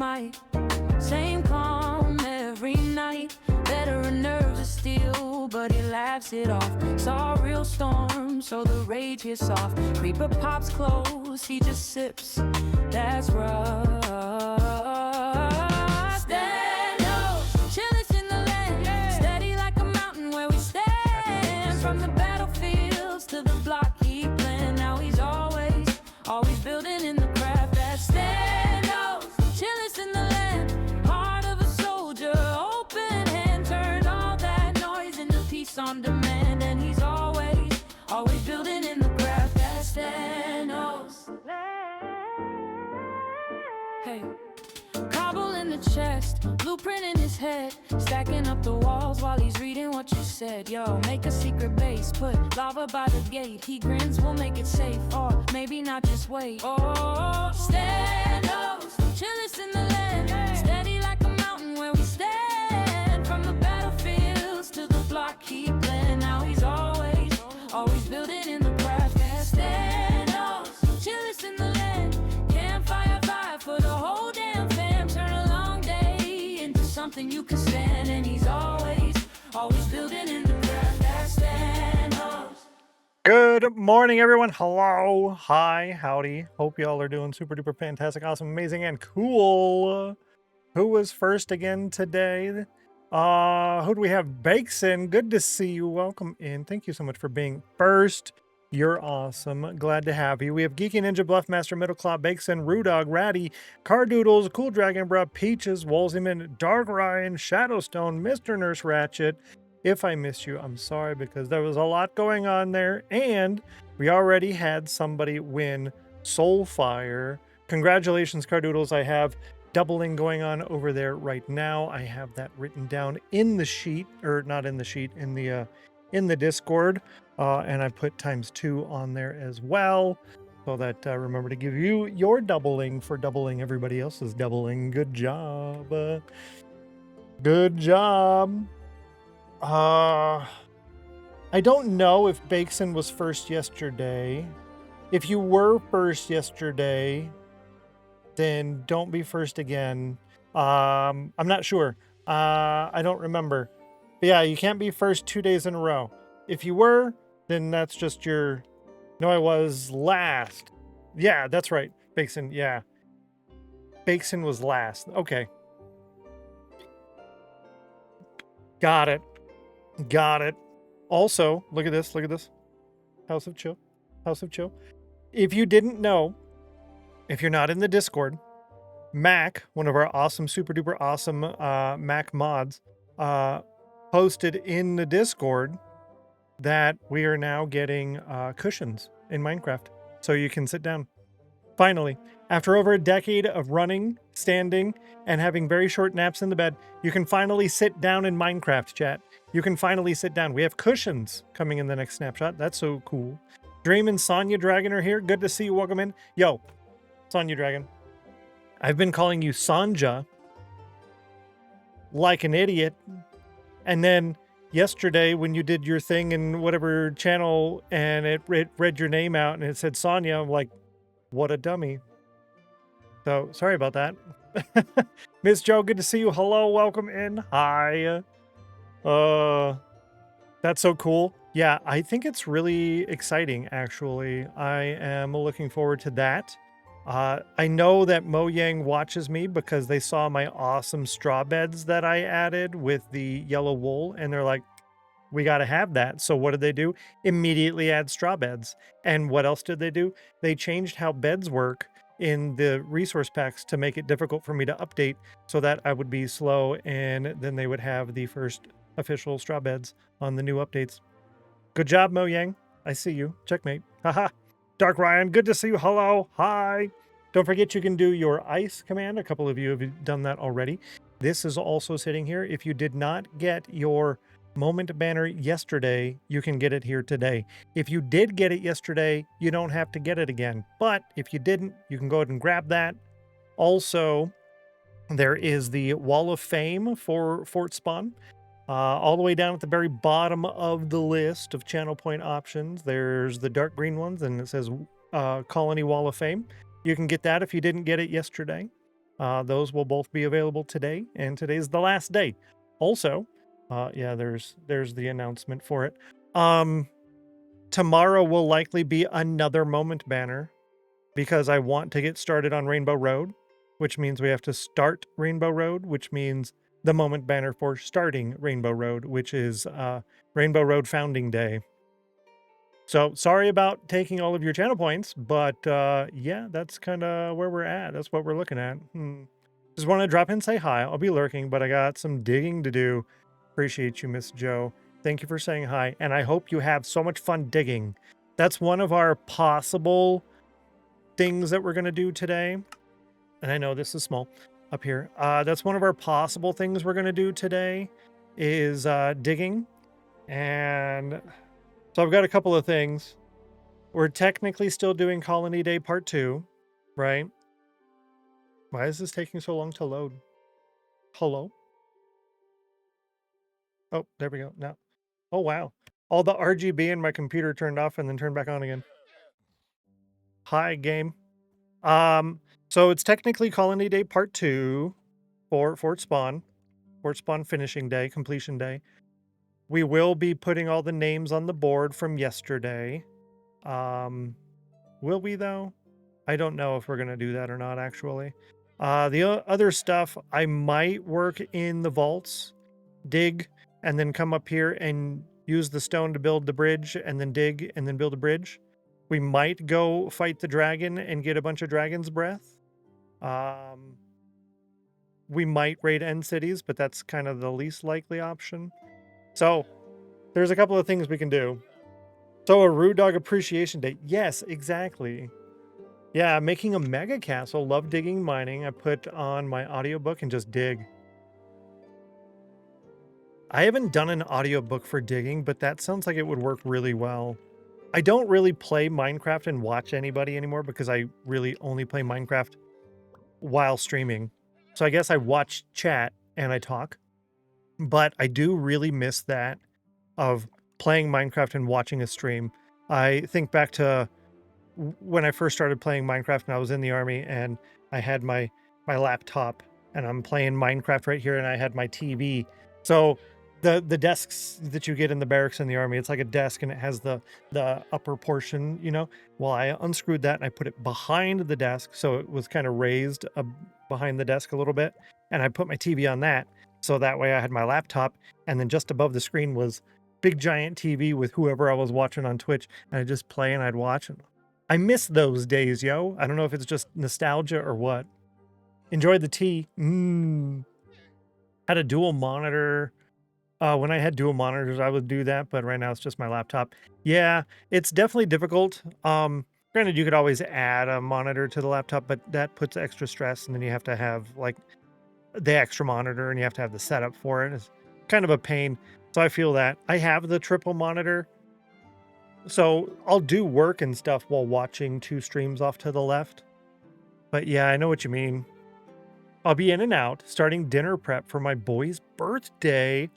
might. Same calm every night. Veteran nerves of steel, but he laughs it off. Saw a real storm, so the rage is soft. Creeper pops close, he just sips. That's rough. Stennos, chillest in the land. Steady like a mountain where we stand. From the battlefields to the block he planned. Now he's always building in the craft. That's Stennos, chillest in the land. Heart of a soldier, open hand. Turned all that noise into peace on demand. And he's always building in the craft. That's Stennos. Hey, cobble in the chest, blueprint in his head, stacking up the walls while he's reading what you said. Yo, make a secret base, put lava by the gate. He grins, we'll make it safe, or maybe not, just wait. Oh, Stennos, chillest in the land, steady like a mountain where we stand. From the battlefields to the block he planned. Now he's always building in the craft. Stennos, chillest in the land. Campfire vibe for the whole damn fam. Turn a long day into something you can stand. And he's always building in the craft. That's Stennos. Good morning, everyone. Hello, hi, howdy. Hope y'all are doing super duper fantastic, awesome, amazing, and cool. Who was first again today? Who do we have? Bakeson. Good to see you. Welcome in. Thank you so much for being first. You're awesome. Glad to have you. We have Geeky Ninja, Bluffmaster, Middleclaw, Bakeson, Rudog, Ratty, Cardoodles, Cool Dragon Bra, Peaches, Wolzieman, Dark Ryan, Shadowstone, Mr. Nurse Ratchet. If I missed you, I'm sorry, because there was a lot going on there, and we already had somebody win Soulfire. Congratulations, Cardoodles. I have doubling going on over there right now. I have that written down in the sheet, or not in the sheet, in the Discord, and I put ×2 on there as well, so that remember to give you your doubling for doubling everybody else's doubling. Good job. Good job. I don't know if Bakeson was first yesterday. If you were first yesterday, then don't be first again. I'm not sure. I don't remember. But yeah, you can't be first 2 days in a row. If you were, then that's just your... No, I was last. Yeah, that's right. Bakeson, yeah. Bakeson was last. Okay. Got it. Got it. Also, look at this. Look at this. House of Chill. House of Chill. If you didn't know, if you're not in the Discord, Mac, one of our awesome, super duper awesome Mac mods, posted in the Discord that we are now getting cushions in Minecraft, so you can sit down. Finally, after over a decade of running, standing, and having very short naps in the bed, you can finally sit down in Minecraft, chat. You can finally sit down. We have cushions coming in the next snapshot. That's so cool. Dream and Sonya Dragon are here. Good to see you. Welcome in. Yo, Sonya Dragon. I've been calling you Sanja like an idiot. And then yesterday when you did your thing in whatever channel and it read your name out and it said Sonya, I'm like, what a dummy. So sorry about that. Miss Joe, good to see you. Hello, welcome in. Hi. That's so cool. Yeah, I think it's really exciting, actually. I am looking forward to that. I know that Mojang watches me because they saw my awesome straw beds that I added with the yellow wool, and they're like, we got to have that. So what did they do? Immediately add straw beds. And what else did they do? They changed how beds work in the resource packs to make it difficult for me to update so that I would be slow, and then they would have the first official straw beds on the new updates. Good job, Mojang. I see you. Checkmate. Haha. Dark Ryan, good to see you. Hello. Hi. Don't forget you can do your ice command. A couple of you have done that already. This is also sitting here. If you did not get your moment banner yesterday, you can get it here today. If you did get it yesterday, you don't have to get it again. But if you didn't, you can go ahead and grab that. Also, there is the Wall of Fame for Fort Spawn. All the way down at the very bottom of the list of channel point options, there's the dark green ones, and it says Colony Wall of Fame. You can get that if you didn't get it yesterday. Those will both be available today, and today's the last day. Also, yeah, there's the announcement for it. Tomorrow will likely be another moment banner because I want to get started on Rainbow Road, which means we have to start Rainbow Road, which means the moment banner for starting Rainbow Road, which is Rainbow Road Founding Day. So sorry about taking all of your channel points, but yeah, that's kind of where we're at. That's what we're looking at. Just want to drop in and say hi. I'll be lurking, but I got some digging to do. Appreciate you, Miss Joe. Thank you for saying hi, and I hope you have so much fun digging. That's one of our possible things that we're going to do today. And I know this is small up here. That's one of our possible things we're going to do today is digging. And so I've got a couple of things. We're technically still doing Colony Day Part 2, right? Why is this taking so long to load? Hello? Oh, there we go. Now. Oh, wow. All the RGB in my computer turned off and then turned back on again. Hi, game. So it's technically Colony Day Part 2 for Fort Spawn finishing day, completion day. We will be putting all the names on the board from yesterday. Will we though? I don't know if we're going to do that or not, actually. The other stuff, I might work in the vaults, dig, and then come up here and use the stone to build the bridge, and then dig, and then build a bridge. We might go fight the dragon and get a bunch of dragon's breath. We might raid end cities, but that's kind of the least likely option. So there's a couple of things we can do. So a Rude Dog Appreciation Day. Yes, exactly. Yeah, making a mega castle. Love digging, mining. I put on my audiobook and just dig. I haven't done an audiobook for digging, but that sounds like it would work really well. I don't really play Minecraft and watch anybody anymore because I really only play Minecraft while streaming. So I guess I watch chat and I talk, but I do really miss that of playing Minecraft and watching a stream. I think back to when I first started playing Minecraft and I was in the army and I had my laptop and I'm playing Minecraft right here and I had my TV. So the desks that you get in the barracks in the army, it's like a desk and it has the upper portion, you know. Well, I unscrewed that and I put it behind the desk so it was kind of raised behind the desk a little bit, and I put my TV on that so that way I had my laptop, and then just above the screen was big giant TV with whoever I was watching on Twitch, and I'd just play and I'd watch. I miss those days, yo. I don't know if it's just nostalgia or what. Enjoyed the tea. Had a dual monitor. When I had dual monitors, I would do that, but right now it's just my laptop. Yeah, it's definitely difficult. Granted, you could always add a monitor to the laptop, but that puts extra stress, and then you have to have like the extra monitor, and you have to have the setup for it. It's kind of a pain. So I feel that. I have the triple monitor, so I'll do work and stuff while watching two streams off to the left. But yeah, I know what you mean. I'll be in and out, starting dinner prep for my boy's birthday.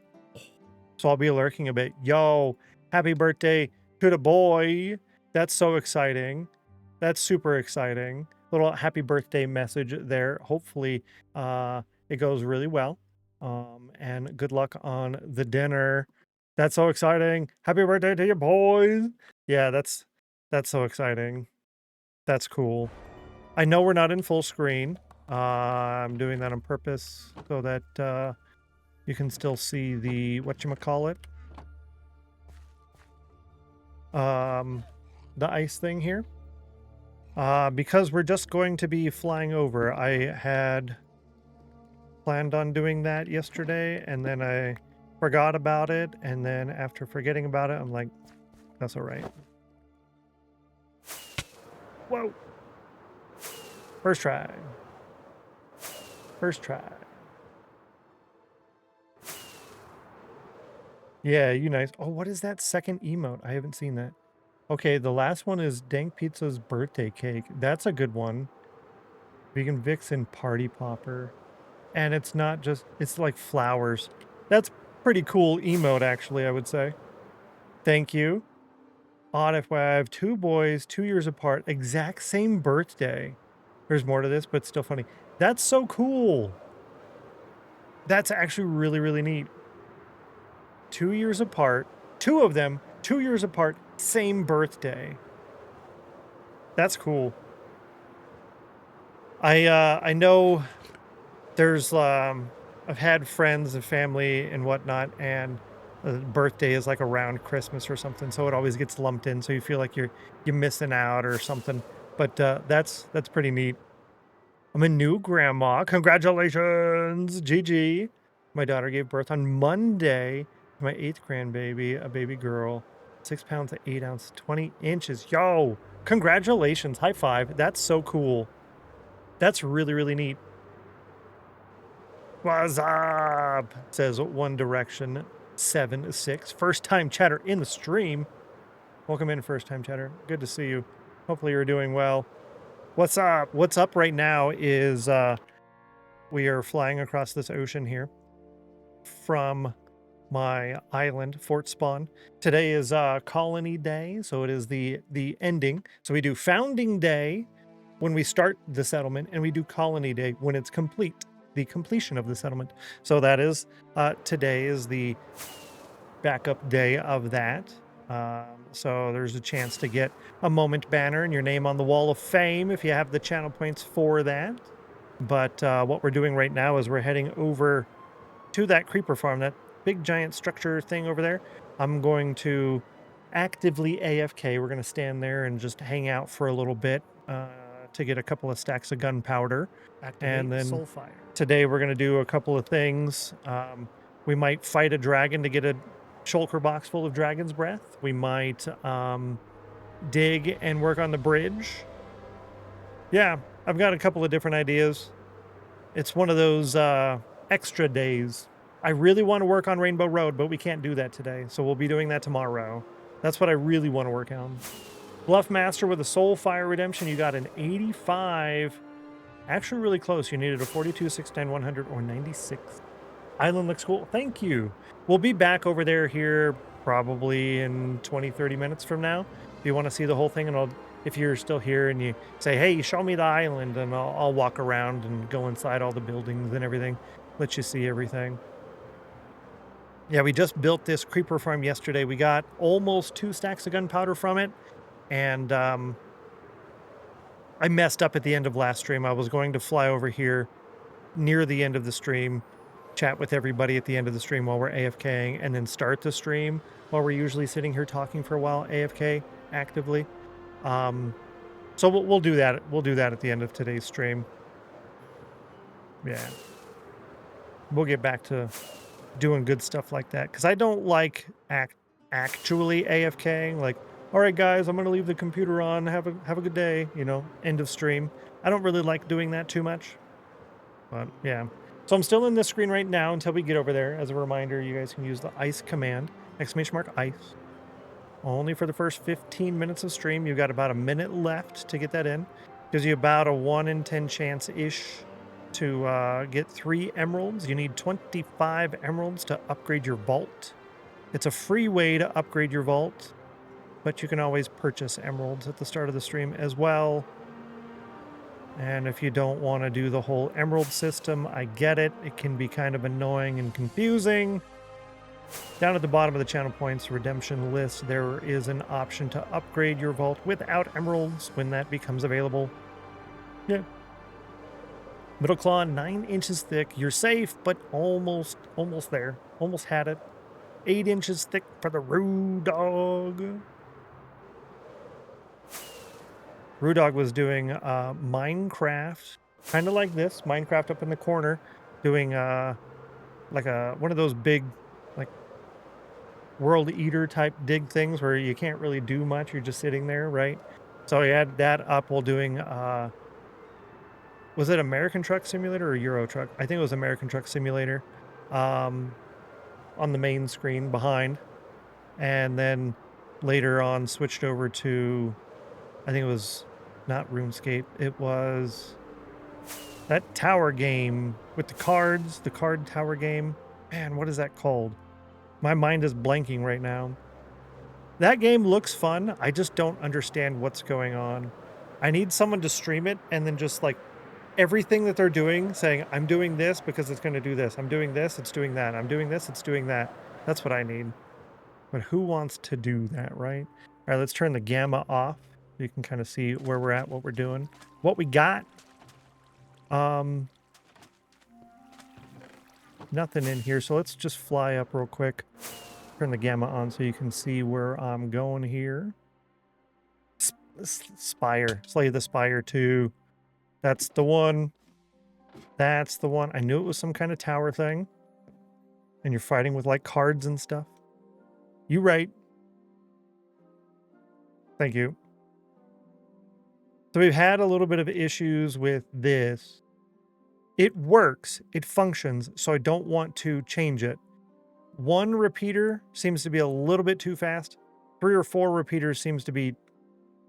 So I'll be lurking a bit. Yo, happy birthday to the boy. That's so exciting. That's super exciting. Little happy birthday message there. Hopefully it goes really well. And good luck on the dinner. That's so exciting. Happy birthday to you boys. Yeah, that's so exciting. That's cool. I know we're not in full screen. I'm doing that on purpose so that you can still see the whatchamacallit. The ice thing here. Because we're just going to be flying over. I had planned on doing that yesterday, and then I forgot about it, and then after forgetting about it, I'm like, that's all right. Whoa. First try. First try. Yeah, you nice. Oh, what is that second emote? I haven't seen that. Okay, the last one is Dank Pizza's birthday cake. That's a good one. Vegan Vixen Party Popper. And it's not just, it's like flowers. That's pretty cool emote, actually, I would say. Thank you. Odd if I have two boys, 2 years apart, exact same birthday. There's more to this, but still funny. That's so cool. That's actually really, really neat. 2 years apart. Two of them, 2 years apart, same birthday. That's cool. I know there's I've had friends and family and whatnot, and birthday is like around Christmas or something, so it always gets lumped in, so you feel like you're missing out or something. But that's pretty neat. I'm a new grandma. Congratulations, Gigi. My daughter gave birth on Monday to my 8th grandbaby, a baby girl, 6 pounds, 8 ounces, 20 inches. Yo, congratulations. High five. That's so cool. That's really, really neat. What's up? Says One Direction 76. First time chatter in the stream. Welcome in, first time chatter. Good to see you. Hopefully you're doing well. What's up? What's up right now is we are flying across this ocean here from my island, Fort Spawn. Today is Colony Day, so it is the ending. So we do Founding Day when we start the settlement, and we do Colony Day when it's complete, the completion of the settlement. So that is today is the backup day of that. So there's a chance to get a moment banner and your name on the wall of fame if you have the channel points for that. But what we're doing right now is we're heading over to that creeper farm, that big giant structure thing over there. I'm going to actively AFK. We're going to stand there and just hang out for a little bit to get a couple of stacks of gunpowder. And then Soulfire. Today we're going to do a couple of things. We might fight a dragon to get a Shulker Box full of dragon's breath. We might dig and work on the bridge. Yeah, I've got a couple of different ideas. It's one of those extra days. I really want to work on Rainbow Road, but we can't do that today, so we'll be doing that tomorrow. That's what I really want to work on. Bluff Master with a Soulfire Redemption, you got an 85. Actually really close. You needed a 42, 69, 100, or 96. Island looks cool. Thank you. We'll be back over there here probably in 20, 30 minutes from now. If you want to see the whole thing, and if you're still here and you say, hey, show me the island, and I'll walk around and go inside all the buildings and everything, let you see everything. Yeah, we just built this creeper farm yesterday. We got almost 2 stacks of gunpowder from it, and I messed up at the end of last stream. I was going to fly over here near the end of the stream, chat with everybody at the end of the stream while we're AFKing, and then start the stream while we're usually sitting here talking for a while, AFK actively. So we'll do that. We'll do that at the end of today's stream. Yeah. We'll get back to doing good stuff like that, because I don't like actually AFKing. Like, all right, guys, I'm going to leave the computer on. Have a good day, you know, end of stream. I don't really like doing that too much. But, yeah. So I'm still in this screen right now until we get over there. As a reminder, you guys can use the ICE command, !ICE. Only for the first 15 minutes of stream. You've got about a minute left to get that in. Gives you about a 1 in 10 chance-ish to get 3 emeralds. You need 25 emeralds to upgrade your vault. It's a free way to upgrade your vault, but you can always purchase emeralds at the start of the stream as well. And if you don't want to do the whole emerald system, I get it. It can be kind of annoying and confusing. Down at the bottom of the channel points redemption list, there is an option to upgrade your vault without emeralds when that becomes available. Yeah. Middle claw, 9 inches thick. You're safe, but almost there. Almost had it. 8 inches thick for the Reuploading. Reuploading was doing Minecraft, kind of like this. Minecraft up in the corner, doing like one of those big, like, world eater type dig things where you can't really do much. You're just sitting there, right? So he had that up while doing was it American Truck Simulator or Euro Truck? I think it was American Truck Simulator on the main screen behind. And then later on switched over to, I think it was not RuneScape. It was that tower game with the cards, the card tower game. Man, what is that called? My mind is blanking right now. That game looks fun. I just don't understand what's going on. I need someone to stream it and then just like everything that they're doing, saying, I'm doing this because it's going to do this. I'm doing this, it's doing that. I'm doing this, it's doing that. That's what I need. But who wants to do that, right? All right, let's turn the gamma off. So you can kind of see where we're at, what we're doing, what we got. Nothing in here. So let's just fly up real quick. Turn the gamma on so you can see where I'm going here. Spire. Slay the Spire 2. That's the one. That's the one. I knew it was some kind of tower thing. And you're fighting with like cards and stuff. You right. Thank you. So we've had a little bit of issues with this. It works. It functions. So I don't want to change it. One repeater seems to be a little bit too fast. 3 or 4 repeaters seems to be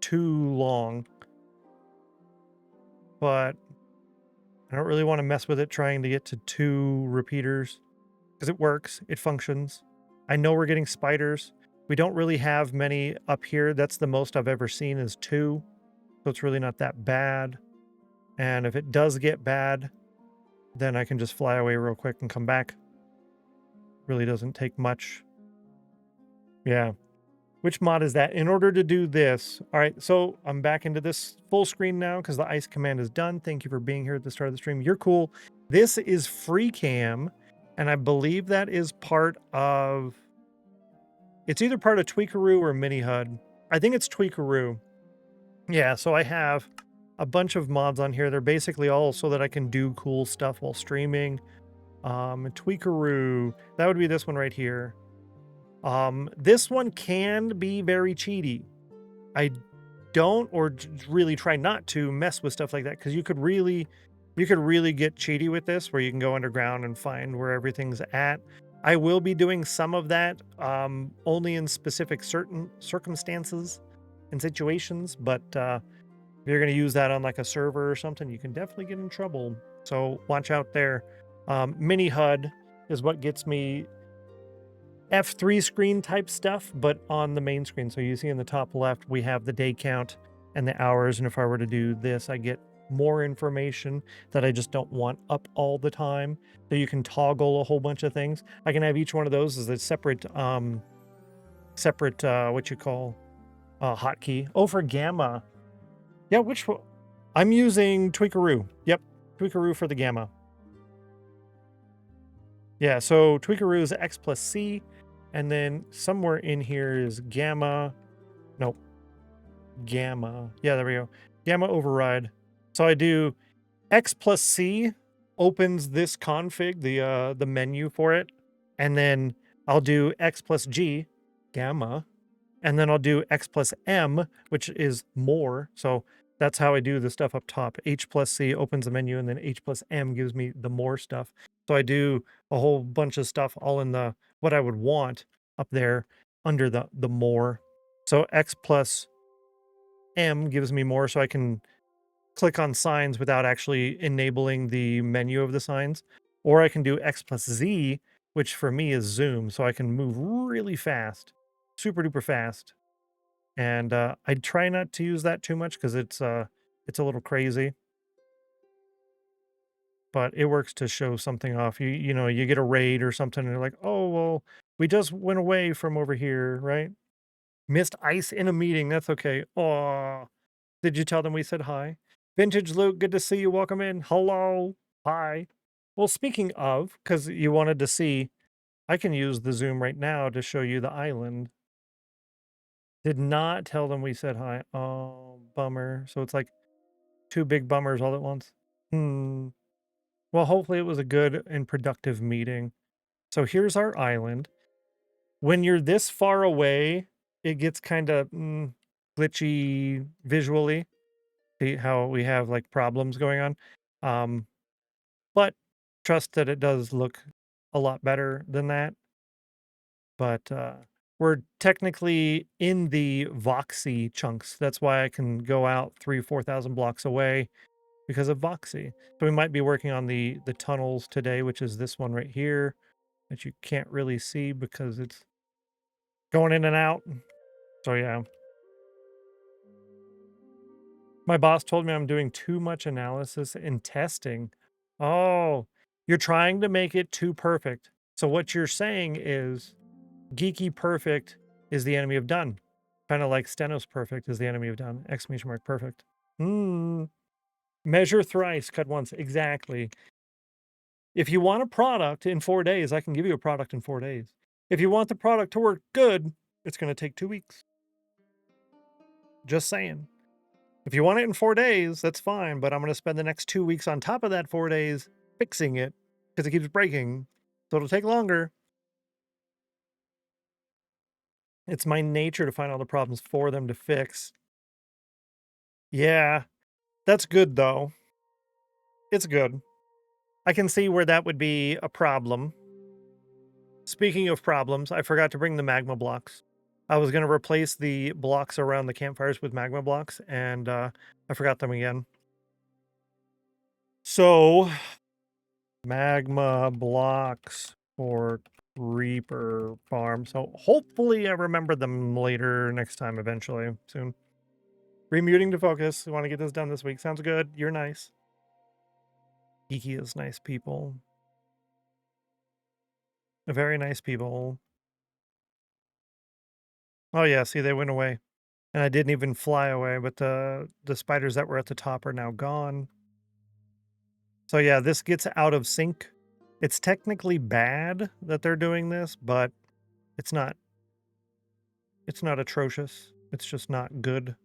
too long. But I don't really want to mess with it trying to get to 2 repeaters because it works. It functions. I know we're getting spiders. We don't really have many up here. That's the most I've ever seen is 2. So it's really not that bad. And if it does get bad, then I can just fly away real quick and come back. Really doesn't take much. Yeah. Which mod is that? In order to do this, all right, so I'm back into this full screen now because the ice command is done. Thank you for being here at the start of the stream. You're cool. This is free cam, and I believe that is part of, it's either part of Tweakaroo or Mini HUD. I think it's Tweakaroo. Yeah, so I have a bunch of mods on here. They're basically all so that I can do cool stuff while streaming. Tweakaroo, that would be this one right here. This one can be very cheaty. I don't, or really try not to mess with stuff like that because you could really get cheaty with this, where you can go underground and find where everything's at. I will be doing some of that, only in specific certain circumstances and situations. But if you're going to use that on like a server or something, you can definitely get in trouble. So watch out there. Mini HUD is what gets me F3 screen type stuff, but on the main screen. So you see in the top left, we have the day count and the hours. And if I were to do this, I get more information that I just don't want up all the time. So you can toggle a whole bunch of things. I can have each one of those as a separate, what you call hotkey. Oh, for gamma. Yeah, which one? I'm using Tweakaroo. Yep, Tweakaroo for the gamma. Yeah, so Tweakaroo is X plus C. And then somewhere in here is gamma. Nope. Gamma. Yeah, there we go. Gamma override. So I do X plus C opens this config, the menu for it. And then I'll do X plus G, gamma. And then I'll do X plus M, which is more. So that's how I do the stuff up top. H plus C opens the menu, and then H plus M gives me the more stuff. So I do a whole bunch of stuff all in the what I would want up there under the more. So X plus M gives me more, so I can click on signs without actually enabling the menu of the signs. Or I can do X plus Z, which for me is zoom, so I can move really fast, super duper fast. And I try not to use that too much because it's a little crazy. But it works to show something off. You know, you get a raid or something, and you're like, oh, well, we just went away from over here, right? Missed ice in a meeting. That's okay. Oh, did you tell them we said hi? Vintage Luke, good to see you. Welcome in. Hello. Hi. Well, speaking of, because you wanted to see, I can use the zoom right now to show you the island. Did not tell them we said hi. Oh, bummer. So it's like 2 big bummers all at once. Well, hopefully it was a good and productive meeting. So here's our island. When you're this far away, it gets kind of glitchy visually. See how we have like problems going on. But trust that it does look a lot better than that. But we're technically in the voxy chunks. That's why I can go out 3,000-4,000 blocks away because of voxy. So we might be working on the tunnels today, which is this one right here that you can't really see because it's going in and out. So yeah. My boss told me I'm doing too much analysis and testing. Oh, you're trying to make it too perfect. So what you're saying is geeky perfect is the enemy of done. Kind of like Stennos perfect is the enemy of done. Exclamation mark perfect. Measure thrice, cut once. Exactly. If you want a product in 4 days, I can give you a product in 4 days. If you want the product to work good, it's going to take 2 weeks. Just saying. If you want it in 4 days, that's fine, but I'm going to spend the next 2 weeks on top of that 4 days fixing it because it keeps breaking. So it'll take longer. It's my nature to find all the problems for them to fix. Yeah, that's good though. It's good. I can see where that would be a problem. Speaking of problems, I forgot to bring the magma blocks. I was going to replace the blocks around the campfires with magma blocks, and I forgot them again. So, magma blocks for Reaper Farm. So hopefully I remember them later next time, eventually, soon. Remuting to focus. We want to get this done this week. Sounds good. You're nice. Geeky is nice people. Very nice people. Oh yeah, see, they went away. And I didn't even fly away, but the spiders that were at the top are now gone. So yeah, this gets out of sync. It's technically bad that they're doing this, but it's not atrocious. It's just not good.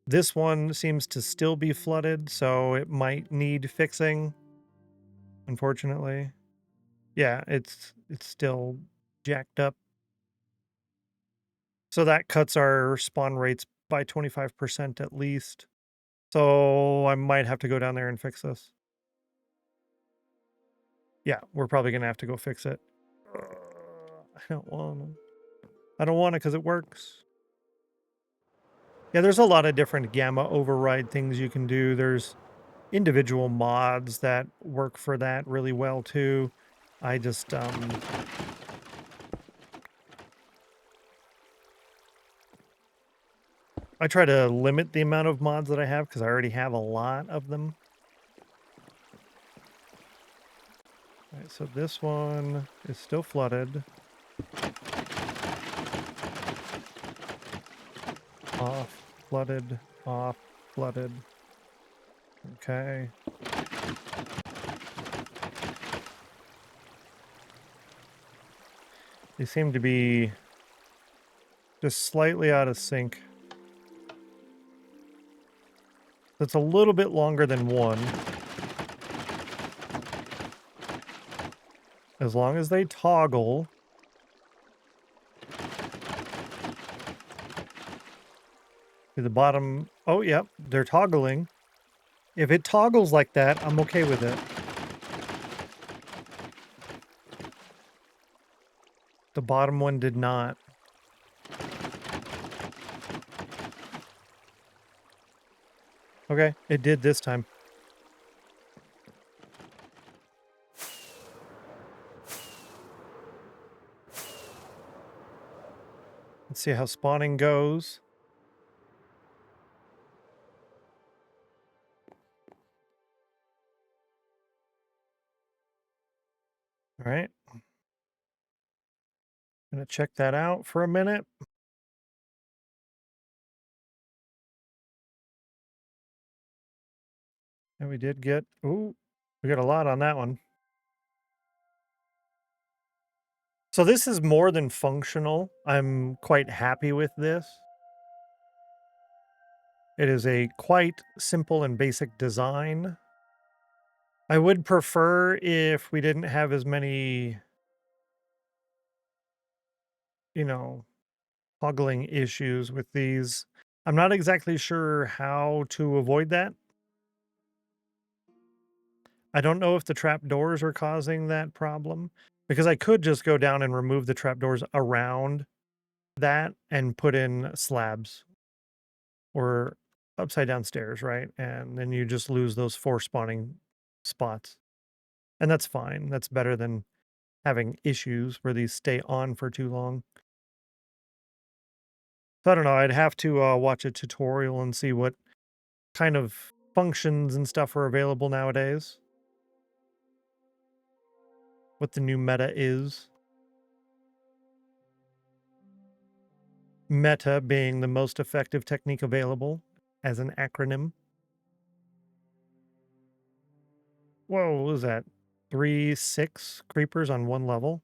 This one seems to still be flooded, so it might need fixing, unfortunately. Yeah, it's still jacked up. So that cuts our spawn rates by 25% at least. So I might have to go down there and fix this. Yeah, we're probably going to have to go fix it. I don't want to. I don't want it because it works. Yeah, there's a lot of different gamma override things you can do. There's individual mods that work for that really well too. I just I try to limit the amount of mods that I have because I already have a lot of them. All right, so this one is still flooded. Off, flooded, off, flooded. Okay. They seem to be just slightly out of sync. That's a little bit longer than one. As long as they toggle. To the bottom. Oh, yep, they're toggling. If it toggles like that, I'm okay with it. The bottom one did not. Okay, it did this time. Let's see how spawning goes. All right. Gonna check that out for a minute. And we did get, ooh, we got a lot on that one. So this is more than functional. I'm quite happy with this. It is a quite simple and basic design. I would prefer if we didn't have as many, you know, toggling issues with these. I'm not exactly sure how to avoid that. I don't know if the trapdoors are causing that problem, because I could just go down and remove the trapdoors around that and put in slabs or upside down stairs, right? And then you just lose those 4 spawning spots. And that's fine. That's better than having issues where these stay on for too long. So I don't know. I'd have to watch a tutorial and see what kind of functions and stuff are available nowadays. What the new meta is. Meta being the most effective technique available as an acronym. Whoa, what was that? 3-6 creepers on one level?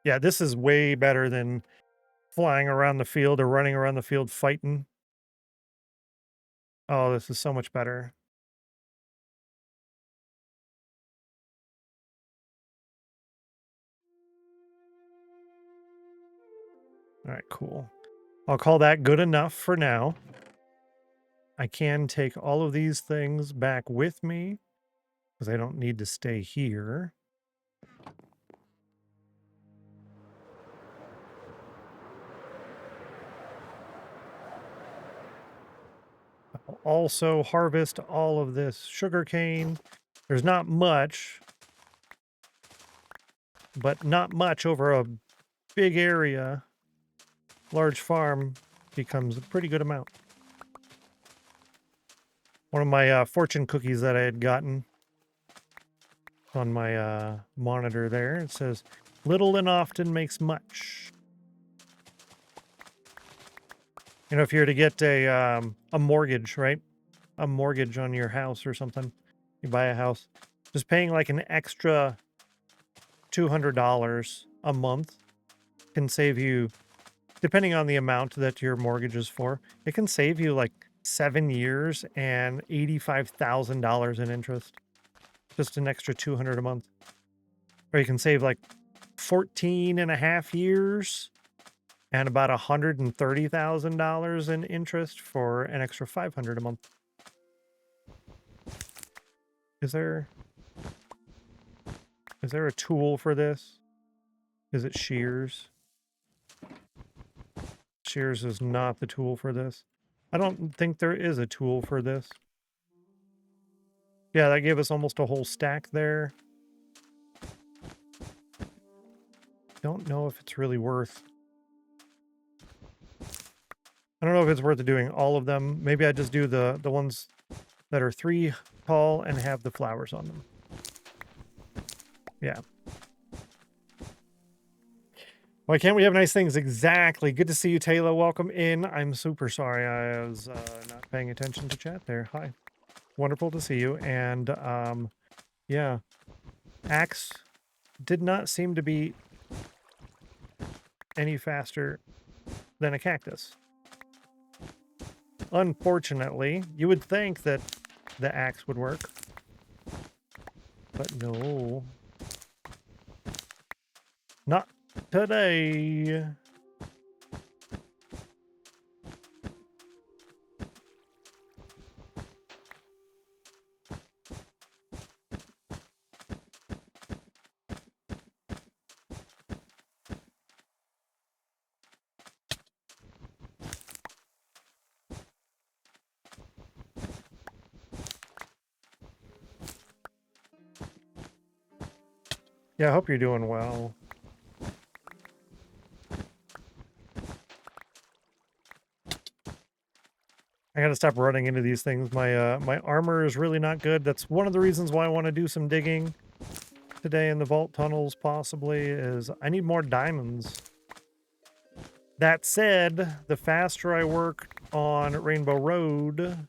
Yeah, this is way better than flying around the field or running around the field fighting. Oh, this is so much better. All right, cool. I'll call that good enough for now. I can take all of these things back with me because I don't need to stay here. I'll also harvest all of this sugar cane. There's not much, but not much over a big area. Large farm becomes a pretty good amount. One of my fortune cookies that I had gotten on my monitor there, it says, little and often makes much. You know, if you're to get a mortgage, right? A mortgage on your house or something, you buy a house, just paying like an extra $200 a month can save you, depending on the amount that your mortgage is for, it can save you like 7 years and $85,000 in interest. Just an extra $200 a month. Or you can save like 14 and a half years and about $130,000 in interest for an extra $500 a month. Is there a tool for this? Is it shears? Shears is not the tool for this. I don't think there is a tool for this. Yeah, that gave us almost a whole stack there. Don't know if it's really worth. I don't know if it's worth doing all of them. Maybe I just do the ones that are 3 tall and have the flowers on them. Yeah. Why can't we have nice things? Exactly. Good to see you, Taylor. Welcome in. I'm super sorry I was not paying attention to chat there. Hi. Wonderful to see you. And yeah, axe did not seem to be any faster than a cactus. Unfortunately, you would think that the axe would work, but no. Not today. Yeah, I hope you're doing well. I gotta stop running into these things. My armor is really not good. That's one of the reasons why I want to do some digging today in the vault tunnels, possibly, is I need more diamonds. That said, the faster I work on Rainbow Road,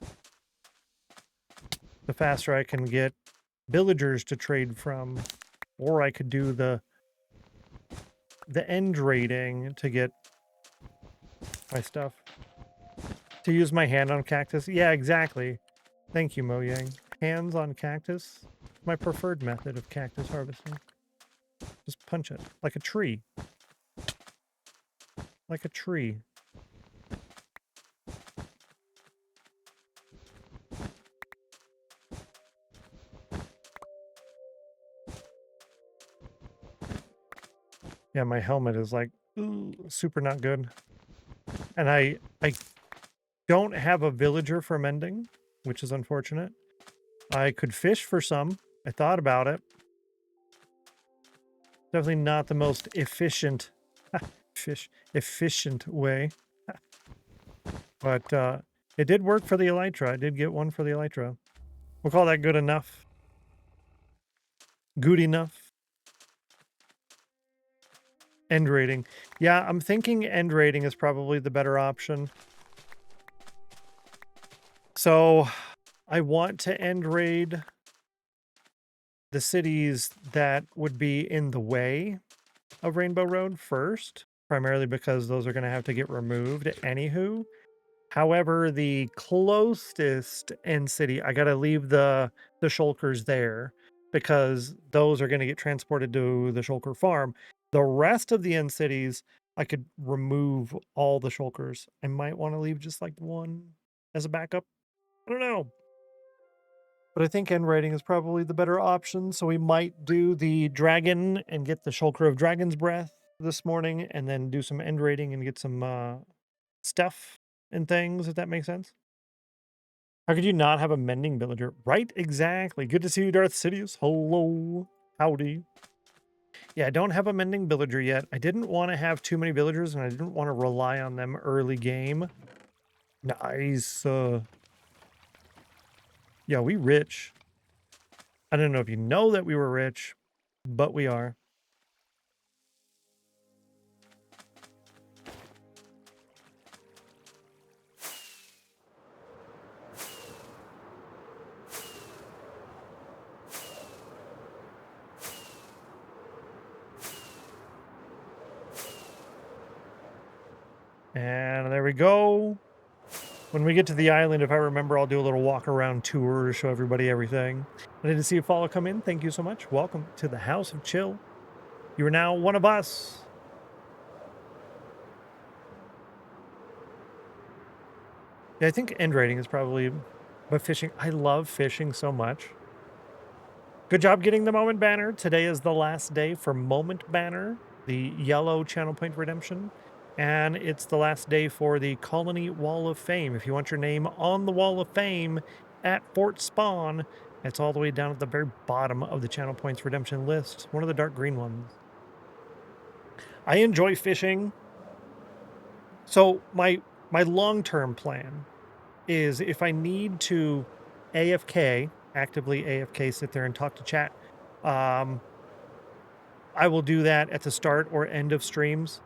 the faster I can get villagers to trade from. Or I could do the end raiding to get my stuff. To use my hand on cactus? Yeah, exactly. Thank you, Mojang. Hands on cactus? My preferred method of cactus harvesting. Just punch it. Like a tree. Like a tree. Yeah, my helmet is like super not good. And I don't have a villager for mending, which is unfortunate. I could fish for some. I thought about it. Definitely not the most efficient efficient way. But it did work for the elytra. I did get one for the elytra. We'll call that good enough. Good enough. End rating. Yeah, I'm thinking end rating is probably the better option. So I want to end raid the cities that would be in the way of Rainbow Road first, primarily because those are going to have to get removed anywho. However, the closest end city, I got to leave the shulkers there because those are going to get transported to the shulker farm. The rest of the end cities, I could remove all the shulkers. I might want to leave just like one as a backup. I don't know. But I think end raiding is probably the better option. So we might do the dragon and get the shulker of dragon's breath this morning and then do some end raiding and get some stuff and things, if that makes sense. How could you not have a mending villager? Right, exactly. Good to see you, Darth Sidious. Hello. Howdy. Yeah, I don't have a mending villager yet. I didn't want to have too many villagers, and I didn't want to rely on them early game. Nice. Yeah, we rich. I don't know if you know that we were rich, but we are. And there we go. When we get to the island, if I remember, I'll do a little walk around tour to show everybody everything. I didn't see a follow come in. Thank you so much. Welcome to the House of Chill. You are now one of us. Yeah, I think end rating is probably, but fishing. I love fishing so much. Good job getting the moment banner. Today is the last day for moment banner, the yellow channel point redemption. And it's the last day for the Colony Wall of Fame. If you want your name on the Wall of Fame at Fort Spawn, it's all the way down at the very bottom of the channel points redemption list. One of the dark green ones. I enjoy fishing. So my long-term plan is if I need to AFK, actively AFK, sit there and talk to chat, I will do that at the start or end of streams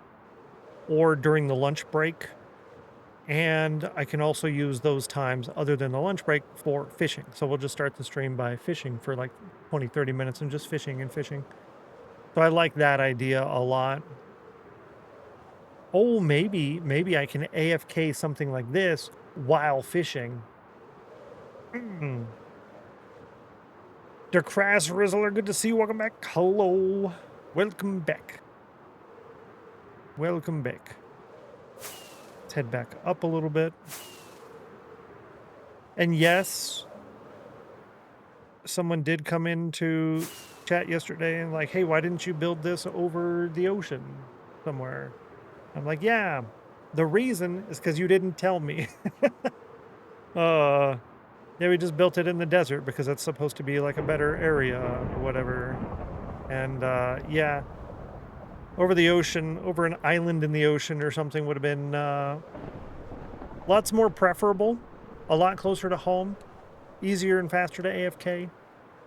or during the lunch break. And I can also use those times other than the lunch break for fishing. So we'll just start the stream by fishing for like 20, 30 minutes and just fishing and fishing. So I like that idea a lot. Oh, maybe I can AFK something like this while fishing. Der Crass Rizzler, good to see you. Welcome back. Hello. Welcome back. Welcome back. Let's head back up a little bit. And yes, someone did come into chat yesterday and like, hey, why didn't you build this over the ocean somewhere? I'm like, yeah, the reason is because you didn't tell me. Yeah, we just built it in the desert because it's supposed to be like a better area or whatever. And yeah, over the ocean, over an island in the ocean or something would have been lots more preferable, a lot closer to home, easier and faster to AFK,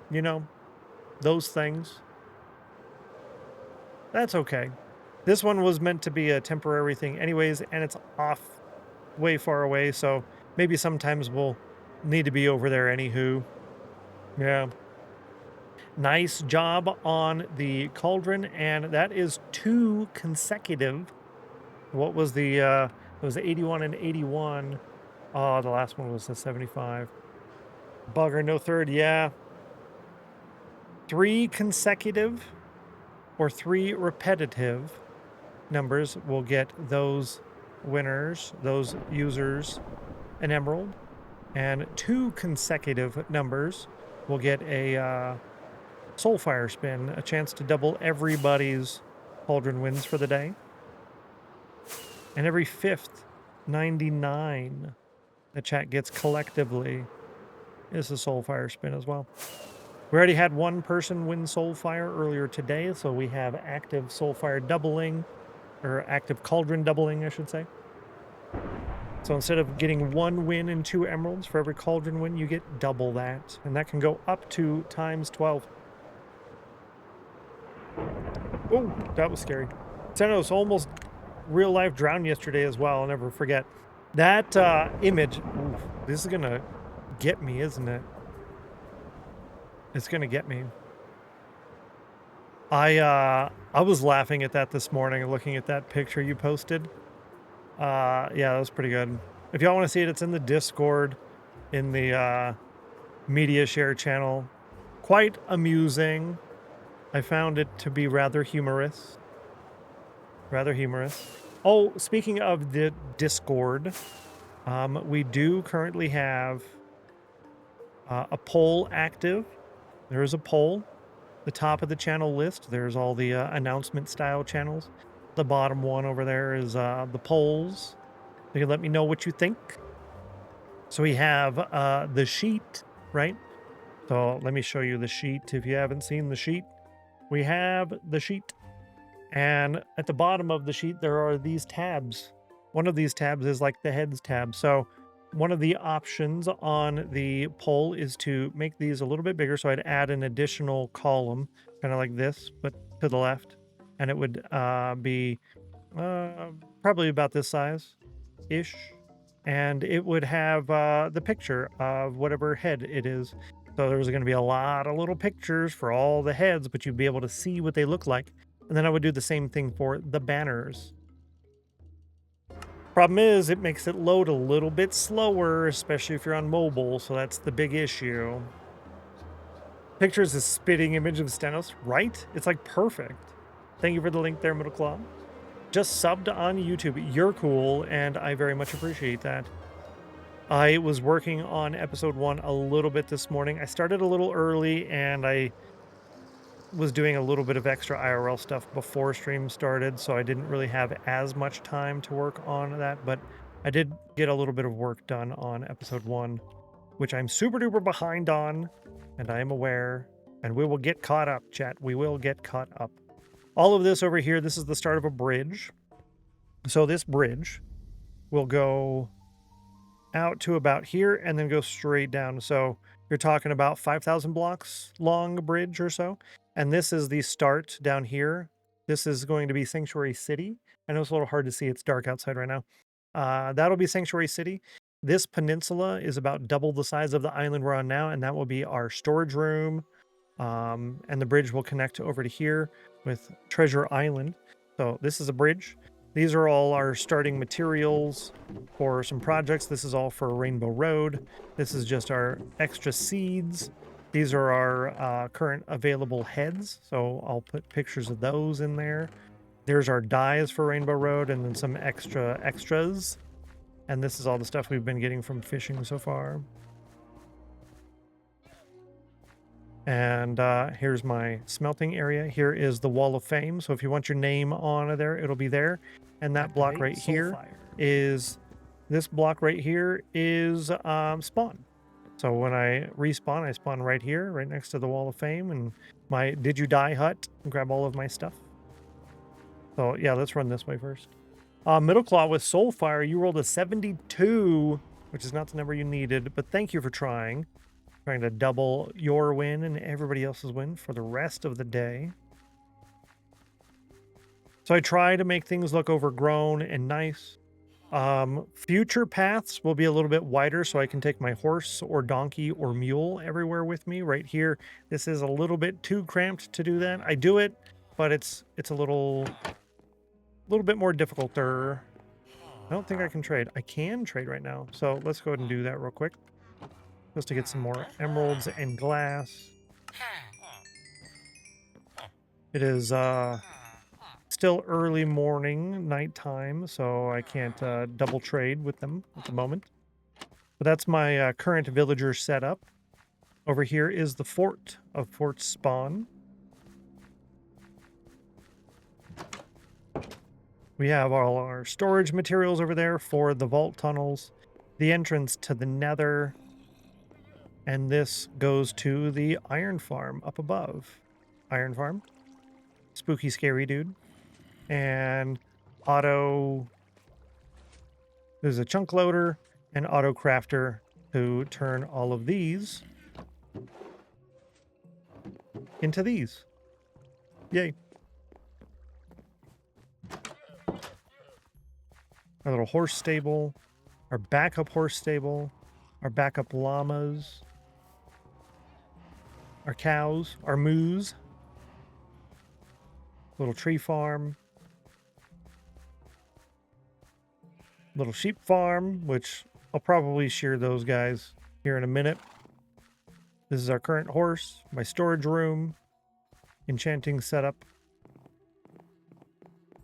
you know, those things. That's okay. This one was meant to be a temporary thing anyways, and it's off way far away, so maybe sometimes we'll need to be over there anywho. Yeah. Nice job on the cauldron, and that is 2 consecutive. What was the it was the 81 and 81. Oh, the last one was the 75. Bugger, no third, yeah. 3 consecutive or 3 repetitive numbers will get those winners, those users, an emerald. And 2 consecutive numbers will get a Soulfire spin, a chance to double everybody's cauldron wins for the day. And every 5th 99 the chat gets collectively is a Soulfire spin as well. We already had one person win Soulfire earlier today, so we have active Soulfire doubling or active cauldron doubling, I should say. So instead of getting 1 win and 2 emeralds for every cauldron win, you get double that. And that can go up to times 12. Oh, that was scary. Stennos almost real life drowned yesterday as well. I'll never forget. That image, oof, this is gonna get me, isn't it? It's gonna get me. I was laughing at that this morning, looking at that picture you posted. Yeah, that was pretty good. If y'all want to see it, it's in the Discord, in the media share channel. Quite amusing. I found it to be rather humorous. Rather humorous. Oh, speaking of the Discord, we do currently have a poll active. There is a poll. The top of the channel list, there's all the announcement style channels. The bottom one over there is the polls. You can let me know what you think. So we have the sheet, right? So let me show you the sheet if you haven't seen the sheet. We have the sheet. And at the bottom of the sheet, there are these tabs. One of these tabs is like the heads tab. So one of the options on the poll is to make these a little bit bigger. So I'd add an additional column, kind of like this, but to the left. And it would be probably about this size-ish. And it would have the picture of whatever head it is. So there's going to be a lot of little pictures for all the heads, but you'd be able to see what they look like. And then I would do the same thing for the banners. Problem is, it makes it load a little bit slower, especially if you're on mobile, so that's the big issue. Picture is a spitting image of Stennos, right? It's like perfect. Thank you for the link there, Middle Claw. Just subbed on YouTube. You're cool, and I very much appreciate that. I was working on episode 1 a little bit this morning. I started a little early, and I was doing a little bit of extra IRL stuff before stream started, so I didn't really have as much time to work on that, but I did get a little bit of work done on episode 1, which I'm super duper behind on, and I am aware, and we will get caught up, chat. We will get caught up. All of this over here, this is the start of a bridge. So this bridge will go out to about here and then go straight down. So you're talking about 5,000 blocks long bridge or so. And this is the start down here. This is going to be Sanctuary City. I know it's a little hard to see. It's dark outside right now. That'll be Sanctuary City. This peninsula is about double the size of the island we're on now, and that will be our storage room. And the bridge will connect over to here with Treasure Island. So this is a bridge. These are all our starting materials for some projects. This is all for Rainbow Road. This is just our extra seeds. These are our current available heads, so I'll put pictures of those in there. There's our dyes for Rainbow Road, and then some extras. And this is all the stuff we've been getting from fishing so far. And here's my smelting area. Here is the Wall of Fame. So if you want your name on there, it'll be there. And that block right here is, this block right here is spawn. So when I respawn, I spawn right here, right next to the Wall of Fame, and my Did You Die hut, and grab all of my stuff. So yeah, let's run this way first. Middle Claw with Soulfire, you rolled a 72, which is not the number you needed, but thank you for trying. Trying to double your win and everybody else's win for the rest of the day. So I try to make things look overgrown and nice. Future paths will be a little bit wider, so I can take my horse or donkey or mule everywhere with me. Right here, this is a little bit too cramped to do that. I do it, but it's a little bit more difficult there. I don't think I can trade. I can trade right now, so let's go ahead and do that real quick. Just to get some more emeralds and glass. It is still early morning, nighttime, so I can't double trade with them at the moment. But that's my current villager setup. Over here is the fort of Fort Spawn. We have all our storage materials over there for the vault tunnels, the entrance to the nether, and this goes to the iron farm up above. Iron farm. Spooky, scary dude. And auto. There's a chunk loader and auto crafter to turn all of these into these. Yay. Our little horse stable, our backup horse stable, our backup llamas, our cows, our moose, little tree farm, little sheep farm, which I'll probably shear those guys here in a minute. This is our current horse, my storage room, enchanting setup,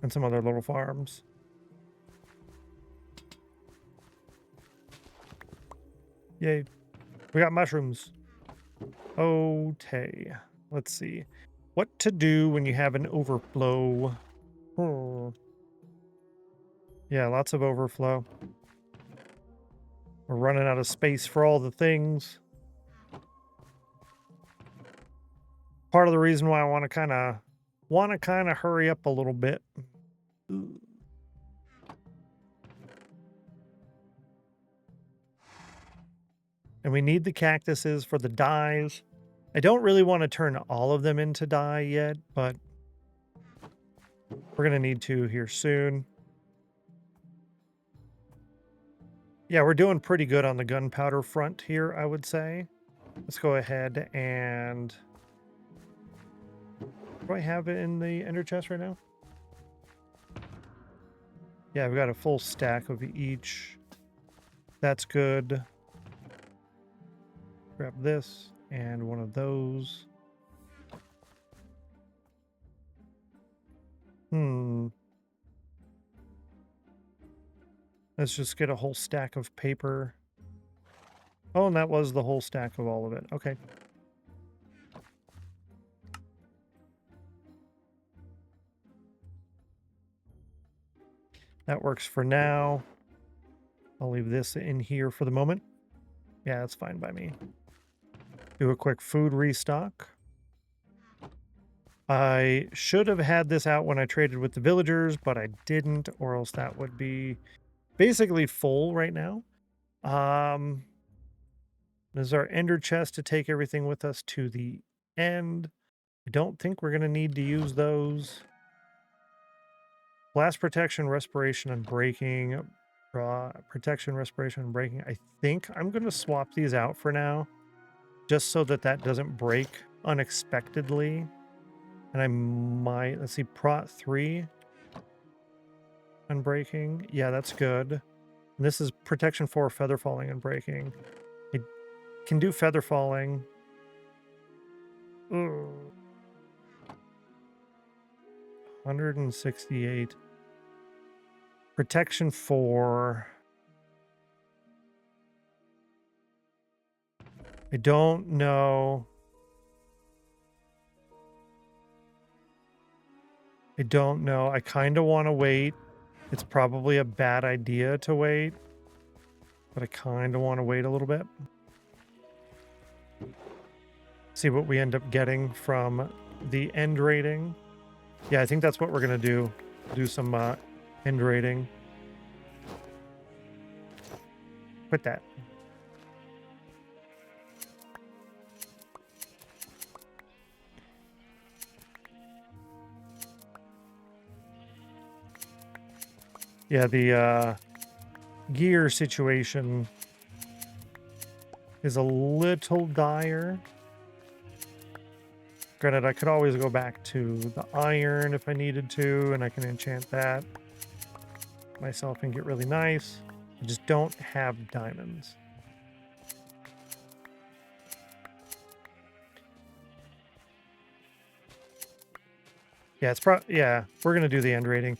and some other little farms. Yay. We got mushrooms. Okay. Let's see. What to do when you have an overflow? Yeah, lots of overflow. We're running out of space for all the things. Part of the reason why I want to kind of hurry up a little bit. And we need the cactuses for the dyes. I don't really want to turn all of them into dye yet, but we're going to need to here soon. Yeah, we're doing pretty good on the gunpowder front here, I would say. Let's go ahead and... Do I have it in the ender chest right now? Yeah, we've got a full stack of each. That's good. Grab this and one of those. Let's just get a whole stack of paper. Oh, and that was the whole stack of all of it. Okay. That works for now. I'll leave this in here for the moment. Yeah, that's fine by me. Do a quick food restock. I should have had this out when I traded with the villagers, but I didn't, or else that would be basically full right now. This is our ender chest to take everything with us to the end. I don't think we're going to need to use those. Blast protection, respiration, and breaking. Protection, respiration, and breaking. I think I'm going to swap these out for now, just so that that doesn't break unexpectedly. And I might, let's see, prot 3 unbreaking. Yeah, that's good. And this is protection 4, feather falling and breaking. I can do feather falling. Ugh. 168. Protection 4. I don't know. I don't know. I kind of want to wait. It's probably a bad idea to wait, but I kind of want to wait a little bit. See what we end up getting from the end rating. Yeah, I think that's what we're going to do. Do some end rating. Quit that. Yeah, the gear situation is a little dire. Granted, I could always go back to the iron if I needed to, and I can enchant that myself and get really nice. I just don't have diamonds. Yeah, yeah, we're gonna do the end rating.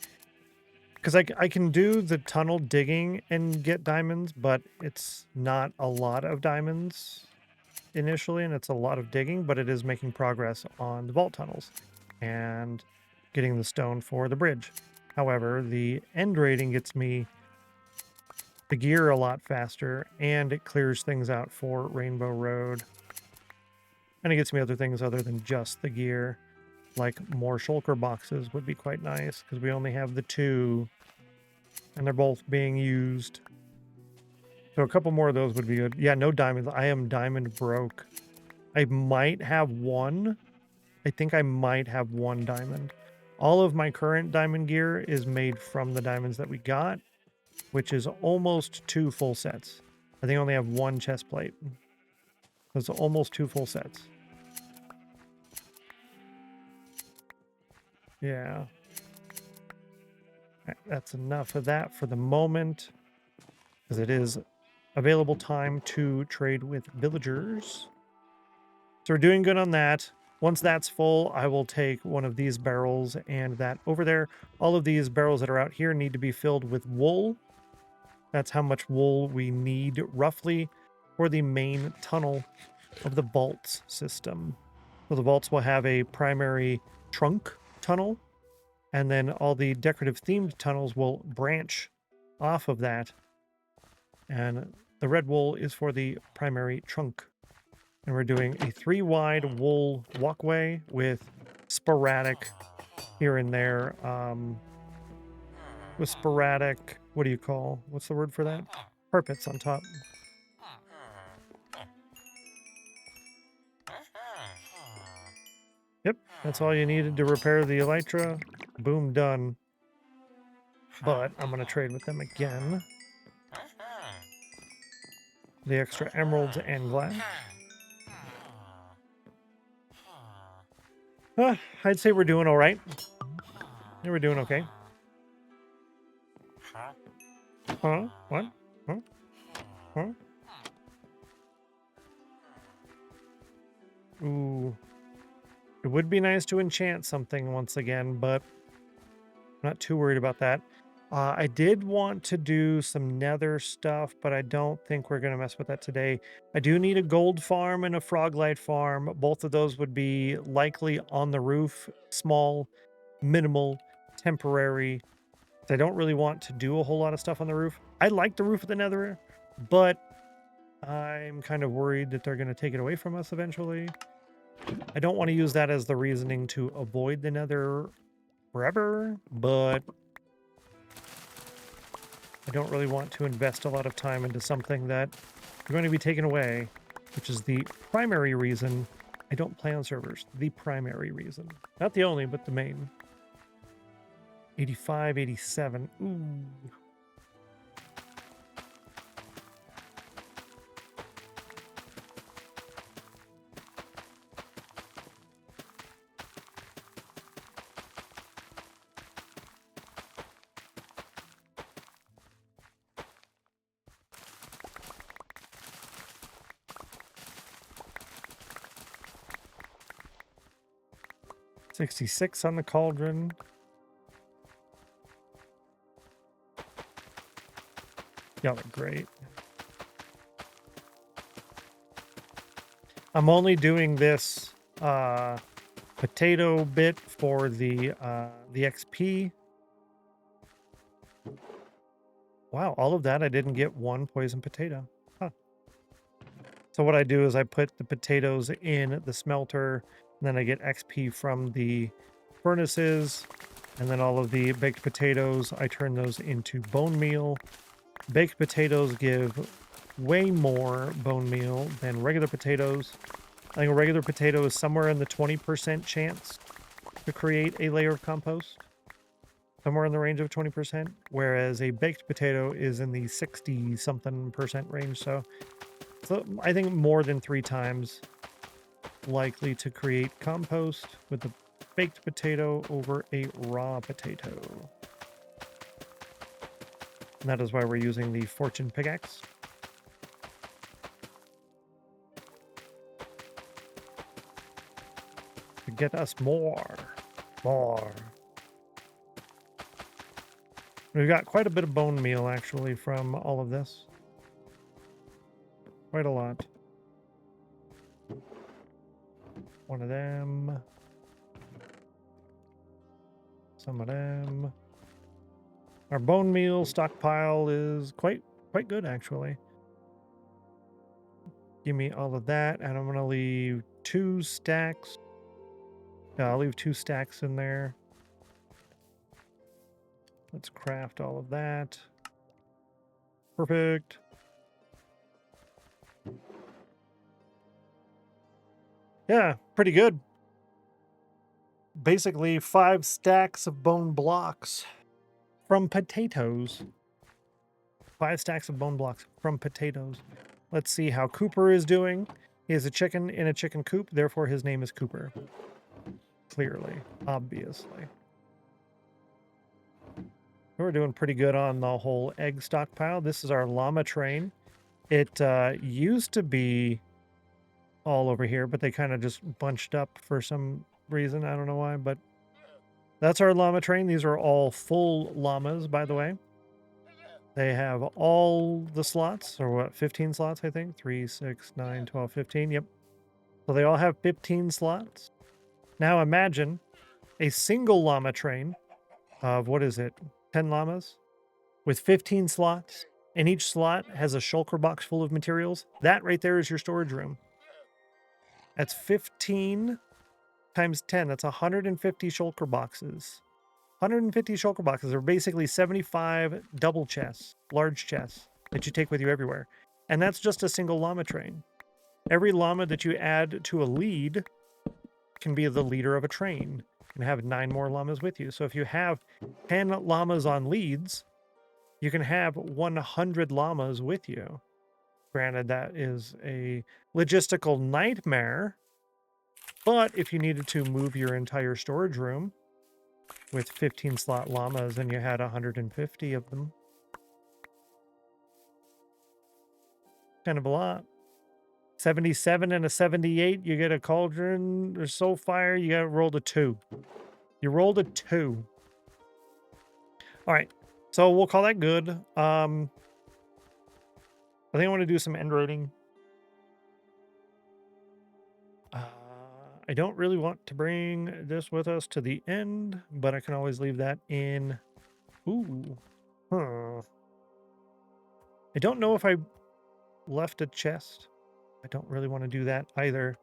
Because I can do the tunnel digging and get diamonds, but it's not a lot of diamonds initially, and it's a lot of digging, but it is making progress on the vault tunnels and getting the stone for the bridge. However, the end rating gets me the gear a lot faster, and it clears things out for Rainbow Road. And it gets me other things other than just the gear. like more shulker boxes would be quite nice because we only have the 2 and they're both being used. So a couple more of those would be good. Yeah, no diamonds. I am diamond broke. I might have 1. I think I might have 1 diamond. All of my current diamond gear is made from the diamonds that we got, which is almost 2 full sets. I think I only have 1 chest plate. That's almost 2 full sets. Yeah. That's enough of that for the moment, because it is available time to trade with villagers. So we're doing good on that. Once that's full, I will take one of these barrels and that over there. All of these barrels that are out here need to be filled with wool. That's how much wool we need roughly for the main tunnel of the vaults system. So the vaults will have a primary trunk tunnel, and then all the decorative themed tunnels will branch off of that. And the red wool is for the primary trunk. And we're doing a 3 wide wool walkway with sporadic here and there. With sporadic, what do you call? What's the word for that? Carpets on top. Yep, that's all you needed to repair the elytra. Boom, done. But I'm going to trade with them again. The extra emeralds and glass. I'd say we're doing all right. Yeah, we're doing okay. Huh? What? Huh? Huh? Ooh. It would be nice to enchant something once again, but I'm not too worried about that. I did want to do some nether stuff, but I don't think we're going to mess with that today. I do need a gold farm and a froglight farm. Both of those would be likely on the roof, small, minimal, temporary. I don't really want to do a whole lot of stuff on the roof. I like the roof of the nether, but I'm kind of worried that they're going to take it away from us eventually. I don't want to use that as the reasoning to avoid the nether forever, but I don't really want to invest a lot of time into something that are going to be taken away, which is the primary reason I don't play on servers. The primary reason. Not the only, but the main. 85, 87. Ooh. $66 on the cauldron. Y'all are great. I'm only doing this potato bit for the XP. Wow, all of that I didn't get 1 poison potato. Huh. So what I do is I put the potatoes in the smelter, and then I get XP from the furnaces, and then all of the baked potatoes, I turn those into bone meal. Baked potatoes give way more bone meal than regular potatoes. I think a regular potato is somewhere in the 20% chance to create a layer of compost. Somewhere in the range of 20%, whereas a baked potato is in the 60-something% range. So I think more than 3 times likely to create compost with the baked potato over a raw potato. And that is why we're using the fortune pickaxe. To get us more. We've got quite a bit of bone meal, actually, from all of this. Quite a lot. One of them. Some of them. Our bone meal stockpile is quite good, actually. Give me all of that, and I'm going to leave 2 stacks Yeah, I'll leave 2 stacks in there. Let's craft all of that. Perfect. Yeah, pretty good. Basically 5 stacks of bone blocks from potatoes. 5 stacks of bone blocks from potatoes. Let's see how Cooper is doing. He is a chicken in a chicken coop, therefore his name is Cooper. Clearly, obviously. We're doing pretty good on the whole egg stockpile. This is our llama train. It used to be all over here, but they kind of just bunched up for some reason. I don't know why, but that's our llama train. These are all full llamas, by the way. They have all the slots, or what, 15 slots, I think? 3, 6, 9, 12, 15. Yep. So they all have 15 slots. Now imagine a single llama train of, what is it, 10 llamas with 15 slots, and each slot has a shulker box full of materials. That right there is your storage room. That's 15 times 10. That's 150 shulker boxes. 150 shulker boxes are basically 75 double chests, large chests that you take with you everywhere. And that's just a single llama train. Every llama that you add to a lead can be the leader of a train and have 9 more llamas with you. So if you have 10 llamas on leads, you can have 100 llamas with you. Granted, that is a logistical nightmare, but if you needed to move your entire storage room with 15 slot llamas and you had 150 of them, kind of a lot. 77 and a 78, you get a cauldron or soul fire, you got rolled a 2. You rolled a 2. All right, so we'll call that good. I think I want to do some end rating. I don't really want to bring this with us to the end, but I can always leave that in. Ooh. Huh. I don't know if I left a chest. I don't really want to do that either.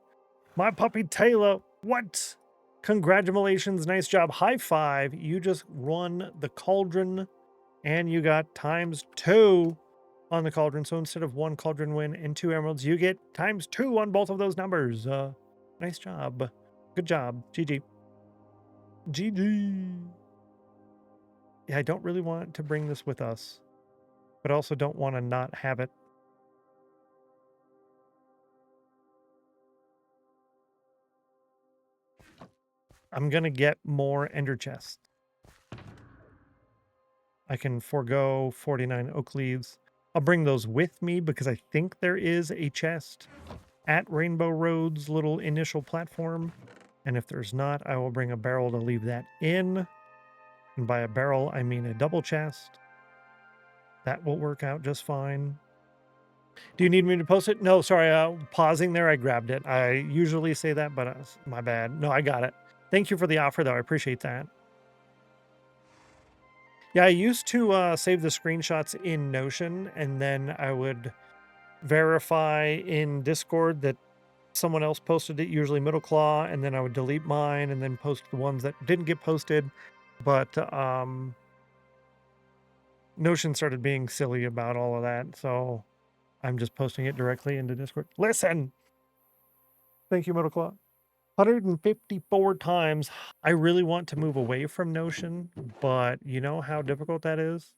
My puppy Taylor, what? Congratulations, nice job. High five. You just won the cauldron and you got ×2 on the cauldron. So instead of 1 cauldron win and 2 emeralds, you get ×2 on both of those numbers. Nice job. Good job. GG. GG. Yeah, I don't really want to bring this with us, but I also don't want to not have it. I'm going to get more ender chests. I can forego 49 oak leaves. I'll bring those with me because I think there is a chest at Rainbow Road's little initial platform. And if there's not, I will bring a barrel to leave that in. And by a barrel, I mean a double chest. That will work out just fine. Do you need me to post it? No, sorry, pausing there, I grabbed it. I usually say that, but my bad. No, I got it. Thank you for the offer, though. I appreciate that. Yeah, I used to save the screenshots in Notion, and then I would verify in Discord that someone else posted it, usually Middle Claw, and then I would delete mine and then post the ones that didn't get posted. But Notion started being silly about all of that, so I'm just posting it directly into Discord. Listen! Thank you, Middle Claw. 154 times. I really want to move away from Notion, but you know how difficult that is?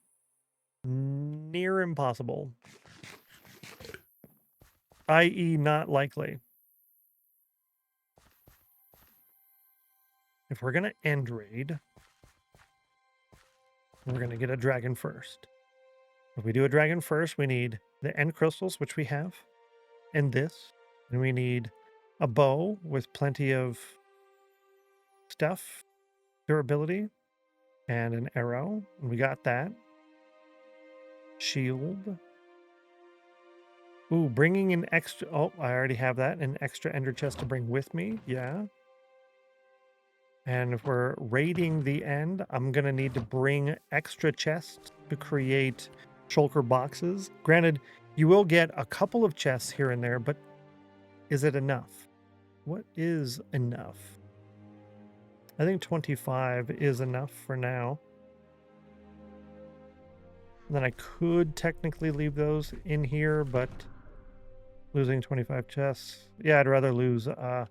Near impossible. I.e. not likely. If we're going to end raid, we're going to get a dragon first. If we do a dragon first, we need the end crystals, which we have, and this. And we need a bow with plenty of stuff, durability, and an arrow. And we got that. Shield. Ooh, bringing an extra... Oh, I already have that. An extra ender chest to bring with me. Yeah. And if we're raiding the end, I'm going to need to bring extra chests to create shulker boxes. Granted, you will get a couple of chests here and there, but is it enough? What is enough? I think 25 is enough for now. And then I could technically leave those in here, but losing 25 chests. Yeah, I'd rather lose a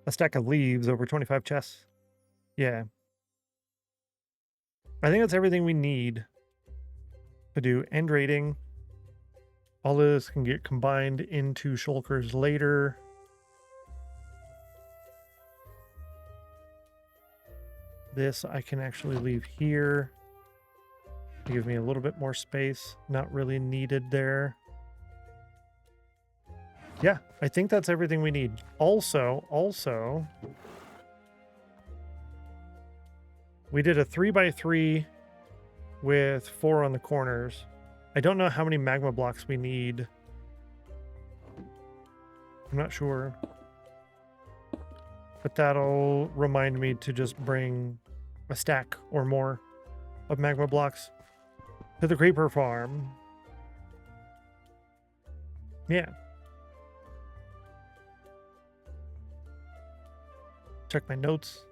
stack of leaves over 25 chests. Yeah. I think that's everything we need to do end rating. All of this can get combined into shulkers later. This I can actually leave here to give me a little bit more space. Not really needed there. Yeah, I think that's everything we need. Also, we did a 3x3 with 4 on the corners. I don't know how many magma blocks we need. I'm not sure. But that'll remind me to just bring a stack or more of magma blocks to the creeper farm. Yeah. Check my notes.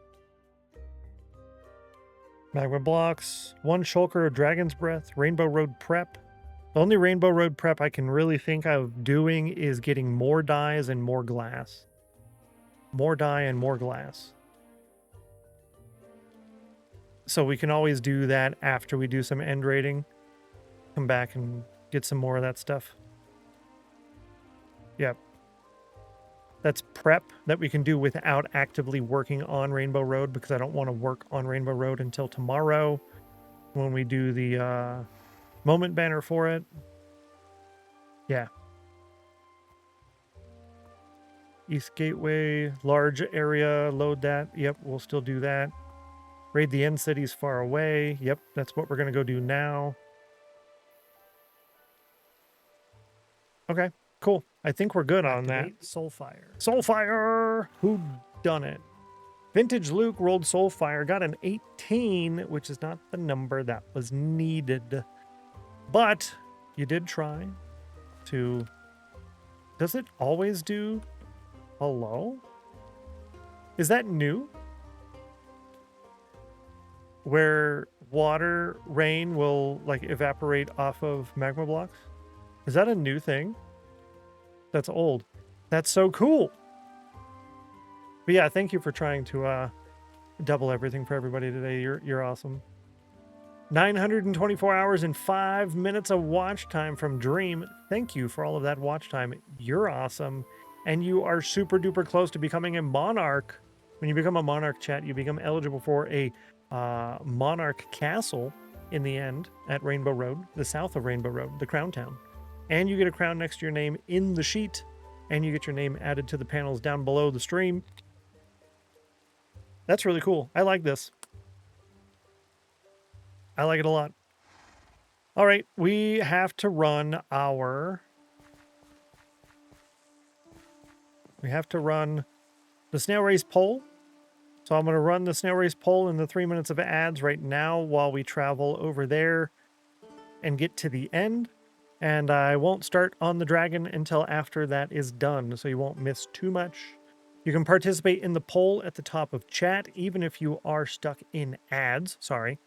Magma blocks, 1 shulker of dragon's breath, rainbow road prep. The only rainbow road prep I can really think of doing is getting more dyes and more glass. More dye and more glass. So we can always do that after we do some end rating. Come back and get some more of that stuff. Yep. That's prep that we can do without actively working on Rainbow Road, because I don't want to work on Rainbow Road until tomorrow when we do the moment banner for it. Yeah. East Gateway, large area, load that. Yep, we'll still do that. Raid the end cities far away. Yep, that's what we're going to go do now. Okay, cool. I think we're good on that. Soulfire. Soulfire! Who done it? Vintage Luke rolled Soulfire, got an 18, which is not the number that was needed. But you did try to... Does it always do hello? Is that new? Where water, rain will like evaporate off of magma blocks? Is that a new thing? That's old. That's so cool. But yeah, thank you for trying to double everything for everybody today. You're awesome. 924 hours and 5 minutes of watch time from Dream. Thank you for all of that watch time. You're awesome. And you are super duper close to becoming a monarch. When you become a monarch, chat, you become eligible for a monarch castle in the end at Rainbow Road, the south of Rainbow Road, the crown town. And you get a crown next to your name in the sheet, and you get your name added to the panels down below the stream. That's really cool. I like this. I like it a lot. All right, we have to run our... We have to run the snail race poll. So I'm going to run the snail race poll in the 3 minutes of ads right now while we travel over there and get to the end. And I won't start on the dragon until after that is done, so you won't miss too much. You can participate in the poll at the top of chat, even if you are stuck in ads. Sorry.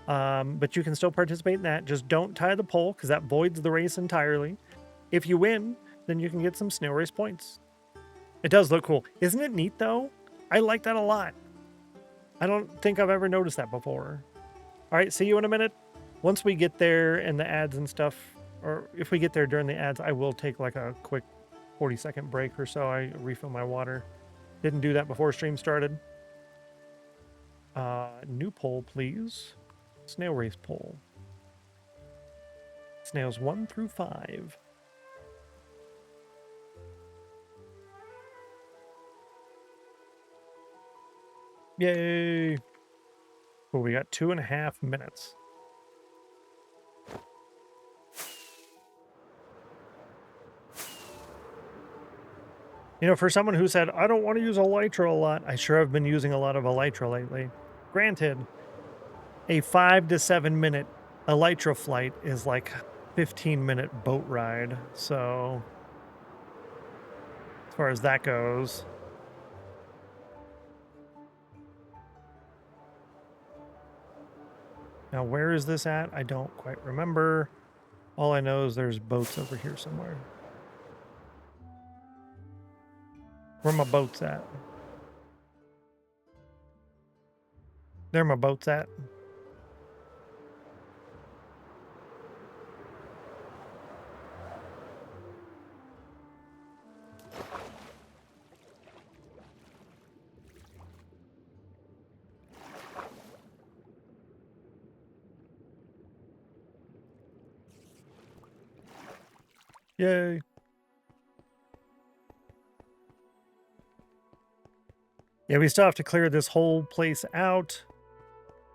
But you can still participate in that. Just don't tie the poll, because that voids the race entirely. If you win, then you can get some snail race points. It does look cool. Isn't it neat, though? I like that a lot. I don't think I've ever noticed that before. All right, see you in a minute. Once we get there and the ads and stuff, or if we get there during the ads, I will take like a quick 40-second break or so. I refill my water. Didn't do that before stream started. New poll, please. Snail race poll. Snails 1 through 5. Yay! Well, we got 2.5 minutes. You know, for someone who said, I don't want to use Elytra a lot, I sure have been using a lot of Elytra lately. Granted, a 5 to 7 minute Elytra flight is like a 15-minute boat ride. So, as far as that goes. Now, where is this at? I don't quite remember. All I know is there's boats over here somewhere. Where my boats at? There my boats at. Yay. Yeah, we still have to clear this whole place out.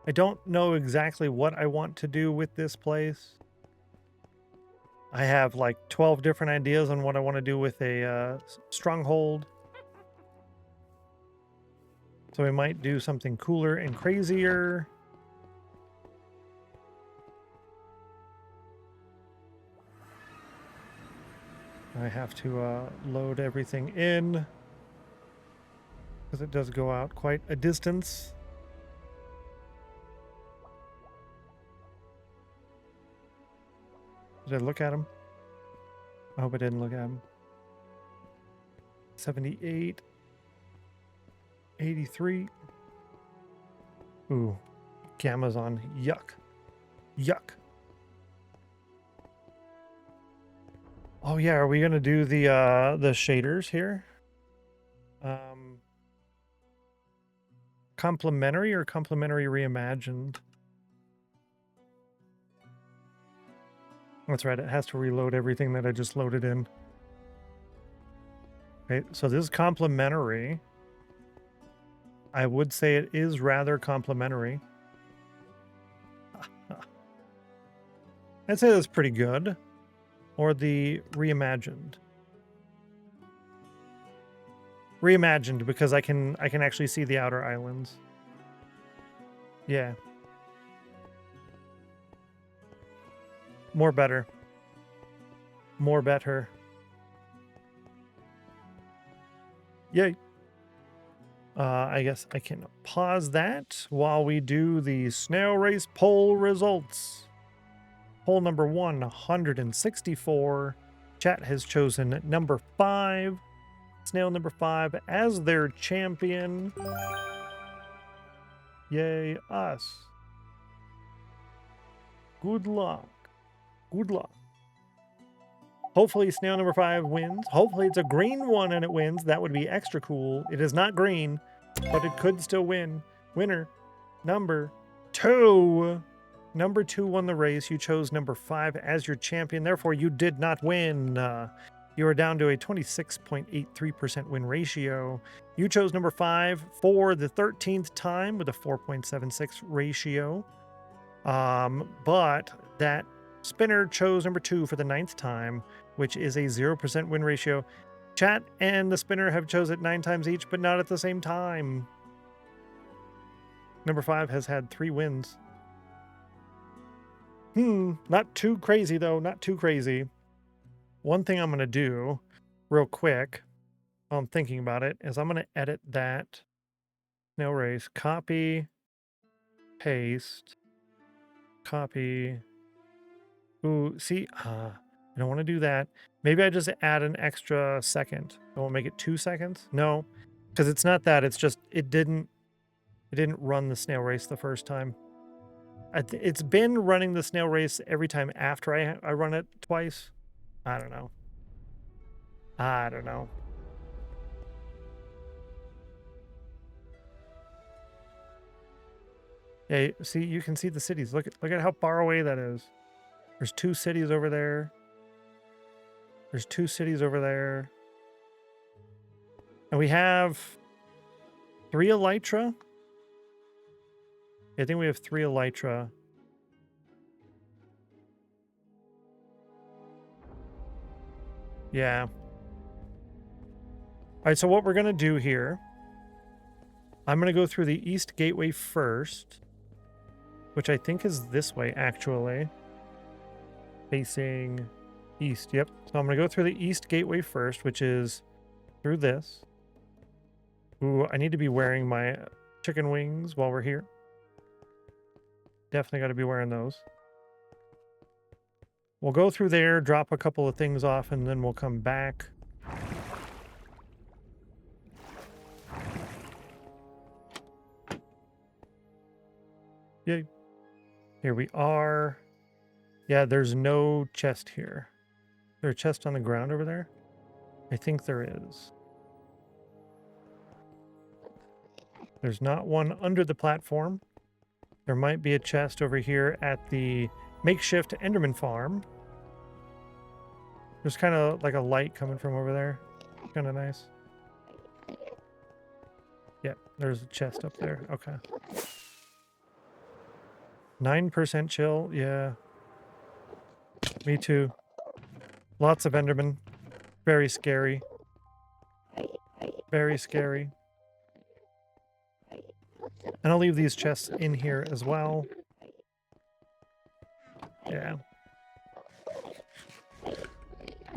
I don't know exactly what I want to do with this place. I have like 12 different ideas on what I want to do with a stronghold. So we might do something cooler and crazier. I have to load everything in because it does go out quite a distance. Did I look at him? I hope I didn't look at him. 78. 83. Ooh. Gamma's on. Yuck. Yuck. Oh yeah, are we gonna do the shaders here? Complementary or complementary reimagined? That's right, it has to reload everything that I just loaded in. Okay, so this is complementary. I would say it is rather complementary. I'd say that's pretty good. Or the reimagined. Reimagined because I can actually see the outer islands. Yeah. More better. More better. Yay. I guess I can pause that while we do the snail race poll results. Poll number 164. Chat has chosen number 5. Snail number 5 as their champion. Yay, us. Good luck. Good luck. Hopefully snail number 5 wins. Hopefully it's a green one and it wins. That would be extra cool. It is not green, but it could still win. Winner number 2. Number 2 won the race. You chose number 5 as your champion. Therefore, you did not win. You are down to a 26.83% win ratio. You chose number 5 for the 13th time with a 4.76 ratio. But that spinner chose number 2 for the 9th time, which is a 0% win ratio. Chat and the spinner have chose it 9 times each, but not at the same time. Number 5 has had 3 wins. Not too crazy though, not too crazy. One thing I'm going to do real quick while I'm thinking about it is I'm going to edit that snail race, copy, paste, copy. Ooh, see, I don't want to do that. Maybe I just add an extra second. I won't make it 2 seconds. No, because it's not that. It's just it didn't run the snail race the first time. It's been running the snail race every time after I run it twice. I don't know. I don't know. Yeah, see, you can see the cities. Look at how far away that is. There's 2 cities over there. There's 2 cities over there. And we have 3 elytra. I think we have 3 elytra. Yeah. All right, so what we're going to do here, I'm going to go through the east gateway first, which I think is this way, actually. Facing east, yep. So I'm going to go through the east gateway first, which is through this. Ooh, I need to be wearing my chicken wings while we're here. Definitely got to be wearing those. We'll go through there, drop a couple of things off, and then we'll come back. Yay. Here we are. Yeah, there's no chest here. Is there a chest on the ground over there? I think there is. There's not one under the platform. There might be a chest over here at the makeshift Enderman farm. There's kind of like a light coming from over there. Kind of nice. Yeah, there's a chest up there. Okay. 9% chill. Yeah. Me too. Lots of Enderman. Very scary. Very scary. And I'll leave these chests in here as well. Yeah.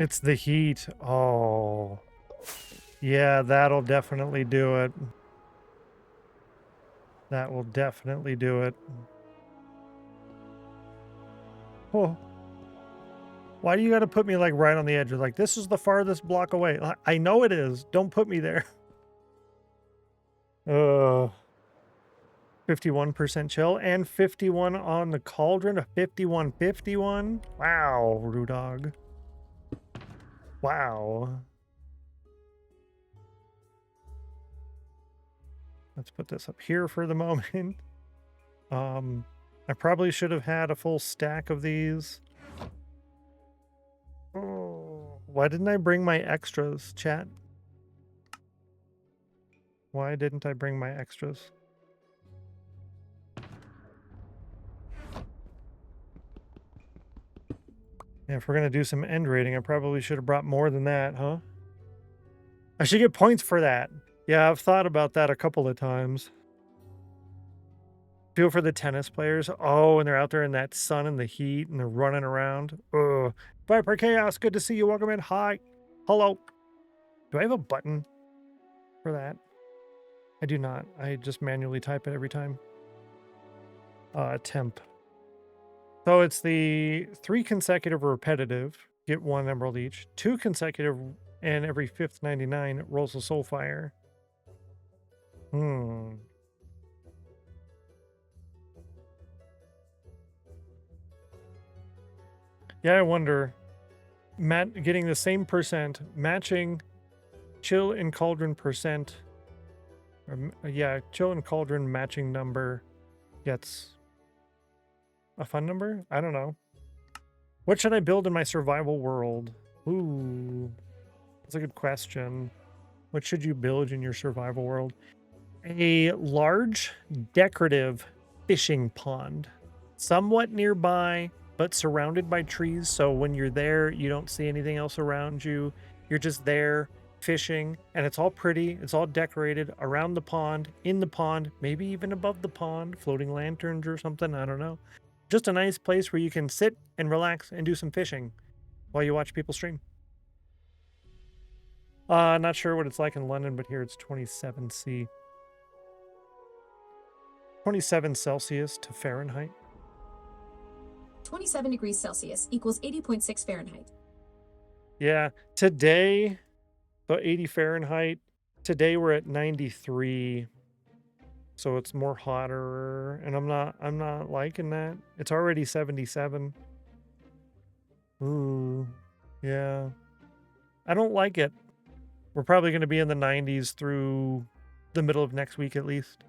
It's the heat. Oh. Yeah, that'll definitely do it. That will definitely do it. Oh. Why do you got to put me like right on the edge? Like, this is the farthest block away. I know it is. Don't put me there. 51% chill and 51 on the cauldron. A 51. Wow, Rudog. Wow. Let's put this up here for the moment. I probably should have had a full stack of these. Oh, why didn't I bring my extras, chat? Why didn't I bring my extras? Yeah, if we're going to do some end rating, I probably should have brought more than that, huh? I should get points for that. Yeah, I've thought about that a couple of times. Feel for the tennis players. Oh, and they're out there in that sun and the heat and they're running around. Ugh. Viper Chaos, good to see you. Welcome in. Hi. Hello. Do I have a button for that? I do not. I just manually type it every time. Temp. So it's the 3 consecutive repetitive, get 1 emerald each. 2 consecutive, and every 5th 99 rolls a soul fire. Yeah, I wonder. Getting the same percent, matching chill and cauldron percent. Yeah, chill and cauldron matching number gets a fun number? I don't know. What should I build in my survival world? Ooh, that's a good question. What should you build in your survival world? A large decorative fishing pond, somewhat nearby, but surrounded by trees. So when you're there, you don't see anything else around you. You're just there fishing, and it's all pretty. It's all decorated around the pond, in the pond, maybe even above the pond, floating lanterns or something. I don't know. Just a nice place where you can sit and relax and do some fishing while you watch people stream. Not sure what it's like in London, but here it's 27°C. 27 Celsius to Fahrenheit. 27 degrees Celsius equals 80.6 Fahrenheit. Yeah, today, so 80 Fahrenheit. Today we're at 93. So it's more hotter, and I'm not liking that. It's already 77. Ooh, yeah. I don't like it. We're probably going to be in the 90s through the middle of next week at least.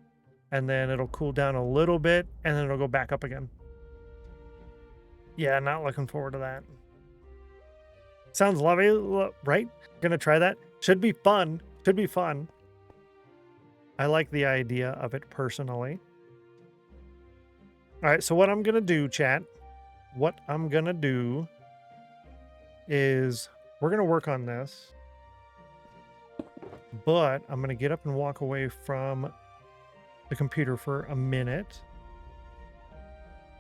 And then it'll cool down a little bit, and then it'll go back up again. Yeah, not looking forward to that. Sounds lovely, right? Gonna try that. Should be fun. Should be fun. I like the idea of it personally. All right, so what I'm going to do, chat, what I'm going to do is we're going to work on this, but I'm going to get up and walk away from the computer for a minute.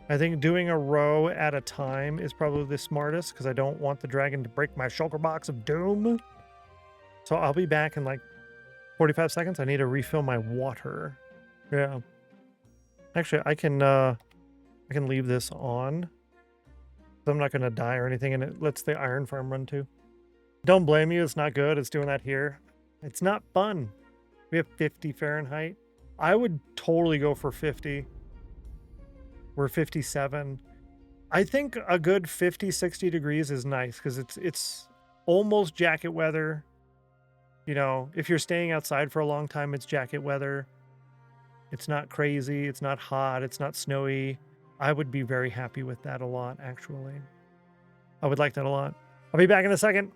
I think doing a row at a time is probably the smartest because I don't want the dragon to break my Shulker Box of Doom. So I'll be back in like 45 seconds. I need to refill my water. Yeah. Actually, I can I can leave this on. I'm not going to die or anything, and it lets the iron farm run too. Don't blame you. It's not good. It's doing that here. It's not fun. We have 50 Fahrenheit. I would totally go for 50. We're 57. I think a good 50, 60 degrees is nice because it's almost jacket weather. You know, if you're staying outside for a long time, it's jacket weather. It's not crazy. It's not hot. It's not snowy. I would be very happy with that a lot, actually. I would like that a lot. I'll be back in a second.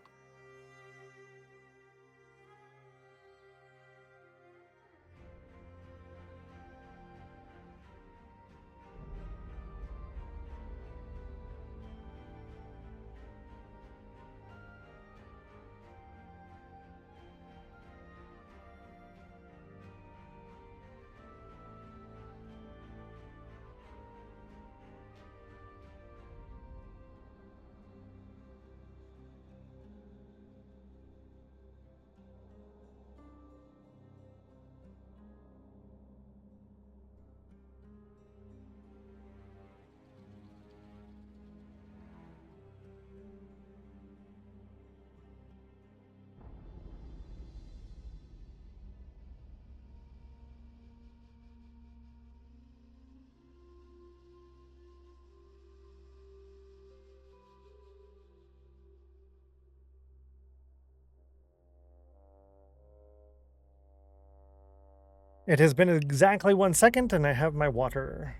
It has been exactly 1 second, and I have my water.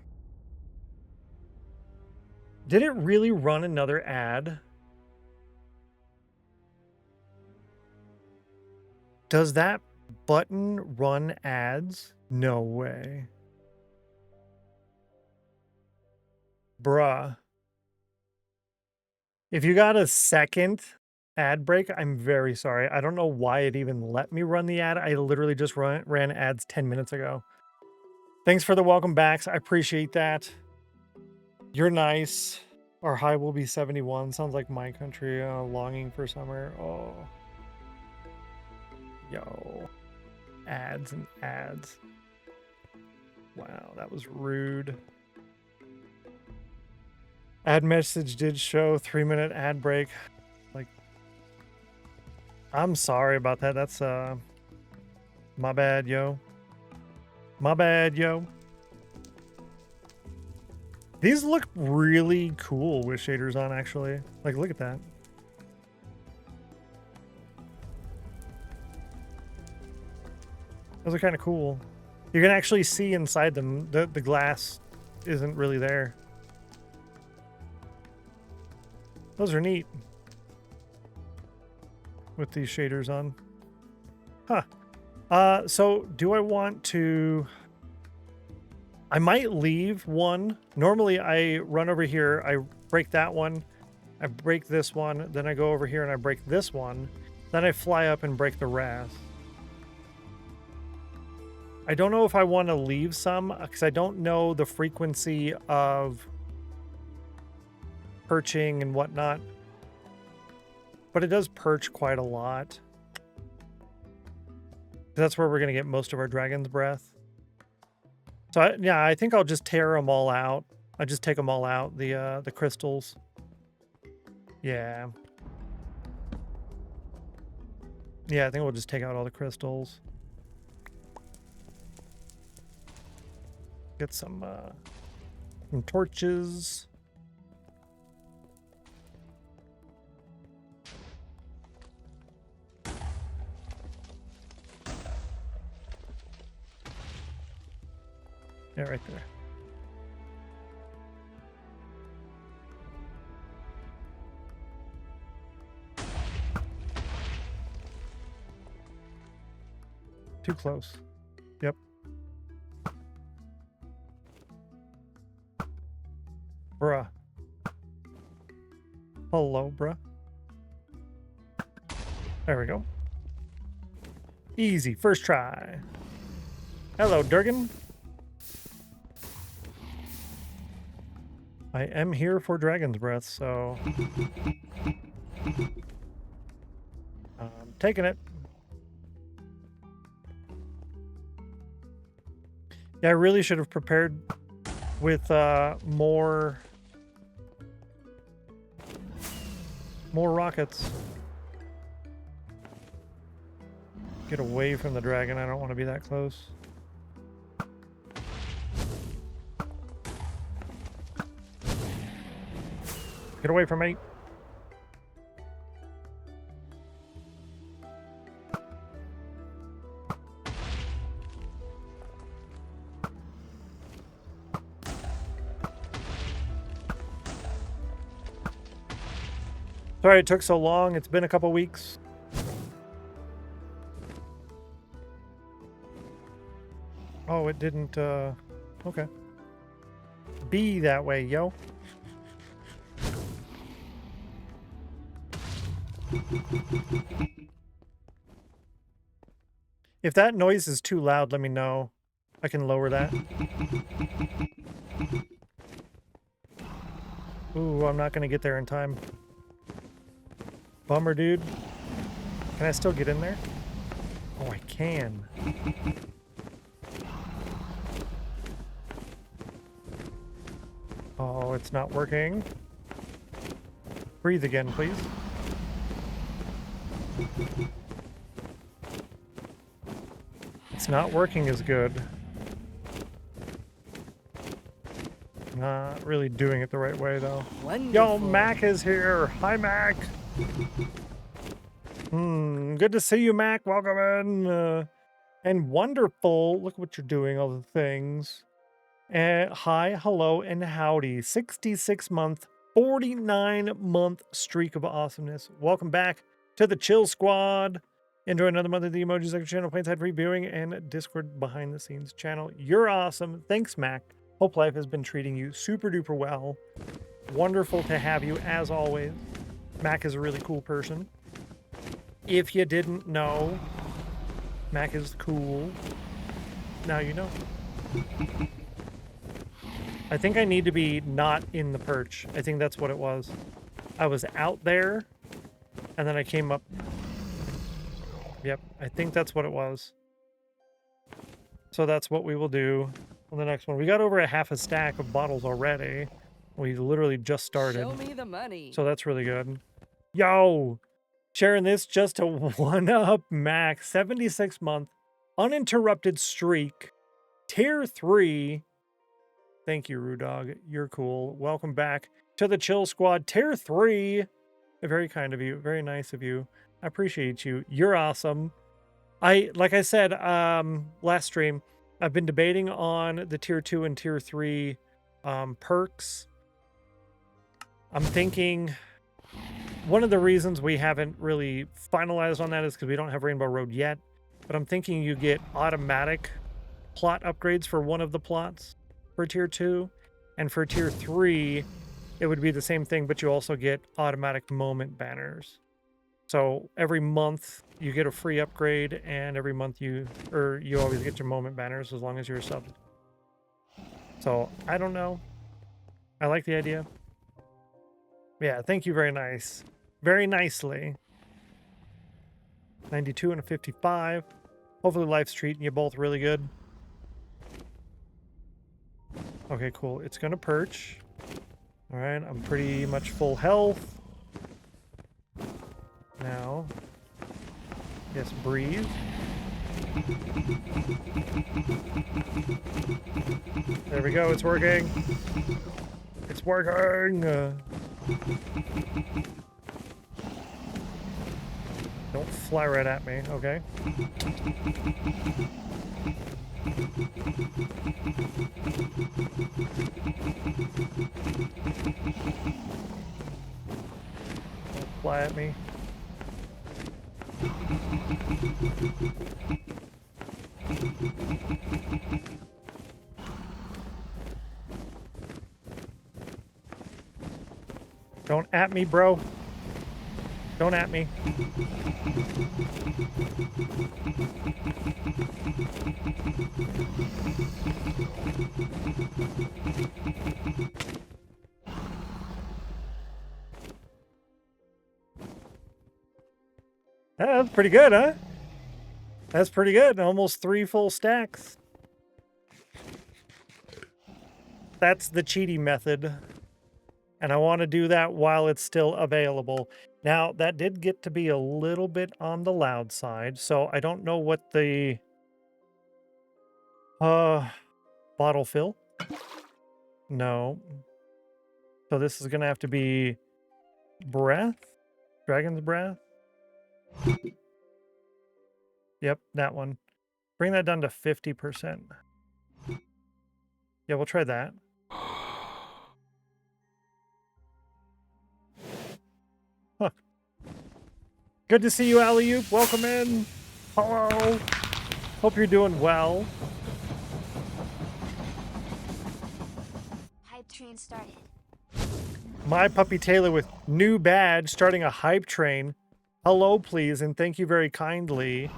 Did it really run another ad? Does that button run ads? No way. Bruh. If you got a second ad break, I'm very sorry. I don't know why it even let me run the ad. I literally just ran ads 10 minutes ago. Thanks for the welcome backs. I appreciate that. You're nice. Our high will be 71. Sounds like my country. Longing for summer. Oh. Yo. Ads and ads. Wow, that was rude. Ad message did show 3-minute ad break. Like, I'm sorry about that. That's my bad, yo. My bad, yo. These look really cool with shaders on, actually. Like, look at that. Those are kind of cool. You can actually see inside them. The glass isn't really there. Those are neat. With these shaders on. Huh. So do I want to... I might leave one. Normally I run over here, I break that one, I break this one, then I go over here and I break this one, then I fly up and break the rest. I don't know if I want to leave some, because I don't know the frequency of perching and whatnot. But it does perch quite a lot. That's where we're going to get most of our dragon's breath. So yeah, I think I'll just tear them all out. I just take them all out, the crystals. Yeah. Yeah, I think we'll just take out all the crystals. Get some torches. Yeah, right there. Too close. Yep. Bruh. Hello, bruh. There we go. Easy. First try. Hello, Durgan. I am here for Dragon's Breath, so... I'm taking it. Yeah, I really should have prepared with more rockets. Get away from the dragon. I don't want to be that close. Get away from me. Sorry it took so long. It's been a couple weeks. Oh, it didn't, okay. Be that way, yo. If that noise is too loud, let me know. I can lower that. Ooh, I'm not gonna get there in time. Bummer, dude. Can I still get in there? Oh, I can. Oh, it's not working. Breathe again, please. It's not working as good. Not really doing it the right way, though. Wonderful. Yo, Mac is here. Hi, Mac. Good to see you, Mac. Welcome in. And wonderful. Look what you're doing, all the things. Hi, hello, and howdy. 66-month, 49-month streak of awesomeness. Welcome back to the Chill Squad. Enjoy another month of the Emoji Sector channel, Planeside Reviewing, and Discord behind the scenes channel. You're awesome. Thanks, Mac. Hope life has been treating you super duper well. Wonderful to have you as always. Mac is a really cool person. If you didn't know, Mac is cool. Now you know. I think I need to be not in the perch. I think that's what it was. I was out there, and then I came up. Yep, I think that's what it was. So that's what we will do on the next one. We got over a half a stack of bottles already. We literally just started. Show me the money. So that's really good. Yo! Sharing this just to one-up Mac. 76-month, uninterrupted streak. Tier 3. Thank you, Rudog. You're cool. Welcome back to the Chill Squad. Tier 3. Very kind of you. Very nice of you. I appreciate you. You're awesome. Like I said, last stream, I've been debating on the Tier 2 and Tier 3 perks. I'm thinking one of the reasons we haven't really finalized on that is because we don't have Rainbow Road yet. But I'm thinking you get automatic plot upgrades for one of the plots for Tier 2. And for Tier 3, it would be the same thing, but you also get automatic moment banners. So every month you get a free upgrade, and every month you always get your moment banners as long as you're a sub. So I don't know. I like the idea. Yeah, thank you very nice. Very nicely. 92 and a 55. Hopefully life's treating you both really good. Okay, cool. It's gonna perch. Alright, I'm pretty much full health. Now, yes, breathe. There we go, it's working. It's working. Don't fly right at me, okay? Don't fly at me. Don't at me, bro. Don't at me. That's pretty good, huh? That's pretty good. Almost 3 full stacks. That's the cheating method. And I want to do that while it's still available. Now, that did get to be a little bit on the loud side, so I don't know what the bottle fill. No. So this is gonna have to be breath, dragon's breath. Yep, that one. Bring that down to 50%. Yeah, we'll try that. Huh. Good to see you, Alley-oop. Welcome in. Hello. Hope you're doing well. Hype train started. My puppy Taylor with new badge starting a hype train. Hello, please, and thank you very kindly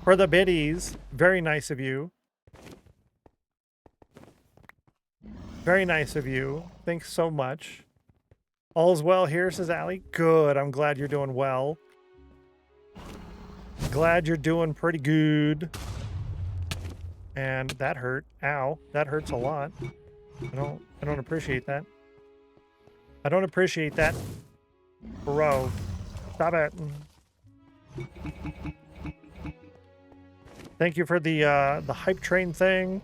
for the biddies. Very nice of you. Very nice of you. Thanks so much. All's well here, says Allie. Good. I'm glad you're doing well. Glad you're doing pretty good. And that hurt. Ow. That hurts a lot. I don't appreciate that. I don't appreciate that. Bro. Stop it. Thank you for the hype train thing.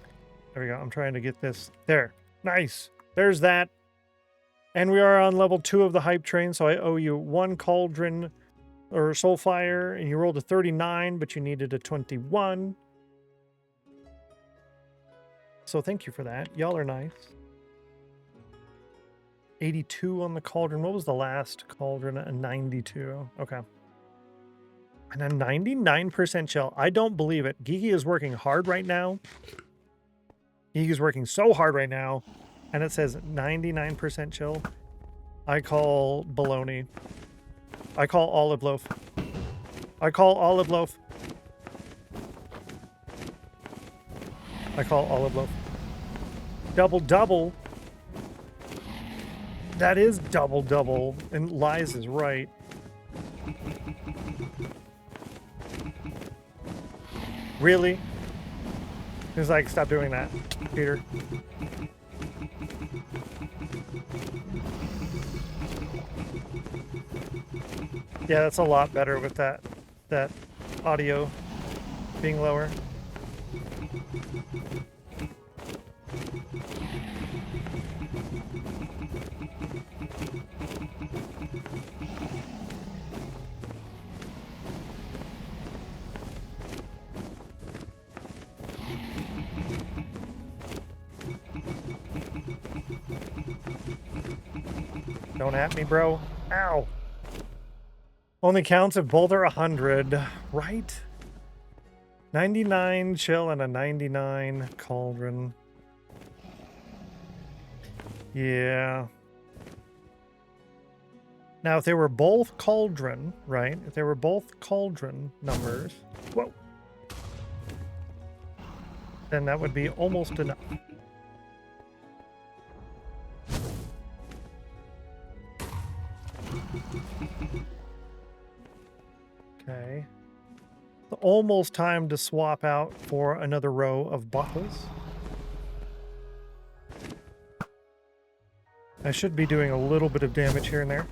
There we go. I'm trying to get this. There. Nice. There's that. And we are on level 2 of the hype train, so I owe you 1 cauldron or soulfire, and you rolled a 39, but you needed a 21. So thank you for that. Y'all are nice. 82 on the cauldron. What was the last cauldron? A 92. Okay. And a 99% chill. I don't believe it. Geeky is working hard right now. Geeky is working so hard right now. And it says 99% chill. I call baloney. I call olive loaf. I call olive loaf. I call olive loaf. Double double. That is double double. And Lies is right. Really? He's like, stop doing that, Peter. Yeah, that's a lot better with that audio being lower. Don't at me, bro. Ow. Only counts if both are 100, right? 99 chill and a 99 cauldron. Yeah. Now, if they were both cauldron, right? If they were both cauldron numbers, whoa, then that would be almost enough. Okay. Almost time to swap out for another row of bottles. I should be doing a little bit of damage here and there.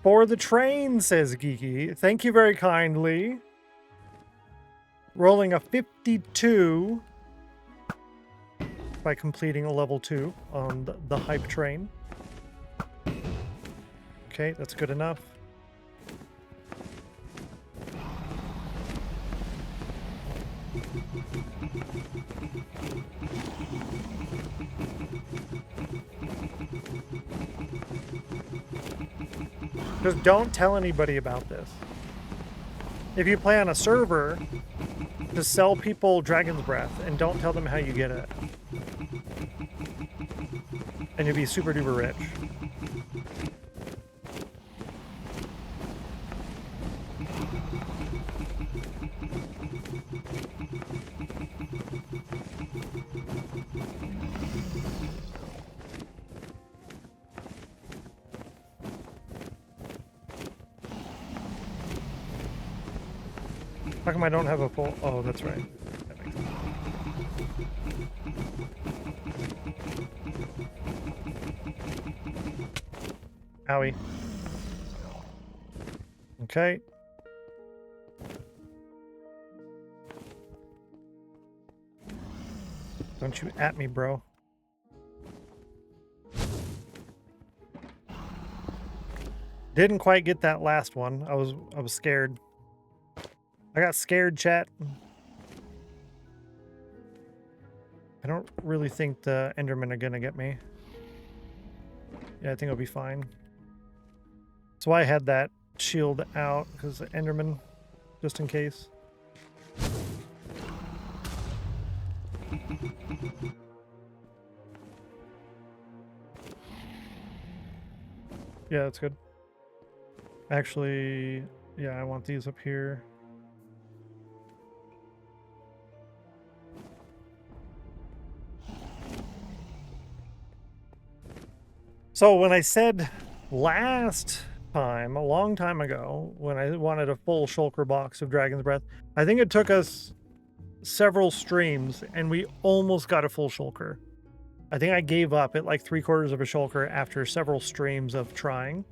For the train, says Geeky. Thank you very kindly. Rolling a 52 by completing a level 2 on the hype train. Okay, that's good enough. Just don't tell anybody about this. If you play on a server, just sell people Dragon's Breath and don't tell them how you get it. And you'll be super duper rich. How come I don't have a full... Oh, that's right. That makes sense. Owie. Okay. Don't you at me, bro. Didn't quite get that last one. I was scared. I got scared, chat. I don't really think the Endermen are gonna get me. Yeah, I think it'll be fine. That's why I had that shield out, because the Enderman, just in case. Yeah, that's good. Actually, yeah, I want these up here. So when I said last time, a long time ago, when I wanted a full Shulker box of Dragon's Breath, I think it took us several streams and we almost got a full Shulker. I think I gave up at like 3/4 of a Shulker after several streams of trying.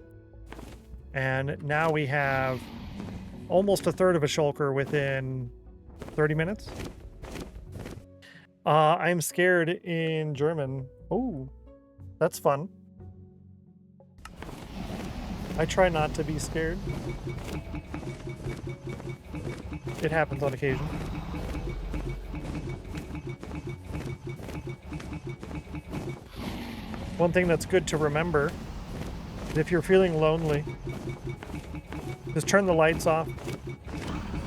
And now we have almost 1/3 of a Shulker within 30 minutes. I'm scared in German. Oh, that's fun. I try not to be scared. It happens on occasion. One thing that's good to remember is if you're feeling lonely, just turn the lights off,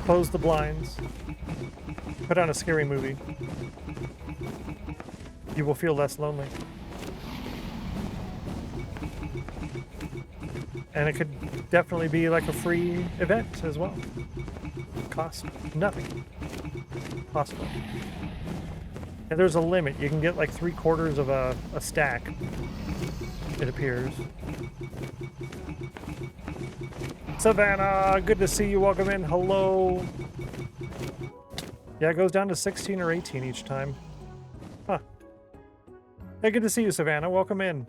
close the blinds, put on a scary movie. You will feel less lonely. And it could definitely be like a free event as well. Cost nothing. Possible. And there's a limit. You can get like 3/4 of a stack, it appears. Savannah, good to see you. Welcome in. Hello. Yeah, it goes down to 16 or 18 each time. Huh. Hey, good to see you, Savannah. Welcome in.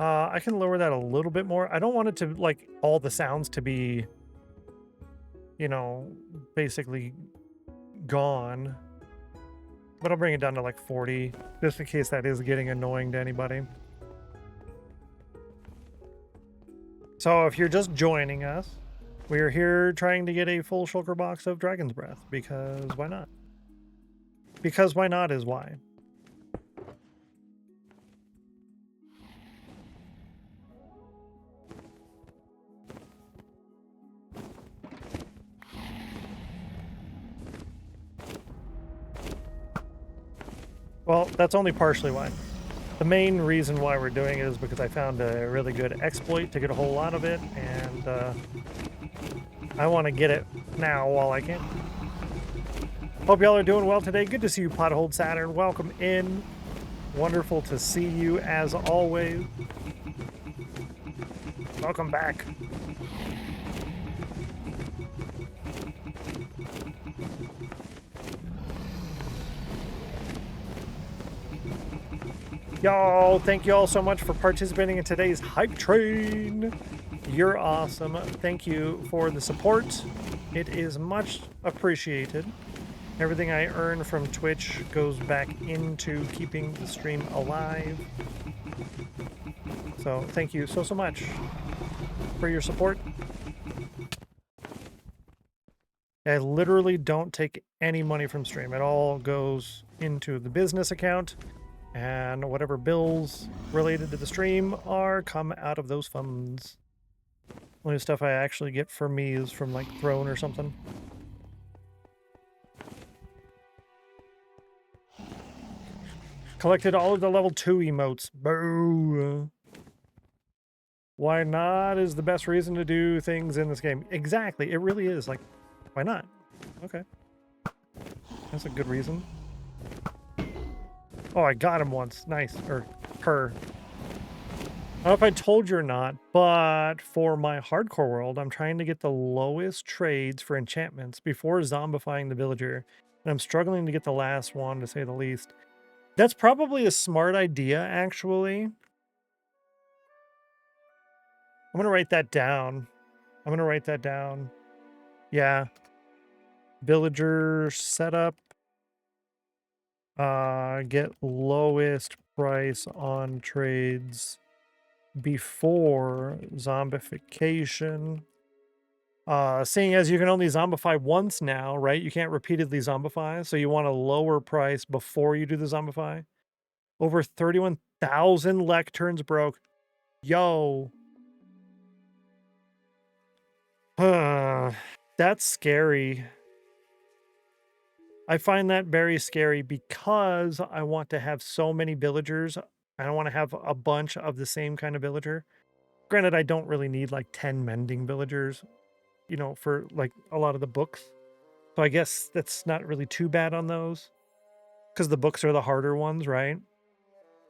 I can lower that a little bit more. I don't want it to, like, all the sounds to be, you know, basically gone. But I'll bring it down to like 40, just in case that is getting annoying to anybody. So if you're just joining us, we are here trying to get a full Shulker box of Dragon's Breath, because why not? Because why not is why. Well, that's only partially why. The main reason why we're doing it is because I found a really good exploit to get a whole lot of it, and I want to get it now while I can. Hope y'all are doing well today. Good to see you, Pothold Saturn. Welcome in. Wonderful to see you as always. Welcome back. Y'all, thank you all so much for participating in today's hype train. You're awesome. Thank you for the support. It is much appreciated. Everything I earn from Twitch goes back into keeping the stream alive. So thank you so much for your support. I literally don't take any money from stream. It all goes into the business account. And whatever bills related to the stream come out of those funds. Only stuff I actually get for me is from like Throne or something. Collected all of the level 2 emotes. Boo! Why not is the best reason to do things in this game. Exactly, it really is. Like, why not? Okay. That's a good reason. Oh, I got him once. Nice. Or her. I don't know if I told you or not, but for my hardcore world, I'm trying to get the lowest trades for enchantments before zombifying the villager. And I'm struggling to get the last one, to say the least. That's probably a smart idea, actually. I'm going to write that down. I'm going to write that down. Yeah. Villager setup. Get lowest price on trades before zombification. Seeing as you can only zombify once now, right? You can't repeatedly zombify, so you want a lower price before you do the zombify. Over 31,000 lecterns broke. Yo. That's scary. I find that very scary because I want to have so many villagers. I don't want to have a bunch of the same kind of villager. Granted, I don't really need like 10 mending villagers, you know, for like a lot of the books. So I guess that's not really too bad on those because the books are the harder ones, right?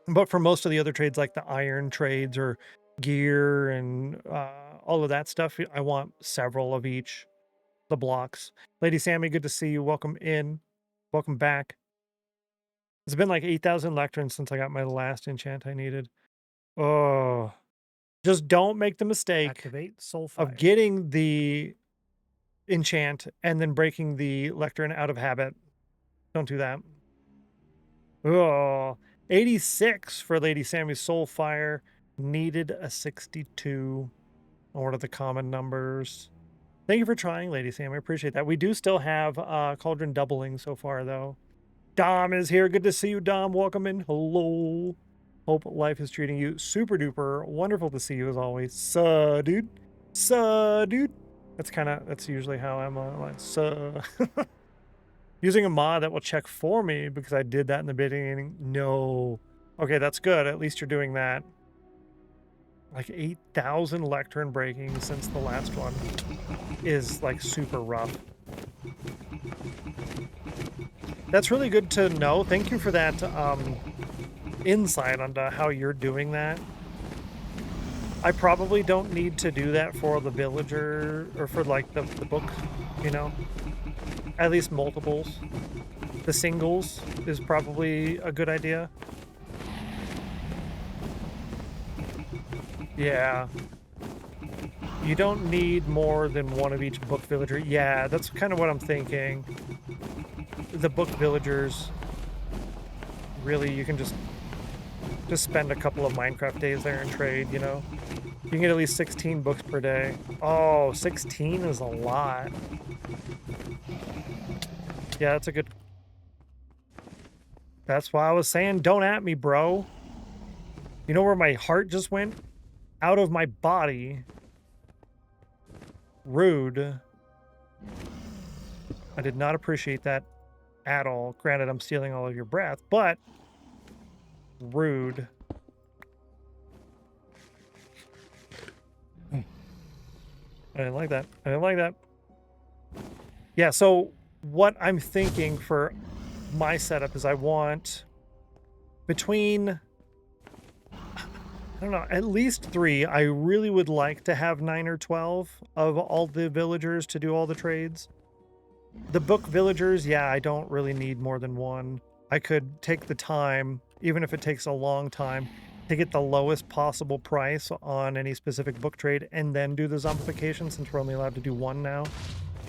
But for most of the other trades, like the iron trades or gear and all of that stuff, I want several of each. The blocks. Lady Sammy, good to see you. Welcome in. Welcome back. It's been like 8,000 lecterns since I got my last enchant I needed. Oh. Just don't make the mistake Activate Soulfire. of getting the enchant and then breaking the lectern out of habit. Don't do that. Oh. 86 for Lady Sammy's Soulfire. Needed a 62. What are the common numbers? Thank you for trying, Lady Sam. I appreciate that. We do still have Cauldron doubling so far, though. Dom is here. Good to see you, Dom. Welcome in. Hello. Hope life is treating you super duper. Wonderful to see you as always. Suh, dude. Suh, dude. That's usually how I'm like, suh. Using a mod that will check for me because I did that in the beginning. No. Okay, that's good. At least you're doing that. Like 8,000 lectern breaking since the last one is like super rough. That's really good to know. Thank you for that insight onto how you're doing that. I probably don't need to do that for the villager or for like the book, you know, at least multiples. The singles is probably a good idea. Yeah. You don't need more than one of each book villager. Yeah, that's kind of what I'm thinking. The book villagers, really, you can just spend a couple of Minecraft days there and trade, you know? You can get at least 16 books per day. Oh, 16 is a lot. Yeah, that's a good... That's why I was saying, don't at me, bro. You know where my heart just went? Out of my body. Rude. I did not appreciate that at all. Granted, I'm stealing all of your breath, but rude. I didn't like that. I didn't like that. Yeah, so what I'm thinking for my setup is I want between... I don't know, at least 3. I really would like to have 9 or 12 of all the villagers to do all the trades. The book villagers, yeah, I don't really need more than 1. I could take the time, even if it takes a long time, to get the lowest possible price on any specific book trade and then do the zombification since we're only allowed to do 1 now.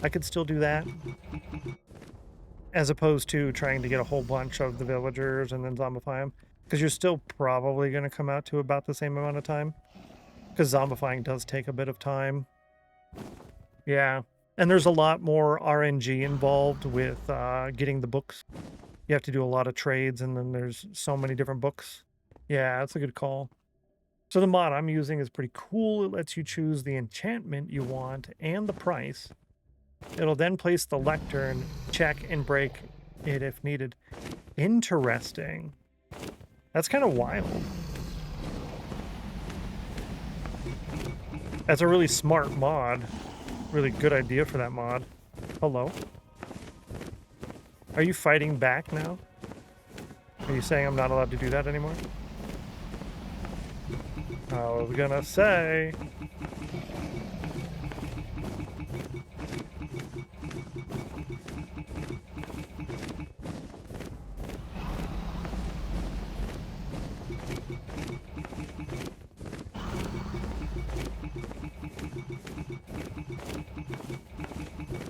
I could still do that. As opposed to trying to get a whole bunch of the villagers and then zombify them. Because you're still probably going to come out to about the same amount of time. Because zombifying does take a bit of time. Yeah. And there's a lot more RNG involved with getting the books. You have to do a lot of trades, and then there's so many different books. Yeah, that's a good call. So the mod I'm using is pretty cool. It lets you choose the enchantment you want and the price. It'll then place the lectern, check, and break it if needed. Interesting. That's kind of wild. That's a really smart mod. Really good idea for that mod. Hello? Are you fighting back now? Are you saying I'm not allowed to do that anymore? I was gonna say.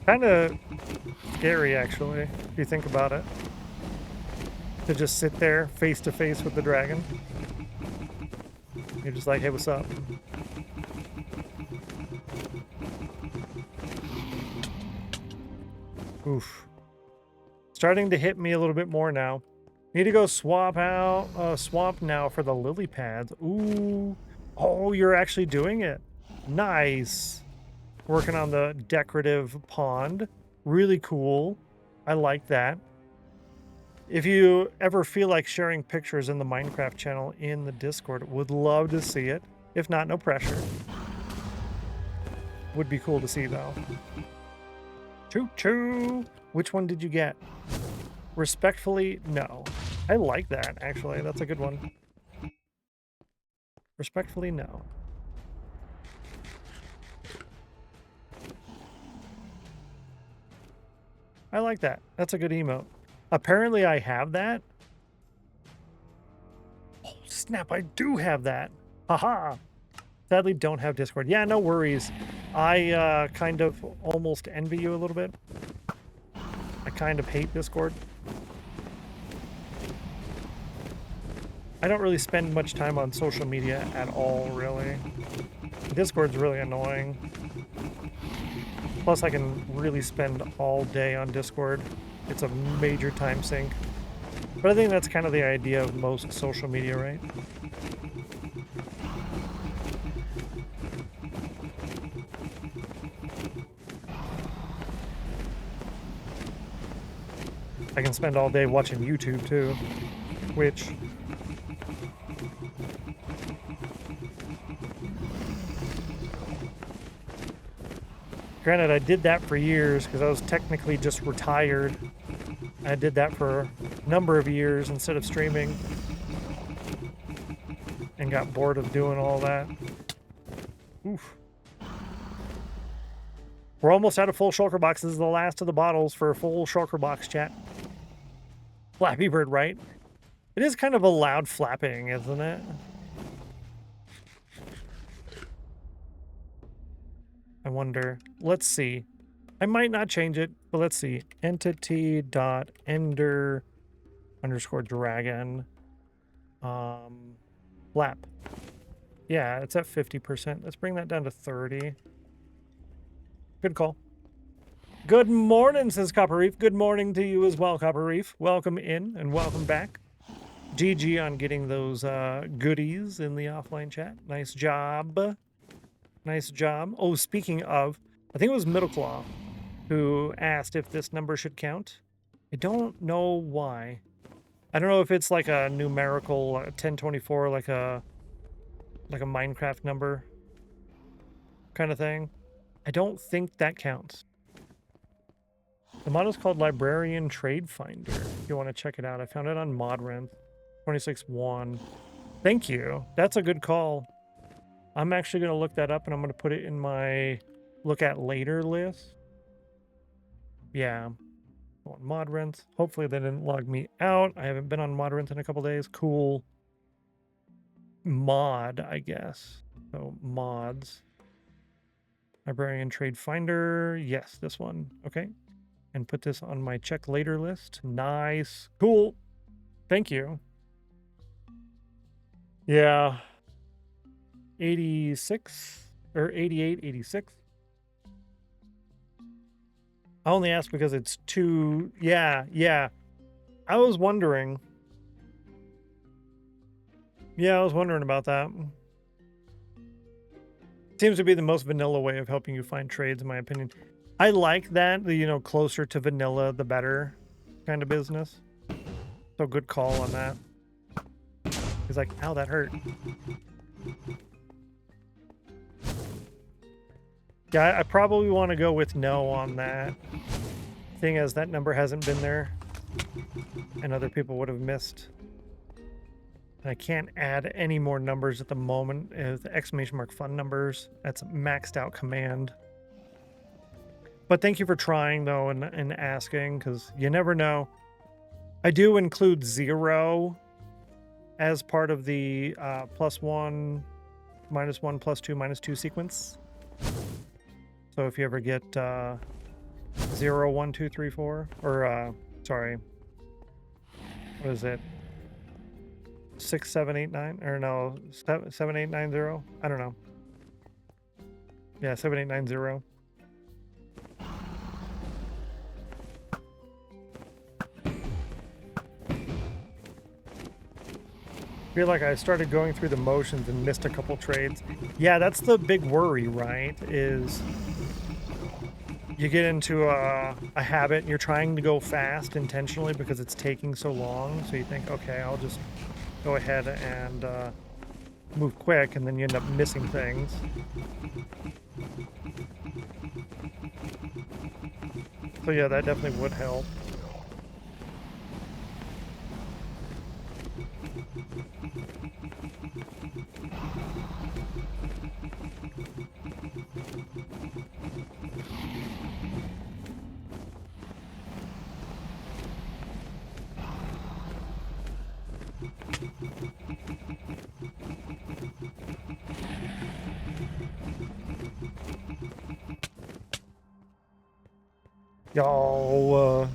Kind of scary, actually, if you think about it. To just sit there face to face with the dragon. You're just like, hey, what's up? Oof. Starting to hit me a little bit more now. Need to go swap now for the lily pads. Ooh. Oh, you're actually doing it. Nice. Working on the decorative pond. Really cool. I like that. If you ever feel like sharing pictures in the Minecraft channel in the Discord, would love to see it. If not, no pressure. Would be cool to see, though. Choo-choo! Which one did you get? Respectfully, no. I like that, actually. That's a good one. Respectfully, no. I like that. That's a good emote. Apparently I have that. Oh, snap, I do have that. Haha. Sadly, don't have Discord. Yeah, no worries. I kind of almost envy you a little bit. I kind of hate Discord. I don't really spend much time on social media at all, really. Discord's really annoying. Plus, I can really spend all day on Discord. It's a major time sink. But I think that's kind of the idea of most social media, right? I can spend all day watching YouTube, too. Which... Granted, I did that for years because I was technically just retired. I did that for a number of years instead of streaming. And got bored of doing all that. Oof. We're almost out of full Shulker Box. This is the last of the bottles for a full Shulker Box, chat. Flappy Bird, right? It is kind of a loud flapping, isn't it? I wonder. Let's see. I might not change it, but let's see. Entity.ender_dragon. Flap. Yeah, it's at 50%. Let's bring that down to 30. Good call. Good morning, says Copper Reef. Good morning to you as well, Copper Reef. Welcome in and welcome back. GG on getting those goodies in the offline chat. Nice job. Nice job. Oh, speaking of, I think it was Middleclaw who asked if this number should count. I don't know why. I don't know if it's like a numerical 1024, like a Minecraft number kind of thing. I don't think that counts. The mod is called Librarian Trade Finder. If you want to check it out, I found it on ModRent 26.1. Thank you. That's a good call. I'm actually going to look that up and I'm going to put it in my look at later list. Yeah. On ModRent. Hopefully they didn't log me out. I haven't been on ModRent in a couple days. Cool. Mod, I guess. So mods. Librarian Trade Finder. Yes, this one. Okay. And put this on my check later list. Nice. Cool. Thank you. Yeah. 86 or 88, 86. I only asked because it's two. Yeah. I was wondering. Yeah, I was wondering about that. Seems to be the most vanilla way of helping you find trades, in my opinion. I like that, you know, closer to vanilla, the better kind of business. So good call on that. He's like, ow, that hurt. Yeah, I probably want to go with no on that. Thing as that number hasn't been there. And other people would have missed. I can't add any more numbers at the moment. The exclamation mark fun numbers. That's a maxed out command. But thank you for trying, though, and asking, because you never know. I do include 0 as part of the +1, -1, +2, -2 sequence. So if you ever get 0, 1, 2, 3, 4, or sorry, what is it? 6, 7, 8, 9, or no, 7, 8, 9, 0. I don't know. Yeah, 7, 8, 9, 0. I feel like I started going through the motions and missed a couple trades. Yeah, that's the big worry, right? Is you get into a habit and you're trying to go fast intentionally because it's taking so long. So you think, okay, I'll just go ahead and move quick, and then you end up missing things. So yeah, that definitely would help. Y'all,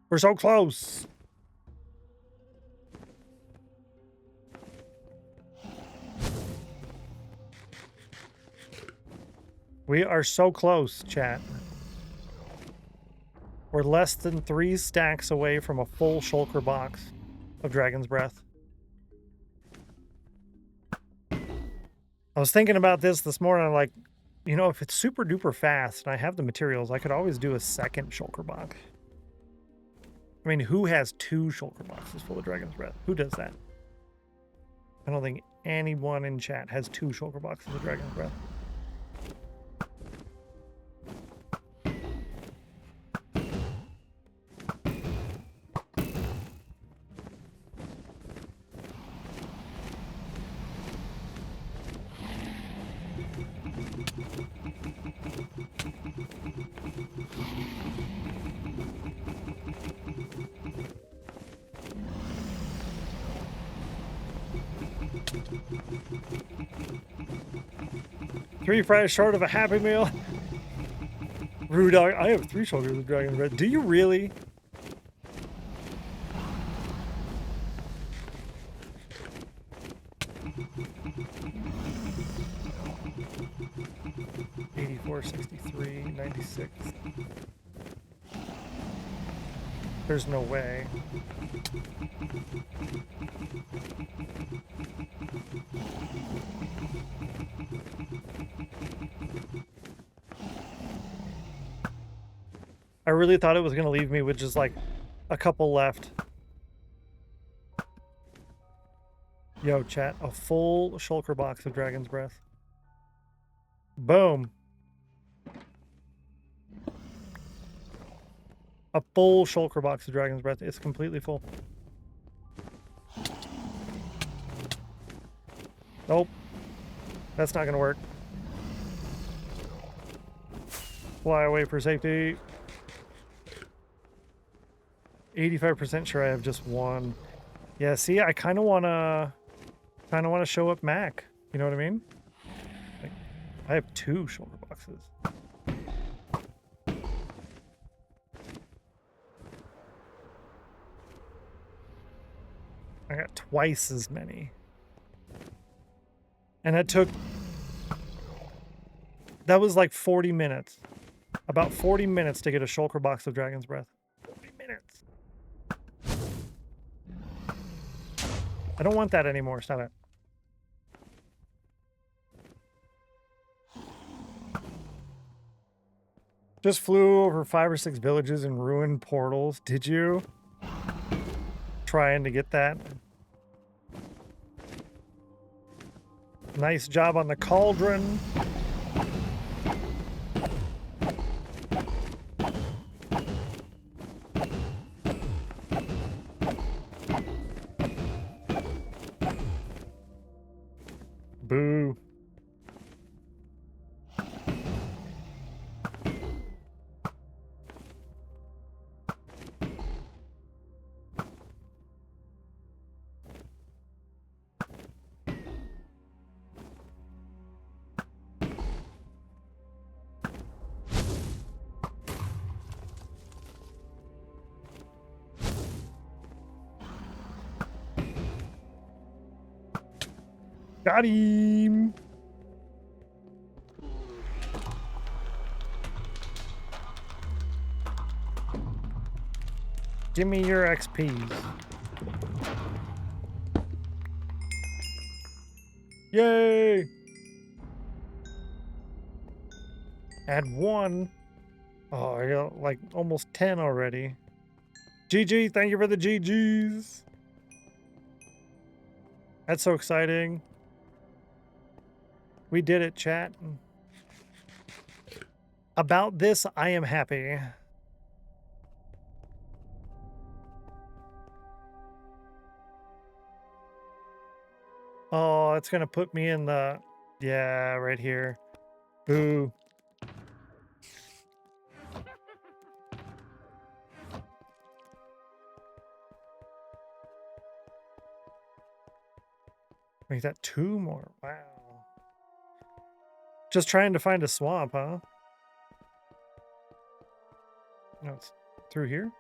we're so close. We are so close, chat. We're less than 3 stacks away from a full Shulker box of Dragon's Breath. I was thinking about this morning. I'm like, you know, if it's super duper fast and I have the materials, I could always do a second Shulker box. I mean, who has 2 Shulker boxes full of Dragon's Breath? Who does that? I don't think anyone in chat has 2 Shulker boxes of Dragon's Breath. Three fries short of a Happy Meal. Rude dog, I have 3 shoulders of Dragon's Breath. Do you really? $84, $63, $96. There's no way. I really thought it was going to leave me with just like a couple left. Yo, chat, a full Shulker box of Dragon's Breath. Boom. A full Shulker box of Dragon's Breath. It's completely full. Nope. That's not going to work. Fly away for safety. 85% sure I have just 1. Yeah, see, I kind of want to show up Mac. You know what I mean? Like, I have 2 Shulker boxes. I got twice as many. And that was like 40 minutes. About 40 minutes to get a Shulker box of Dragon's Breath. 40 minutes. I don't want that anymore. Stop it. Just flew over 5 or 6 villages and ruined portals. Did you? Trying to get that. Nice job on the cauldron. Got him. Give me your XPs. Yay! Add 1. Oh, I got like almost 10 already. GG, thank you for the GGs. That's so exciting. We did it, chat. About this, I am happy. Oh, it's gonna put me in the... Yeah, right here. Boo. Make that 2 more. Wow. Just trying to find a swamp, huh? No, it's through here?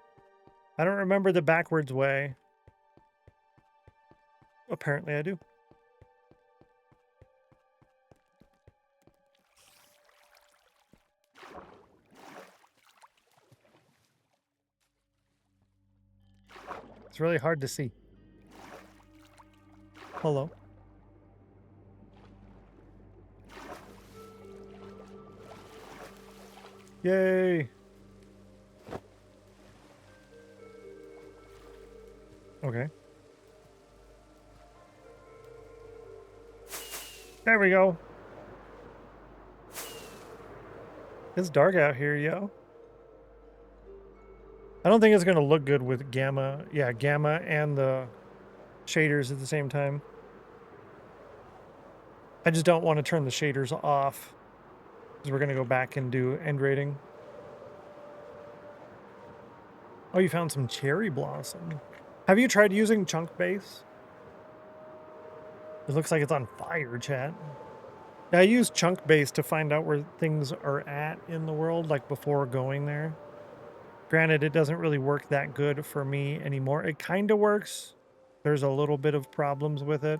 I don't remember the backwards way. Apparently I do. It's really hard to see. Hello. Yay. Okay. There we go. It's dark out here, yo. I don't think it's going to look good with gamma. Yeah, gamma and the shaders at the same time. I just don't want to turn the shaders off, because we're going to go back and do end rating. Oh, you found some cherry blossom. Have you tried using chunk base? It looks like it's on fire, chat. Yeah, I use chunk base to find out where things are at in the world, like before going there. Granted, it doesn't really work that good for me anymore. It kind of works. There's a little bit of problems with it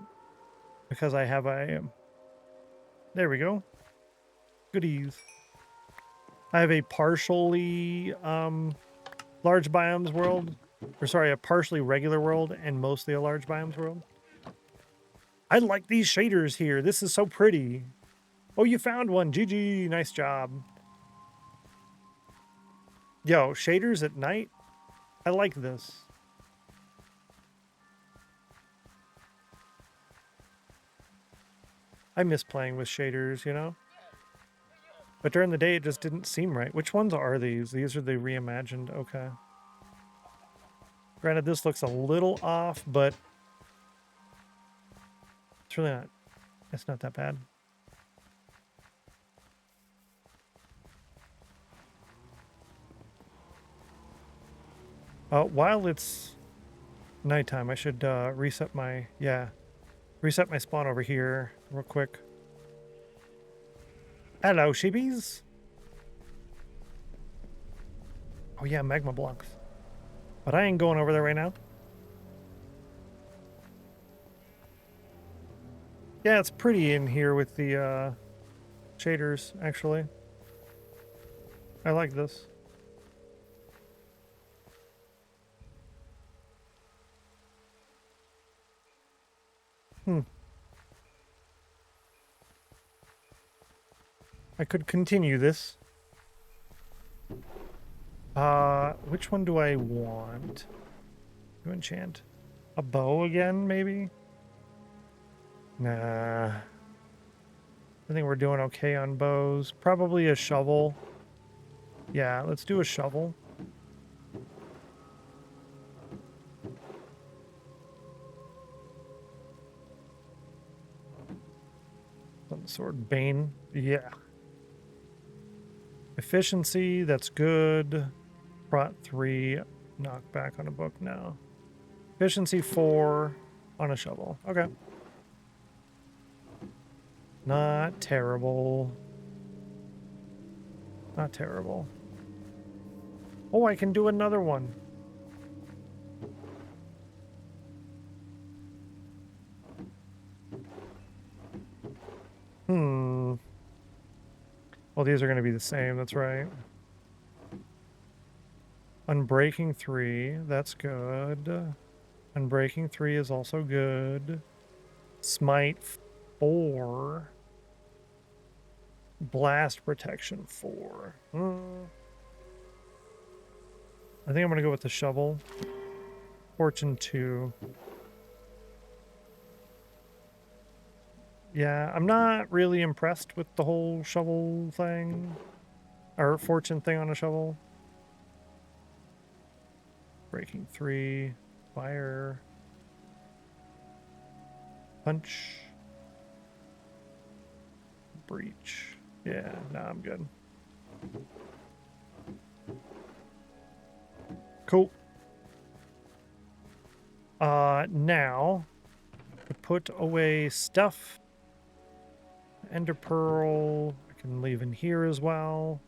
because I have a... There we go. Goodies. I have a partially large biomes world. Or sorry, a partially regular world and mostly a large biomes world. I like these shaders here. This is so pretty. Oh, you found one. GG. Nice job. Yo, shaders at night? I like this. I miss playing with shaders, you know? But during the day, it just didn't seem right. Which ones are these? These are the reimagined. Okay. Granted, this looks a little off, but it's really not. It's not that bad. While it's nighttime, I should reset my... Yeah. Reset my spawn over here real quick. Hello, sheepies. Oh yeah, magma blocks. But I ain't going over there right now. Yeah, it's pretty in here with the shaders, actually. I like this. I could continue this. Which one do I want to enchant? A bow again, maybe? Nah. I think we're doing okay on bows. Probably a shovel. Yeah, let's do a shovel. Some sword bane. Yeah. Efficiency, that's good. Prot 3, knockback on a book now. Efficiency 4 on a shovel. Okay. Not terrible. Not terrible. Oh, I can do another one. Oh, these are going to be the same. That's right. Unbreaking 3. That's good. Unbreaking 3 is also good. Smite 4. Blast protection 4. I think I'm going to go with the shovel. Fortune 2. Yeah, I'm not really impressed with the whole shovel thing. Or fortune thing on a shovel. Breaking 3. Fire. Punch. Breach. Yeah, nah, I'm good. Cool. Now, to put away stuff. Ender Pearl, I can leave in here as well.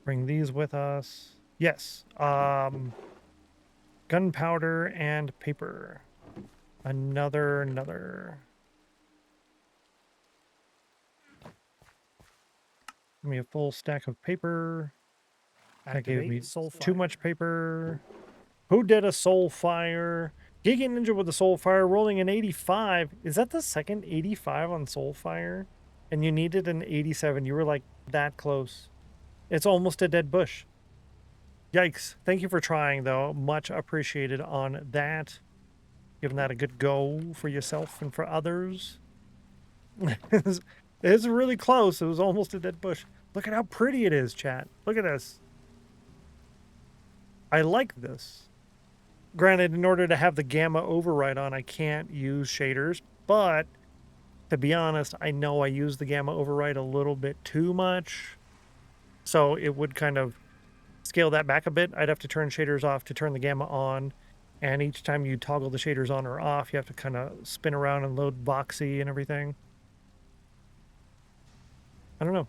Bring these with us. Yes. Gunpowder and paper. Another. Give me a full stack of paper. That gave me too much paper. Who did a soul fire? Giga Ninja with a soul fire, rolling an 85. Is that the second 85 on soul fire? And you needed an 87. You were like that close. It's almost a dead bush. Yikes. Thank you for trying, though. Much appreciated on that. Giving that a good go for yourself and for others. It's really close. It was almost a dead bush. Look at how pretty it is, chat. Look at this. I like this. Granted, in order to have the gamma override on, I can't use shaders, but to be honest, I know I use the gamma override a little bit too much. So it would kind of scale that back a bit. I'd have to turn shaders off to turn the gamma on. And each time you toggle the shaders on or off, you have to kind of spin around and load Voxy and everything. I don't know.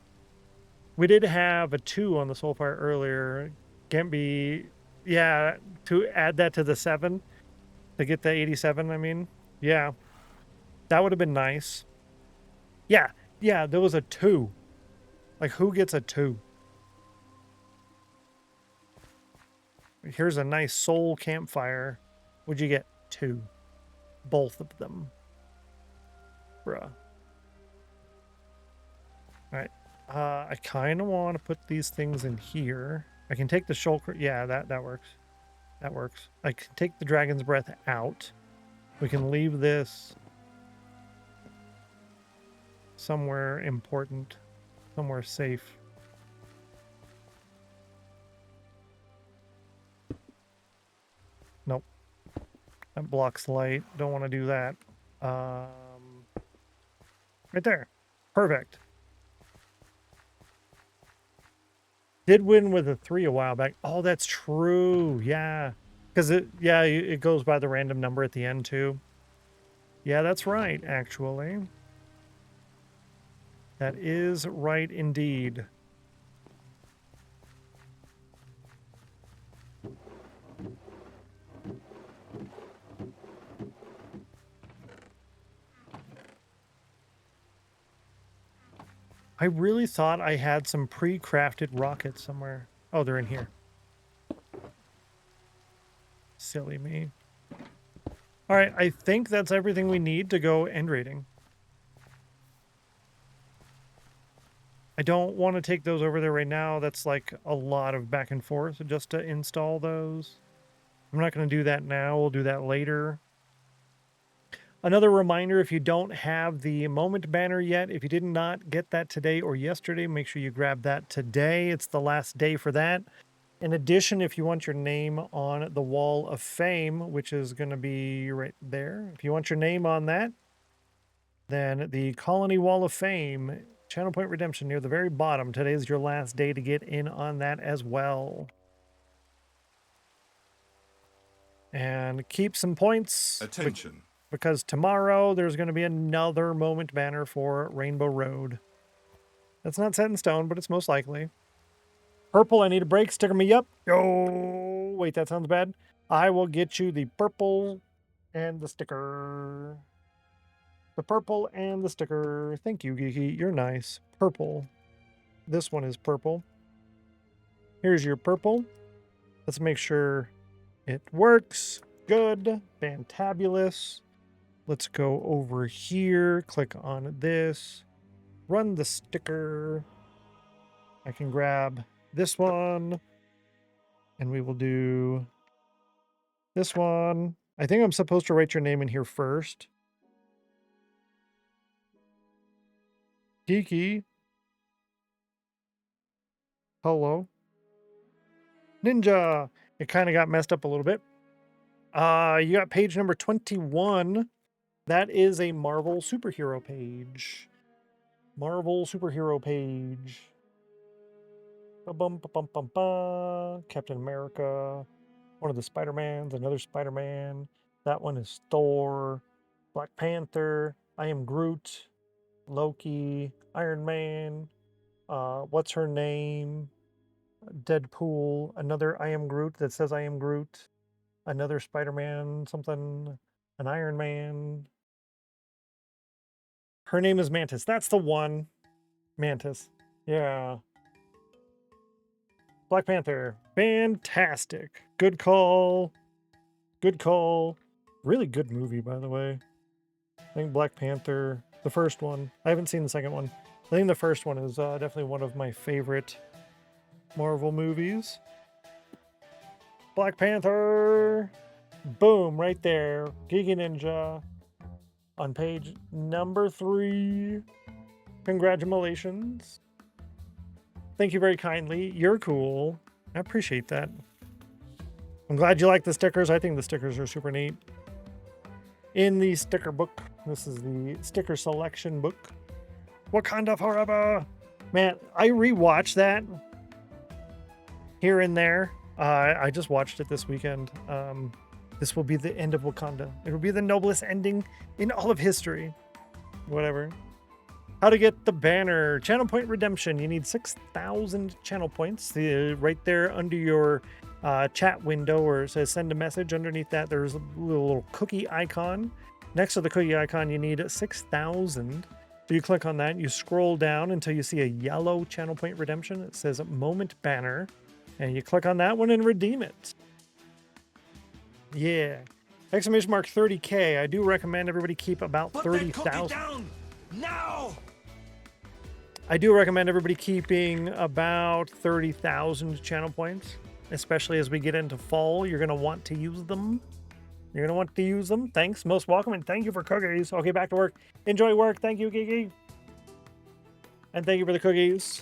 We did have a 2 on the Soulfire earlier. Can't be... Yeah, to add that to the 7, to get the 87, I mean. Yeah, that would have been nice. Yeah, there was a 2. Like, who gets a 2? Here's a nice soul campfire. Would you get 2? Both of them. Bruh. Alright. I kind of want to put these things in here. I can take the Shulker... Yeah, that works. That works. I can take the Dragon's Breath out. We can leave this somewhere important. Somewhere safe. Nope. That blocks light. Don't want to do that. Right there. Perfect. Did win with a 3 a while back. Oh, that's true. Yeah. Because it goes by the random number at the end too. Yeah, that's right, actually. That is right indeed. I really thought I had some pre-crafted rockets somewhere. Oh, they're in here. Silly me. All right, I think that's everything we need to go end rating. I don't want to take those over there right now. That's like a lot of back and forth just to install those. I'm not going to do that now. We'll do that later. Another reminder, if you don't have the moment banner yet, if you did not get that today or yesterday, make sure you grab that today. It's the last day for that. In addition, if you want your name on the Wall of Fame, which is going to be right there, if you want your name on that, then the Colony Wall of Fame, Channel Point Redemption near the very bottom, today is your last day to get in on that as well. And keep some points. Attention. Because tomorrow there's going to be another moment banner for Rainbow Road. That's not set in stone, but it's most likely. Purple, I need a break. Sticker me up. Oh, wait, that sounds bad. I will get you the purple and the sticker. The purple and the sticker. Thank you, Geeky. You're nice. Purple. This one is purple. Here's your purple. Let's make sure it works. Good. Fantabulous. Let's go over here. Click on this. Run the sticker. I can grab this one. And we will do this one. I think I'm supposed to write your name in here first. Geeky. Hello. Ninja. It kind of got messed up a little bit. You got page number 21. That is a Marvel superhero page. Marvel superhero page. Ba-bum, ba-bum, bum, ba. Captain America. One of the Spider-Mans. Another Spider-Man. That one is Thor. Black Panther. I Am Groot. Loki. Iron Man. What's her name? Deadpool. Another I Am Groot that says I Am Groot. Another Spider-Man something. An Iron Man. Her name is Mantis. That's the one. Mantis. Yeah. Black Panther. Fantastic. Good call. Good call. Really good movie, by the way. I think Black Panther, the first one. I haven't seen the second one. I think the first one is definitely one of my favorite Marvel movies. Black Panther. Boom, right there. Geeky Ninja. On page number 3. Congratulations. Thank you very kindly. You're cool. I appreciate that. I'm glad you like the stickers. I think the stickers are super neat. In the sticker book, this is the sticker selection book. Wakanda Forever. Man, I rewatched that here and there. I just watched it this weekend. This will be the end of Wakanda. It will be the noblest ending in all of history. Whatever. How to get the banner. Channel point redemption. You need 6,000 channel points. Right there under your chat window where it says send a message. Underneath that, there's a little cookie icon. Next to the cookie icon, you need 6,000. So you click on that. You scroll down until you see a yellow channel point redemption. It says moment banner. And you click on that one and redeem it. Yeah. Exclamation mark 30K. I do recommend everybody keep about 30,000. Now! I do recommend everybody keeping about 30,000 channel points, especially as we get into fall. You're going to want to use them. You're going to want to use them. Thanks. Most welcome. And thank you for cookies. Okay, back to work. Enjoy work. Thank you, Gigi. And thank you for the cookies.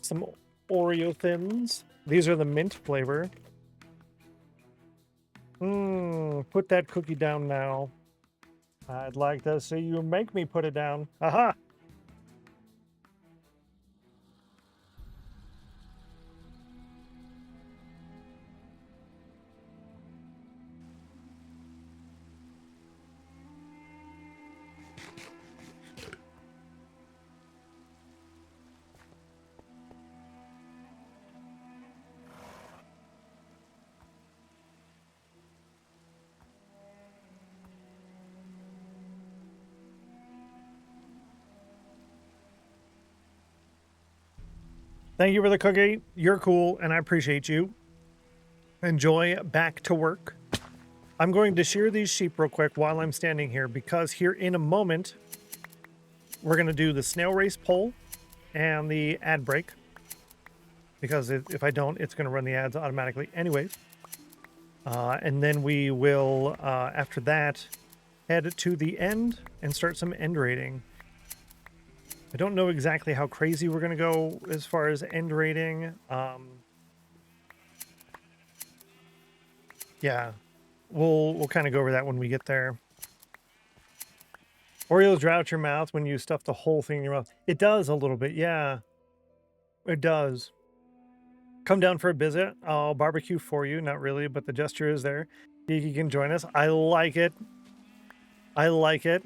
Some Oreo Thins. These are the mint flavor. Put that cookie down now. I'd like to see you make me put it down. Aha! Thank you for the cookie. You're cool, and I appreciate you. Enjoy back to work. I'm going to shear these sheep real quick while I'm standing here, because here in a moment, we're going to do the snail race poll and the ad break. Because if I don't, it's going to run the ads automatically anyways. And then we will, after that, head to the end and start some end rating. I don't know exactly how crazy we're going to go as far as end rating. Yeah, we'll kind of go over that when we get there. Oreos dry out your mouth when you stuff the whole thing in your mouth. It does a little bit, yeah. It does. Come down for a visit. I'll barbecue for you. Not really, but the gesture is there. You can join us. I like it. I like it.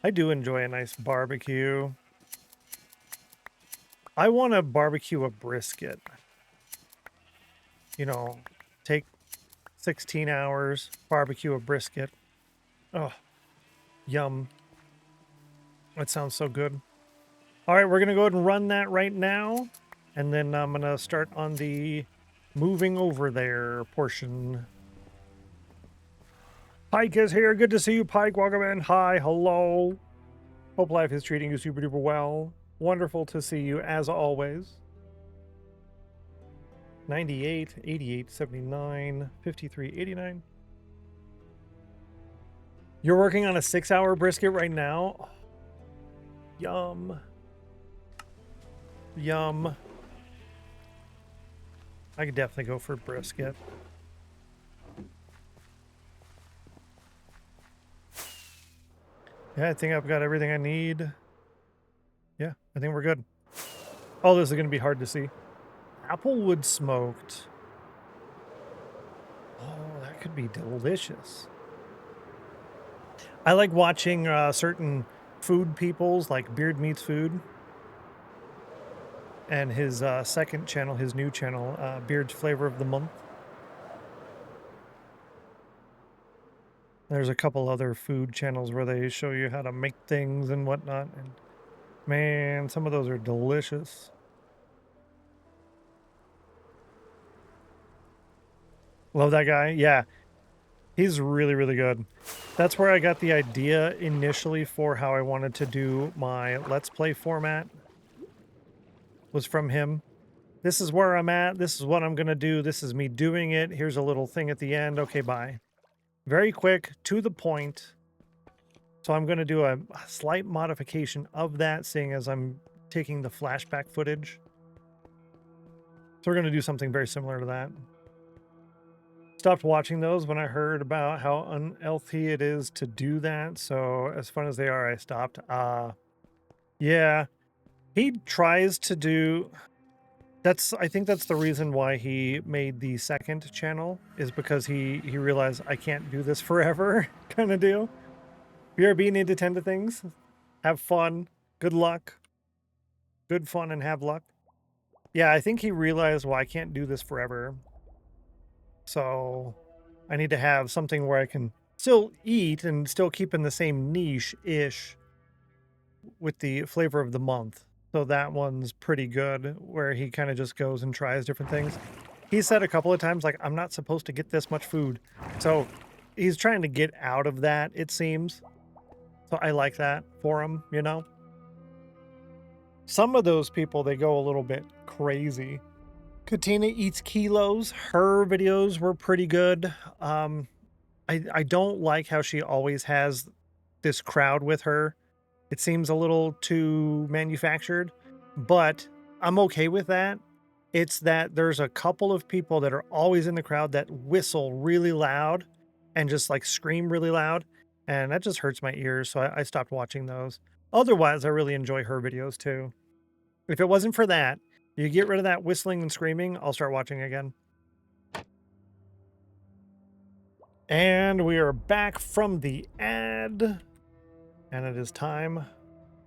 I do enjoy a nice barbecue. I want to barbecue a brisket. You know, take 16 hours, barbecue a brisket. Oh, yum. That sounds so good. All right, we're going to go ahead and run that right now. And then I'm going to start on the moving over there portion. Pike is here. Good to see you, Pike. Welcome in. Hi. Hello. Hope life is treating you super duper well. Wonderful to see you as always. 98, 88, 79, 53, 89. You're working on a 6-hour brisket right now? Yum. Yum. I could definitely go for brisket. Yeah, I think I've got everything I need. Yeah, I think we're good. Oh, this is going to be hard to see. Applewood smoked. Oh, that could be delicious. I like watching certain food peoples, like Beard Meats Food. And his second channel, his new channel, Beard's Flavor of the Month. There's a couple other food channels where they show you how to make things and whatnot. And man, some of those are delicious. Love that guy. Yeah, he's really, really good. That's where I got the idea initially for how I wanted to do my Let's Play format. Was from him. This is where I'm at. This is what I'm going to do. This is me doing it. Here's a little thing at the end. Okay, bye. Very quick, to the point. So I'm going to do a slight modification of that, seeing as I'm taking the flashback footage. So we're going to do something very similar to that. Stopped watching those when I heard about how unhealthy it is to do that. So as fun as they are, I stopped. Yeah, he tries to do... I think that's the reason why he made the second channel, is because he realized I can't do this forever kind of deal. BRB, need to tend to things. Have fun. Good luck. Good fun and have luck. Yeah, I think he realized, well, I can't do this forever. So I need to have something where I can still eat and still keep in the same niche-ish with the flavor of the month. So that one's pretty good, where he kind of just goes and tries different things. He said a couple of times, like, I'm not supposed to get this much food. So he's trying to get out of that, it seems. So I like that for him, you know? Some of those people, they go a little bit crazy. Katina Eats Kilos. Her videos were pretty good. I don't like how she always has this crowd with her. It seems a little too manufactured, but I'm okay with that. It's that there's a couple of people that are always in the crowd that whistle really loud and just like scream really loud. And that just hurts my ears. So I stopped watching those. Otherwise, I really enjoy her videos too. If it wasn't for that, you get rid of that whistling and screaming, I'll start watching again. And we are back from the ad. And it is time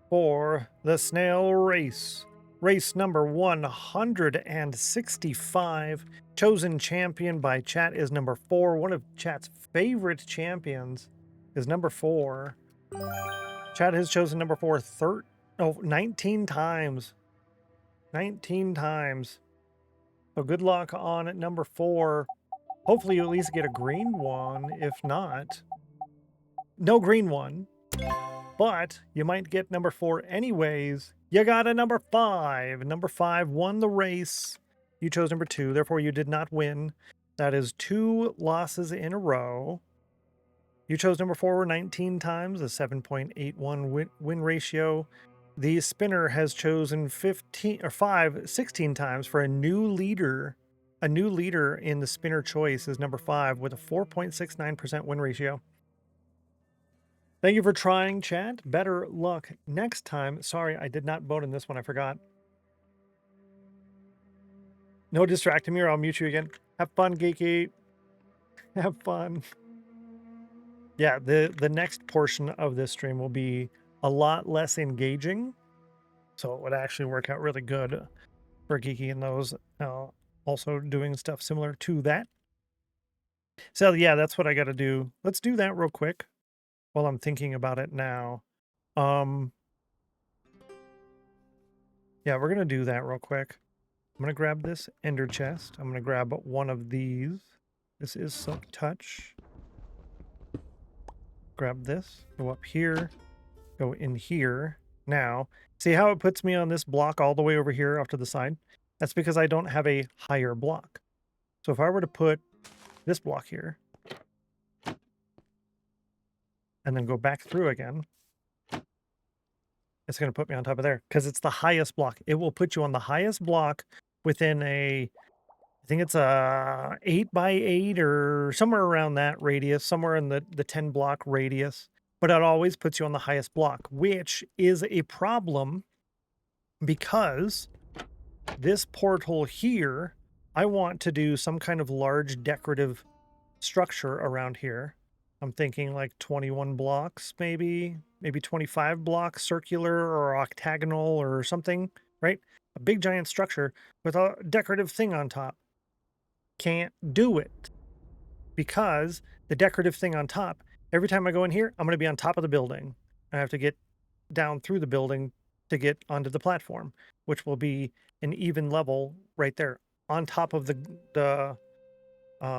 for the snail race. Race number 165. Chosen champion by chat is number 4. One of chat's favorite champions is number 4. Chat has chosen number 4 19 times. 19 times. So good luck on number 4. Hopefully you at least get a green one. If not, no green one. But you might get number 4 anyways. You got a number 5. Number 5 won the race. You chose number 2, therefore you did not win. That is 2 losses in a row. You chose number 4 19 times, a 7.81 win ratio. The spinner has chosen 16 times for a new leader. A new leader in the spinner choice is number 5 with a 4.69% win ratio. Thank you for trying, chat. Better luck next time. Sorry, I did not vote in this one. I forgot. No distracting me or I'll mute you again. Have fun, Geeky. Have fun. Yeah, the next portion of this stream will be a lot less engaging. So it would actually work out really good for Geeky and those also doing stuff similar to that. So yeah, that's what I got to do. Let's do that real quick while I'm thinking about it now. Yeah, we're going to do that real quick. I'm going to grab this ender chest. I'm going to grab one of these. This is Silk Touch. Grab this. Go up here. Go in here. Now, see how it puts me on this block all the way over here off to the side? That's because I don't have a higher block. So if I were to put this block here and then go back through again, it's going to put me on top of there because it's the highest block. It will put you on the highest block within a, I think it's a 8x8 or somewhere around that radius, somewhere in the 10 block radius. But it always puts you on the highest block, which is a problem because this portal here, I want to do some kind of large decorative structure around here. I'm thinking like 21 blocks, maybe 25 blocks, circular or octagonal or something, right? A big giant structure with a decorative thing on top. Can't do it because the decorative thing on top, every time I go in here, I'm going to be on top of the building. I have to get down through the building to get onto the platform, which will be an even level right there on top of the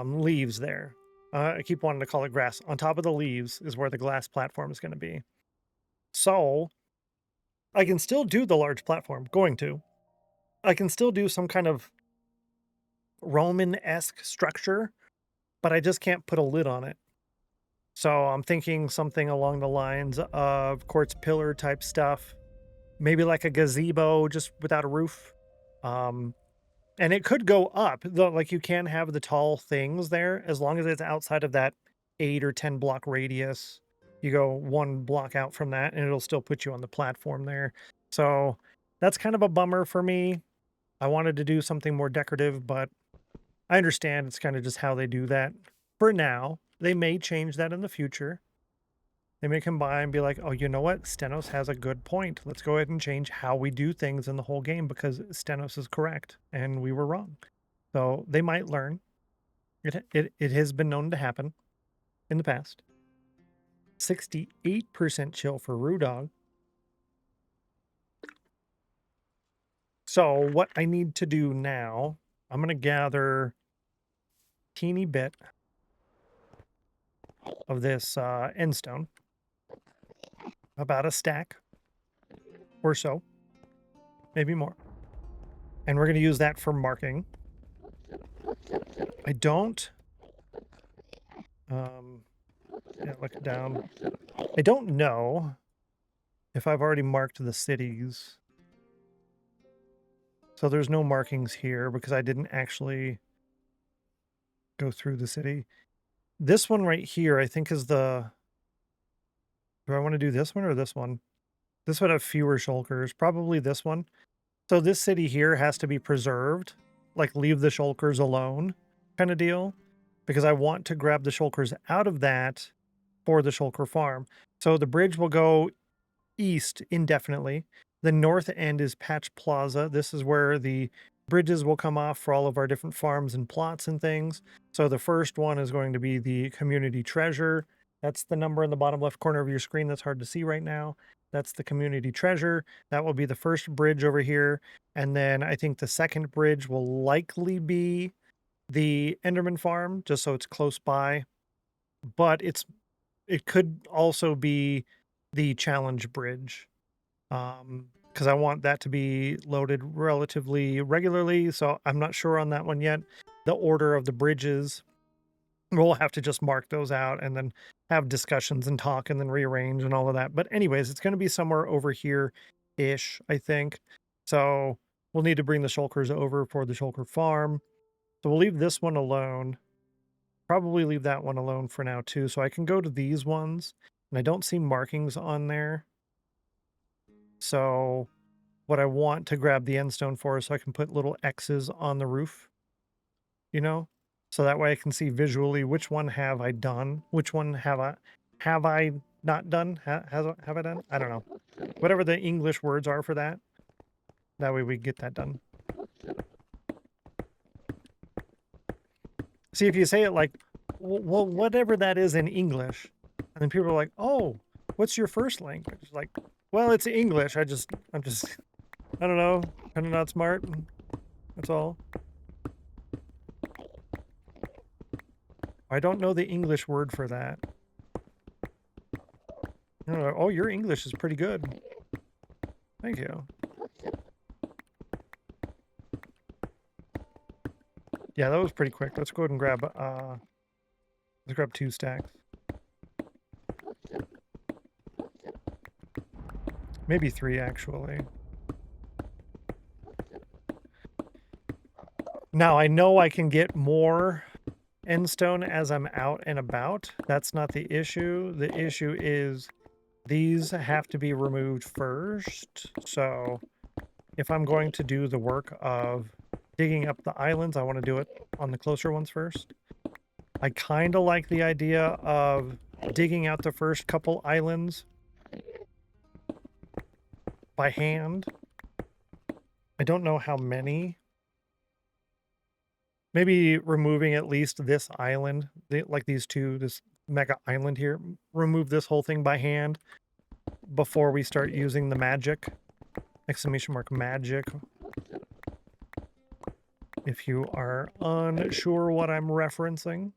leaves there. I keep wanting to call it grass. On top of the leaves is where the glass platform is going to be. So I can still do the large platform, I can still do some kind of Roman-esque structure, but I just can't put a lid on it. So I'm thinking something along the lines of quartz pillar type stuff, maybe like a gazebo just without a roof. And it could go up, though, like you can have the tall things there as long as it's outside of that 8 or 10 block radius. You go 1 block out from that and it'll still put you on the platform there. So that's kind of a bummer for me. I wanted to do something more decorative, but I understand it's kind of just how they do that for now. They may change that in the future. They may come by and be like, oh, you know what? Stennos has a good point. Let's go ahead and change how we do things in the whole game because Stennos is correct and we were wrong. So they might learn. It has been known to happen in the past. 68% chill for Reuploading. So what I need to do now, I'm going to gather a teeny bit of this end stone. About a stack or so, maybe more. And we're going to use that for marking. I don't, yeah, look down. I don't know if I've already marked the cities. So there's no markings here because I didn't actually go through the city. This one right here, I think is the, do I want to do this one or this one? This would have fewer shulkers, probably this one. So this city here has to be preserved, like leave the shulkers alone kind of deal, because I want to grab the shulkers out of that for the shulker farm. So the bridge will go east indefinitely. The north end is Patch Plaza. This is where the bridges will come off for all of our different farms and plots and things. So the first one is going to be the community treasure. That's the number in the bottom left corner of your screen that's hard to see right now. That's the community treasure. That will be the first bridge over here. And then I think the second bridge will likely be the Enderman farm, just so it's close by. But it could also be the challenge bridge. Because I want that to be loaded relatively regularly. So I'm not sure on that one yet. The order of the bridges, we'll have to just mark those out and then have discussions and talk and then rearrange and all of that. But anyways, it's going to be somewhere over here-ish, I think. So we'll need to bring the shulkers over for the shulker farm. So we'll leave this one alone. Probably leave that one alone for now too. So I can go to these ones and I don't see markings on there. So what I want to grab the end stone for is so I can put little X's on the roof, you know? So that way I can see visually which one have I done, which one have I not done, have I done? I don't know. Whatever the English words are for that. That way we get that done. See, if you say it like, well, whatever that is in English, and then people are like, oh, what's your first language? Like, well, it's English. I'm just I don't know. Kind of not smart. That's all. I don't know the English word for that. I don't know. Oh, your English is pretty good. Thank you. Yeah, that was pretty quick. Let's go ahead and grab let's grab 2 stacks. Maybe 3 actually. Now I know I can get more endstone as I'm out and about. That's not the issue. The issue is these have to be removed first. So if I'm going to do the work of digging up the islands, I want to do it on the closer ones first. I kind of like the idea of digging out the first couple islands by hand. I don't know how many. Maybe removing at least this island, like these two, this mega island here. Remove this whole thing by hand before we start using the magic. Exclamation mark magic. If you are unsure what I'm referencing.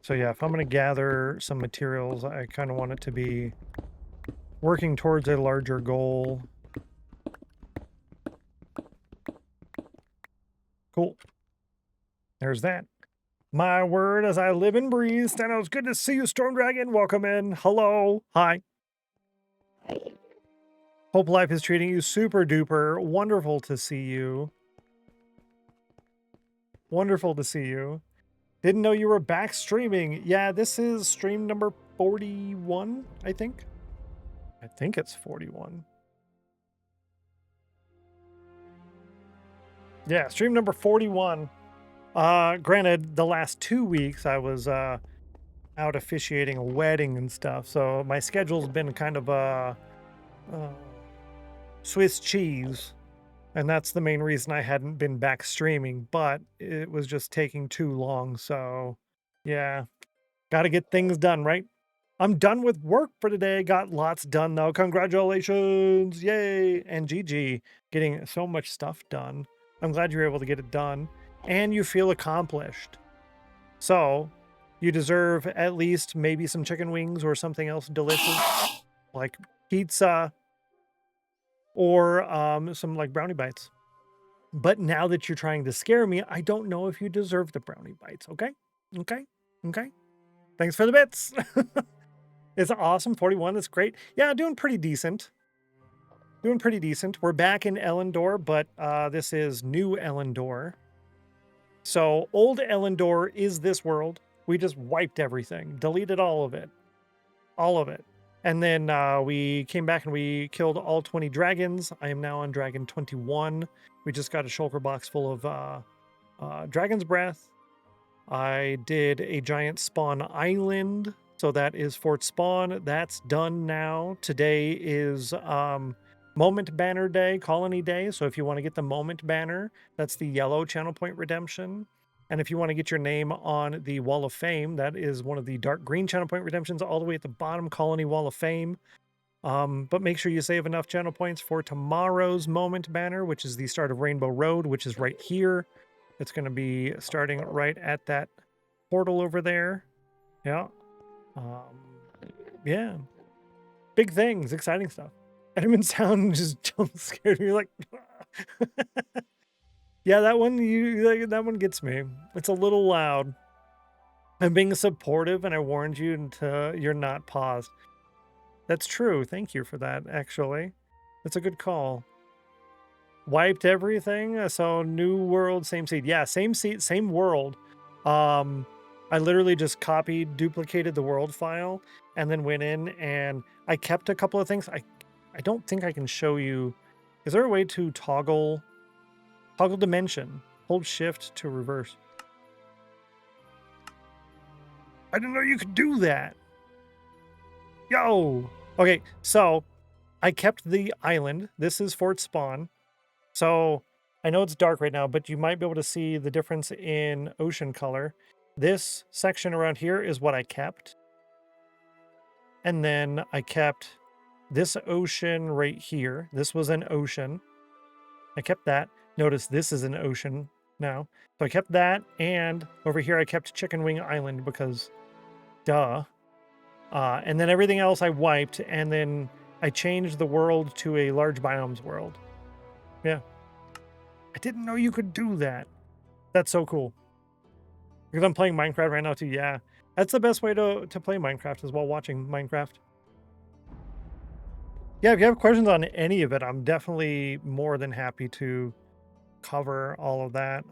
So yeah, if I'm going to gather some materials, I kind of want it to be working towards a larger goal. Cool. There's that. My word, as I live and breathe. Stennos, good to see you, Storm Dragon. Welcome in. Hello. Hi. Hope life is treating you super duper. Wonderful to see you. Wonderful to see you. Didn't know you were back streaming. Yeah, this is stream number 41, I think. I think it's 41. Yeah, stream number 41. Granted, the last 2 weeks I was out officiating a wedding and stuff, so my schedule's been kind of Swiss cheese, and that's the main reason I hadn't been back streaming, but it was just taking too long, so yeah, gotta get things done, right? I'm done with work for today. Got lots done, though. Congratulations. Yay. And GG, getting so much stuff done. I'm glad you're able to get it done. And you feel accomplished. So, you deserve at least maybe some chicken wings or something else delicious. Like pizza. Or some like brownie bites. But now that you're trying to scare me, I don't know if you deserve the brownie bites. Okay? Okay? Okay? Thanks for the bits. It's awesome. 41. That's great. Yeah, doing pretty decent. Doing pretty decent. We're back in Elendor, but this is new Elendor. So old Elendor is this world. We just wiped everything. Deleted all of it. All of it. And then we came back and we killed all 20 dragons. I am now on dragon 21. We just got a shulker box full of dragon's breath. I did a giant spawn island. So that is Fort Spawn. That's done now. Today is Moment Banner Day, Colony Day. So if you want to get the Moment Banner, that's the yellow channel point redemption. And if you want to get your name on the Wall of Fame, that is one of the dark green channel point redemptions all the way at the bottom, Colony Wall of Fame. But make sure you save enough channel points for tomorrow's Moment Banner, which is the start of Rainbow Road, which is right here. It's going to be starting right at that portal over there. Yeah. Yeah, big things, exciting stuff. Edmund sound just jump scared me like yeah, that one that one gets me. It's a little loud. I'm being supportive and I warned you until you're not paused. That's true. Thank you for that, actually. That's a good call. Wiped everything, so new world, same seed. Yeah, same seed, same world. I literally just copied, duplicated the world file, and then went in and I kept a couple of things. I don't think I can show you. Is there a way to toggle dimension? Hold shift to reverse. I didn't know you could do that. Yo. Okay, so I kept the island. This is Fort Spawn. So I know it's dark right now, but you might be able to see the difference in ocean color. This section around here is what I kept. And then I kept this ocean right here. This was an ocean. I kept that. Notice this is an ocean now. So I kept that, and over here I kept Chicken Wing Island because duh. And then everything else I wiped, and then I changed the world to a large biomes world. Yeah. I didn't know you could do that. That's so cool. Because I'm playing Minecraft right now too. Yeah. That's the best way to play Minecraft, is while watching Minecraft. Yeah, if you have questions on any of it, I'm definitely more than happy to cover all of that.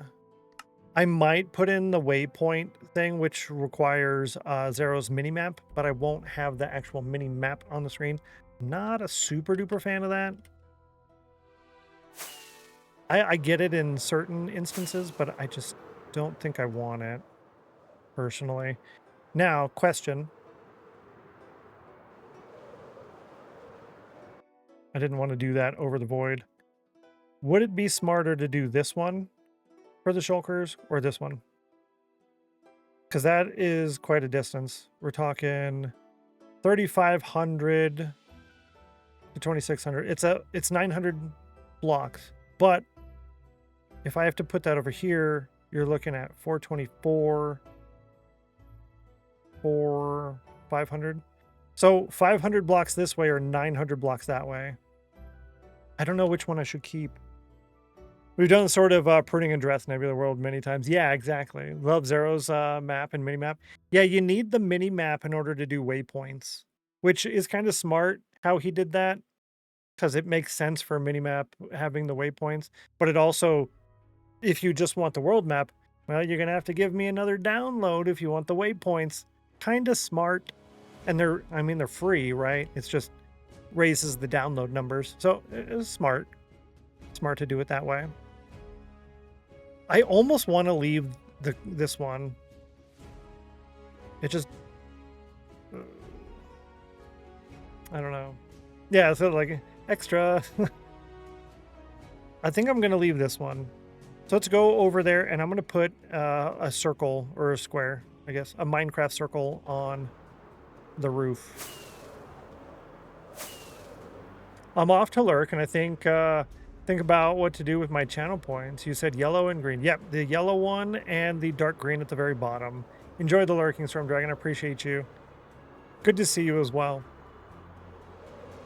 I might put in the waypoint thing, which requires Zero's minimap, but I won't have the actual mini-map on the screen. Not a super duper fan of that. I get it in certain instances, but I just don't think I want it, personally. Now, question. I didn't want to do that over the void. Would it be smarter to do this one for the shulkers or this one? Because that is quite a distance. We're talking 3,500 to 2,600. It's 900 blocks. But if I have to put that over here, you're looking at 424, 500. So 500 blocks this way or 900 blocks that way. I don't know which one I should keep. We've done sort of pruning and dress Nebula World many times. Yeah, exactly. Love Zero's map and mini-map. Yeah, you need the mini-map in order to do waypoints, which is kind of smart how he did that, because it makes sense for a mini-map having the waypoints. But it also, if you just want the world map, well, you're going to have to give me another download if you want the waypoints. Kind of smart. And they're free, right? It's just raises the download numbers. So it's smart. Smart to do it that way. I almost want to leave this one. It just, I don't know. Yeah, so like extra. I think I'm going to leave this one. So let's go over there, and I'm going to put a circle or a square, I guess, a Minecraft circle on the roof. I'm off to lurk, and I think about what to do with my channel points. You said yellow and green. Yep, the yellow one and the dark green at the very bottom. Enjoy the lurking, Storm Dragon. I appreciate you. Good to see you as well.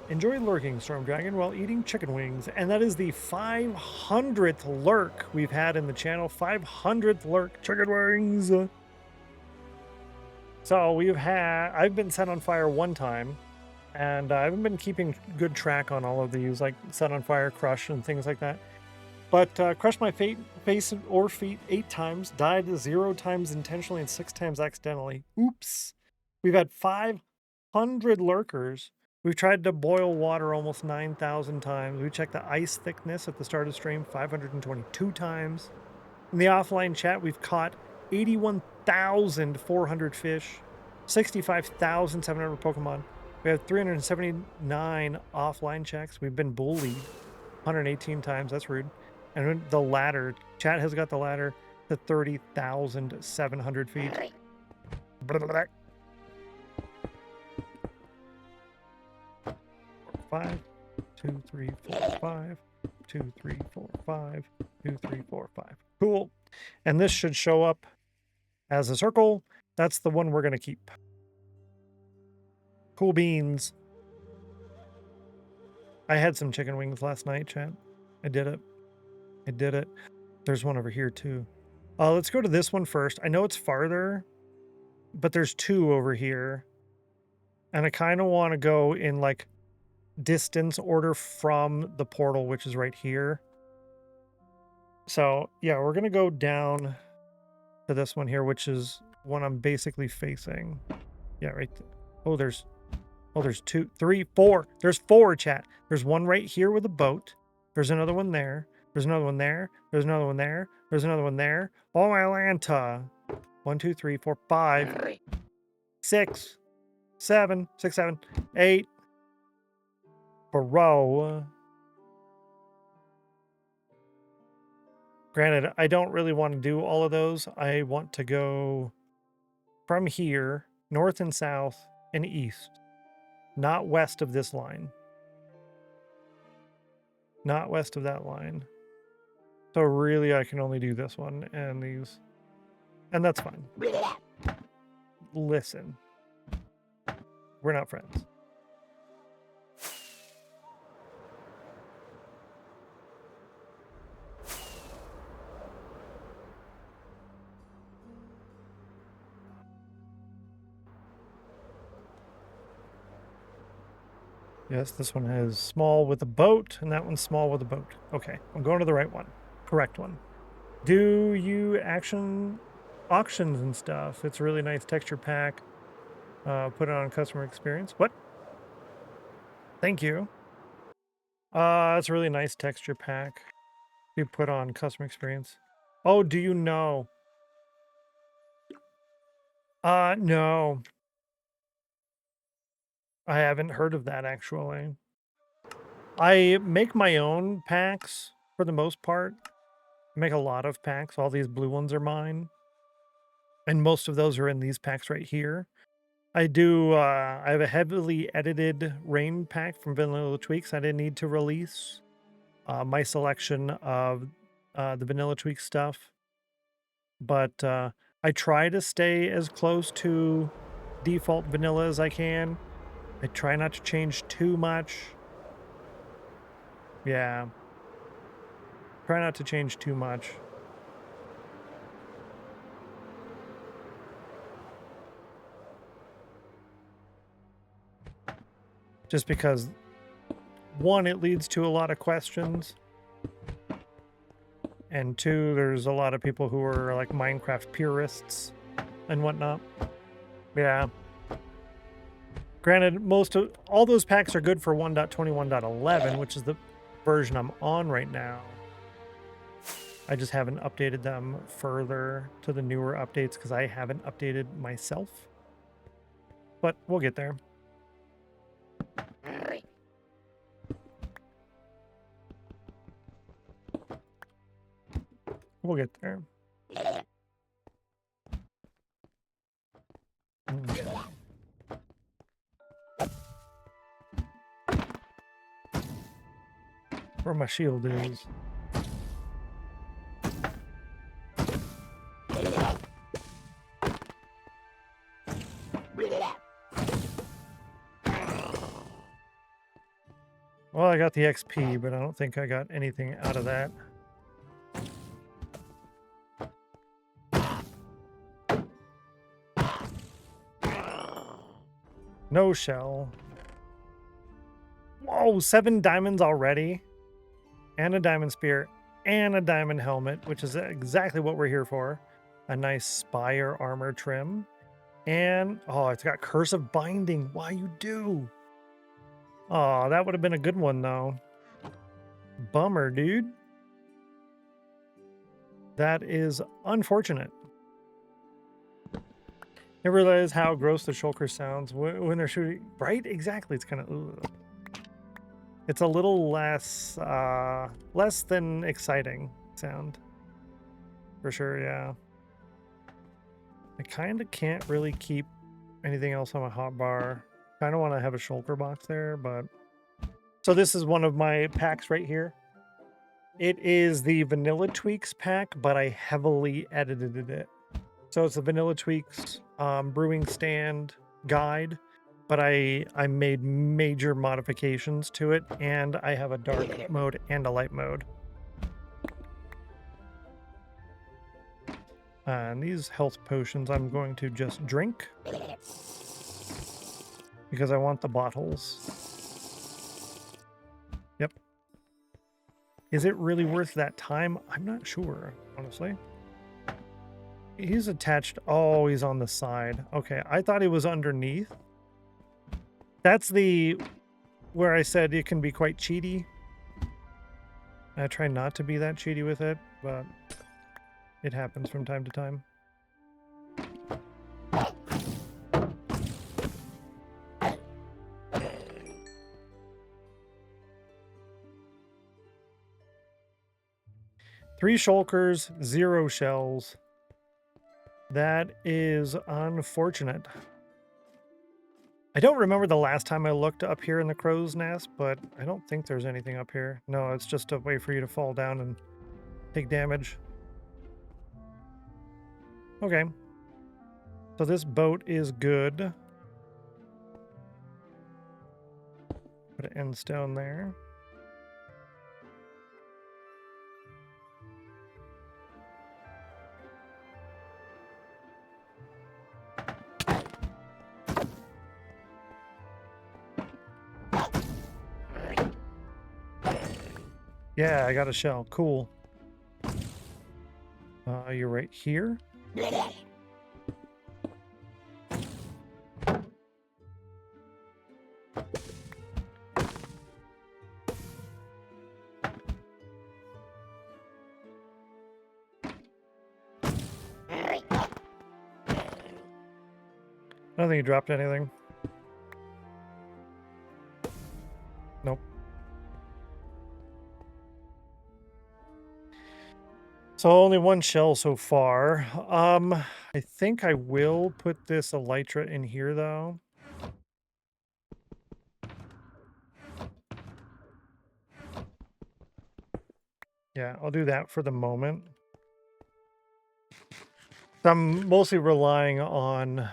Enjoy lurking, Storm Dragon, while eating chicken wings. And that is the 500th lurk we've had in the channel. 500th lurk, chicken wings. So I've been set on fire one time. And I haven't been keeping good track on all of these, like set on fire, crush, and things like that. But crushed my face or feet 8 times, died 0 times intentionally and 6 times accidentally. Oops. We've had 500 lurkers. We've tried to boil water almost 9,000 times. We checked the ice thickness at the start of stream 522 times. In the offline chat, we've caught 81,400 fish, 65,700 Pokemon. We have 379 offline checks. We've been bullied 118 times. That's rude. And the ladder, chat has got the ladder to 30,700 feet. 5, 2, 3, 4, 5, 2, 3, 4, 5, 2, 3, 4, 5. Cool. And this should show up as a circle. That's the one we're going to keep. Cool beans. I had some chicken wings last night, chat. I did it. I did it. There's one over here too. Let's go to this one first. I know it's farther, but there's 2 over here. And I kind of want to go in like distance order from the portal, which is right here. So yeah, we're going to go down to this one here, which is one I'm basically facing. Yeah, right. There's 2, 3, 4. There's 4, chat. There's one right here with a boat. There's another one there. There's another one there. There's another one there. There's another one there. Oh, my Atlanta. 1, 2, 3, 4, 5, 6, 7, 6, 7, 8. Bro. Granted, I don't really want to do all of those. I want to go from here, north and south and east, not west of this line. Not west of that line. So really, I can only do this one and these. And that's fine. Listen. We're not friends. Yes, this one has small with a boat, and that one's small with a boat. Okay, I'm going to the right one. Correct one. Do you auctions and stuff? It's a really nice texture pack. Put it on customer experience. What? Thank you. It's a really nice texture pack. You put on customer experience. Oh, do you know? No. I haven't heard of that actually. I make my own packs for the most part. I make a lot of packs. All these blue ones are mine. And most of those are in these packs right here. I have a heavily edited rain pack from Vanilla Tweaks. I didn't need to release my selection of the Vanilla Tweak stuff. But I try to stay as close to default vanilla as I can. I try not to change too much. Yeah. Try not to change too much. Just because, one, it leads to a lot of questions. And two, there's a lot of people who are like Minecraft purists and whatnot. Yeah. Granted, all those packs are good for 1.21.11, which is the version I'm on right now. I just haven't updated them further to the newer updates because I haven't updated myself. But we'll get there. We'll get there. Where my shield is. Well, I got the XP, but I don't think I got anything out of that. No shell. Whoa, 7 diamonds already. And a diamond spear. And a diamond helmet, which is exactly what we're here for. A nice spire armor trim. And, oh, it's got cursive binding. Why you do? Oh, that would have been a good one, though. Bummer, dude. That is unfortunate. Never realize how gross the shulker sounds when they're shooting. Right? Exactly. It's kind of... It's a little less than exciting sound. For sure, yeah. I kind of can't really keep anything else on my hotbar. Kind of want to have a shulker box there, but... So this is one of my packs right here. It is the Vanilla Tweaks pack, but I heavily edited it. So it's the Vanilla Tweaks brewing stand guide, but I made major modifications to it, and I have a dark mode and a light mode. And these health potions I'm going to just drink because I want the bottles. Yep. Is it really worth that time? I'm not sure, honestly. He's attached. Oh, he's on the side. Okay, I thought he was underneath. That's where I said it can be quite cheaty. I try not to be that cheaty with it, but it happens from time to time. 3 shulkers, 0 shells. That is unfortunate. I don't remember the last time I looked up here in the crow's nest, but I don't think there's anything up here. No, it's just a way for you to fall down and take damage. Okay. So this boat is good. Put an end stone there. Yeah, I got a shell. Cool. You're right here. I don't think you dropped anything. Nope. So only 1 shell so far. I think I will put this elytra in here though. Yeah, I'll do that for the moment. I'm mostly relying on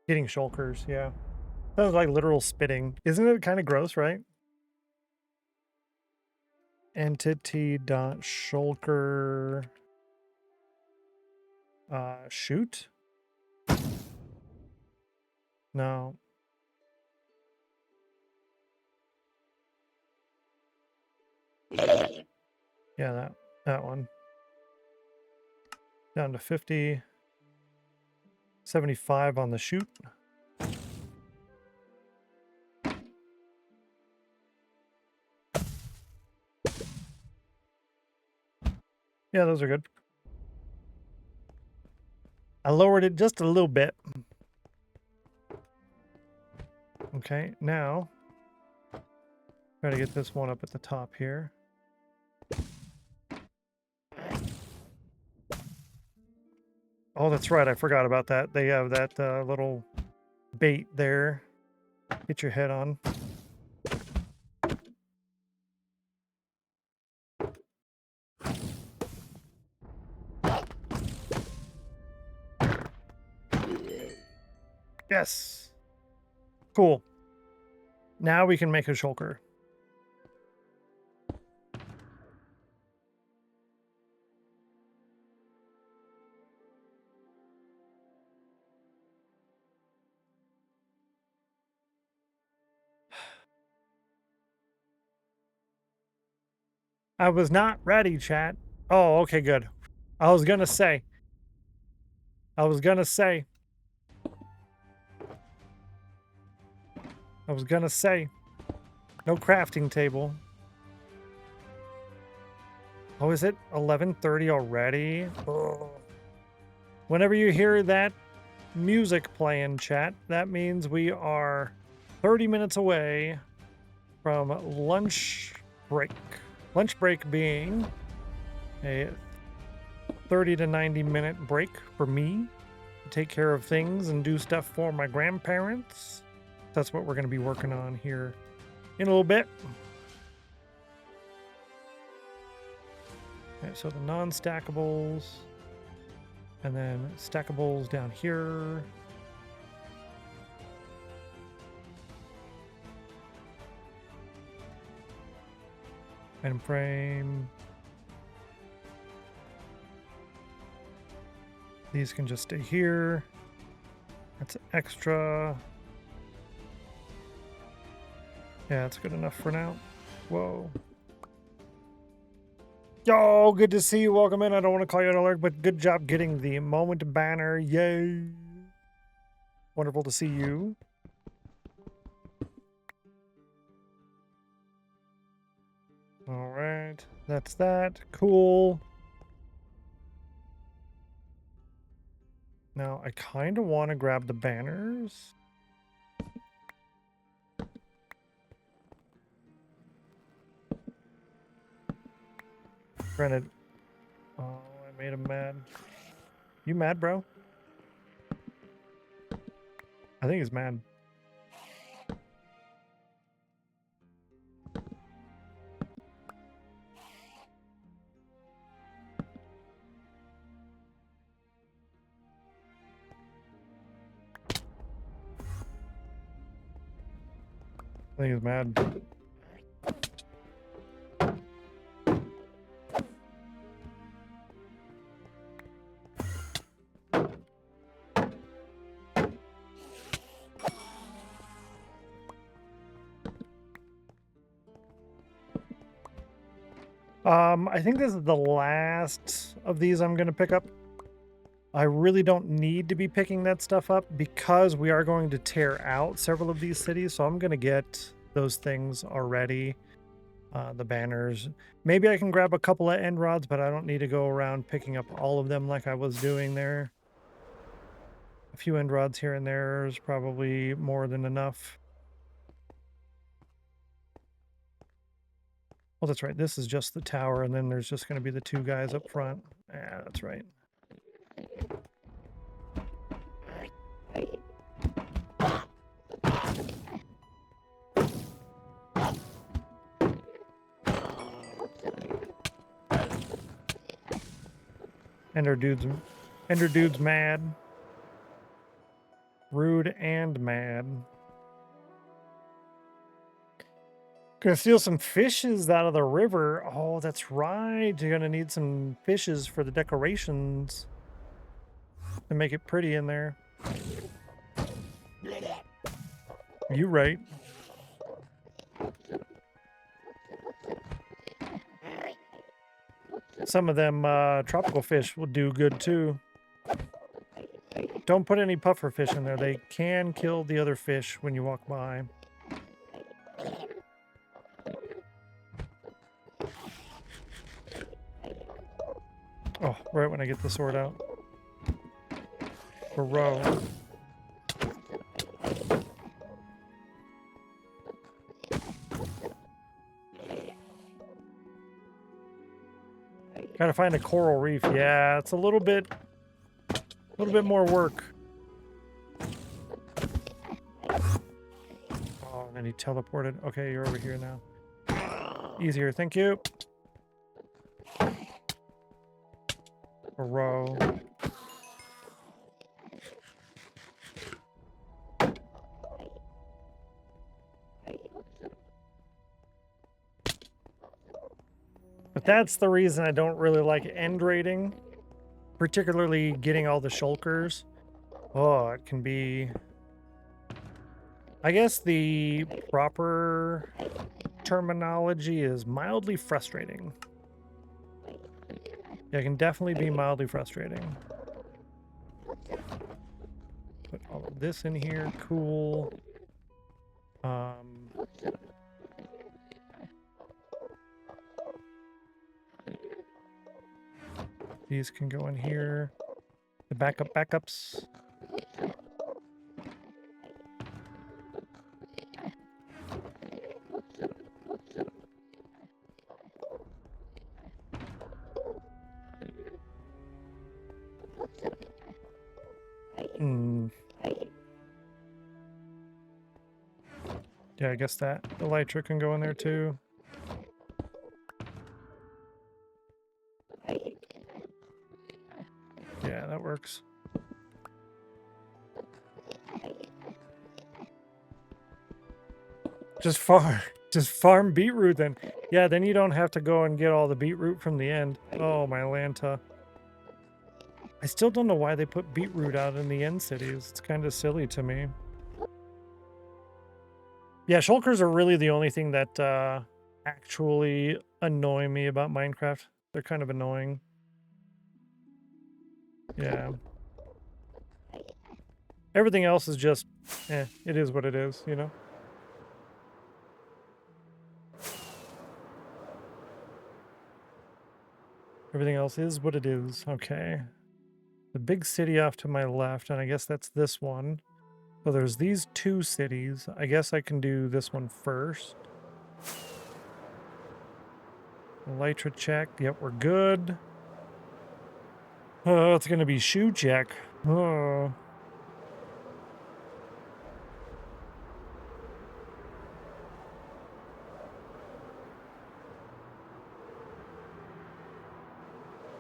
getting shulkers, yeah. Sounds like literal spitting. Isn't it kind of gross, right? Entity.shulker shoot? No. Yeah, that one. Down to 50. 75 on the shoot. Yeah, those are good. I lowered it just a little bit. Okay, now try to get this one up at the top here. Oh, that's right. I forgot about that. They have that little bait there. Get your head on. Yes. Cool. Now we can make a shulker. I was not ready, chat. Oh, okay, good. I was gonna say. No crafting table. Oh, is it 11:30 already? Ugh. Whenever you hear that music playing, chat, that means we are 30 minutes away from lunch break. Lunch break being a 30 to 90 minute break for me to take care of things and do stuff for my grandparents. That's what we're going to be working on here in a little bit. Okay, so the non-stackables, and then stackables down here. Item frame. These can just stay here. That's extra. Yeah, that's good enough for now. Whoa. Yo, good to see you. Welcome in. I don't want to call you an alert, but good job getting the moment banner. Yay. Wonderful to see you. All right. That's that. Cool. Now, I kind of want to grab the banners. Granted. Oh, I made him mad. You mad, bro? I think he's mad. I think he's mad. I think this is the last of these I'm going to pick up. I really don't need to be picking that stuff up because we are going to tear out several of these cities. So I'm going to get those things already. The banners. Maybe I can grab a couple of end rods, but I don't need to go around picking up all of them like I was doing there. A few end rods here and there is probably more than enough. Well, that's right. This is just the tower, and then there's just going to be the two guys up front. Yeah, that's right. Ender dude's mad. Rude and mad. Gonna steal some fishes out of the river. Oh, that's right. You're gonna need some fishes for the decorations to make it pretty in there. You right. Some of them tropical fish will do good too. Don't put any puffer fish in there. They can kill the other fish when you walk by. Oh, right when I get the sword out. Bro. Gotta find a coral reef. Yeah, it's a little bit more work. Oh, and then he teleported. Okay, you're over here now. Easier, thank you. Bro. But that's the reason I don't really like end raiding, particularly getting all the shulkers. Oh, it can be... I guess the proper terminology is mildly frustrating. Yeah, it can definitely be mildly frustrating. Put all of this in here, cool. These can go in here. The backups. Yeah, I guess that elytra can go in there too. Yeah, that works. Just farm beetroot then. Yeah, then you don't have to go and get all the beetroot from the end. Oh, my Lanta. I still don't know why they put beetroot out in the end cities. It's kind of silly to me. Yeah, shulkers are really the only thing that actually annoy me about Minecraft. They're kind of annoying. Yeah. Everything else is just, it is what it is, you know? Everything else is what it is. Okay. The big city off to my left, and I guess that's this one. So there's these two cities. I guess I can do this one first. Elytra check. Yep, we're good. Oh, it's going to be shoe check. Oh.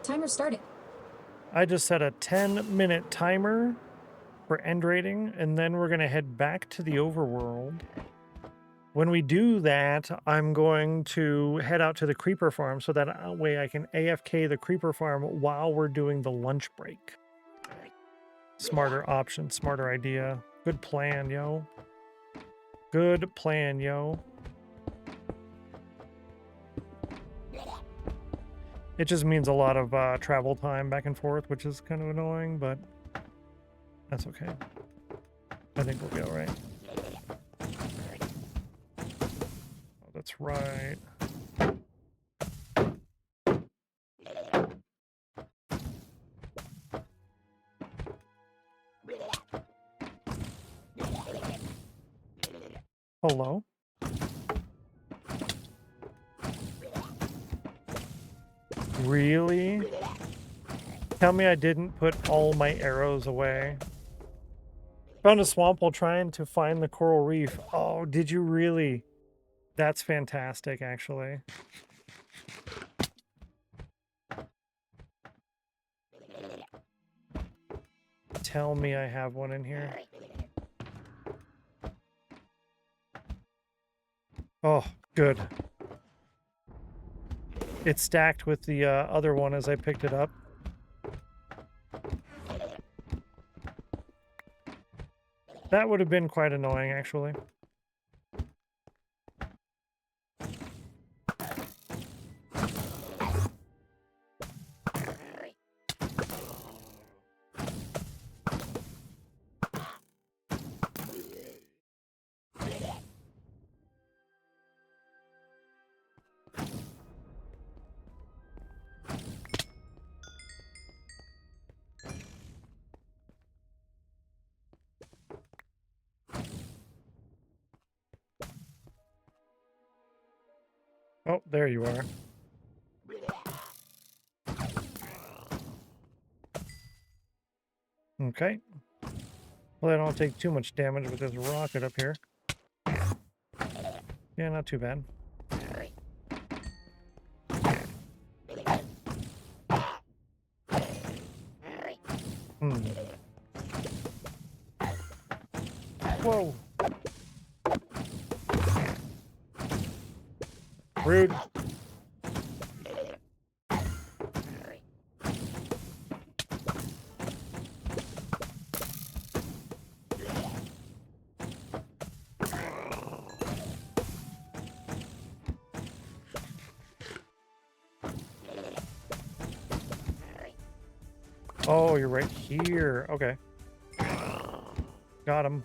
Timer started. I just set a 10-minute timer for end rating, and then we're going to head back to the overworld. When we do that, I'm going to head out to the creeper farm so that way I can AFK the creeper farm while we're doing the lunch break. Smarter option, smarter idea. Good plan, yo. Good plan, yo. It just means a lot of travel time back and forth, which is kind of annoying, but that's okay. I think we'll be all right. Oh, that's right. Hello? Really? Tell me I didn't put all my arrows away. Found a swamp while trying to find the coral reef. Oh, did you really? That's fantastic, actually. Tell me I have one in here. Oh, good. It's stacked with the other one as I picked it up. That would have been quite annoying, actually. Oh, there you are. Okay. Well, I don't take too much damage with this rocket up here. Yeah, not too bad. Whoa. Rude. Oh, you're right here. Okay. Got him.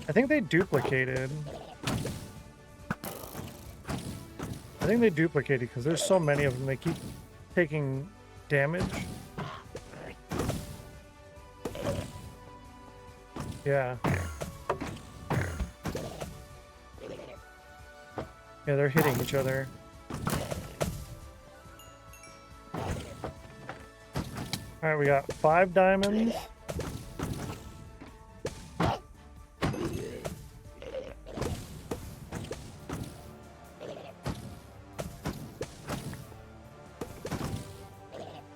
I think they duplicated. I think they duplicated because there's so many of them. They keep taking damage. Yeah. Yeah, they're hitting each other. Alright, we got 5 diamonds.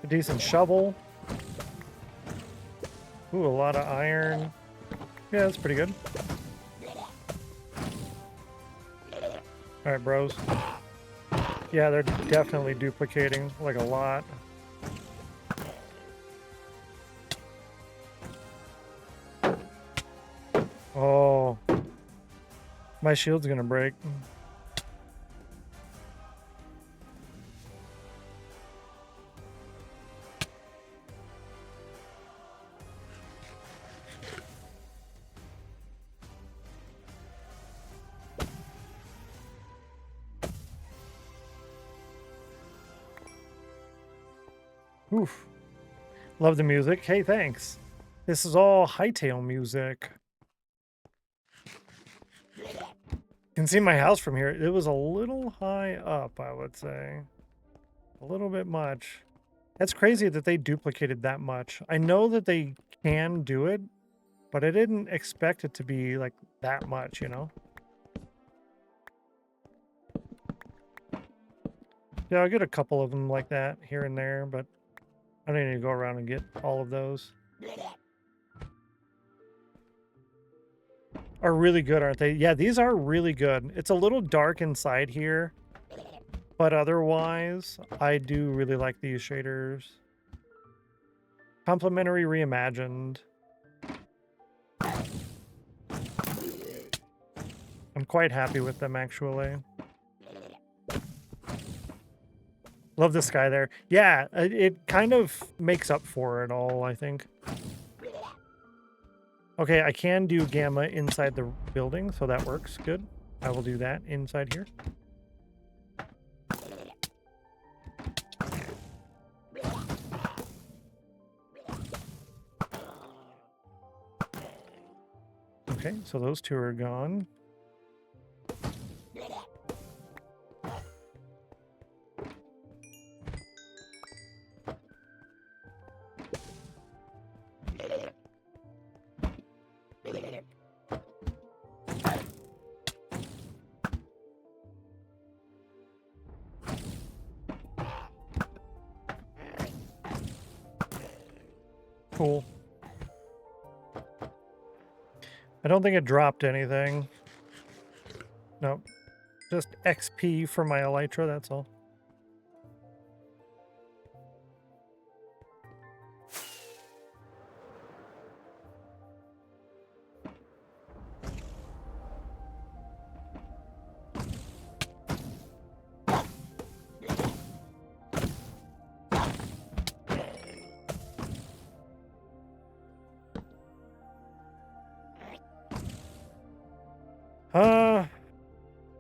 A decent shovel. Ooh, a lot of iron. Yeah, that's pretty good. Alright, bros. Yeah, they're definitely duplicating, like, a lot. Oh. My shield's gonna break. Oof. Love the music. Hey, thanks. This is all hightail music. You can see my house from here. It was a little high up, I would say. A little bit much. That's crazy that they duplicated that much. I know that they can do it, but I didn't expect it to be like that much, you know? Yeah, I'll get a couple of them like that here and there, but I don't need to go around and get all of those. Are really good, aren't they? Yeah, these are really good. It's a little dark inside here, but otherwise, I do really like these shaders. Complementary reimagined. I'm quite happy with them, actually. Love the sky there. Yeah, it kind of makes up for it all, I think. Okay, I can do gamma inside the building, so that works good. I will do that inside here. Okay, so those two are gone. Cool. I don't think it dropped anything. Nope. Just XP for my Elytra, that's all.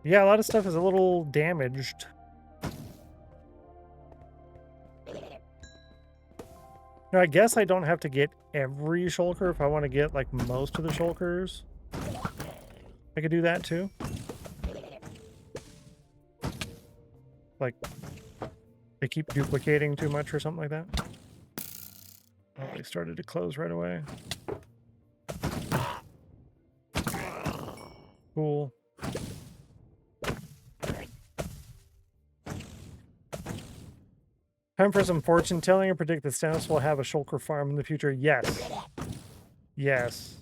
Yeah, a lot of stuff is a little damaged. Now, I guess I don't have to get every shulker if I want to get, like, most of the shulkers. I could do that, too. Like, they keep duplicating too much or something like that. Oh, they started to close right away. Cool. Time for some fortune telling and predict that Stennos will have a shulker farm in the future. Yes. Yes.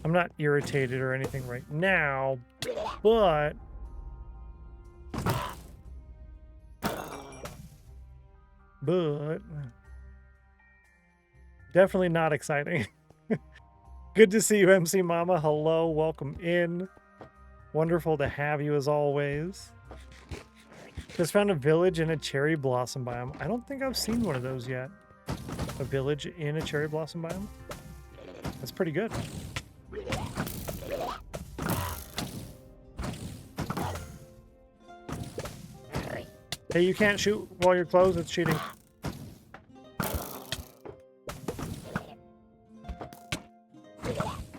I'm not irritated or anything right now, but definitely not exciting. Good to see you, MC Mama. Hello, welcome in. Wonderful to have you as always. Just found a village in a cherry blossom biome. I don't think I've seen one of those yet. A village in a cherry blossom biome? That's pretty good. Hey, you can't shoot while you're closed. It's cheating.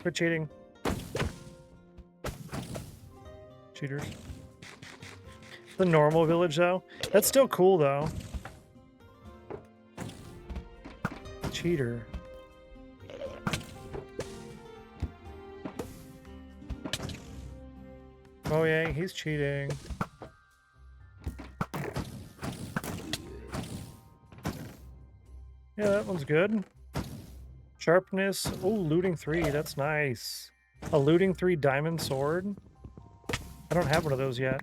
Quit cheating. Cheaters. The normal village, though. That's still cool, though. Cheater. Oh, yeah, he's cheating. Yeah, that one's good. Sharpness. Oh, looting 3. That's nice. A looting 3 diamond sword. I don't have one of those yet.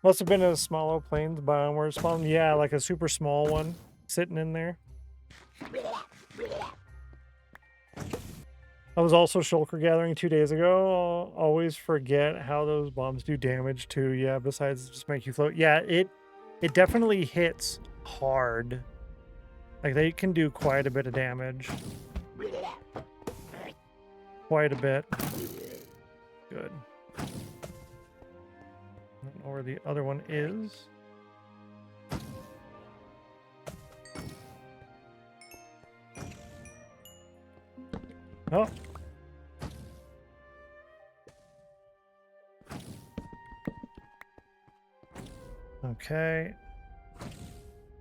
Must have been a smaller plains biome where it spawned. Yeah, like a super small one sitting in there. I was also shulker gathering 2 days ago. I'll always forget how those bombs do damage too. Yeah, besides just make you float. Yeah, it definitely hits hard. Like, they can do quite a bit of damage. Quite a bit. Good. I don't know where the other one is. Oh. Okay.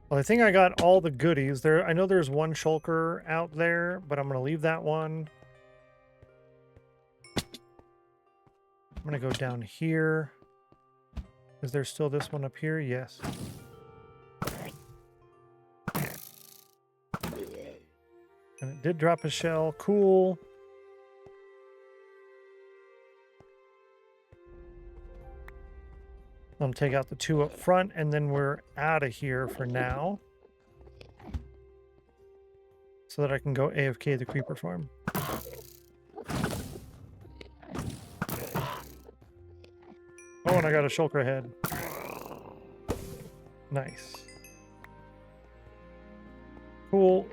Well, I think I got all the goodies there. I know there's one shulker out there, but I'm going to leave that one. I'm going to go down here. Is there still this one up here? Yes. And it did drop a shell. Cool. I'll take out the two up front, and then we're out of here for now. So that I can go AFK the creeper farm. Oh, and I got a shulker head. Nice. Cool.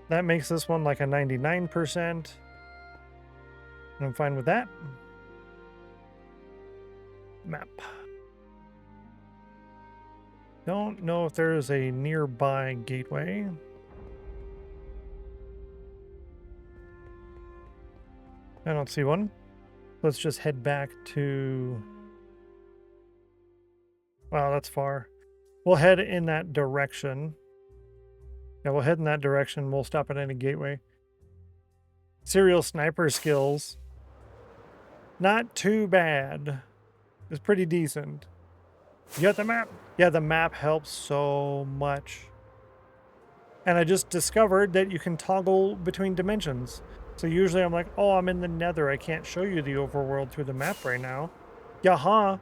That makes this one like a 99%. And I'm fine with that. Map. Don't know if there is a nearby gateway. I don't see one. Let's just head back to... Wow, that's far. We'll head in that direction. Yeah, we'll head in that direction. We'll stop at any gateway. Serial sniper skills. Not too bad. It's pretty decent. You got the map? Yeah, the map helps so much. And I just discovered that you can toggle between dimensions. So usually I'm like, oh, I'm in the nether. I can't show you the overworld through the map right now. Yaha.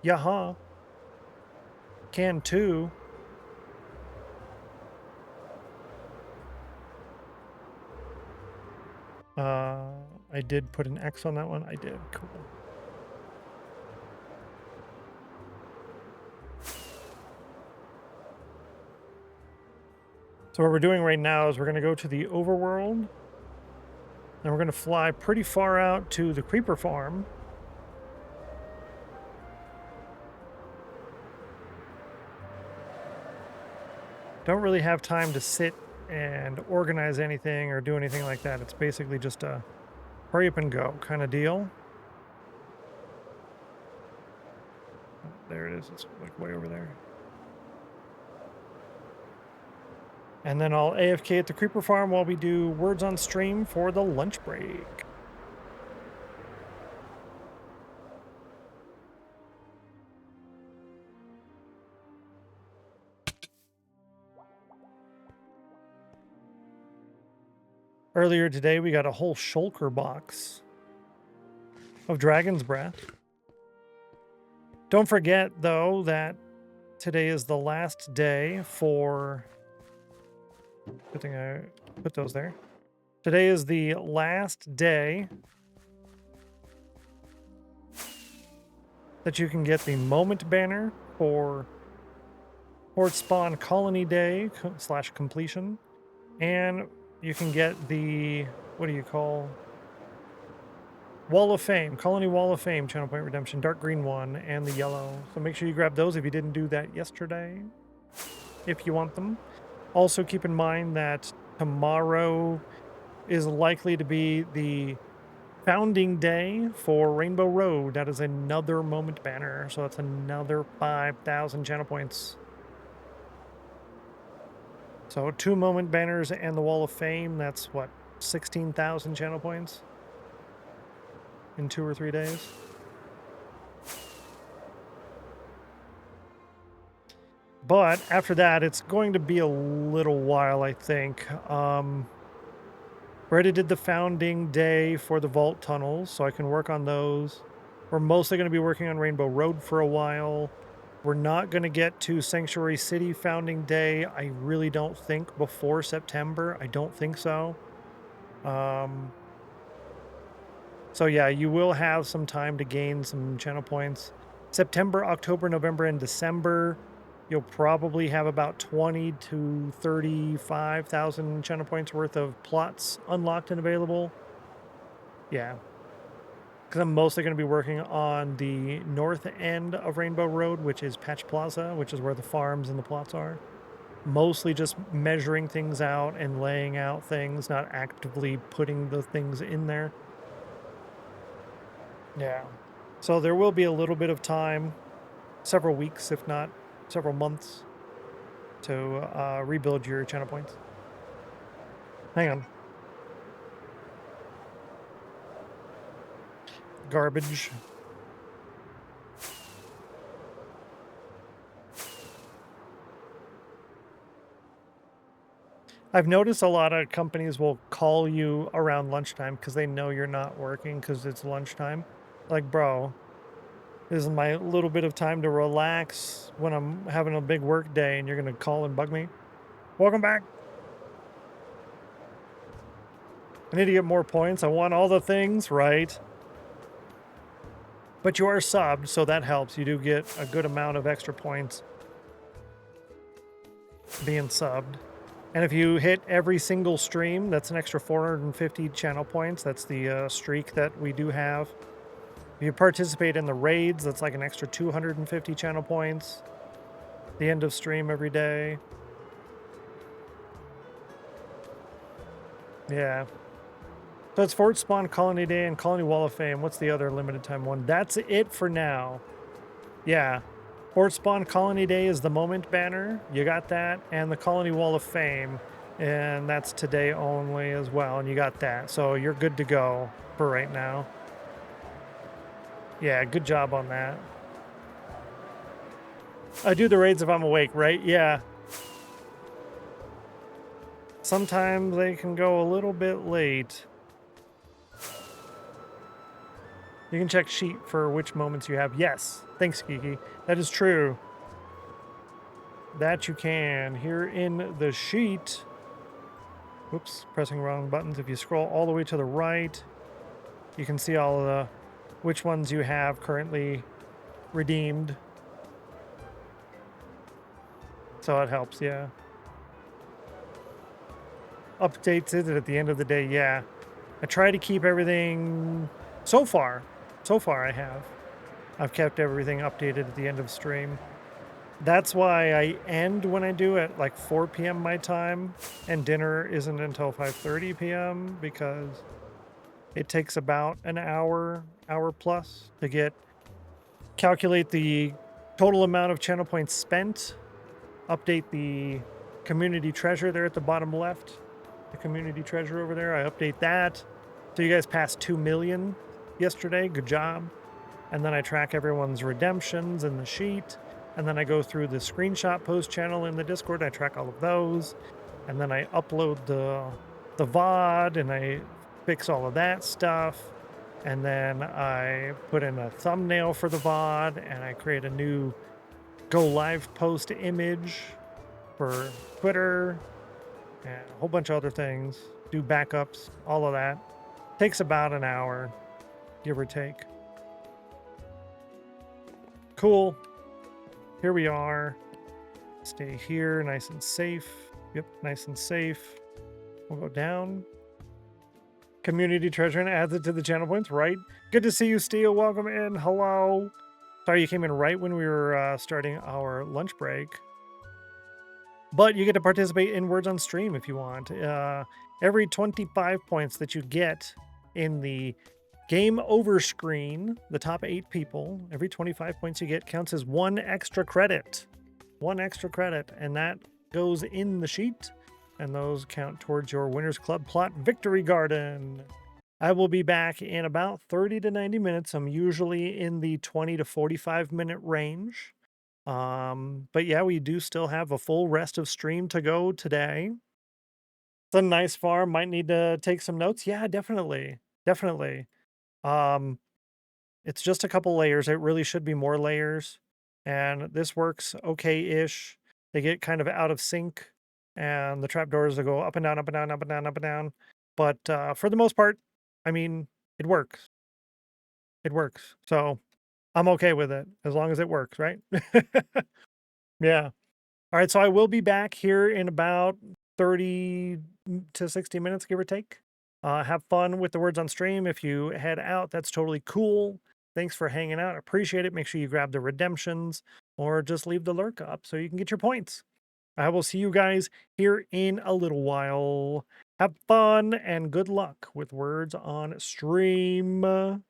Yaha. Can too. I did put an X on that one. I did. Cool. So what we're doing right now is we're going to go to the overworld. And we're going to fly pretty far out to the creeper farm. Don't really have time to sit and organize anything or do anything like that. It's basically just a hurry up and go kind of deal. Oh, there it is. It's like way over there. And then I'll AFK at the creeper farm while we do words on stream for the lunch break. Earlier today, we got a whole Shulker Box of Dragon's Breath. Don't forget, though, that today is the last day for... Good thing I put those there. Today is the last day that you can get the moment banner for Horde Spawn Colony Day / completion. And you can get the, what do you call? Wall of Fame, Colony Wall of Fame, Channel Point Redemption, dark green one, and the yellow. So make sure you grab those if you didn't do that yesterday, if you want them. Also keep in mind that tomorrow is likely to be the founding day for Rainbow Road. That is another moment banner, so that's another 5,000 channel points. So 2 moment banners and the Wall of Fame, that's what, 16,000 channel points in 2 or 3 days. But after that, it's going to be a little while, I think. We already did the founding day for the vault tunnels, so I can work on those. We're mostly going to be working on Rainbow Road for a while. We're not going to get to Sanctuary City founding day, I really don't think, before September. I don't think so. So yeah, you will have some time to gain some channel points. September, October, November, and December, you'll probably have about 20 to 35,000 channel points worth of plots unlocked and available. Yeah. because I'm mostly going to be working on the north end of Rainbow Road, which is Patch Plaza, which is where the farms and the plots are. Mostly just measuring things out and laying out things, not actively putting the things in there. Yeah. So there will be a little bit of time, several weeks, if not several months, to rebuild your channel points. Hang on. Garbage. I've noticed a lot of companies will call you around lunchtime because they know you're not working because it's lunchtime. Like, bro, this is my little bit of time to relax when I'm having a big work day and you're going to call and bug me. Welcome back. I need to get more points. I want all the things, right? But you are subbed, so that helps. You do get a good amount of extra points being subbed. And if you hit every single stream, that's an extra 450 channel points. That's the streak that we do have. If you participate in the raids, that's like an extra 250 channel points. The end of stream every day. Yeah. So it's Fort Spawn, Colony Day, and Colony Wall of Fame. What's the other limited time one? That's it for now. Yeah. Fort Spawn Colony Day is the moment banner. You got that. And the Colony Wall of Fame. And that's today only as well. And you got that. So you're good to go for right now. Yeah, good job on that. I do the raids if I'm awake, right? Yeah. Sometimes they can go a little bit late. You can check sheet for which moments you have. Yes. Thanks, Kiki. That is true. That you can. Here in the sheet. Oops, pressing wrong buttons. If you scroll all the way to the right, you can see all of the which ones you have currently redeemed. So it helps, yeah. Updates it at the end of the day, yeah. I try to keep everything so far I have. I've kept everything updated at the end of stream. That's why I end when I do at like 4 p.m. my time, and dinner isn't until 5:30 p.m. because it takes about an hour plus to calculate the total amount of channel points spent, update the community treasure there at the bottom left, the community treasure over there. I update that. So you guys passed 2 million yesterday. Good job. And then I track everyone's redemptions in the sheet. And then I go through the screenshot post channel in the Discord. I track all of those. And then I upload the VOD and I fix all of that stuff. And then I put in a thumbnail for the VOD and I create a new go live post image for Twitter and a whole bunch of other things. Do backups, all of that. Takes about an hour, give or take. Cool. Here we are. Stay here, nice and safe. Yep, nice and safe. We'll go down. Community treasure and adds it to the channel points, right? Good to see you, Steel. Welcome in. Hello. Sorry you came in right when we were starting our lunch break. But you get to participate in Words on Stream if you want. Every 25 points that you get in the game over screen, the top 8 people, every 25 points you get counts as 1 extra credit. 1 extra credit, and that goes in the sheet, and those count towards your Winners Club Plot Victory Garden. I will be back in about 30 to 90 minutes. I'm usually in the 20 to 45 minute range. But yeah, we do still have a full rest of stream to go today. It's a nice farm. Might need to take some notes. Yeah, definitely. Definitely. It's just a couple layers. It really should be more layers. And this works okay-ish. They get kind of out of sync. And the trapdoors will go up and down, up and down, up and down, up and down. But for the most part, I mean, it works. It works. So I'm okay with it as long as it works, right? Yeah. All right, so I will be back here in about 30 to 60 minutes, give or take. Have fun with the words on stream. If you head out, that's totally cool. Thanks for hanging out. Appreciate it. Make sure you grab the redemptions or just leave the lurk up so you can get your points. I will see you guys here in a little while. Have fun and good luck with words on stream.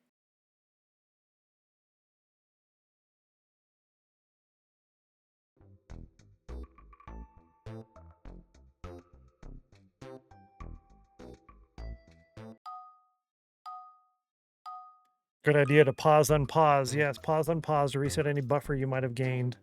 Good idea to pause, unpause. Yes, pause, unpause to reset any buffer you might have gained.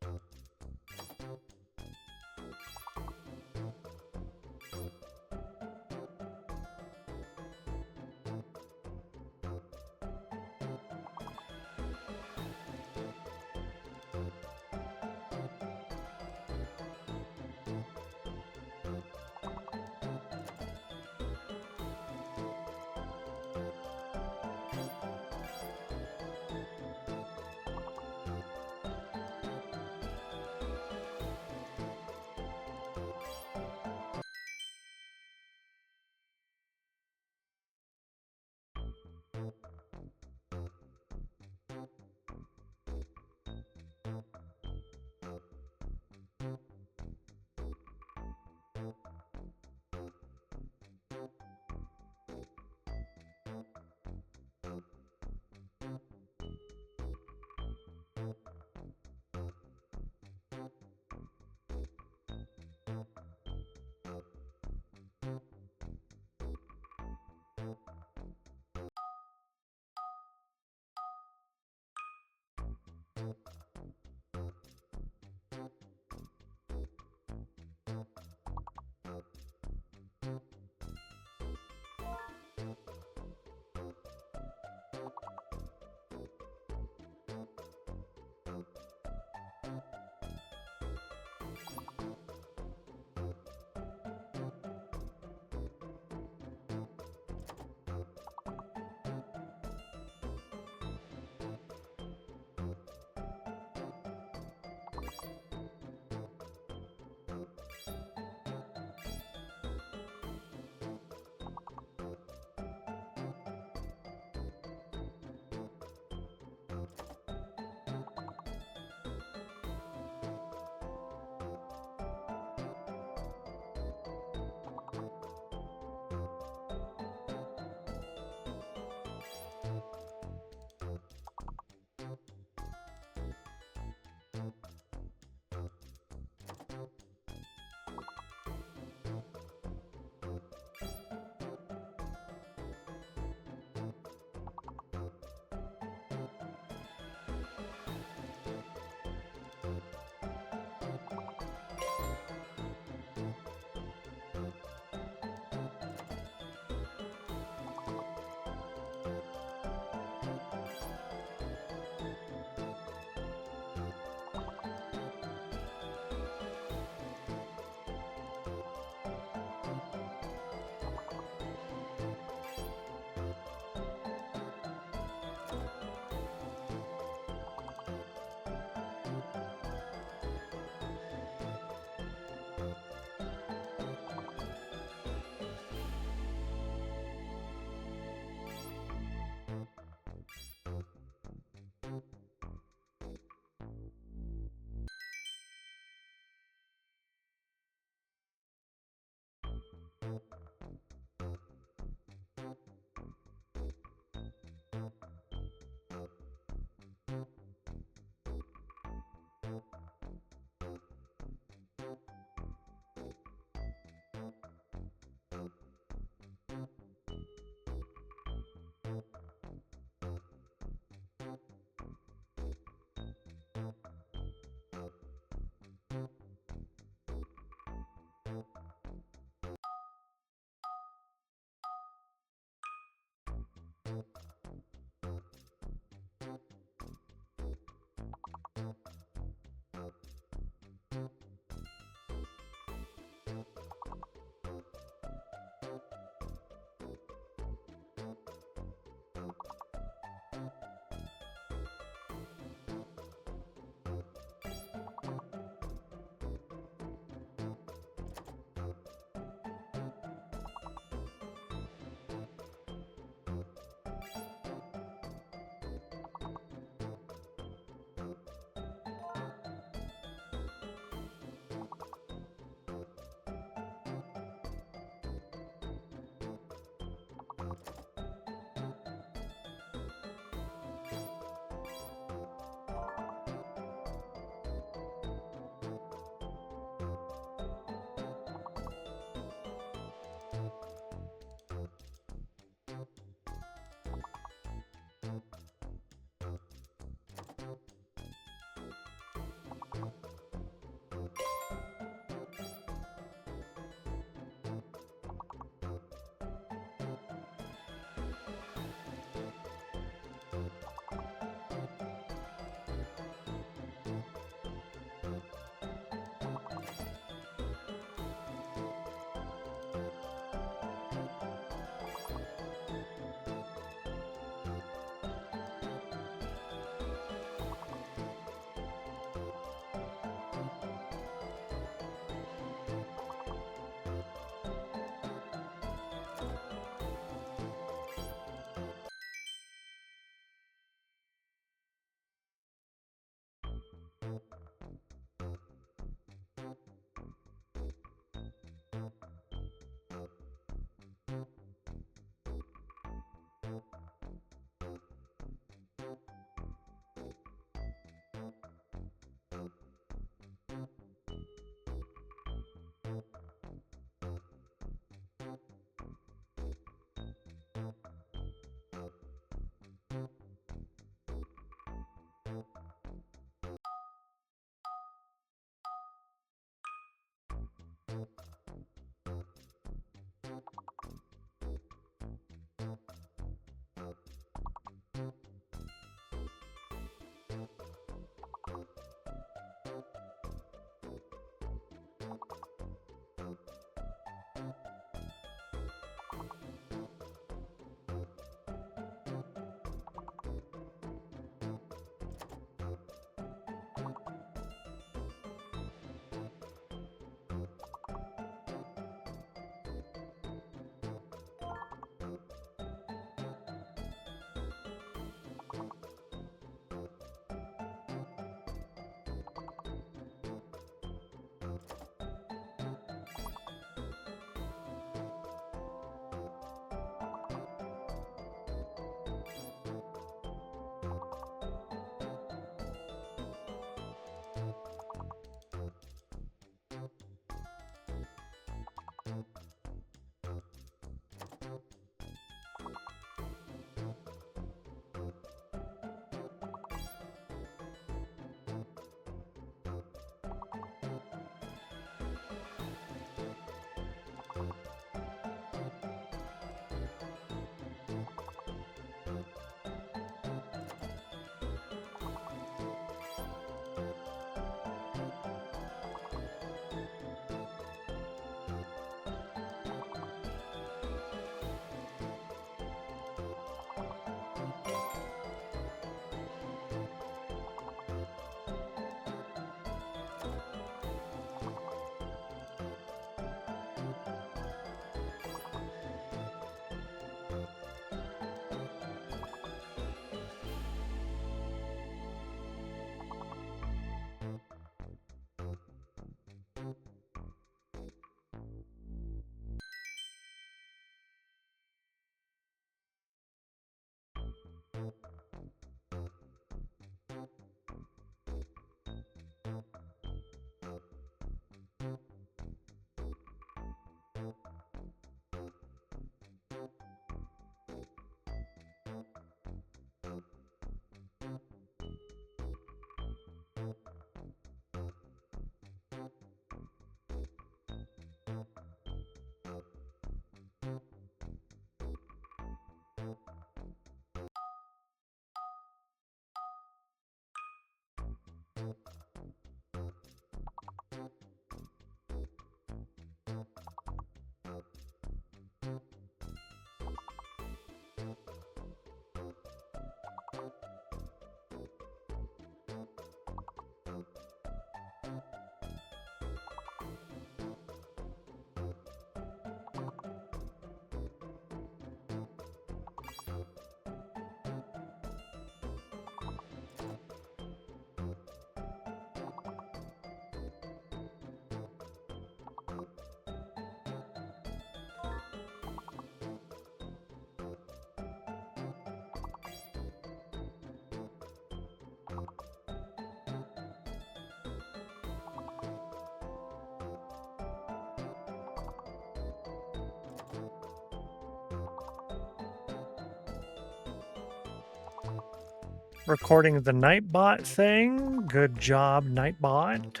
recording the Nightbot thing. Good job, Nightbot.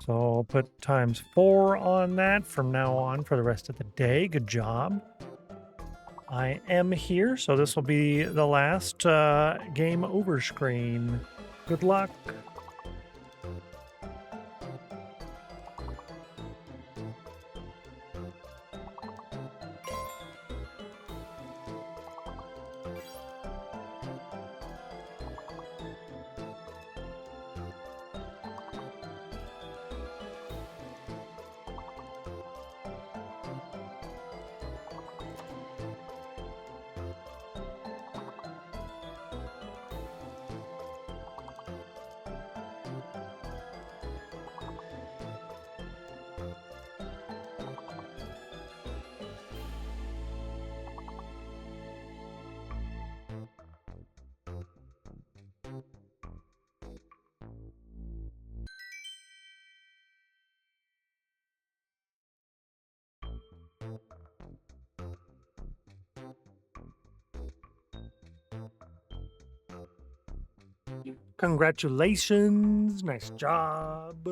So I'll put ×4 on that from now on for the rest of the day. Good job. I am here, so this will be the last game over screen. Good luck. Congratulations. Nice job.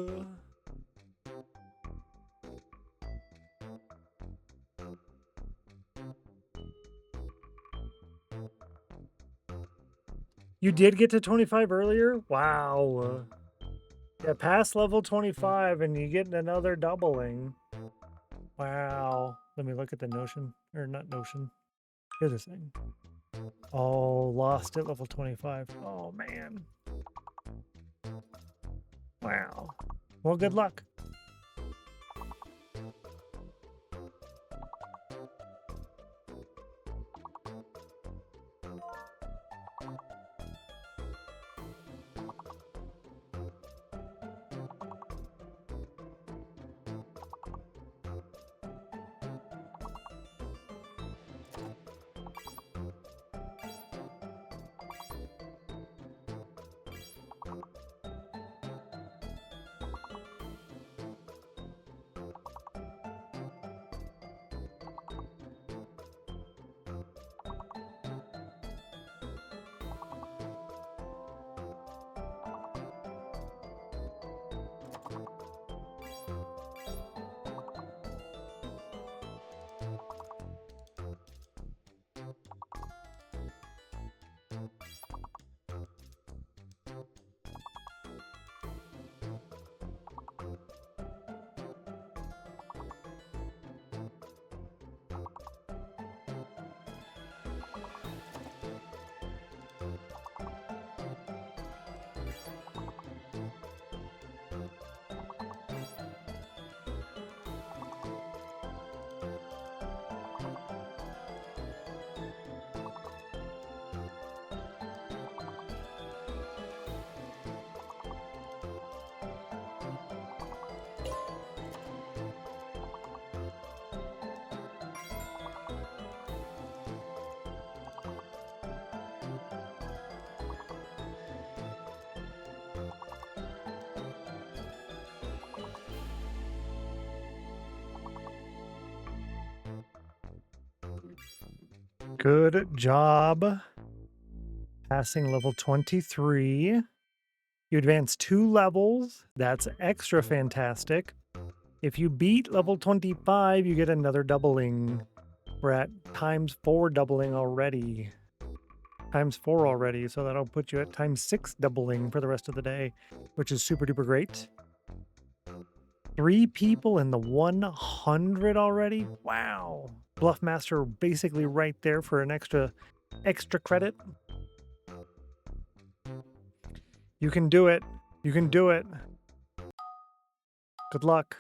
You did get to 25 earlier? Wow. Yeah, past level 25 and you get another doubling. Wow. Let me look at the Notion. Or not Notion. Here's this thing. Oh, lost at level 25. Oh, man. Wow. Well, good luck. Good job. Passing level 23. You advance 2 levels. That's extra fantastic. If you beat level 25, you get another doubling. We're at ×4 doubling already. ×4 already, so that'll put you at ×6 doubling for the rest of the day, which is super duper great. 3 people in the 100 already? Wow. Bluffmaster basically right there for an extra credit. You can do it. You can do it. Good luck.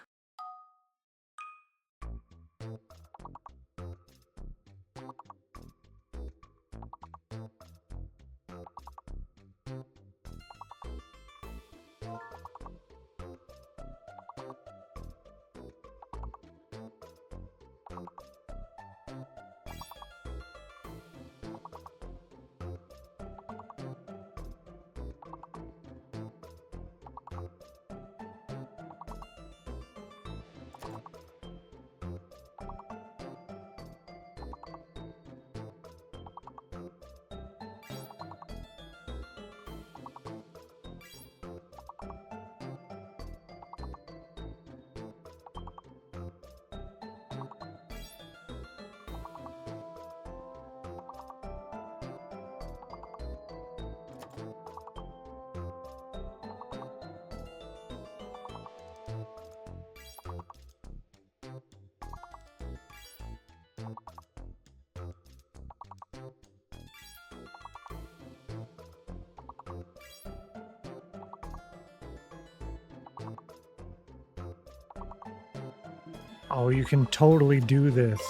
Oh, you can totally do this.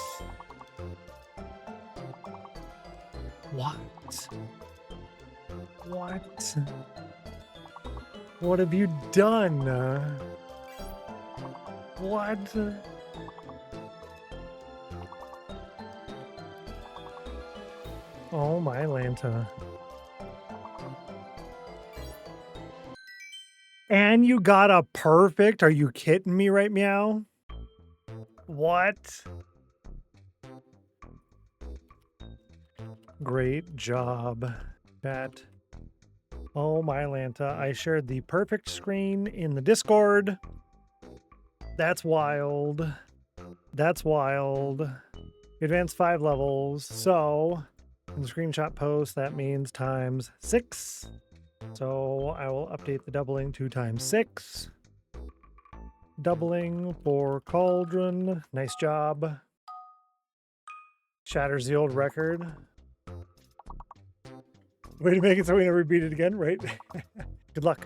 What? What? What have you done? What? Oh my Lanta. And you got a perfect? Are you kidding me right meow? What? Great job, chat. Oh my Lanta. I shared the perfect screen in the Discord. That's wild. That's wild. Advanced 5 levels. So in the screenshot post, that means times 6. So I will update the doubling to times 6. Doubling for Cauldron. Nice job. Shatters the old record. Way to make it so we never beat it again, right? Good luck.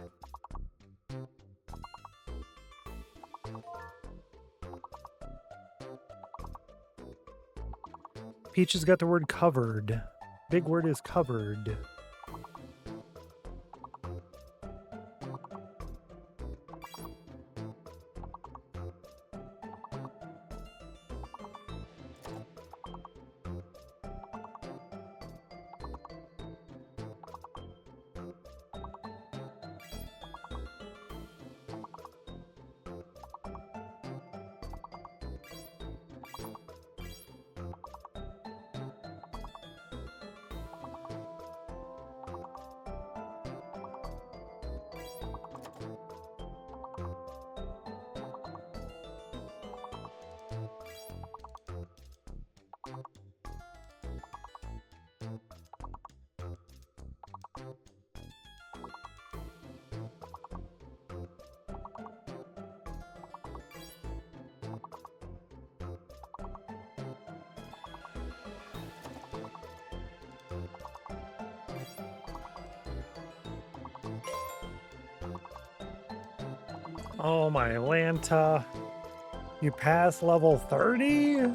Peach has got the word covered. Big word is covered. Oh my Lanta. You pass level 30?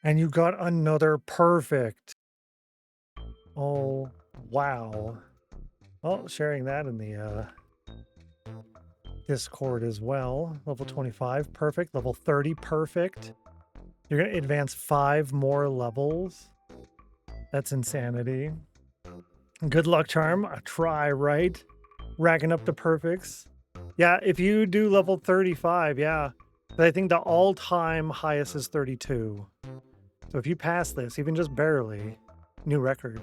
And you got another perfect. Oh, wow. Well, sharing that in the Discord as well. Level 25, perfect. Level 30, perfect. You're going to advance 5 more levels. That's insanity. Good luck, Charm. A try, right? Racking up the perfects. Yeah, if you do level 35, yeah. But I think the all-time highest is 32. So if you pass this, even just barely, new record.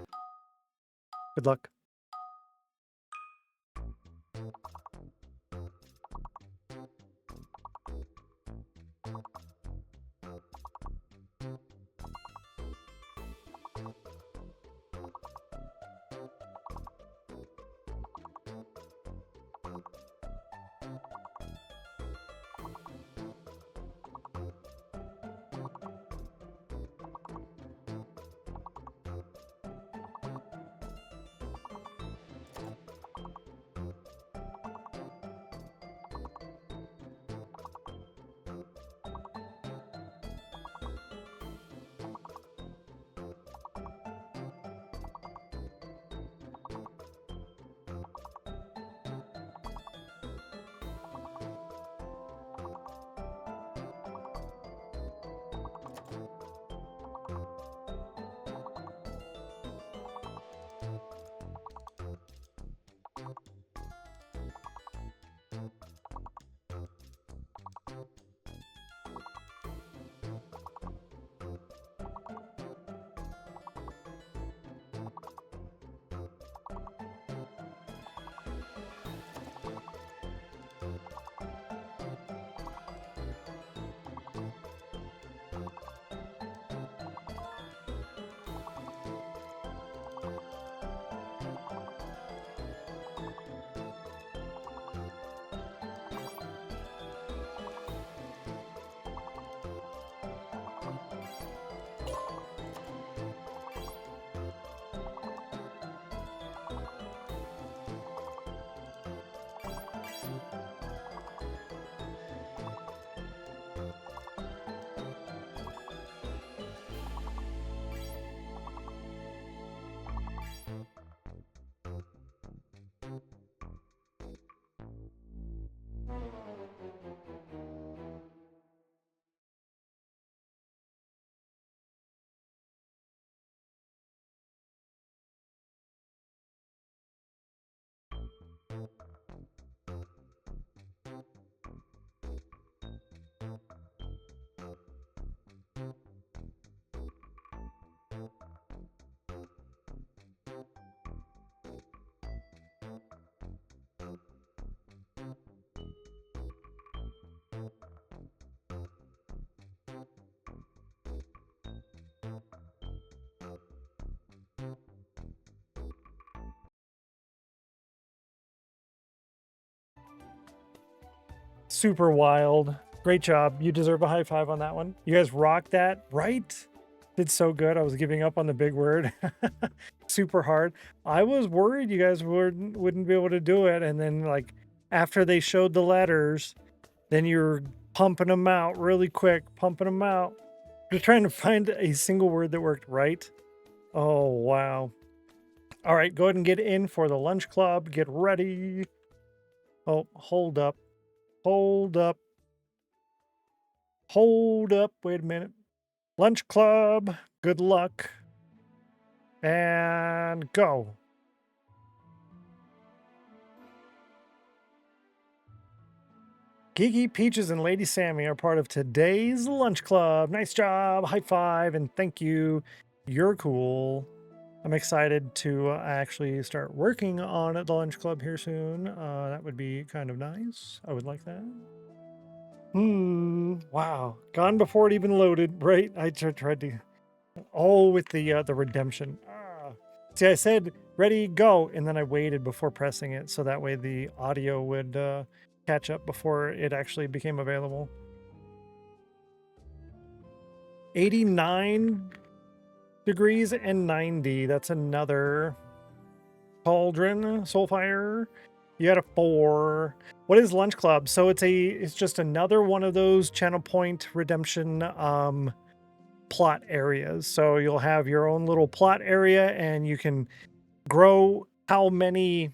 Good luck. Super wild. Great job. You deserve a high five on that one. You guys rocked that, right? Did so good. I was giving up on the big word. Super hard. I was worried you guys wouldn't be able to do it. And then like after they showed the letters, then you're pumping them out really quick, pumping them out. Just trying to find a single word that worked right. Oh, wow. All right, go ahead and get in for the lunch club. Get ready. Oh, hold up. Hold up. Hold up. Wait a minute. Lunch club. Good luck. And go. Geeky, Peaches, and Lady Sammy are part of today's lunch club. Nice job. High five and thank you. You're cool. I'm excited to actually start working on the lunch club here soon. That would be kind of nice. I would like that. Wow. Gone before it even loaded, right? I tried to... Oh, with the redemption. See, I said, ready, go, and then I waited before pressing it, so that way the audio would catch up before it actually became available. 89 degrees and 90. That's another cauldron, soulfire. You got a 4. What is lunch club? So it's just another one of those channel point redemption plot areas. So you'll have your own little plot area and you can grow how many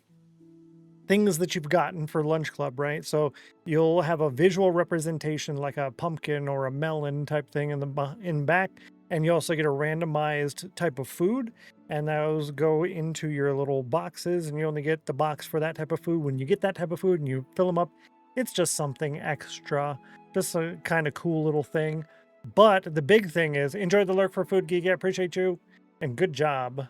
things that you've gotten for lunch club, right? So you'll have a visual representation like a pumpkin or a melon type thing in back, and you also get a randomized type of food, and those go into your little boxes, and you only get the box for that type of food. When you get that type of food and you fill them up, it's just something extra, just a kind of cool little thing. But the big thing is, enjoy the lurk for food, Geeky. I appreciate you, and good job.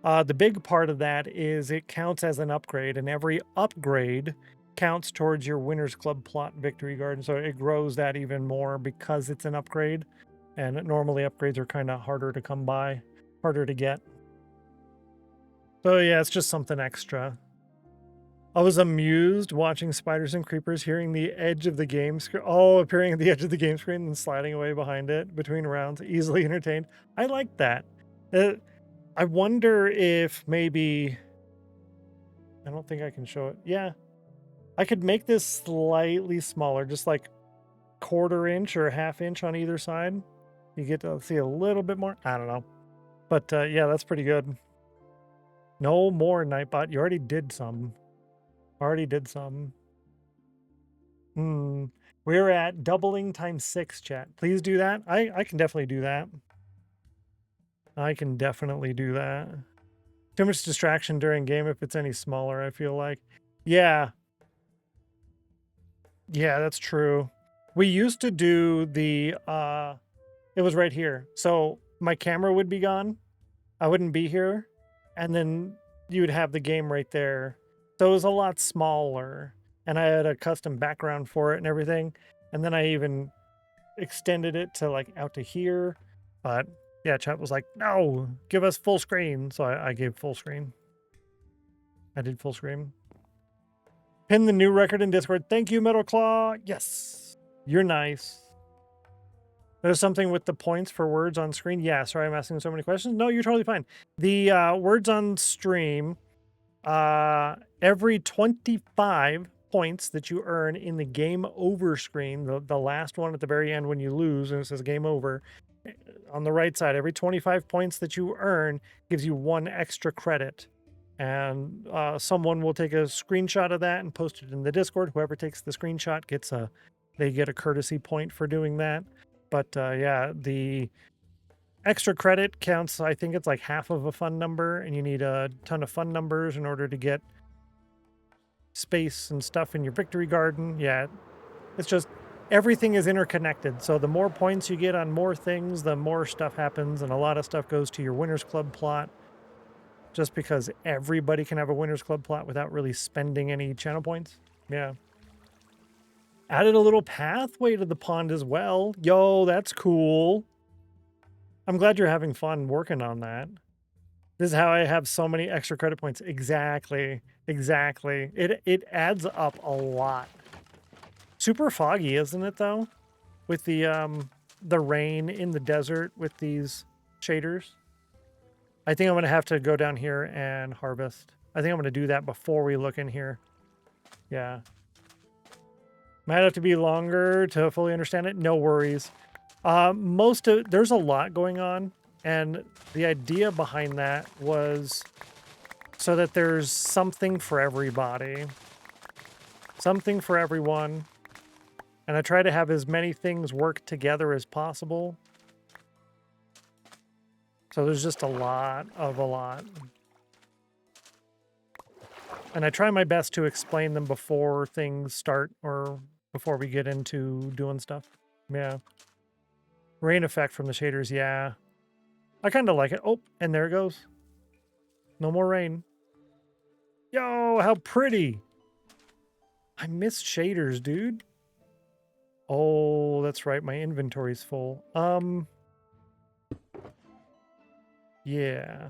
The big part of that is it counts as an upgrade, and every upgrade counts towards your Winners Club plot victory garden. So it grows that even more because it's an upgrade. And normally upgrades are kind of harder to come by, harder to get. So yeah, it's just something extra. I was amused watching spiders and creepers, hearing the edge of the game screen. Oh, appearing at the edge of the game screen and sliding away behind it between rounds. Easily entertained. I like that. I wonder if maybe... I don't think I can show it. Yeah. I could make this slightly smaller, just like 1/4 inch or 1/2 inch on either side. You get to see a little bit more. I don't know. But yeah, that's pretty good. No more Nightbot. You already did some. Already did some. We're at doubling times 6, chat. Please do that. I can definitely do that. I can definitely do that. Too much distraction during game if it's any smaller, I feel like. Yeah. Yeah, that's true. We used to do the... it was right here. So my camera would be gone. I wouldn't be here. And then you would have the game right there. So it was a lot smaller. And I had a custom background for it and everything. And then I even extended it to like out to here. But yeah, chat was like, no, give us full screen. So I gave full screen. I did full screen. Pin the new record in Discord. Thank you, Metal Claw. Yes, you're nice. There's something with the points for words on screen. Yeah, sorry, I'm asking so many questions. No, you're totally fine. The words on stream, every 25 points that you earn in the game over screen, the last one at the very end when you lose and it says game over, on the right side, every 25 points that you earn gives you 1 extra credit. and someone will take a screenshot of that and post it in the Discord. Whoever takes the screenshot gets they get a courtesy point for doing that. But yeah, the extra credit counts. I think it's like half of a fun number, and you need a ton of fun numbers in order to get space and stuff in your victory garden. Yeah, it's just everything is interconnected. So the more points you get on more things, the more stuff happens, and a lot of stuff goes to your Winners Club plot. Just because everybody can have a Winners Club plot without really spending any channel points. Yeah. Added a little pathway to the pond as well. Yo, that's cool. I'm glad you're having fun working on that. This is how I have so many extra credit points. Exactly. Exactly. It adds up a lot. Super foggy, isn't it, though? With the rain in the desert with these shaders. I think I'm going to have to go down here and harvest. I think I'm going to do that before we look in here. Yeah. Might have to be longer to fully understand it. No worries. There's a lot going on. And the idea behind that was so that there's something for everybody. Something for everyone. And I try to have as many things work together as possible. So there's just a lot. And I try my best to explain them before things start or before we get into doing stuff. Yeah. Rain effect from the shaders, yeah. I kind of like it. Oh, and there it goes. No more rain. Yo, how pretty. I miss shaders, dude. Oh, that's right. My inventory's full. Yeah.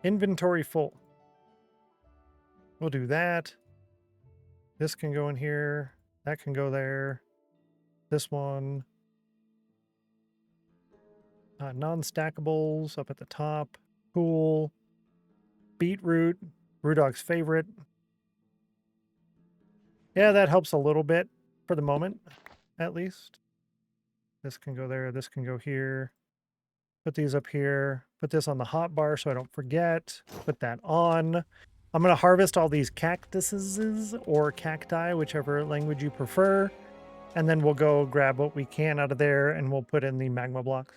Inventory full. We'll do that. This can go in here. That can go there. This one. Non-stackables up at the top. Cool. Beetroot. Brewdog's favorite. Yeah, that helps a little bit for the moment, at least. This can go there. This can go here. Put these up here. Put this on the hot bar so I don't forget. Put that on. I'm going to harvest all these cactuses or cacti, whichever language you prefer. And then we'll go grab what we can out of there and we'll put in the magma blocks.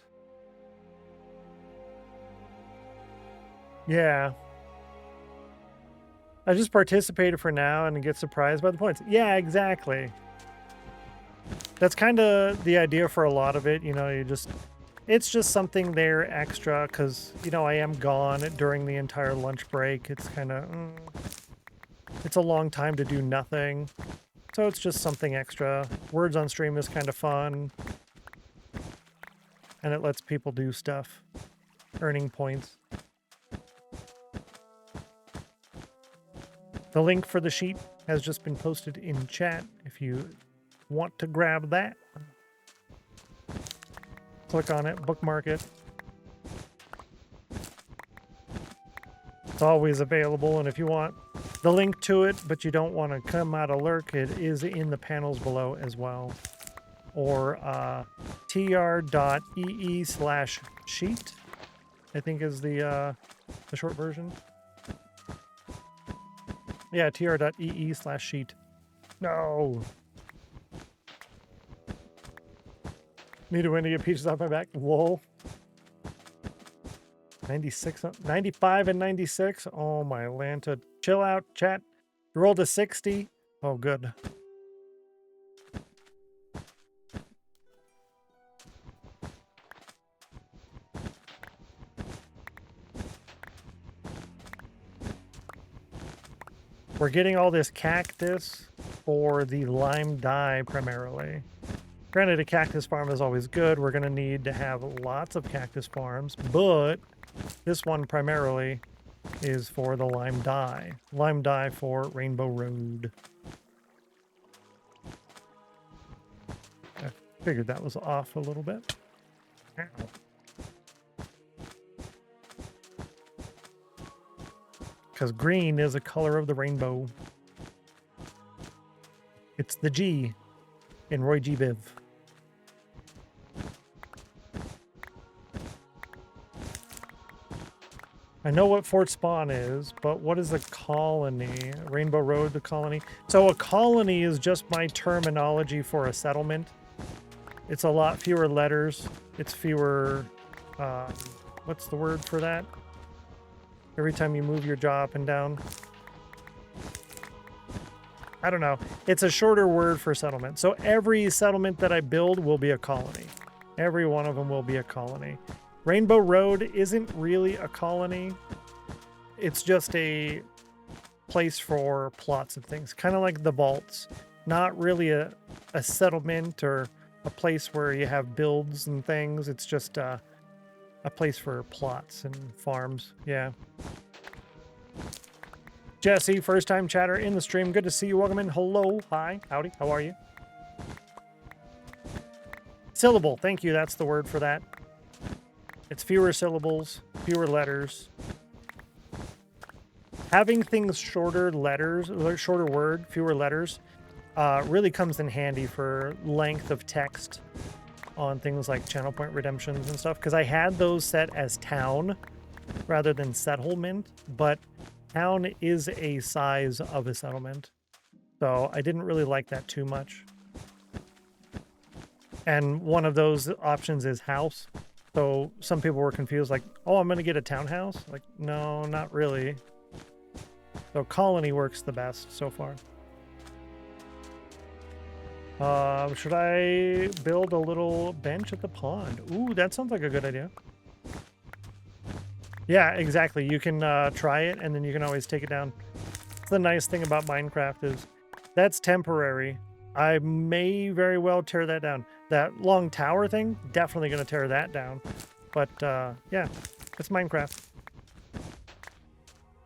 Yeah. I just participated for now and get surprised by the points. Yeah, exactly. That's kind of the idea for a lot of it. You know, it's just something there extra because, you know, I am gone during the entire lunch break. It's kind of, it's a long time to do nothing. So it's just something extra. Words on stream is kind of fun. And it lets people do stuff, earning points. The link for the sheet has just been posted in chat if you want to grab that. Click on it, bookmark it. It's always available, and if you want the link to it, but you don't want to come out of lurk, it is in the panels below as well. Or tr.ee/sheet, I think is the short version. Yeah, tr.ee/sheet. No. Need a win to get peaches off my back. Whoa. 96, 95 and 96. Oh my Lanta. Chill out, chat. You rolled a 60. Oh, good. We're getting all this cactus for the lime dye primarily. Granted, a cactus farm is always good. We're going to need to have lots of cactus farms, but this one primarily is for the lime dye. Lime dye for Rainbow Road. I figured that was off a little bit. Because green is a color of the rainbow. It's the G in Roy G. Biv. I know what Fort Spawn is, but what is a colony? Rainbow Road, the colony? So a colony is just my terminology for a settlement. It's a lot fewer letters. It's fewer, what's the word for that? Every time you move your jaw up and down. I don't know. It's a shorter word for settlement. So every settlement that I build will be a colony. Every one of them will be a colony. Rainbow Road isn't really a colony. It's just a place for plots of things. Kind of like the vaults. Not really a settlement or a place where you have builds and things. It's just a place for plots and farms. Yeah. Jesse, first time chatter in the stream. Good to see you. Welcome in. Hello. Hi. Howdy. How are you? Syllable. Thank you. That's the word for that. It's fewer syllables, fewer letters. Having things shorter letters, shorter word, fewer letters, really comes in handy for length of text on things like channel point redemptions and stuff. Because I had those set as town rather than settlement, but town is a size of a settlement. So I didn't really like that too much. And one of those options is house. So some people were confused, like, oh, I'm going to get a townhouse? Like, no, not really. So colony works the best so far. Should I build a little bench at the pond? Ooh, that sounds like a good idea. Yeah, exactly. You can try it, and then you can always take it down. The nice thing about Minecraft is that's temporary. I may very well tear that down. That long tower thing, definitely going to tear that down. But yeah, it's Minecraft.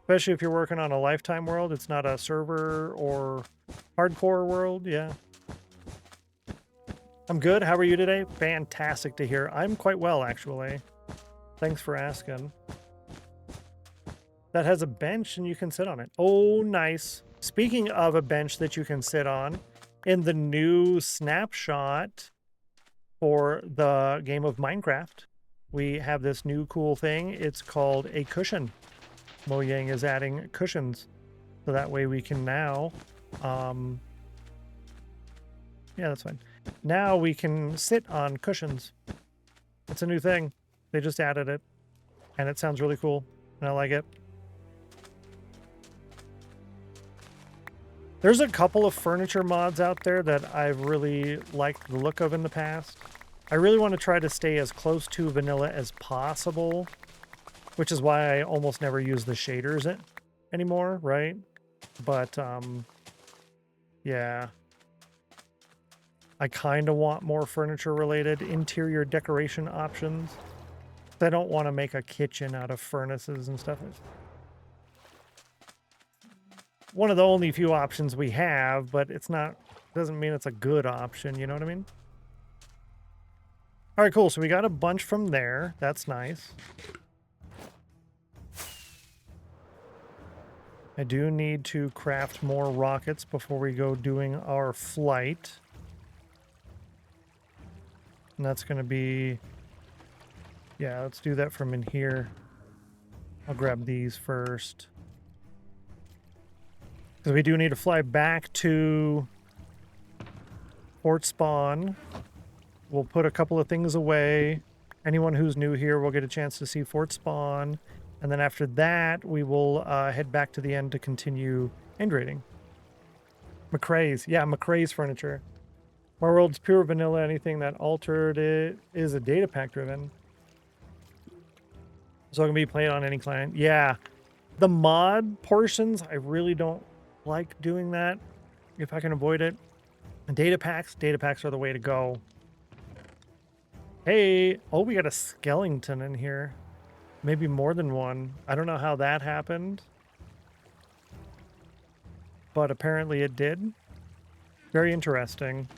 Especially if you're working on a lifetime world. It's not a server or hardcore world. Yeah. I'm good. How are you today? Fantastic to hear. I'm quite well, actually. Thanks for asking. That has a bench and you can sit on it. Oh, nice. Speaking of a bench that you can sit on, in the new snapshot for the game of Minecraft, we have this new cool thing. It's called a cushion. Mojang is adding cushions. So that way we can now... yeah, that's fine. Now we can sit on cushions. It's a new thing. They just added it. And it sounds really cool. And I like it. There's a couple of furniture mods out there that I've really liked the look of in the past. I really want to try to stay as close to vanilla as possible, which is why I almost never use the shaders anymore, right? But, yeah. I kind of want more furniture-related interior decoration options. I don't want to make a kitchen out of furnaces and stuff. One of the only few options we have, but it's not, doesn't mean it's a good option, you know what I mean? All right, cool. So we got a bunch from there. That's nice. I do need to craft more rockets before we go doing our flight. And that's going to be... Yeah, let's do that from in here. I'll grab these first. Because we do need to fly back to Fort Spawn. We'll put a couple of things away. Anyone who's new here will get a chance to see Fort Spawn. And then after that, we will head back to the end to continue end raiding. McRae's. Yeah, McRae's furniture. My world's pure vanilla. Anything that altered it is a data pack driven. So it can be played on any client. Yeah. The mod portions, I really don't like doing that if I can avoid it. And data packs are the way to go. Hey, oh, we got a skeleton in here. Maybe more than one. I don't know how that happened. But apparently it did. Very interesting.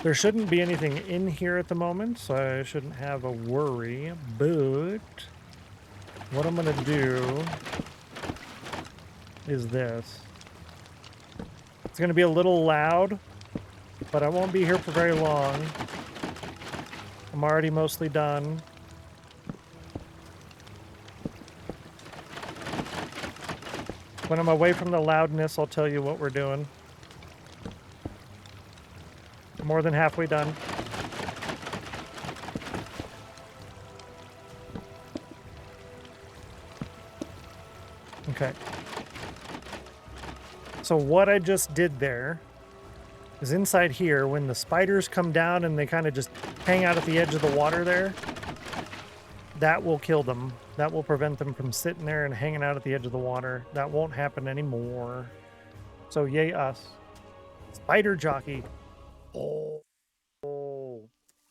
There shouldn't be anything in here at the moment, so I shouldn't have a worry. But what I'm going to do is this. It's going to be a little loud, but I won't be here for very long. I'm already mostly done. When I'm away from the loudness, I'll tell you what we're doing. More than halfway done. Okay. So what I just did there is inside here, when the spiders come down and they kind of just hang out at the edge of the water there, that will kill them. That will prevent them from sitting there and hanging out at the edge of the water. That won't happen anymore. So yay us. Spider jockey. Oh.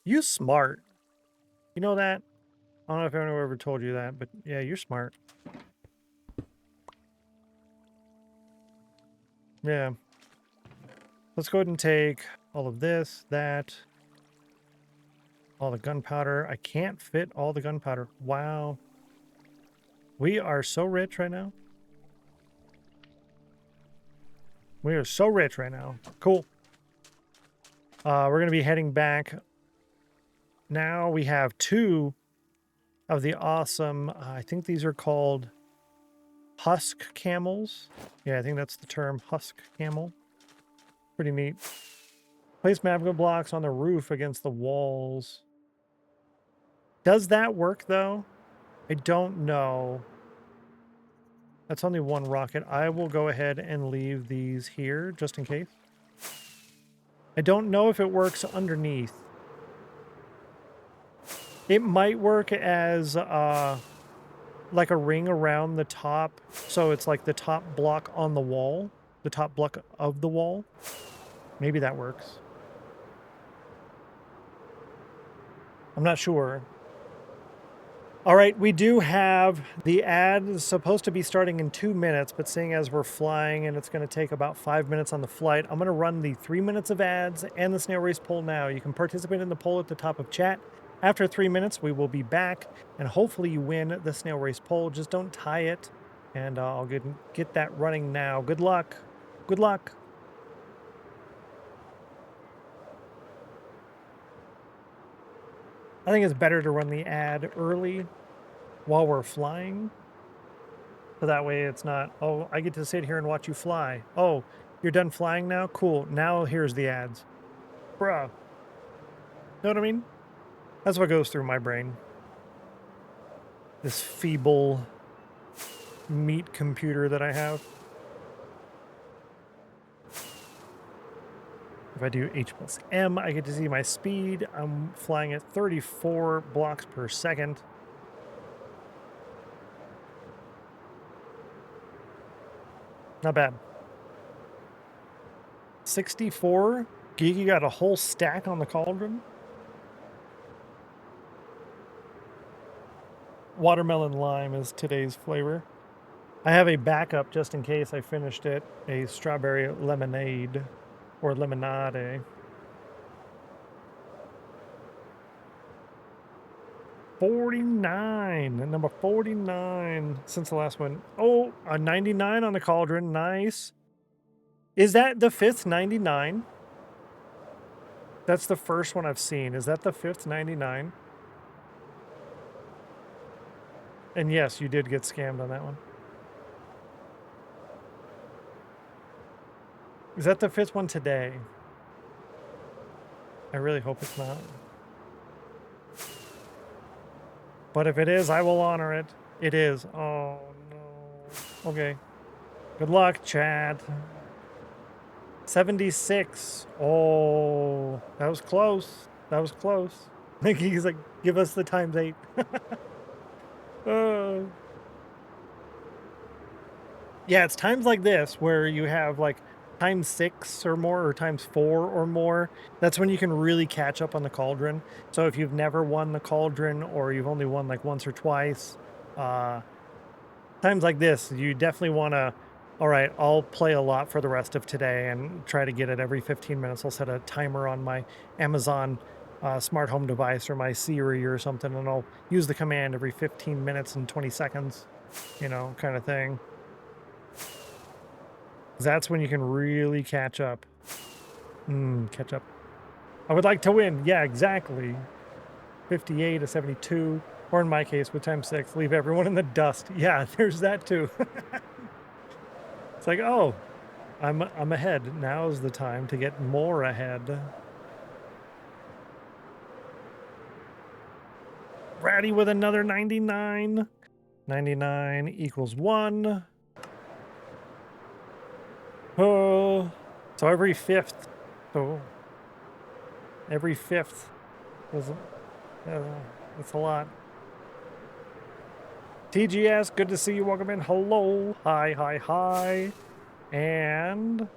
You smart. You know that? I don't know if anyone ever told you that, but yeah, you're smart. Yeah. Let's go ahead and take all of this, that, all the gunpowder. I can't fit all the gunpowder. Wow. We are so rich right now. We are so rich right now. Cool. We're going to be heading back. Now we have 2 of the awesome, I think these are called husk camels. Yeah, I think that's the term, husk camel. Pretty neat. Place magma blocks on the roof against the walls. Does that work though? I don't know. That's only 1 rocket. I will go ahead and leave these here just in case. I don't know if it works underneath. It might work as like a ring around the top. So it's like the top block on the wall. The top block of the wall. Maybe that works. I'm not sure. All right, we do have the ad is supposed to be starting in 2 minutes, but seeing as we're flying and it's going to take about 5 minutes on the flight, I'm going to run the 3 minutes of ads and the snail race poll now. You can participate in the poll at the top of chat. After 3 minutes, we will be back, and hopefully you win the snail race poll. Just don't tie it, and I'll get that running now. Good luck. Good luck. I think it's better to run the ad early while we're flying. So that way it's not, oh, I get to sit here and watch you fly. Oh, you're done flying now? Cool. Now here's the ads. Bruh. Know what I mean? That's what goes through my brain. This feeble meat computer that I have. If I do H+M, I get to see my speed. I'm flying at 34 blocks per second. Not bad. 64? Geeky got a whole stack on the cauldron. Watermelon lime is today's flavor. I have a backup just in case I finished it. A strawberry lemonade. Or lemonade. 49. Number 49 since the last one. Oh, a 99 on the cauldron. Nice. Is that the 5th 99? That's the first one I've seen. Is that the 5th 99? And yes, you did get scammed on that one. Is that the 5th one today? I really hope it's not. But if it is, I will honor it. It is. Oh, no. Okay. Good luck, chat. 76. Oh, that was close. That was close. I think he's like, give us the ×8. Yeah, it's times like this where you have like ×6 or more, or ×4 or more. That's when you can really catch up on the cauldron. So if you've never won the cauldron, or you've only won like once or twice, times like this, you definitely want to, all right, I'll play a lot for the rest of today and try to get it every 15 minutes. I'll set a timer on my Amazon smart home device or my Siri or something, and I'll use the command every 15 minutes and 20 seconds, you know, kind of thing. That's when you can really catch up. Catch up. I would like to win. Yeah, exactly. 58 to 72. Or in my case, with ×6, leave everyone in the dust. Yeah, there's that too. It's like, oh, I'm ahead. Now's the time to get more ahead. Ratty with another 99. 99 equals 1. Oh, so every fifth. So every fifth is that's a lot. TGS, good to see you. Welcome in. Hello. Hi, hi, hi. And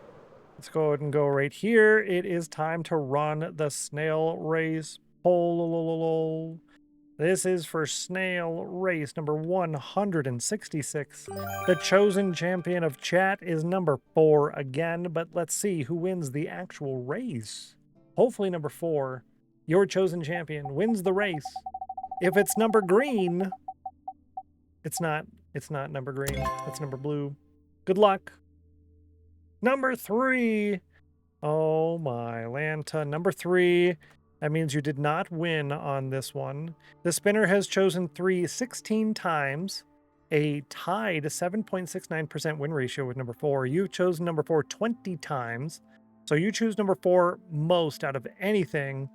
let's go ahead and go right here. It is time to run the snail race poll. This is for snail race number 166. The chosen champion of chat is number 4 again, but let's see who wins the actual race. Hopefully number 4, your chosen champion, wins the race. If it's number green, it's not number green, it's number blue. Good luck. Number 3. Oh my Lanta. Number 3. That means you did not win on this one. The spinner has chosen 3 16 times, a tied 7.69% win ratio with number 4. You've chosen number 4 20 times, so you choose number 4 most out of anything,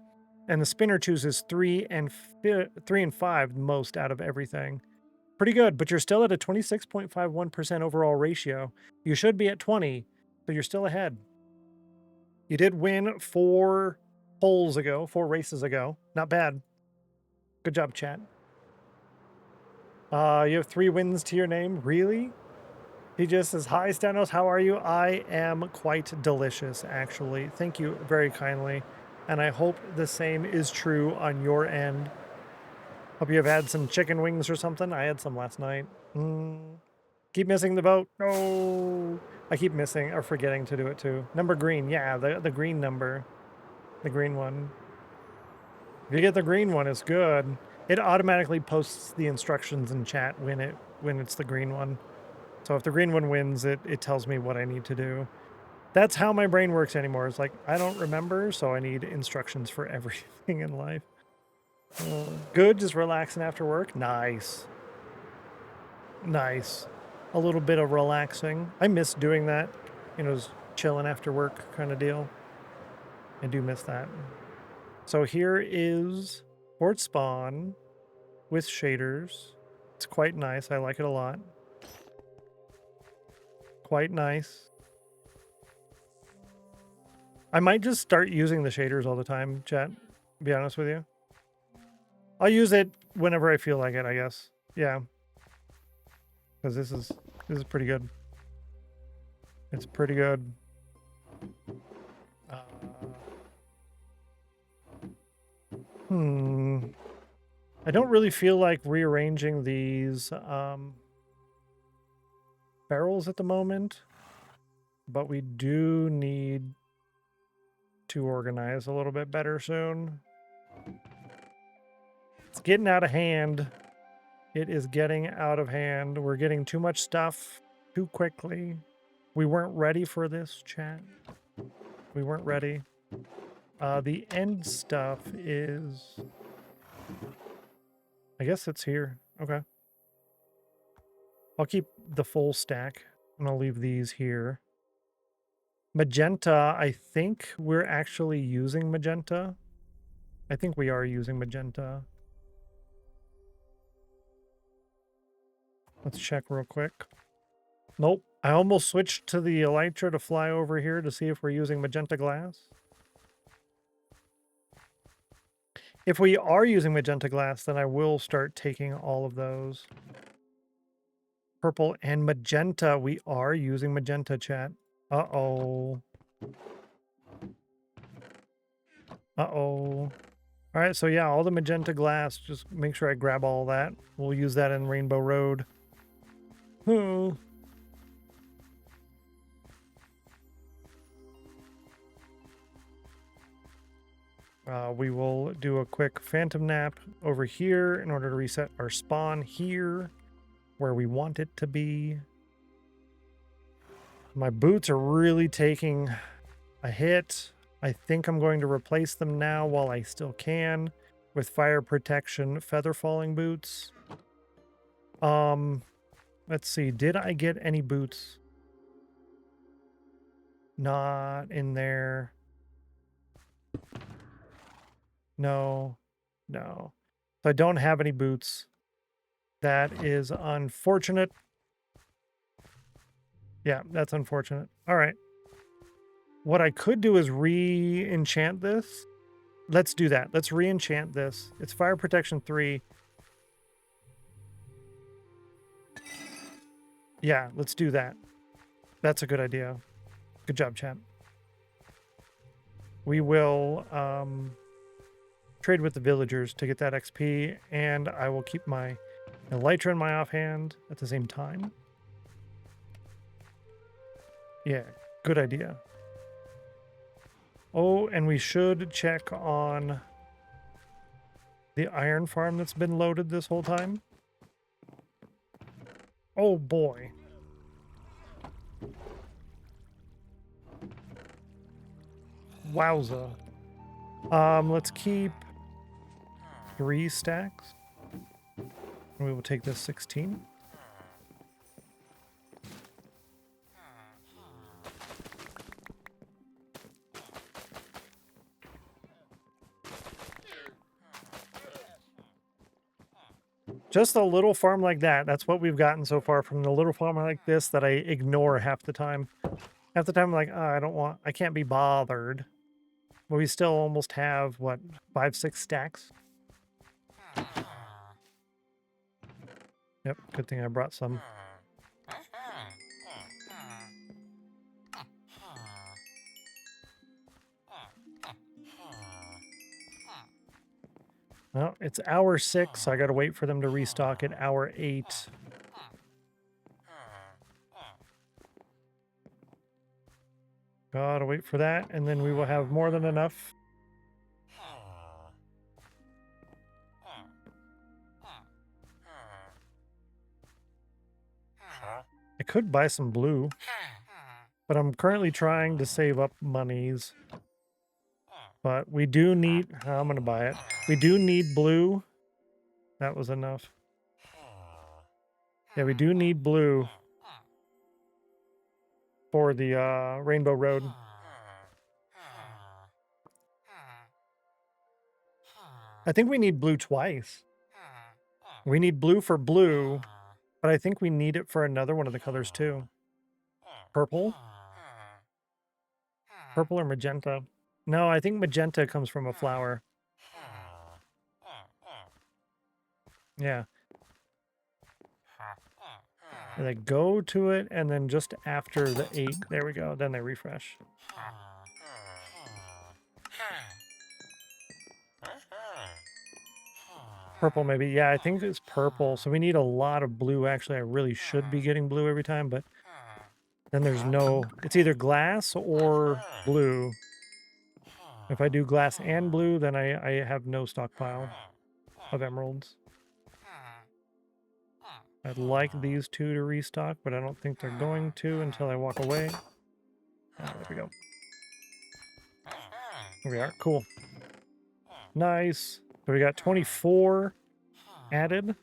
and the spinner chooses 3 and 5 most out of everything. Pretty good, but you're still at a 26.51% overall ratio. You should be at 20, so you're still ahead. You did win 4 polls ago, 4 races ago. Not bad. Good job, chat. You have 3 wins to your name. Really? He just says, hi, Stennos. How are you? I am quite delicious, actually. Thank you very kindly. And I hope the same is true on your end. Hope you have had some chicken wings or something. I had some last night. Keep missing the vote. No. I keep missing or forgetting to do it too. Number green. Yeah, the green number. The green one. If you get the green one, it's good. It automatically posts the instructions in chat when it's the green one. So if the green one wins, it tells me what I need to do. That's how my brain works anymore. It's like, I don't remember, so I need instructions for everything in life. Good, just relaxing after work. Nice. Nice. A little bit of relaxing. I miss doing that. You know, just chilling after work kind of deal. I do miss that. So here is Fort Spawn with shaders. It's quite nice. I like it a lot. Quite nice. I might just start using the shaders all the time, chat, to be honest with you. I'll use it whenever I feel like it, I guess. Yeah. Because this is pretty good. It's pretty good. I don't really feel like rearranging these barrels at the moment, but we do need to organize a little bit better soon. It's getting out of hand. It is getting out of hand. We're getting too much stuff too quickly. We weren't ready for this, chat. We weren't ready. The end stuff is... I guess it's here. Okay. I'll keep the full stack. I'm going to leave these here. Magenta, I think we're actually using magenta. I think we are using magenta. Let's check real quick. Nope. I almost switched to the Elytra to fly over here to see if we're using magenta glass. If we are using magenta glass, then I will start taking all of those. Purple and magenta. We are using magenta, chat. Uh-oh. Uh-oh. All right, so yeah, all the magenta glass. Just make sure I grab all that. We'll use that in Rainbow Road. Oh. We will do a quick phantom nap over here in order to reset our spawn here where we want it to be. My boots are really taking a hit. I think I'm going to replace them now while I still can with fire protection feather falling boots. Let's see, did I get any boots? Not in there. No. No. So I don't have any boots. That is unfortunate. Yeah, that's unfortunate. All right. What I could do is re-enchant this. Let's do that. Let's re-enchant this. It's fire protection 3. Yeah, let's do that. That's a good idea. Good job, chat. We will trade with the villagers to get that XP, and I will keep my elytra in my offhand at the same time. Yeah, good idea. Oh, and we should check on the iron farm that's been loaded this whole time. Oh boy. Wowza. Let's keep 3 stacks. And we will take this 16. Just a little farm like that. That's what we've gotten so far from the little farm like this that I ignore half the time. Half the time I'm like, oh, I can't be bothered. But we still almost have, what, 5, 6 stacks? Yep, good thing I brought some. Well, it's hour 6, so I gotta wait for them to restock at hour 8. Gotta wait for that, and then we will have more than enough. I could buy some blue, but I'm currently trying to save up monies. But we do need... I'm gonna buy it. We do need blue. That was enough. Yeah, we do need blue for the Rainbow Road. I think we need blue twice. We need blue for blue, but I think we need it for another one of the colors too. Purple? Purple or magenta? No, I think magenta comes from a flower. Yeah. And they go to it, and then just after the 8, there we go, then they refresh. Purple maybe. Yeah, I think it's purple. So we need a lot of blue. Actually, I really should be getting blue every time, but then there's no... It's either glass or blue. If I do glass and blue, then I have no stockpile of emeralds. I'd like these 2 to restock, but I don't think they're going to until I walk away. Ah, there we go. Here we are. Cool. Nice. So we got 24 added.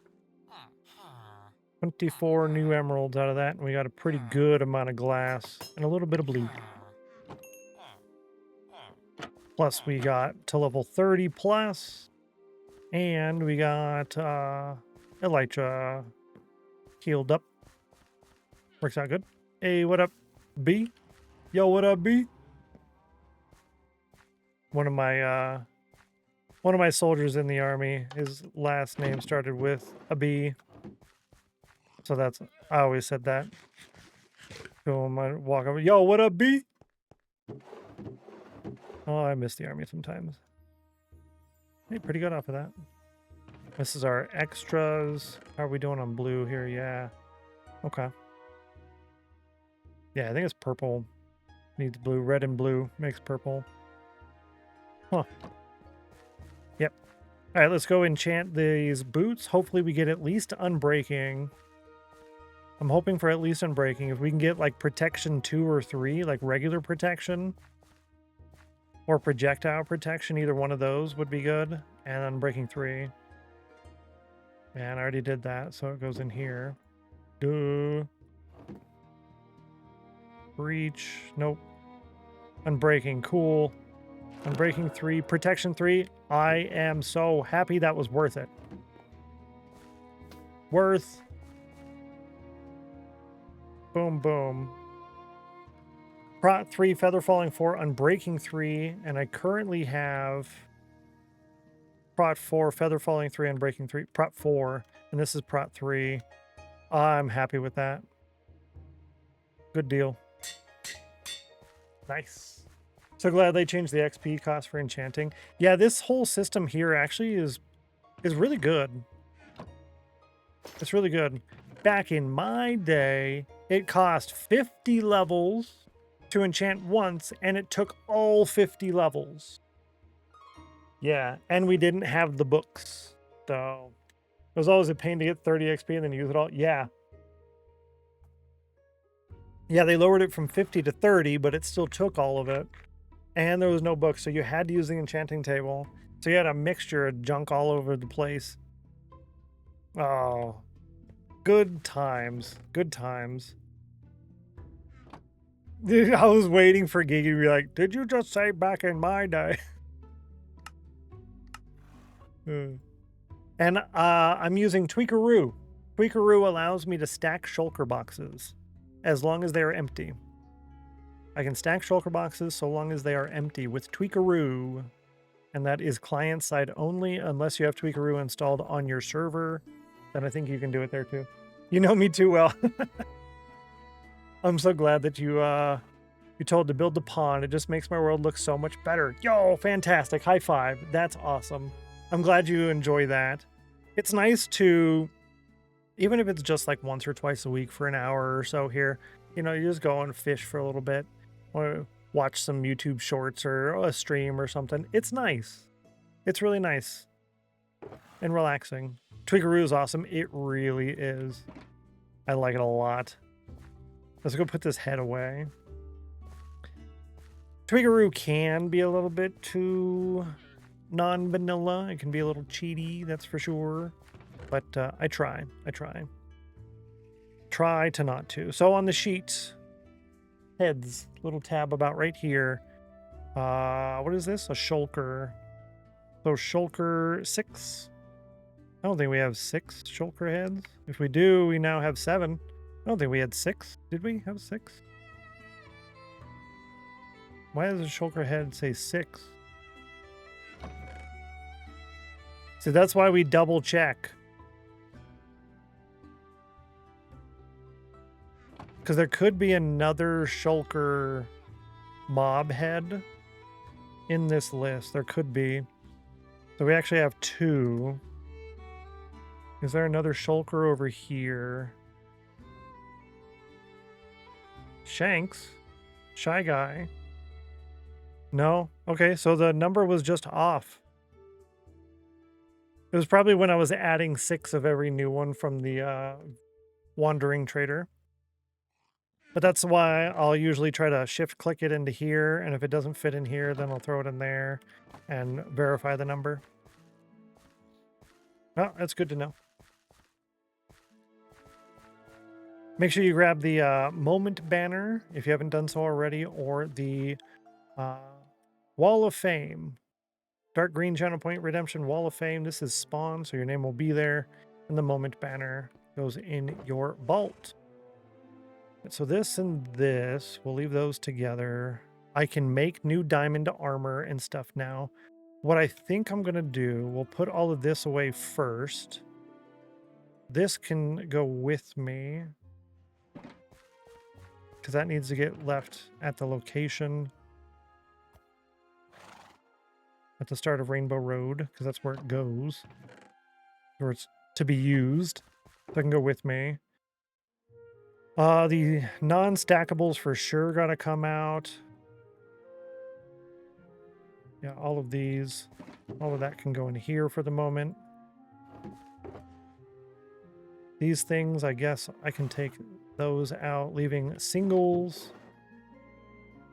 24 new emeralds out of that, and we got a pretty good amount of glass and a little bit of blue. Plus we got to level 30 plus, and we got elytra healed up. Works out good. Hey, what up, B? Yo, what up, B? One of my soldiers in the army, his last name started with a B. So that's, I always said that. So I might walk over, yo, what up, B? Oh, I miss the army sometimes. Hey, pretty good off of that. This is our extras. How are we doing on blue here? Yeah. Okay. Yeah, I think it's purple. Needs blue. Red and blue makes purple. Huh. Yep. All right, let's go enchant these boots. Hopefully we get at least unbreaking. I'm hoping for at least unbreaking. If we can get like protection 2 or 3, like regular protection or projectile protection, either one of those would be good. And unbreaking 3. And I already did that, so it goes in here. Duh. Breach. Nope. Unbreaking, cool. Unbreaking 3, protection 3. I am so happy that was worth it. Worth. Boom, boom. Prot 3, feather falling 4, unbreaking 3, and I currently have Prot 4, feather falling 3, unbreaking 3, Prot 4, and this is Prot 3. I'm happy with that. Good deal. Nice. So glad they changed the XP cost for enchanting. Yeah, this whole system here actually is really good. It's really good. Back in my day, it cost 50 levels to enchant once, and it took all 50 levels. Yeah, and we didn't have the books. So it was always a pain to get 30 XP and then use it all. Yeah. Yeah, they lowered it from 50 to 30, but it still took all of it. And there was no book, so you had to use the enchanting table. So you had a mixture of junk all over the place. Oh, good times. Good times. Dude, I was waiting for Gigi to be like, did you just say back in my day? And I'm using Tweakeroo. Tweakeroo allows me to stack Shulker boxes as long as they are empty. I can stack Shulker boxes so long as they are empty with Tweakeroo. And that is client side only unless you have Tweakeroo installed on your server. Then I think you can do it there too. You know me too well. I'm so glad that you told to build the pond. It just makes my world look so much better. Yo, fantastic. High five. That's awesome. I'm glad you enjoy that. It's nice to, even if it's just like once or twice a week for an hour or so here, you know, you just go and fish for a little bit or watch some YouTube shorts or a stream or something. It's nice. It's really nice and relaxing. Tweakeroo is awesome. It really is. I like it a lot. Let's go put this head away. Tweakeroo can be a little bit too non-vanilla. It can be a little cheaty, that's for sure. But I try. Try to not to. So on the sheet, heads, little tab about right here. What is this? A Shulker. So Shulker 6. I don't think we have 6 Shulker heads. If we do, we now have 7. I don't think we had 6. Did we have 6? Why does the Shulker head say 6? See, that's why we double check. Because there could be another Shulker mob head in this list. There could be. So we actually have 2. Is there another Shulker over here? Shanks? Shy Guy? No? Okay, so the number was just off. It was probably when I was adding 6 of every new one from the Wandering Trader. But that's why I'll usually try to shift click it into here, and if it doesn't fit in here, then I'll throw it in there and verify the number. Oh, that's good to know. Make sure you grab the Moment banner if you haven't done so already, or the Wall of Fame. Dark green channel point redemption Wall of Fame. This is spawn, so your name will be there. And the Moment banner goes in your vault. So this and this, we'll leave those together. I can make new diamond armor and stuff now. What I think I'm going to do, we'll put all of this away first. This can go with me, because that needs to get left at the location at the start of Rainbow Road, because that's where it goes, or it's to be used. So it can go with me. The non-stackables for sure gotta come out. Yeah, all of these, all of that can go in here for the moment. These things, I guess I can take those out, leaving singles.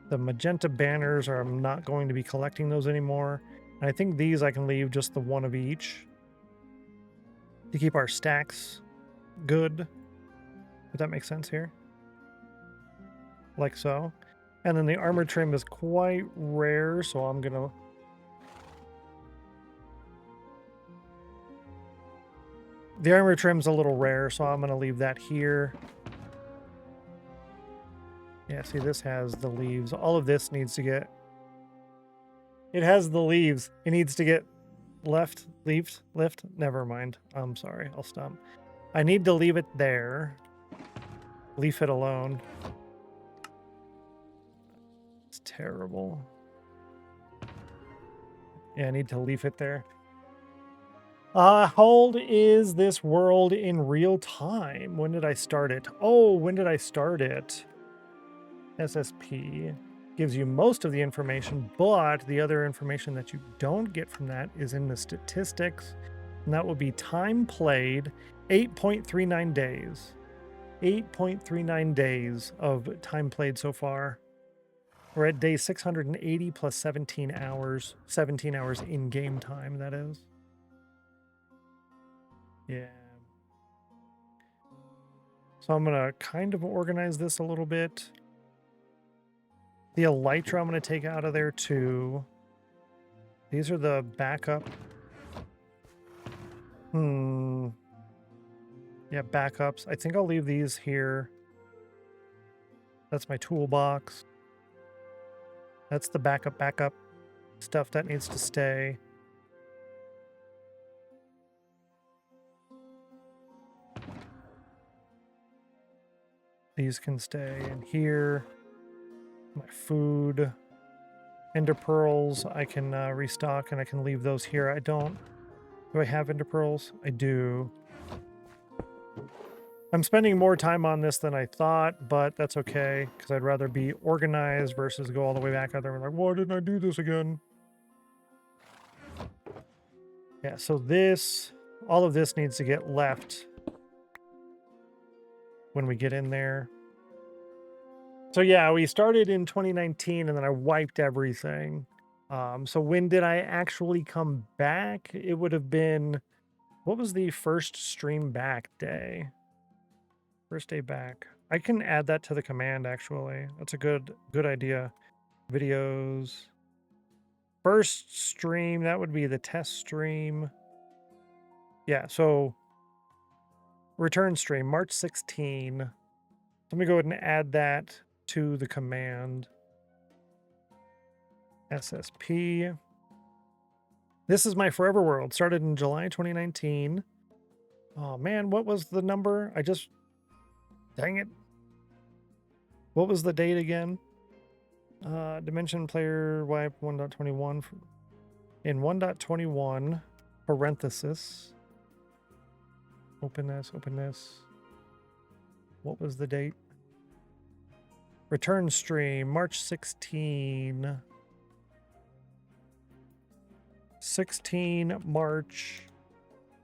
The magenta banners are, I'm not going to be collecting those anymore. And I think these I can leave just the one of each to keep our stacks good. If that makes sense here. Like so. And then the armor trim is quite rare, so I'm gonna... The armor trim's a little rare, so I'm gonna leave that here. Yeah, see, this has the leaves. All of this needs to get... It has the leaves. It needs to get left, lift. Never mind. I'm sorry. I'll stop. I need to leave it there. Leave it alone. It's terrible. Yeah, I need to leave it there. How old is this world in real time? When did I start it? Oh, when did I start it? SSP gives you most of the information, but the other information that you don't get from that is in the statistics, and that will be time played, 8.39 days. 8.39 days of time played so far. We're at day 680 plus 17 hours. 17 hours in game time, that is. Yeah. So I'm going to kind of organize this a little bit. The elytra I'm going to take out of there too. These are the backup. Yeah, backups. I think I'll leave these here. That's my toolbox. That's the backup stuff that needs to stay. These can stay in here. My food. Ender pearls I can restock, and I can leave those here. I don't... Do I have ender pearls? I do. I'm spending more time on this than I thought, but that's okay, because I'd rather be organized versus go all the way back out there and like, why didn't I do this again? Yeah, so this, all of this needs to get left when we get in there. So yeah, we started in 2019 and then I wiped everything. So when did I actually come back? It would have been, what was the first stream back day? First day back. I can add that to the command, actually. That's a good idea. Videos. First stream, that would be the test stream. Yeah, so return stream, March 16. Let me go ahead and add that to the command. SSP. This is my forever world. Started in July 2019. Oh man, what was the number? Dang it. What was the date again? Dimension player wipe 1.21. In 1.21, parenthesis. Open this. What was the date? Return stream, March 16. 16 March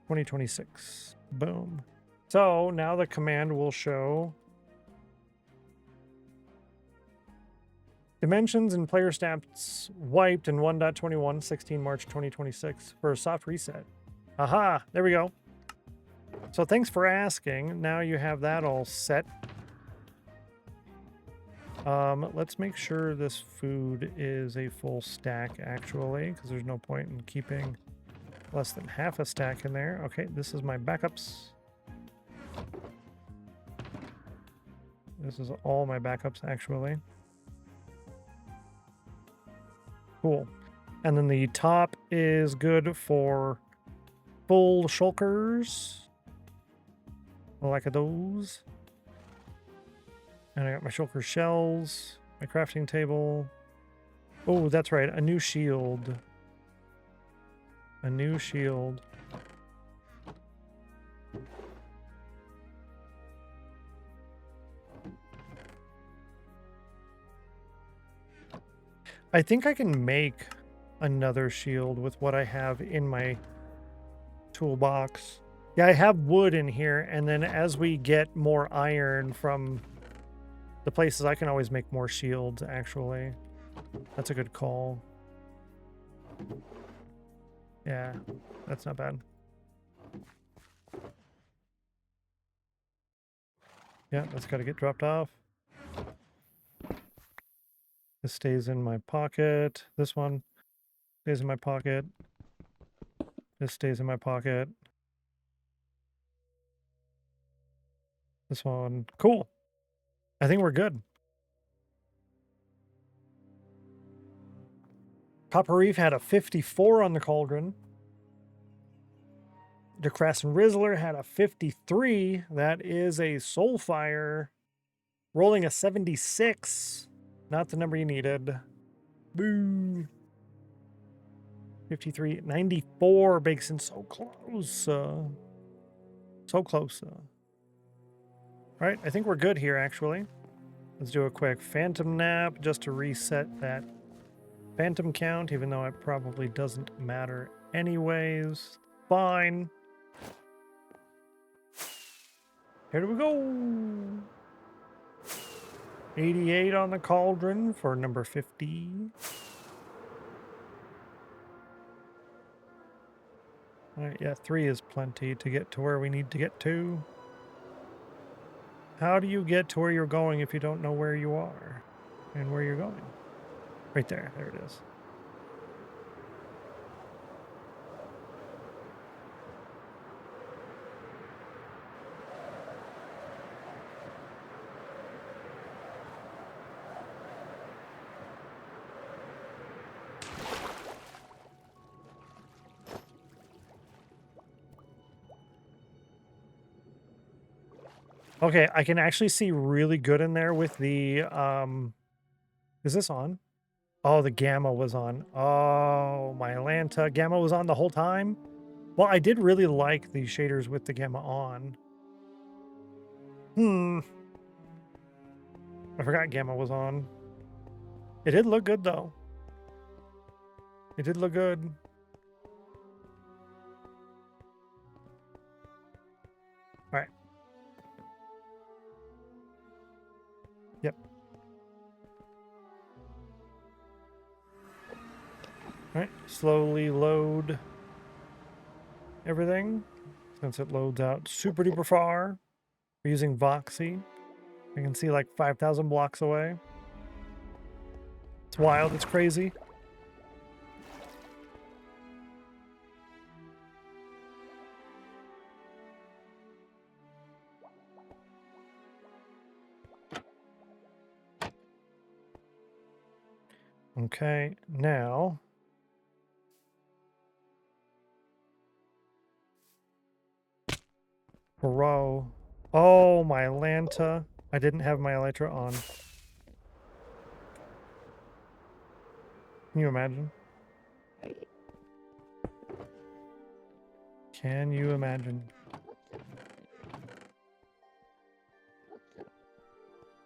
2026. Boom. So now the command will show dimensions and player stats wiped in 1.21, 16 March 2026 for a soft reset. Aha, there we go. So thanks for asking. Now you have that all set. Let's make sure this food is a full stack, actually, because there's no point in keeping less than half a stack in there. Okay, this is my backups. This is all my backups, actually. Cool. And then the top is good for full shulkers. Like those. And I got my shulker shells, my crafting table. Oh, that's right, a new shield. A new shield. I think I can make another shield with what I have in my toolbox. Yeah, I have wood in here, and then as we get more iron from the places, I can always make more shields, actually. That's a good call. Yeah, that's not bad. Yeah, that's got to get dropped off. This stays in my pocket. This one stays in my pocket. This stays in my pocket. This one. Cool. I think we're good. Copper Reef had a 54 on the cauldron. DeCrest Rizzler had a 53. That is a Soulfire. Rolling a 76. Not the number you needed. Boo. 53. 94. Bakeson so close. So close. All right, I think we're good here, actually. Let's do a quick Phantom Nap just to reset that Phantom count, even though it probably doesn't matter anyways. Fine. Here we go. 88 on the cauldron for number 50. All right, yeah, 3 is plenty to get to where we need to get to. How do you get to where you're going if you don't know where you are and where you're going? Right there. There it is. Okay, I can actually see really good in there with the, is this on? Oh, the gamma was on. Oh, my Atlanta. Gamma was on the whole time? Well, I did really like the shaders with the gamma on. I forgot gamma was on. It did look good, though. It did look good. All right. Yep. All right, slowly load everything since it loads out super duper far. We're using Voxy. I can see like 5,000 blocks away. It's wild, it's crazy. Okay, now bro. Oh, my Atlanta. I didn't have my Elytra on. Can you imagine? Can you imagine?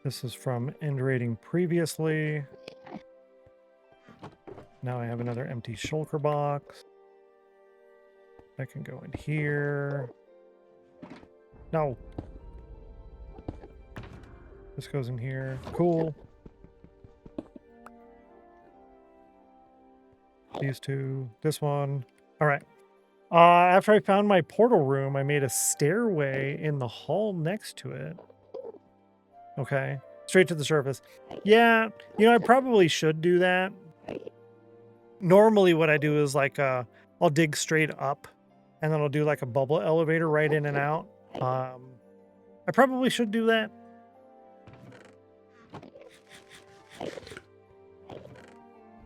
This is from end rating previously. Now I have another empty shulker box. I can go in here. No. This goes in here. Cool. These two. This one. All right. After I found my portal room, I made a stairway in the hall next to it. Okay. Straight to the surface. Yeah. You know, I probably should do that. Normally what I do is like, I'll dig straight up and then I'll do like a bubble elevator right in and out. I probably should do that.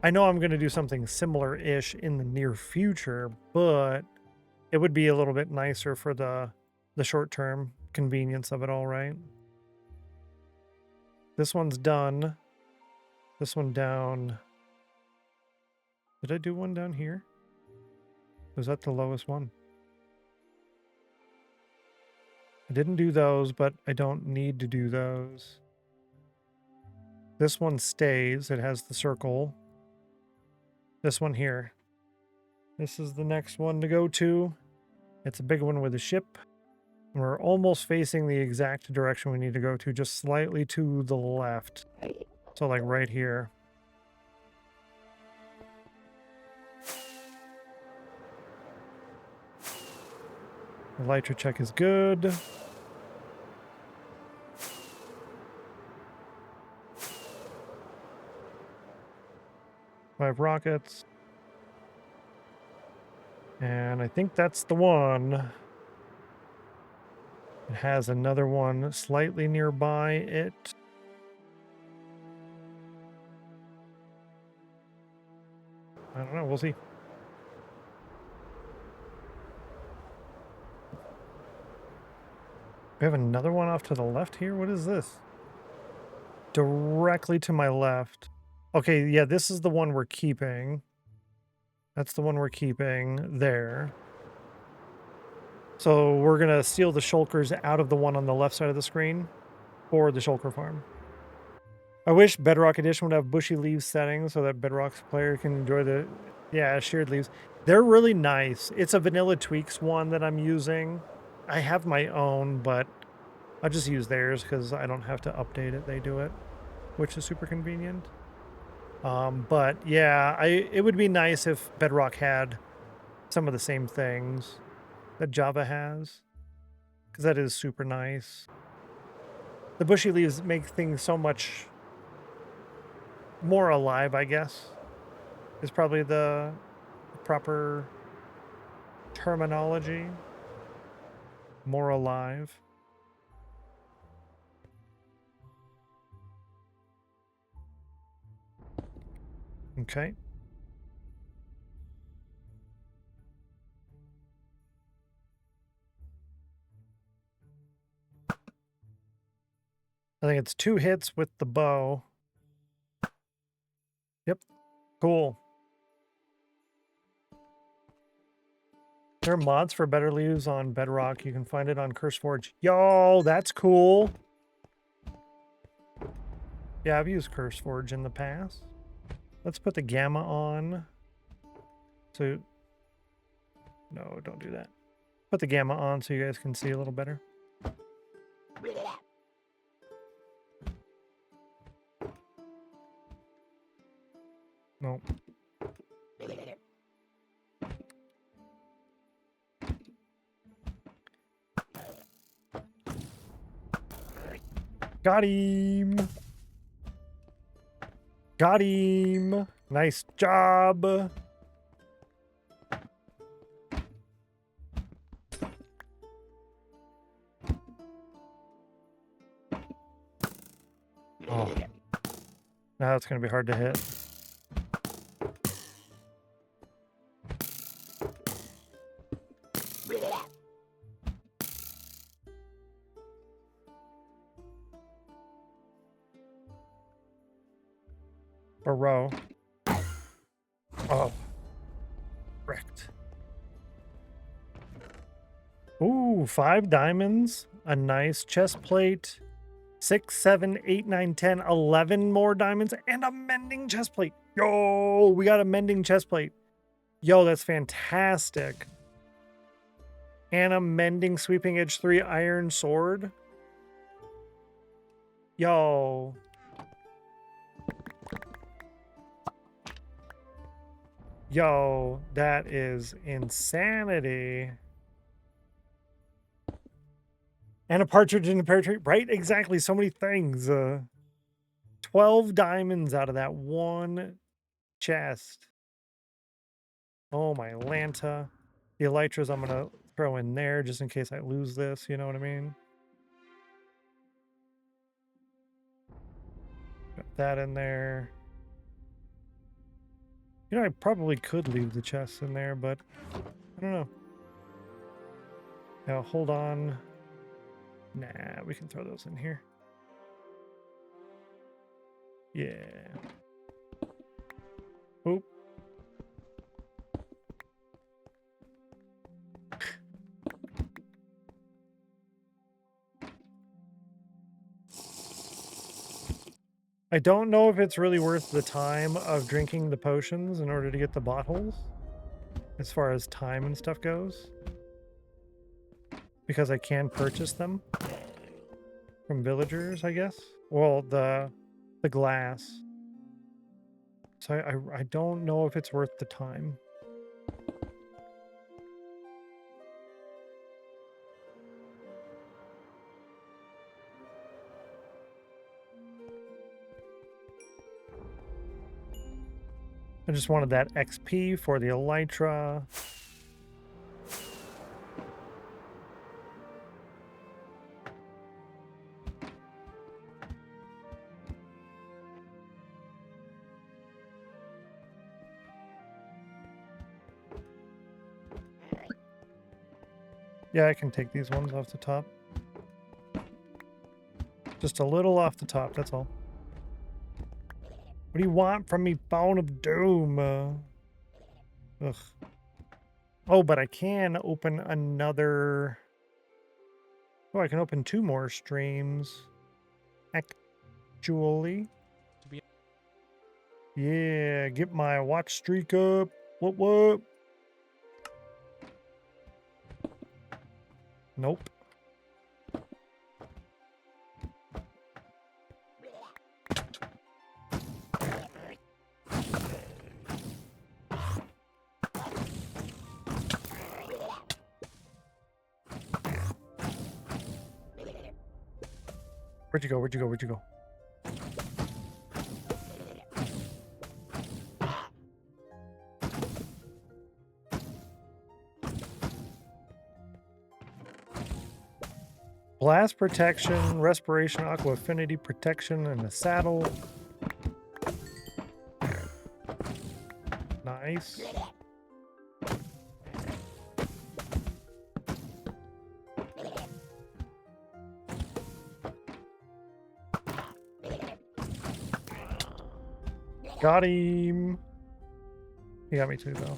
I know I'm going to do something similar-ish in the near future, but it would be a little bit nicer for the short-term convenience of it all, right? This one's done. This one down. Did I do one down here? Was that the lowest one? I didn't do those, but I don't need to do those. This one stays. It has the circle. This one here. This is the next one to go to. It's a big one with a ship. We're almost facing the exact direction we need to go to, just slightly to the left. So like right here. The Elytra check is good. 5 rockets. And I think that's the one. It has another one slightly nearby it. I don't know, we'll see. We have another one off to the left here? What is this? Directly to my left. Okay, yeah, this is the one we're keeping. That's the one we're keeping there. So we're going to steal the shulkers out of the one on the left side of the screen for the shulker farm. I wish Bedrock Edition would have bushy leaves settings so that Bedrock's player can enjoy the, yeah, shared leaves. They're really nice. It's a Vanilla Tweaks one that I'm using. I have my own, but I'll just use theirs because I don't have to update it. They do it, which is super convenient. But yeah, it would be nice if Bedrock had some of the same things that Java has, because that is super nice. The bushy leaves make things so much more alive, I guess, is probably the proper terminology. More alive. Okay. I think it's 2 hits with the bow. Yep. Cool. There are mods for better leaves on Bedrock. You can find it on CurseForge. Yo, that's cool. Yeah, I've used CurseForge in the past. Let's put the gamma on. So, no, don't do that. Put the gamma on so you guys can see a little better. Nope. Got him. Got him. Nice job. Oh. Now it's going to be hard to hit. A row. Oh. Wrecked. Ooh, 5 diamonds. A nice chest plate. 6, 7, 8, 9, 10, 11 more diamonds. And a mending chest plate. Yo, we got a mending chest plate. Yo, that's fantastic. And a mending sweeping edge 3 iron sword. Yo. Yo, that is insanity. And a partridge in a pear tree. Right? Exactly. So many things. 12 diamonds out of that one chest. Oh, my Lanta. The elytras I'm going to throw in there just in case I lose this. You know what I mean? Got that in there. You know, I probably could leave the chests in there, but I don't know. Now, hold on. Nah, we can throw those in here. Yeah. Oop. I don't know if it's really worth the time of drinking the potions in order to get the bottles, as far as time and stuff goes, because I can purchase them from villagers, I guess. Well, the glass. So I don't know if it's worth the time. I just wanted that XP for the elytra. Yeah, I can take these ones off the top. Just a little off the top, that's all. What do you want from me, Phone of Doom? Ugh. Oh, but I can open another... Oh, I can open 2 more streams. Actually. Yeah, get my watch streak up. What? Nope. Where'd you go? Where'd you go? Where'd you go? Blast protection, respiration, aqua affinity protection, and a saddle. Nice. Got him. He got me too, though.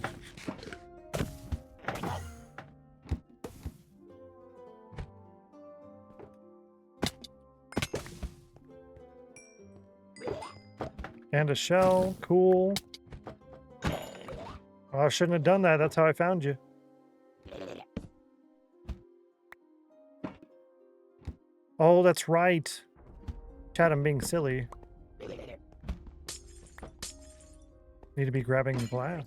And a shell. Cool. Oh, I shouldn't have done that. That's how I found you. Oh, that's right. Chat, I'm being silly. Need to be grabbing the glass.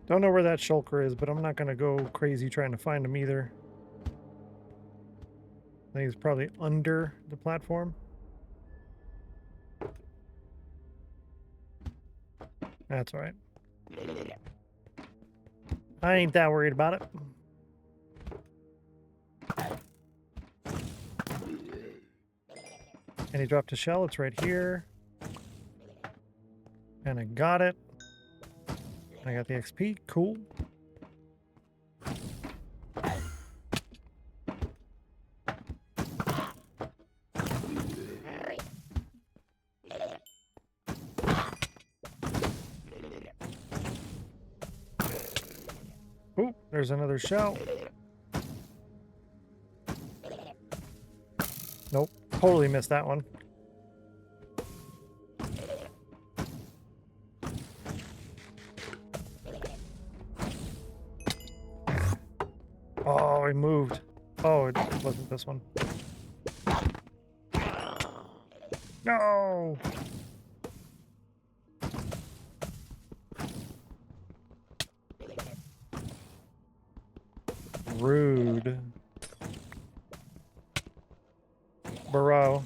Don't know where that shulker is, but I'm not going to go crazy trying to find him either. I think he's probably under the platform. That's all right. I ain't that worried about it. And he dropped a shell. It's right here. And I got it. I got the XP. Cool. Ooh, there's another shell. Nope, totally missed that one. Oh, I moved. Oh, it wasn't this one. No! Rude. Bro.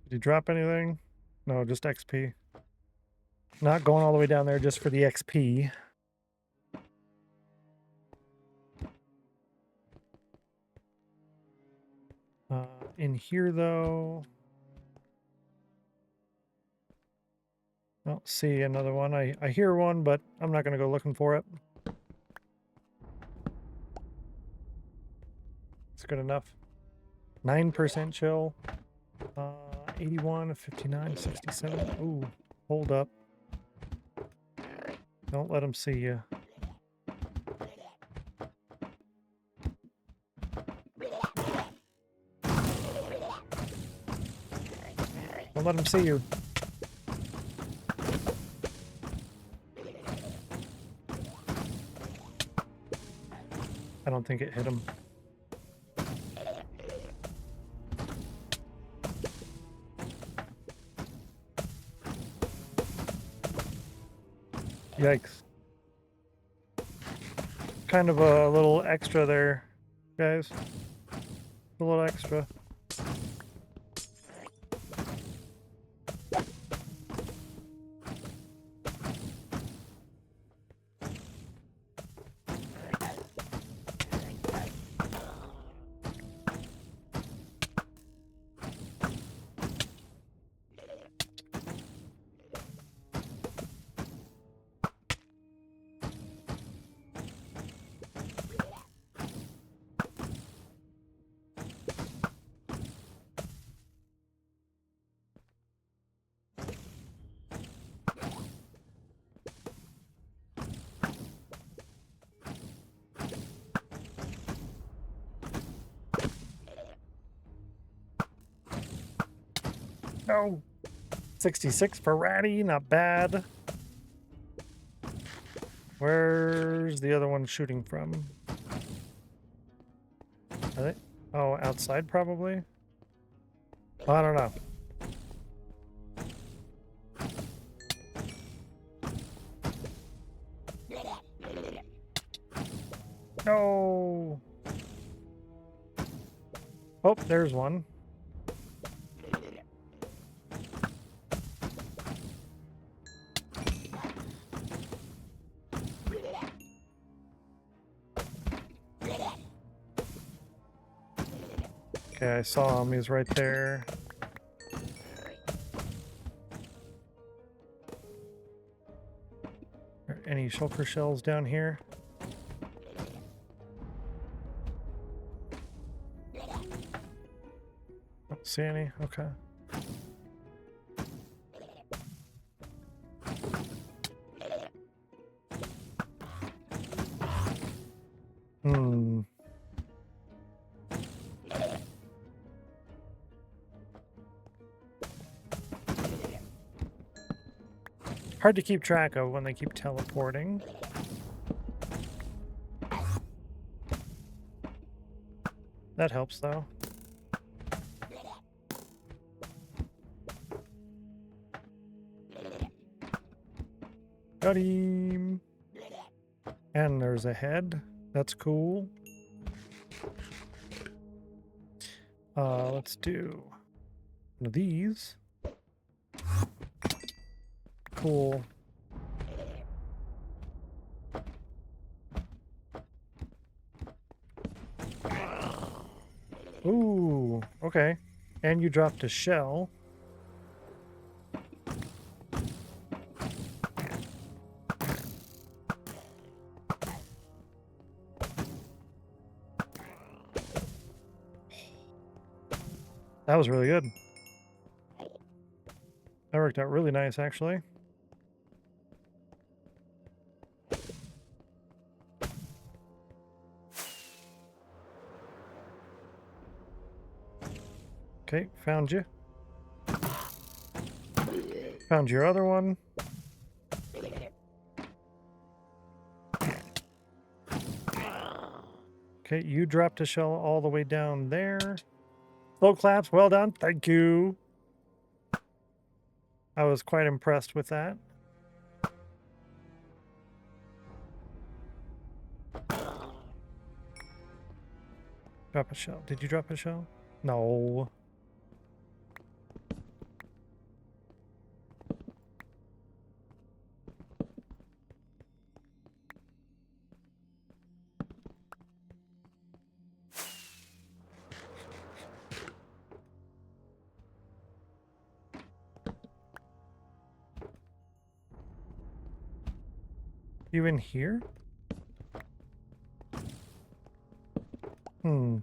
Did you drop anything? No, just XP. Not going all the way down there just for the XP. in here, though. I don't see another one. I hear one, but I'm not going to go looking for it. It's good enough. 9% chill. 81, 59, 67. Ooh, hold up. Don't let them see you. Don't let them see you. I don't think it hit him. Yikes. Kind of a little extra there, guys. A little extra. No. 66 for Ratty, not bad. Where's the other one shooting from? Are they? Oh, outside probably? I don't know. No. Oh, there's one. Okay, I saw him. He's right there. Are there any shulker shells down here? Don't see any. Okay. Hmm. Hard to keep track of when they keep teleporting. That helps, though. Got him. And there's a head. That's cool. Let's do one of these. Cool. Ooh, okay. And you dropped a shell. That was really good. That worked out really nice, actually. Okay, found you. Found your other one. Okay, you dropped a shell all the way down there. Slow claps, well done. Thank you. I was quite impressed with that. Drop a shell. Did you drop a shell? No. You in here? So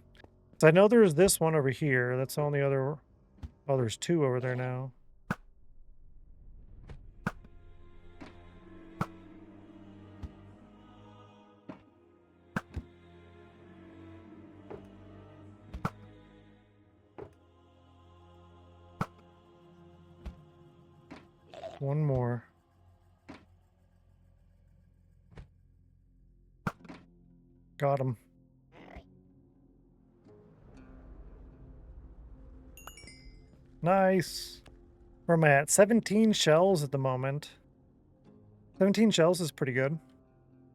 I know there's this one over here. That's the only other... Oh, there's two over there now. One more. Got him. Nice. Where am I at? 17 shells at the moment. 17 shells is pretty good.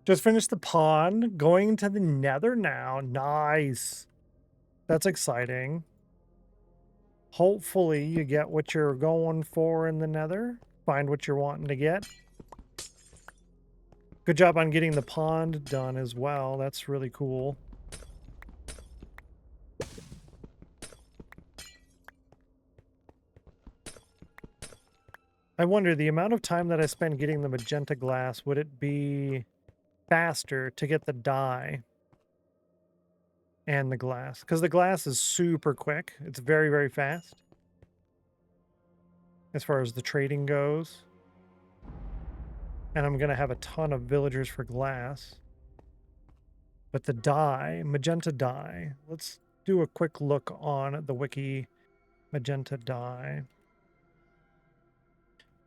Just finished the pond. Going to the nether now. Nice. That's exciting. Hopefully you get what you're going for in the nether. Find what you're wanting to get. Good job on getting the pond done as well. That's really cool. I wonder, the amount of time that I spend getting the magenta glass, would it be faster to get the dye and the glass? Because the glass is super quick. It's very, very fast as far as the trading goes. And I'm going to have a ton of villagers for glass. But the dye, magenta dye, let's do a quick look on the wiki. Magenta dye.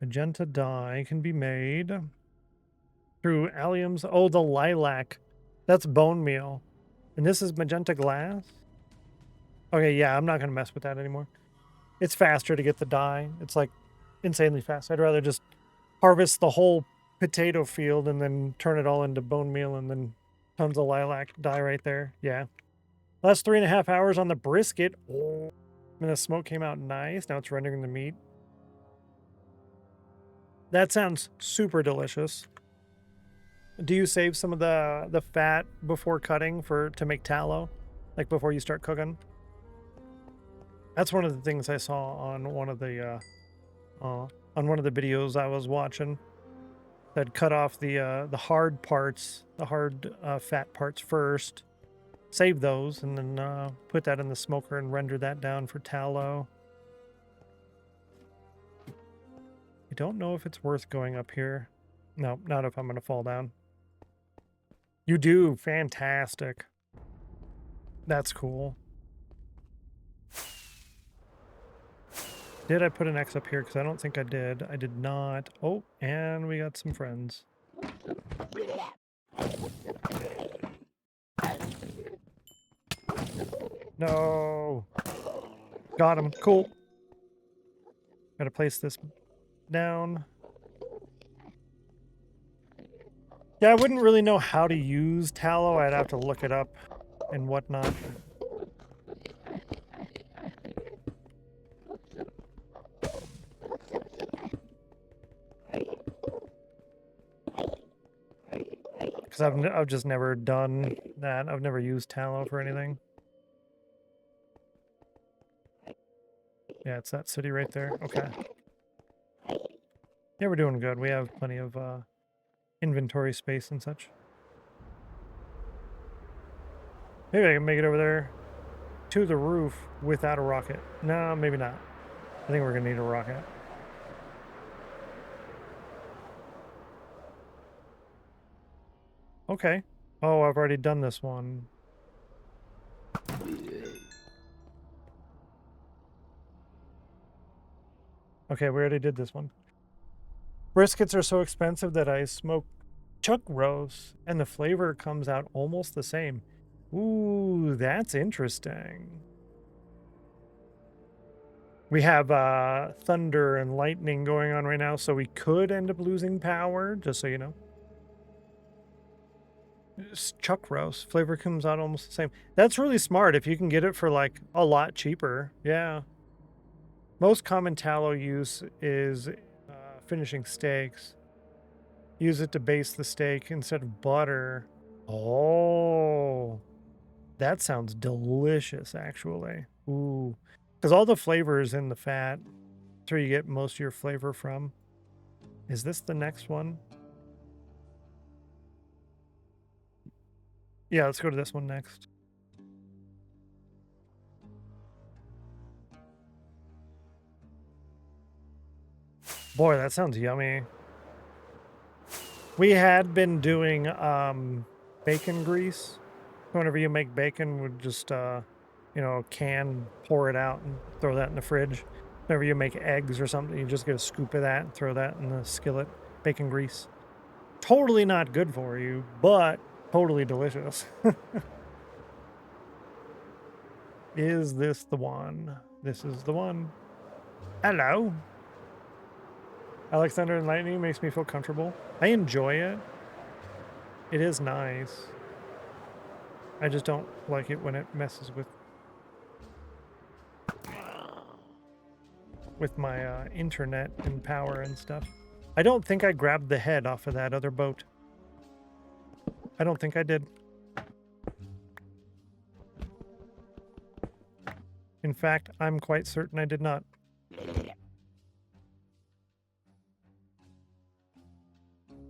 Magenta dye can be made through alliums. Oh, the lilac. That's bone meal. And this is magenta glass? Okay, yeah, I'm not going to mess with that anymore. It's faster to get the dye. It's like insanely fast. I'd rather just harvest the whole potato field and then turn it all into bone meal and then tons of lilac dye right there. Yeah. Last 3.5 hours on the brisket. Oh, and the smoke came out nice. Now it's rendering the meat. That sounds super delicious. Do you save some of the fat before cutting to make tallow? Like before you start cooking? That's one of the things I saw on one of the videos I was watching. That cut off the hard parts, the hard fat parts first. Save those and then put that in the smoker and render that down for tallow. I don't know if it's worth going up here. No, not if I'm going to fall down. You do. Fantastic. That's cool. Did I put an X up here? Because I don't think I did. I did not. Oh, and we got some friends. No. Got him. Cool. Got to place this down. Yeah, I wouldn't really know how to use tallow. I'd have to look it up and whatnot. Because I've just never done that. I've never used tallow for anything. Yeah, it's that city right there. Okay. Yeah, we're doing good. We have plenty of inventory space and such. Maybe I can make it over there to the roof without a rocket. No, maybe not. I think we're going to need a rocket. Okay. Oh, I've already done this one. Okay, we already did this one. Briskets are so expensive that I smoke chuck roast, and the flavor comes out almost the same. Ooh, that's interesting. We have thunder and lightning going on right now, so we could end up losing power, just so you know. Chuck roast. Flavor comes out almost the same. That's really smart if you can get it for like a lot cheaper. Yeah. Most common tallow use is finishing steaks. Use it to baste the steak instead of butter. Oh, that sounds delicious, actually. Ooh, because all the flavor is in the fat. That's where you get most of your flavor from. Is this the next one? Yeah, let's go to this one next. Boy, that sounds yummy. We had been doing bacon grease. Whenever you make bacon, would just you know, pour it out and throw that in the fridge. Whenever you make eggs or something, you just get a scoop of that and throw that in the skillet. Bacon grease. Totally not good for you, but totally delicious. Is this the one? This is the one. Hello. Alex Thunder and Lightning makes me feel comfortable. I enjoy it. It is nice. I just don't like it when it messes with my internet and power and stuff. I don't think I grabbed the head off of that other boat. I don't think I did. In fact, I'm quite certain I did not.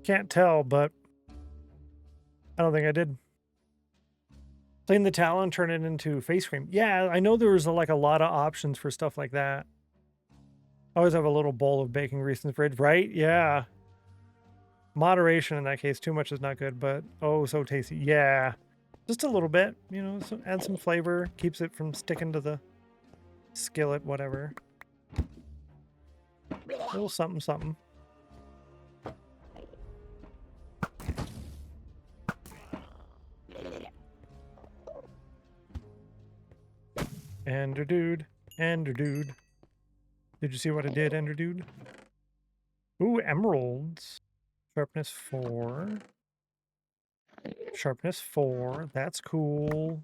Can't tell, but I don't think I did. Clean the towel and turn it into face cream. Yeah, I know there was like a lot of options for stuff like that. I always have a little bowl of bacon grease in the fridge, right? Yeah. Moderation in that case. Too much is not good, but oh, so tasty. Yeah. Just a little bit, you know, so add some flavor. Keeps it from sticking to the skillet, whatever. A little something, something. Ender dude. Ender dude. Did you see what I did, Ender dude? Ooh, emeralds. Sharpness 4. Sharpness 4. That's cool.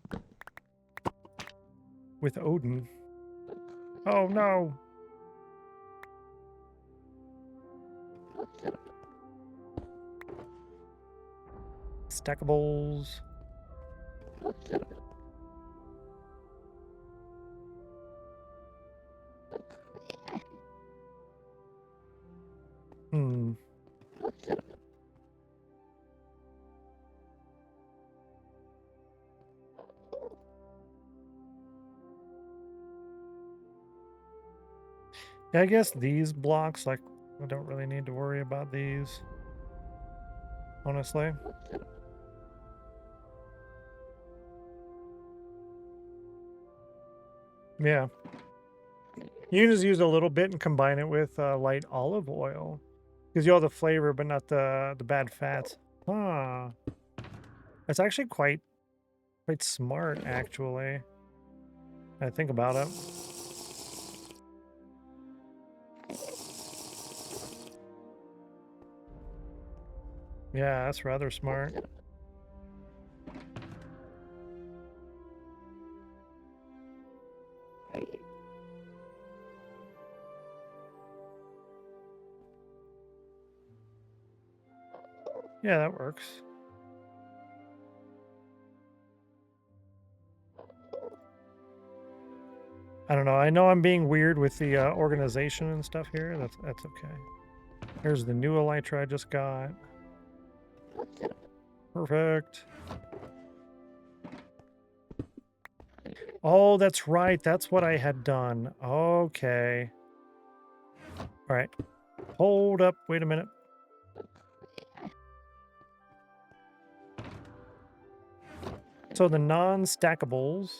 With Odin. Oh no. Stackables. Hmm. Yeah, I guess these blocks, like, I don't really need to worry about these. Honestly. Yeah. You can just use a little bit and combine it with light olive oil. Gives you all the flavor, but not the bad fats. Huh. That's actually quite smart, actually. I think about it. Yeah, that's rather smart. Yeah, that works. I don't know. I know I'm being weird with the organization and stuff here. That's okay. Here's the new elytra I just got. Perfect. Oh, that's right. That's what I had done. Okay. All right. Hold up. Wait a minute. So the non-stackables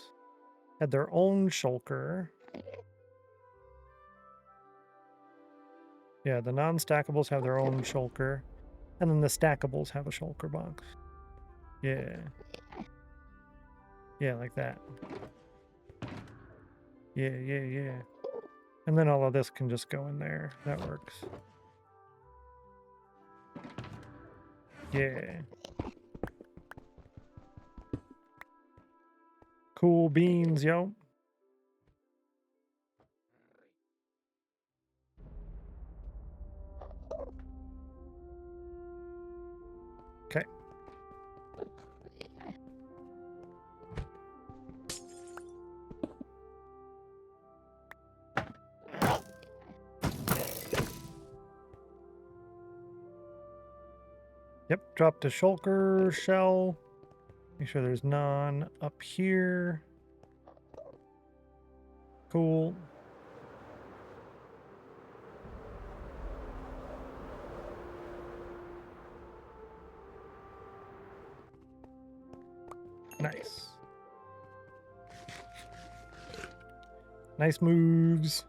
had their own shulker. Yeah, the non-stackables have their own shulker. And then the stackables have a shulker box. Yeah. Yeah, like that. Yeah, yeah, yeah. And then all of this can just go in there. That works. Yeah. Cool beans, yo. Okay. Yep, drop the shulker shell. Make sure there's none up here. Cool. Nice. Nice moves.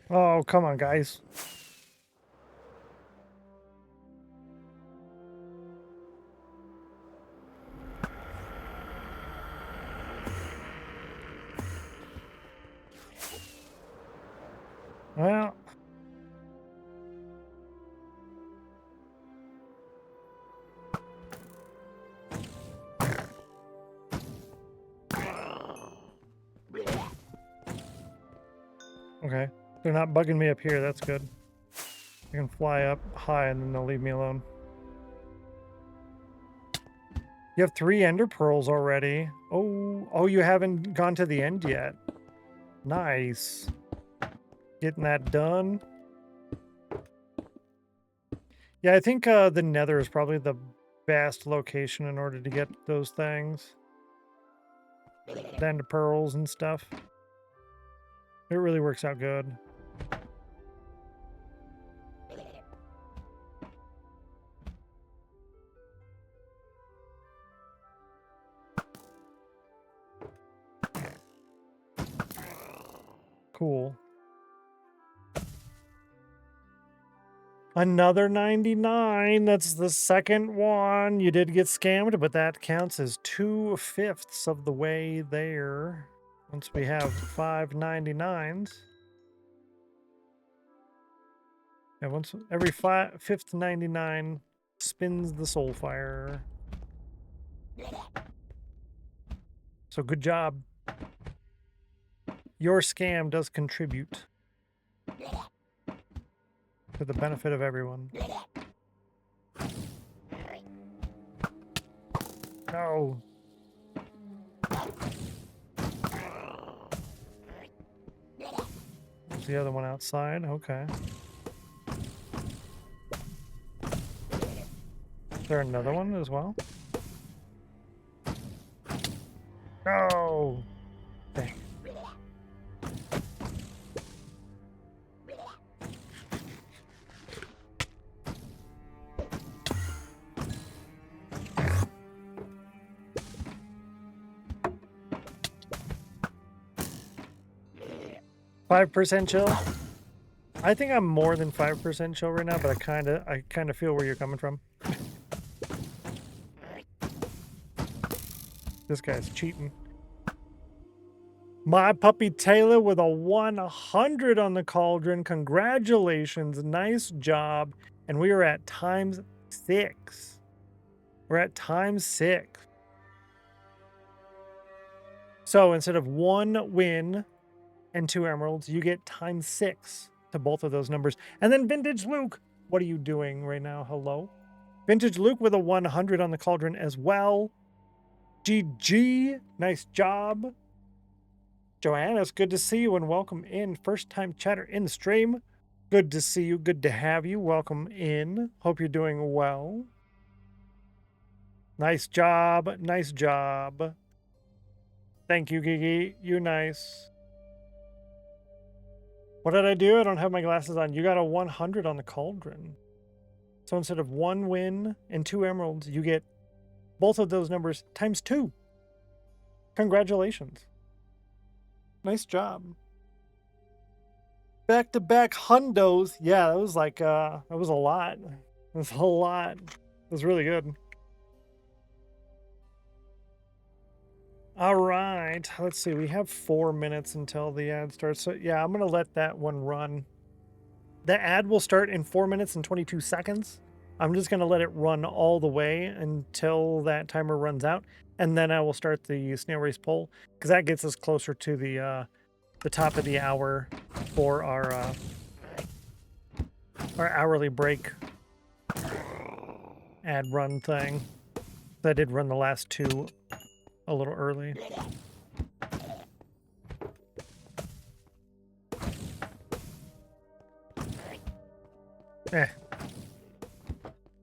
Oh, come on, guys. Well, okay. They're not bugging me up here. That's good. I can fly up high and then they'll leave me alone. You have 3 ender pearls already. Oh, you haven't gone to the end yet. Nice. Getting that done. Yeah, I think the nether is probably the best location in order to get those things. The ender pearls and stuff. It really works out good. Cool. Another 99. That's the second one. You did get scammed, but that counts as 2/5 of the way there. Once we have 5 99s. Yeah, once every fifth 99 spins the soul fire. So good job. Your scam does contribute for the benefit of everyone. No. There's the other one outside. Okay. Is there another one as well? No. Dang. %5 chill. I think I'm more than 5% chill right now, but I kind of feel where you're coming from. This guy's cheating. My puppy Taylor with a 100 on the cauldron. Congratulations. Nice job. And we are at ×6. We're at ×6. So instead of 1 win and 2 emeralds, you get ×6 to both of those numbers. And then Vintage Luke, what are you doing right now? Hello? Vintage Luke with a 100 on the cauldron as well. GG. Nice job. Joanna, it's good to see you and welcome in. First time chatter in the stream. Good to see you. Good to have you. Welcome in. Hope you're doing well. Nice job. Nice job. Thank you, Gigi. You nice. What did I do? I don't have my glasses on. You got a 100 on the cauldron. So instead of 1 win and 2 emeralds, you get both of those numbers ×2. Congratulations. Nice job. Back-to-back hundos. Yeah, that was like, that was a lot. That was a lot. It was really good. All right. Let's see. We have 4 minutes until the ad starts. So, yeah, I'm going to let that one run. The ad will start in 4 minutes and 22 seconds. I'm just going to let it run all the way until that timer runs out. And then I will start the snail race poll, because that gets us closer to the top of the hour for our hourly break ad run thing. I did run the last 2 a little early.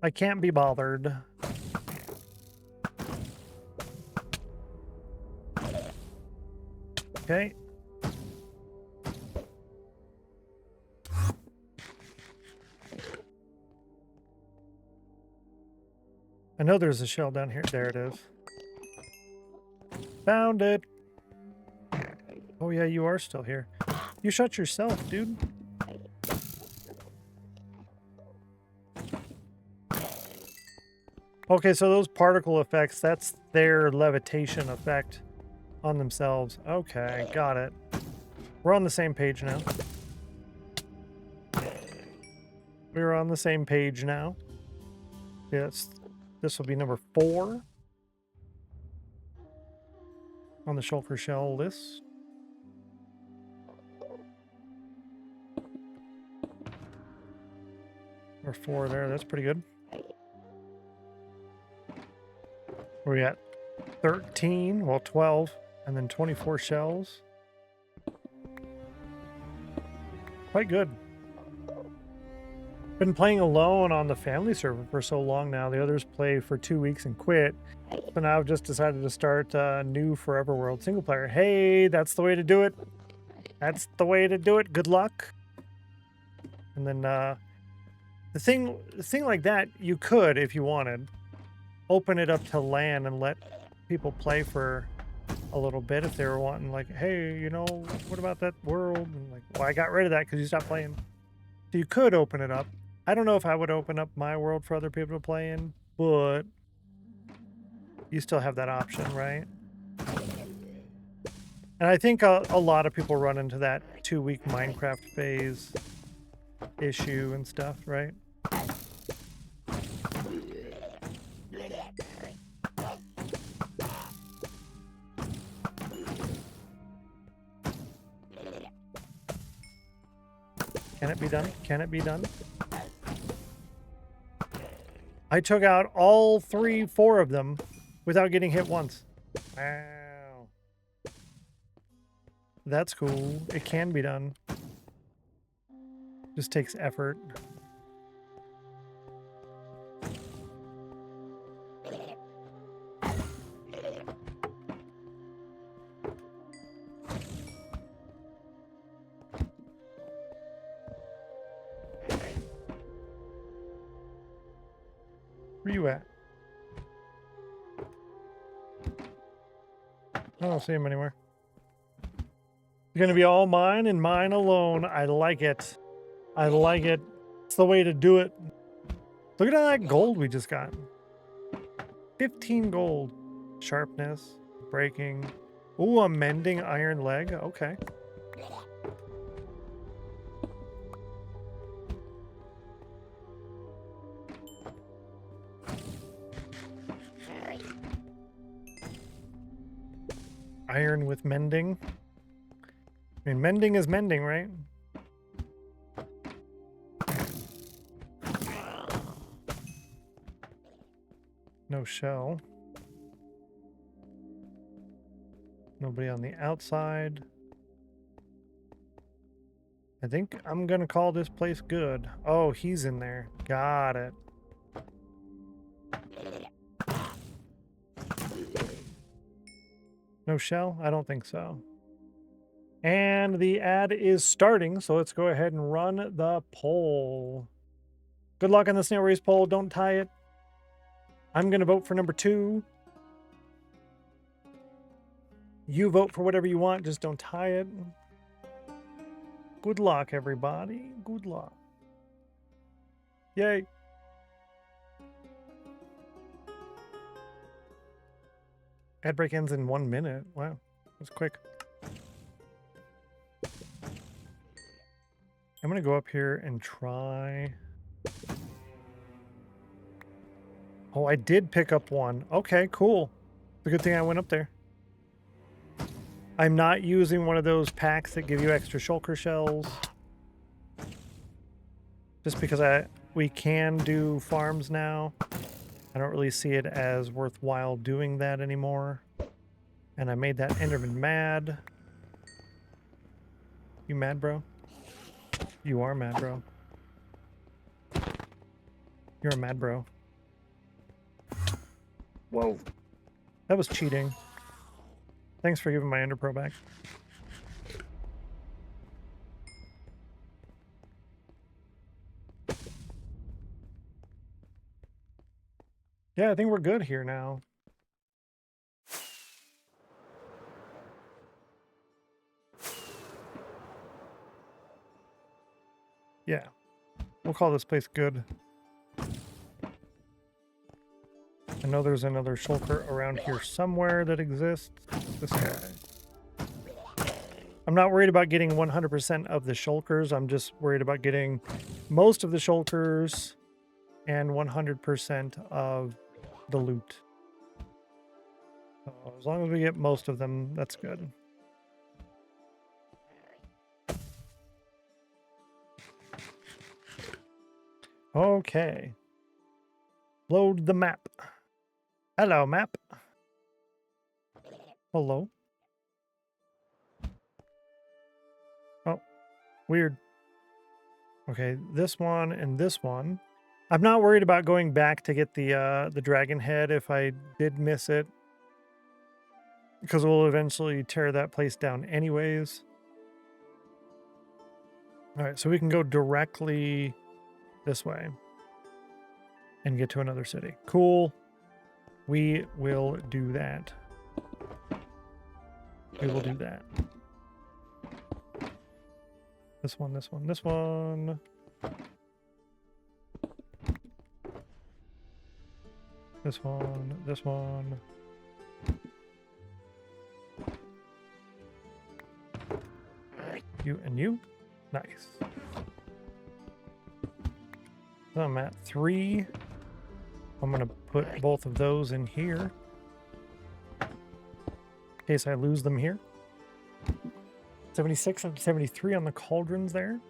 I can't be bothered. Okay. I know there's a shell down here. There it is. Found it. Oh yeah, you are still here. You shut yourself, dude. Okay, so those particle effects, that's their levitation effect on themselves. Okay, got it. We're on the same page now. We're on the same page now. Yes, this will be number 4 on the Shulker shell list. Number 4 there, that's pretty good. We're at 13, well 12, and then 24 shells. Quite good. Been playing alone on the family server for so long now. The others play for 2 weeks and quit. So now I've just decided to start a new Forever World single player. Hey, that's the way to do it. That's the way to do it. Good luck. And then the thing like that, you could, if you wanted, open it up to LAN and let people play for a little bit if they were wanting, like, hey, you know, what about that world? And like, well, I got rid of that because you stopped playing. So you could open it up. I don't know if I would open up my world for other people to play in, but you still have that option, right? And I think a lot of people run into that 2-week Minecraft phase issue and stuff, right? Can it be done? Can it be done? I took out all 4 of them without getting hit once. Wow. That's cool. It can be done. Just takes effort. Where you at? I don't see him anywhere. It's gonna be all mine and mine alone. I like it. I like it. It's the way to do it. Look at all that gold we just got. 15 gold. Sharpness, breaking. Ooh, a mending iron leg. Okay. Iron with mending. I mean, mending is mending, right? No shell. Nobody on the outside. I think I'm gonna call this place good. Oh, he's in there. Got it. No shell? I don't think so. And the ad is starting, so let's go ahead and run the poll. Good luck on the snail race poll. Don't tie it. I'm going to vote for number 2. You vote for whatever you want, just don't tie it. Good luck, everybody. Good luck. Yay. Ad break ends in 1 minute. Wow, that's quick. I'm going to go up here and try. Oh, I did pick up one. Okay, cool. It's a good thing I went up there. I'm not using one of those packs that give you extra shulker shells. Just because we can do farms now. I don't really see it as worthwhile doing that anymore. And I made that Enderman mad. You mad, bro? You are mad, bro. You're a mad bro. Whoa. That was cheating. Thanks for giving my Ender Pro back. Yeah, I think we're good here now. Yeah. We'll call this place good. I know there's another shulker around here somewhere that exists. This guy. I'm not worried about getting 100% of the shulkers. I'm just worried about getting most of the shulkers and 100% of the loot. So as long as we get most of them, that's good. Okay. Load the map. Hello, map. Hello. Oh, weird. Okay, this one and this one. I'm not worried about going back to get the dragon head if I did miss it, because we'll eventually tear that place down anyways. All right, so we can go directly this way and get to another city. Cool. We will do that. We will do that. This one, this one, this one. This one, this one. You and you. Nice. So I'm at 3. I'm going to put both of those in here in case I lose them here. 76 and 73 on the cauldrons there.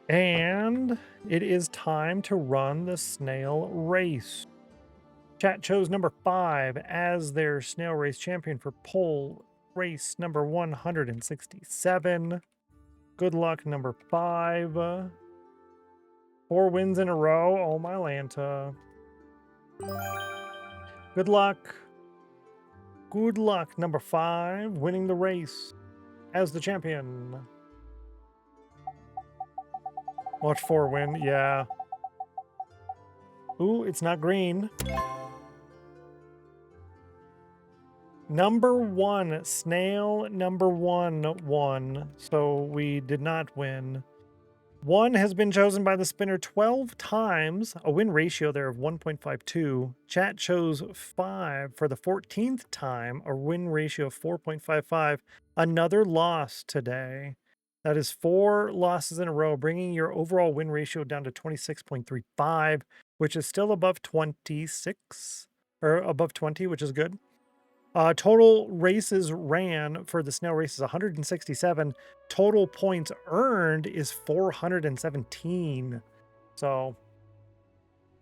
And it is time to run the snail race. Chat chose number 5 as their snail race champion for poll race number 167. Good luck, number 5. 4 wins in a row. Oh, my Lanta. Good luck. Good luck, number 5, winning the race as the champion. Watch 4 win. Yeah. Ooh, it's not green. Number 1, snail number 1 won. So we did not win. 1 has been chosen by the spinner 12 times, a win ratio there of 1.52. Chat chose 5 for the 14th time, a win ratio of 4.55. Another loss today. That is 4 losses in a row, bringing your overall win ratio down to 26.35, which is still above 26, or above 20, which is good. Total races ran for the snail race is 167. Total points earned is 417. So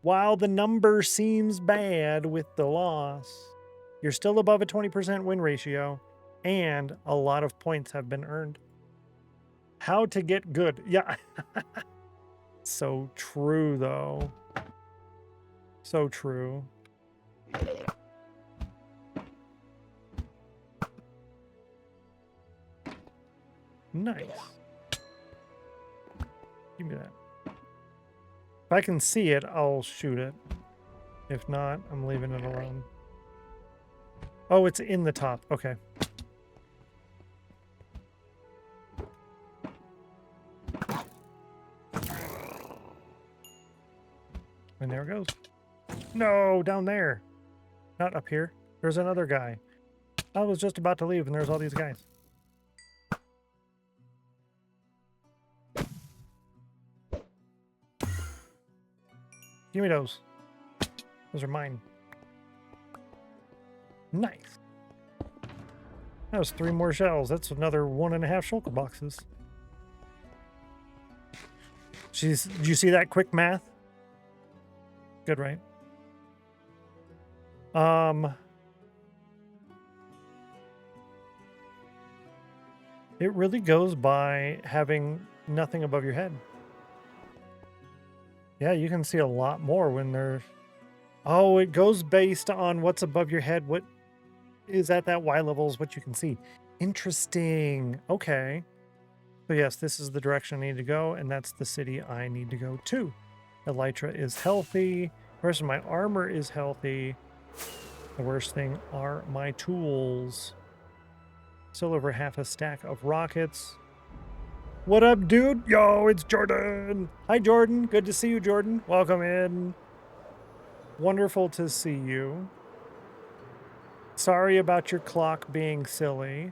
while the number seems bad with the loss, you're still above a 20% win ratio, and a lot of points have been earned. How to get good. Yeah. So true, though. So true. Nice. Give me that. If I can see it, I'll shoot it. If not, I'm leaving it alone. Oh, it's in the top. Okay. And there it goes. No, down there. Not up here. There's another guy. I was just about to leave and there's all these guys. Give me those. Those are mine. Nice. That was 3 more shells. That's another 1.5 shulker boxes. Did you see that quick math? Good, right? It really goes by having nothing above your head. Yeah, you can see a lot more when they're... Oh, it goes based on what's above your head. What is at that Y level is what you can see. Interesting. Okay. So yes, this is the direction I need to go, and that's the city I need to go to. Elytra is healthy. The rest of my armor is healthy. The worst thing are my tools. Still over half a stack of rockets. What up, dude? Yo, it's Jordan. Hi, Jordan. Good to see you, Jordan. Welcome in. Wonderful to see you. Sorry about your clock being silly.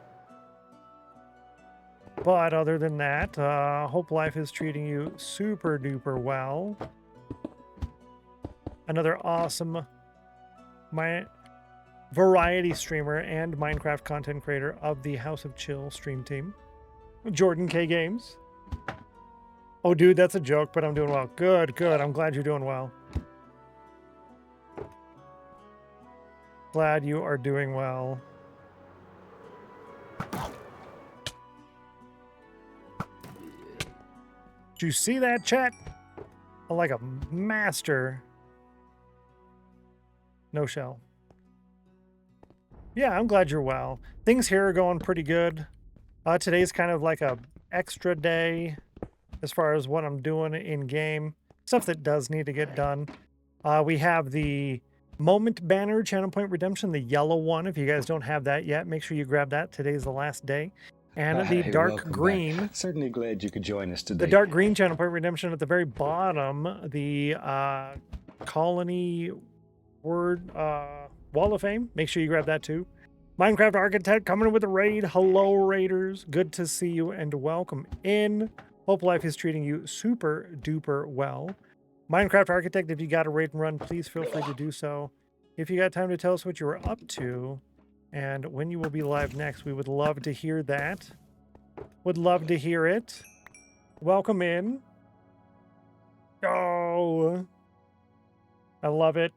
But other than that, hope life is treating you super duper well. Another awesome variety streamer and Minecraft content creator of the House of Chill stream team, Jordan K Games. Oh, dude, that's a joke, but I'm doing well. Good, good. I'm glad you're doing well. Glad you are doing well. Did you see that, chat? Like a master. No shell. Yeah, I'm glad you're well. Things here are going pretty good. Today's kind of like a extra day as far as what I'm doing in game. Stuff that does need to get done. We have the moment banner, Channel Point Redemption, the yellow one. If you guys don't have that yet, make sure you grab that. Today's the last day. And the dark green. Back. Certainly glad you could join us today. The dark green Channel Point Redemption at the very bottom. The colony word wall of fame. Make sure you grab that too. Minecraft Architect coming in with a raid. Hello, raiders. Good to see you and welcome in. Hope life is treating you super duper well. Minecraft Architect, if you got a raid and run, please feel free to do so. If you got time to tell us what you were up to and when you will be live next, we would love to hear that. Would love to hear it. Welcome in. Oh, I love it.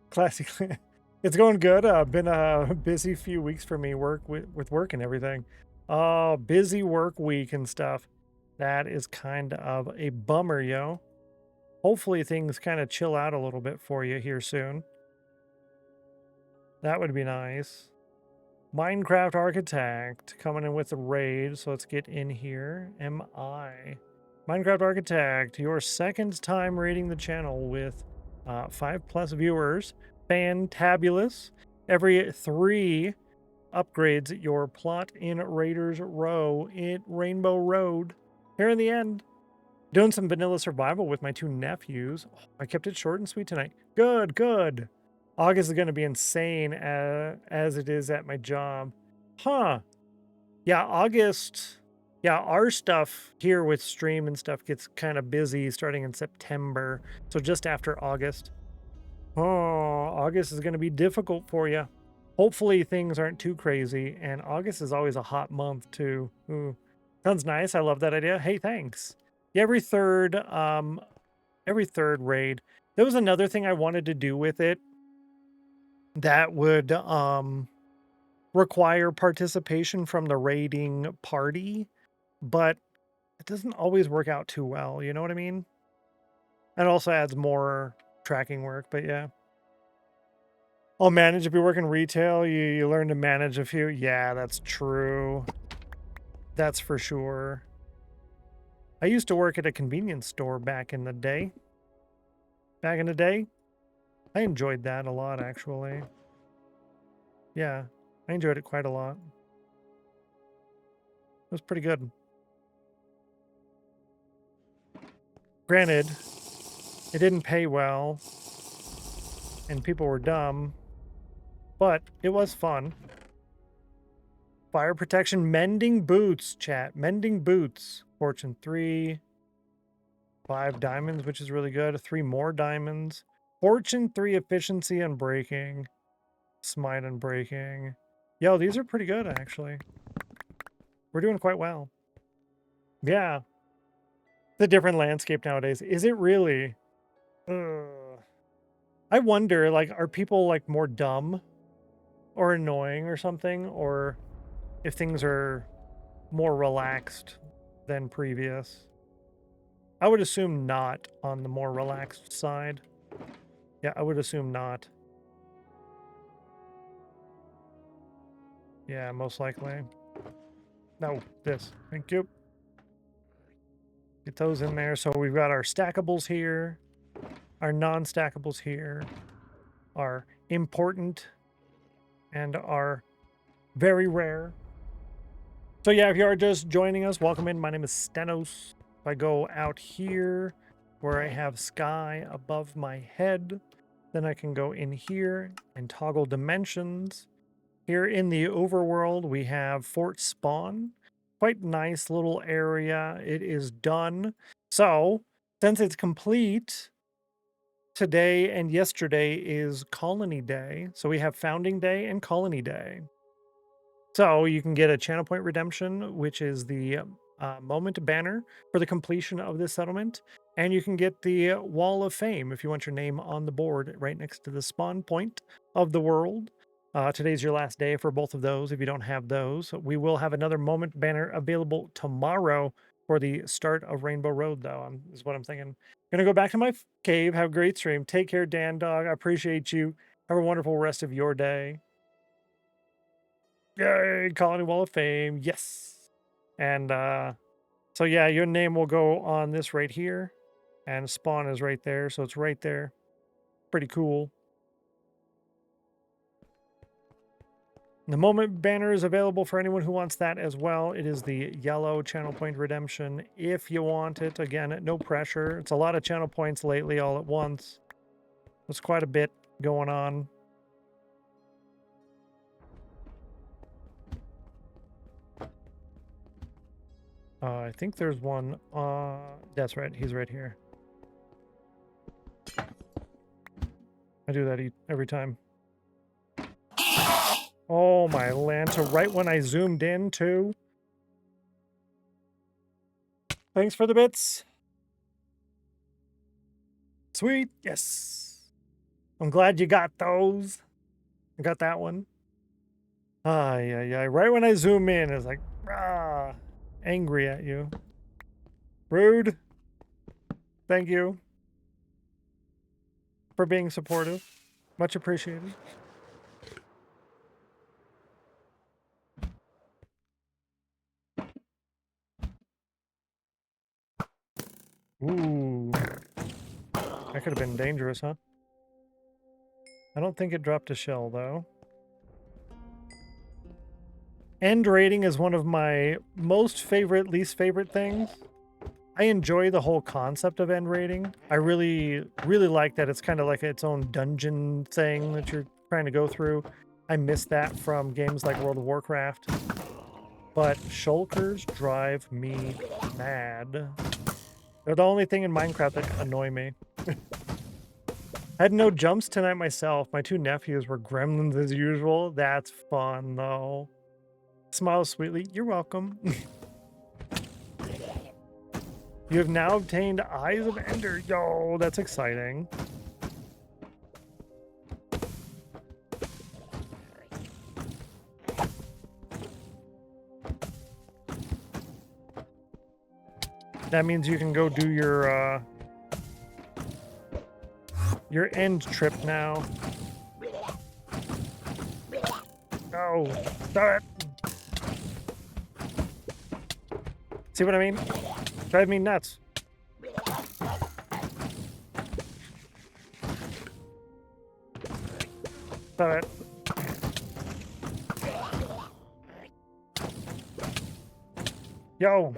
Classically, it's going good. Been a busy few weeks for me, with work and everything. Oh, busy work week and stuff. That is kind of a bummer, yo. Hopefully things kind of chill out a little bit for you here soon. That would be nice. Minecraft Architect coming in with a raid, so let's get in here. Minecraft Architect, your second time raiding the channel with 5+ viewers. Fantabulous. Every 3 upgrades your plot in Raiders Row in Rainbow Road. Here in the end. Doing some vanilla survival with my 2 nephews. Oh, I kept it short and sweet tonight. Good, good. August is going to be insane as it is at my job. Huh. Yeah, August. Yeah, our stuff here with stream and stuff gets kind of busy starting in September. So just after August. Oh, August is going to be difficult for you. Hopefully things aren't too crazy. And August is always a hot month too. Ooh. Sounds nice. I love that idea. Hey, thanks. Yeah, every third raid. There was another thing I wanted to do with it that would require participation from the raiding party, but it doesn't always work out too well. You know what I mean? It also adds more tracking work, but yeah. I'll manage. If you work in retail, you learn to manage a few. Yeah, that's true. That's for sure. I used to work at a convenience store back in the day. I enjoyed that a lot, actually. Yeah, I enjoyed it quite a lot. It was pretty good. Granted, it didn't pay well, and people were dumb, but it was fun. Fire protection, mending boots, chat. Mending boots. Fortune 3. 5 diamonds, which is really good. 3 more diamonds. Fortune 3 efficiency and breaking. Smite and breaking. Yo, these are pretty good, actually. We're doing quite well. Yeah. It's a different landscape nowadays. Is it really? I wonder, like, are people, like, more dumb? or annoying or something, or if things are more relaxed than previous. I would assume not on the more relaxed side. Yeah, I would assume not. Yeah, most likely. No, this. Thank you. Get those in there. So we've got our stackables here, our non-stackables here, our important, and our very rare. So yeah, if you are just joining us, welcome in. My name is Stennos. If I go out here where I have sky above my head, then I can go in here and toggle dimensions. Here in the overworld, we have Fort Spawn. Quite nice little area. It is done. So, since it's complete, today and yesterday is Colony Day. So we have Founding Day and Colony Day. So you can get a channel point redemption, which is the moment banner for the completion of this settlement. And you can get the Wall of Fame if you want your name on the board right next to the spawn point of the world. Today's your last day for both of those if you don't have those. We will have another moment banner available tomorrow for the start of Rainbow Road, though, is what I'm thinking. Gonna go back to my cave. Have a great stream. Take care, Dan Dog. I appreciate you. Have a wonderful rest of your day. Yay, Colony Wall of Fame. Yes. And so yeah, your name will go on this right here. And spawn is right there. So it's right there. Pretty cool. The moment banner is available for anyone who wants that as well. It is the yellow channel point redemption. If you want it, again, no pressure. It's a lot of channel points lately all at once. There's quite a bit going on. I think there's one. That's right. He's right here. I do that every time. Oh, my Lanta. Right when I zoomed in, too. Thanks for the bits. Sweet. Yes. I'm glad you got those. I got that one. Yeah. Right when I zoom in, it's like, rah, angry at you. Rude. Thank you for being supportive. Much appreciated. Ooh. That could have been dangerous, huh? I don't think it dropped a shell, though. End rating is one of my most favorite, least favorite things. I enjoy the whole concept of end rating. I really like that it's kind of like its own dungeon thing that you're trying to go through. I miss that from games like World of Warcraft. But shulkers drive me mad. They're the only thing in Minecraft that annoy me. I had no jumps tonight myself. My two nephews were gremlins as usual. That's fun, though. Smile sweetly. You're welcome. You have now obtained Eyes of Ender. Yo, that's exciting. That means you can go do your end trip now. Oh, stop it. See what I mean? Drive me nuts. Stop it. Yo.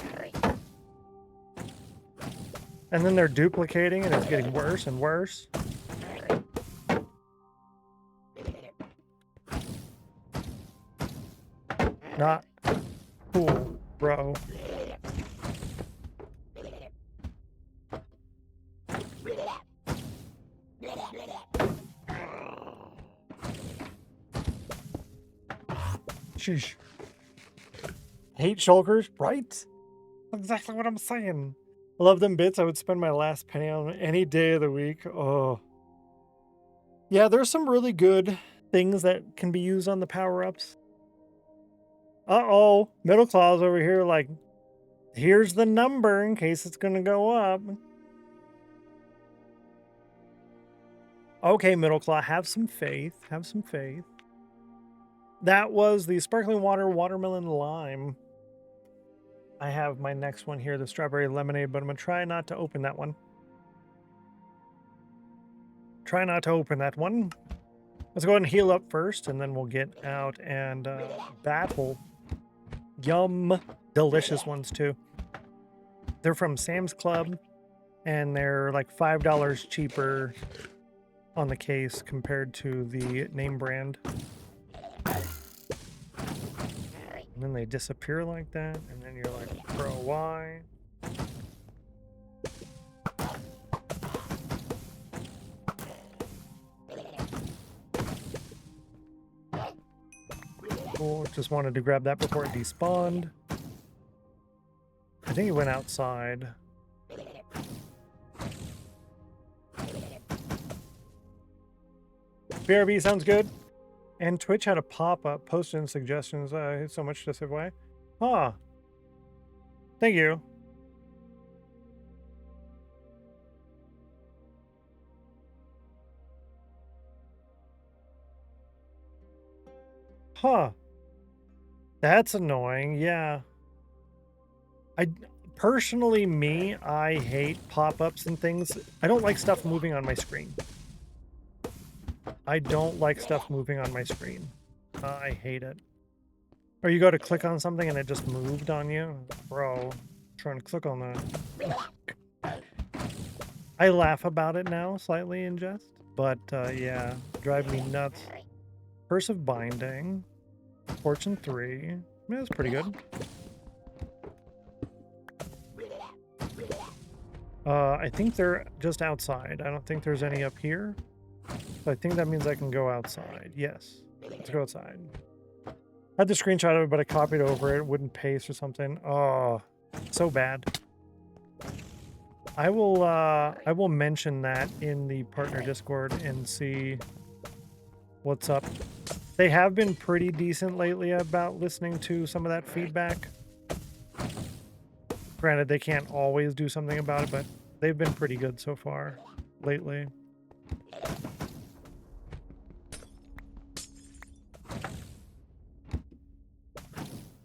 And then they're duplicating and it's getting worse and worse. Not cool, bro. Sheesh. Hate shulkers, right? That's exactly what I'm saying. I love them bits. I would spend my last penny on any day of the week. Oh. Yeah, there's some really good things that can be used on the power-ups. Uh-oh, Middle Claw's over here like, here's the number in case it's going to go up. Okay, Middle Claw, have some faith. Have some faith. That was the sparkling water watermelon lime. I have my next one here, the strawberry lemonade, but I'm going to try not to open that one. Try not to open that one. Let's go ahead and heal up first, and then we'll get out and battle. Yum. Delicious ones, too. They're from Sam's Club, and they're like $5 cheaper on the case compared to the name brand. And then they disappear like that, and then you're like, bro, why? Cool, just wanted to grab that before it despawned. I think it went outside. BRB sounds good. And Twitch had a pop-up, post in suggestions. So much to say why. Huh. Thank you. Huh. That's annoying, yeah. Personally, I hate pop-ups and things. I don't like stuff moving on my screen. I don't like stuff moving on my screen. I hate it. Or you go to click on something and it just moved on you. Bro, trying to click on that. I laugh about it now, slightly in jest. But yeah, drive me nuts. Curse of Binding. Fortune 3. Yeah, that's pretty good. I think they're just outside. I don't think there's any up here. So I think that means I can go outside. Yes. Let's go outside. I had the screenshot of it, but I copied over it. It wouldn't paste or something. Oh, so bad. I will mention that in the partner Discord and see what's up. They have been pretty decent lately about listening to some of that feedback. Granted, they can't always do something about it, but they've been pretty good so far lately.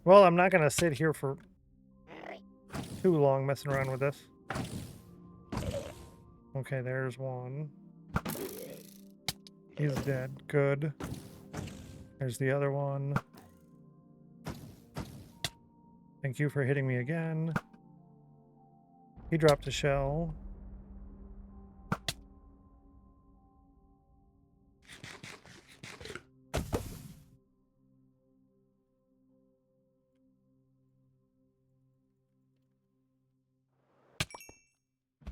Well, I'm not going to sit here for too long messing around with this. Okay, there's one. He's dead. Good. There's the other one. Thank you for hitting me again. He dropped a shell.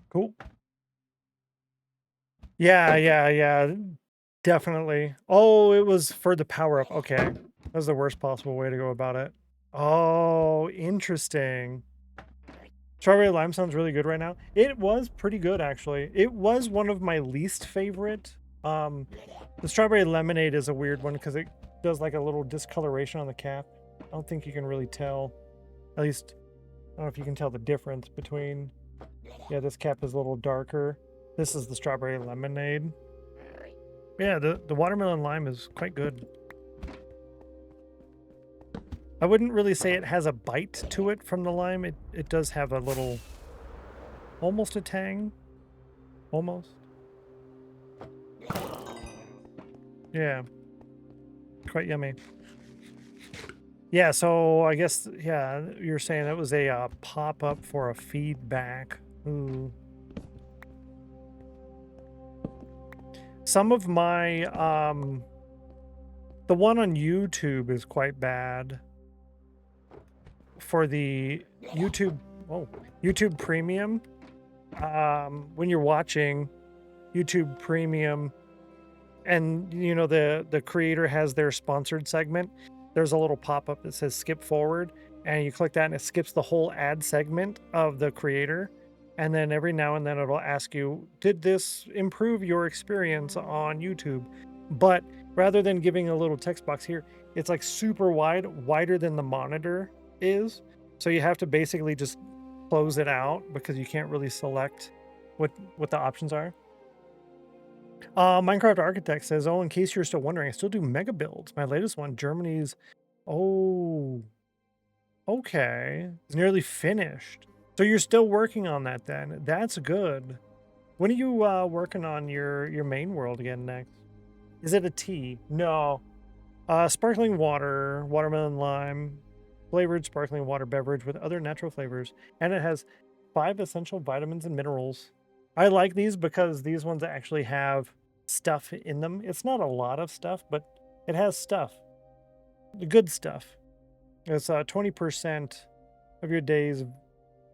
Cool. Yeah. Definitely. Oh, it was for the power-up. Okay. That was the worst possible way to go about it. Oh, interesting. Strawberry lime sounds really good right now. It was pretty good, actually. It was one of my least favorite. The strawberry lemonade is a weird one because it does like a little discoloration on the cap. I don't think you can really tell. At least, I don't know if you can tell the difference between... Yeah, this cap is a little darker. This is the strawberry lemonade. Yeah, the watermelon lime is quite good. I wouldn't really say it has a bite to it from the lime. It does have a little, almost a tang. Almost. Yeah. Quite yummy. Yeah, so I guess, yeah, you're saying that was a pop-up for a feedback. Ooh. Some of my, the one on YouTube is quite bad. For the YouTube, YouTube Premium, when you're watching YouTube Premium and, you know, the creator has their sponsored segment, there's a little pop-up that says skip forward, and you click that and it skips the whole ad segment of the creator. And then every now and then it'll ask you, did this improve your experience on YouTube? But rather than giving a little text box here, it's like super wide, wider than the monitor is. So you have to basically just close it out because you can't really select what the options are. Minecraft Architect says, oh, in case you're still wondering, I still do mega builds. My latest one, Germany's, oh, okay. It's nearly finished. So you're still working on that then. That's good. When are you working on your main world again next? Is it a tea? No. Sparkling water, watermelon lime, flavored sparkling water beverage with other natural flavors. And it has 5 essential vitamins and minerals. I like these because these ones actually have stuff in them. It's not a lot of stuff, but it has stuff. The good stuff. It's 20% of your day's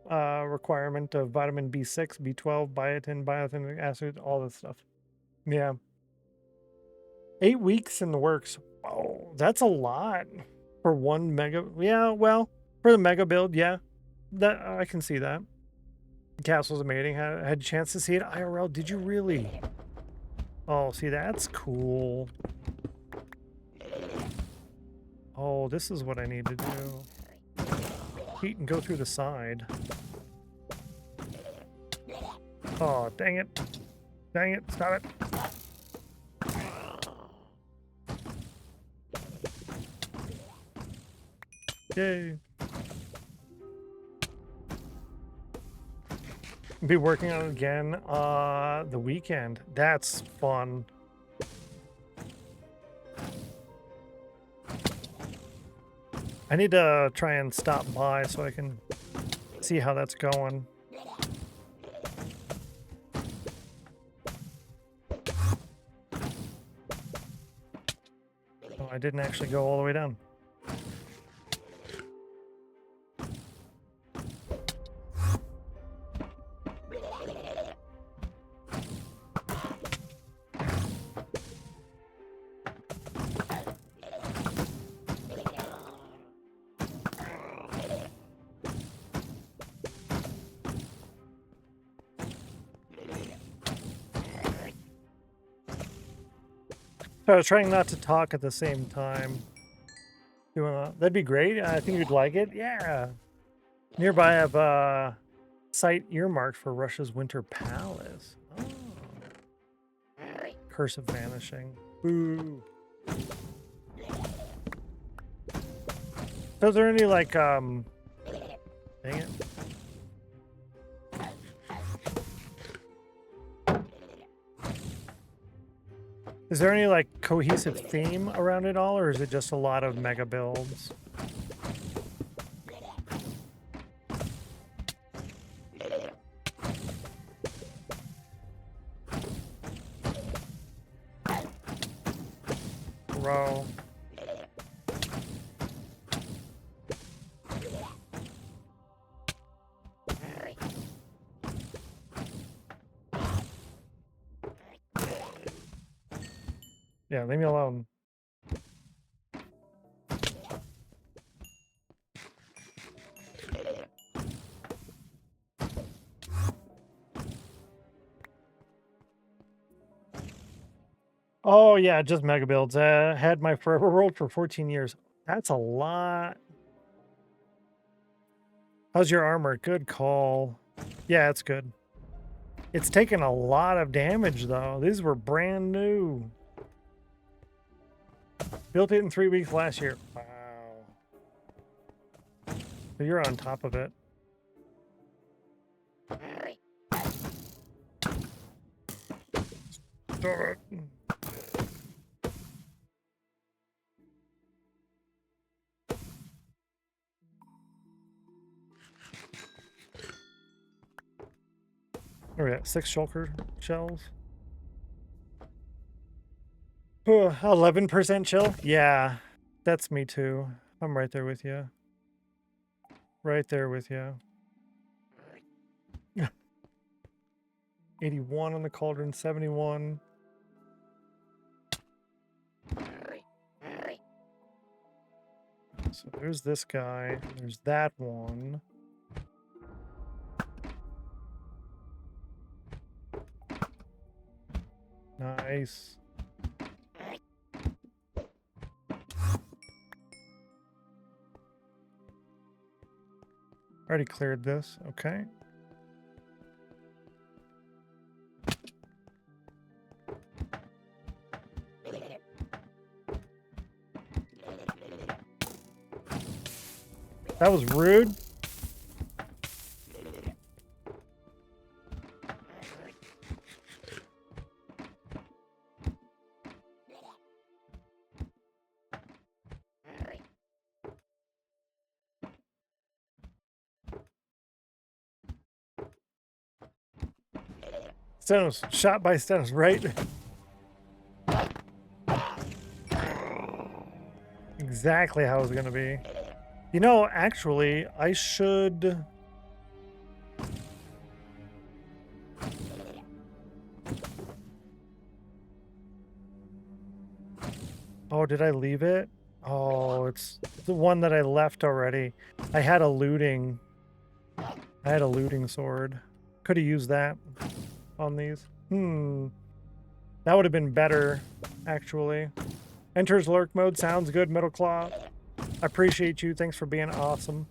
requirement of vitamin B6, B12, biotin, biothinic acid, all this stuff. Yeah. 8 weeks in the works. Oh, that's a lot for one mega. Yeah, well, for the mega build, yeah, that I can see that. The castle's amazing. Had a chance to see it IRL. Did you really? Oh, see, that's cool. Oh, this is what I need to do. Heat and go through the side. Oh, dang it. Dang it. Stop it. Yay. Be working on it again the weekend. That's fun. I need to try and stop by so I can see how that's going. Oh, I didn't actually go all the way down. So I was trying not to talk at the same time. That'd be great. I think you'd like it. Yeah. Nearby, I have a site earmarked for Russia's Winter Palace. Oh. Curse of Vanishing. Boo. So is there any, like, dang it. Is there any, like, cohesive theme around it all, or is it just a lot of mega builds? Bro. Yeah, leave me alone. Oh yeah, just mega builds. Had my forever world for 14 years. That's a lot. How's your armor? Good call. Yeah, it's good. It's taken a lot of damage though. These were brand new. Built it in 3 weeks last year. Wow. So you're on top of it. Stop it. Where we at? 6 shulker shells. 11% chill? Yeah, that's me too. I'm right there with you. Right there with you. 81 on the cauldron, 71. So there's this guy. There's that one. Nice. Already cleared this. Okay. That was rude. Stennos, shot by Stennos, right? Exactly how it was going to be. You know, actually, I should... Oh, did I leave it? Oh, it's the one that I left already. I had a looting sword. Could have used that on these. That would have been better, actually. Enters lurk mode. Sounds good, Middle Claw. I appreciate you. Thanks for being awesome.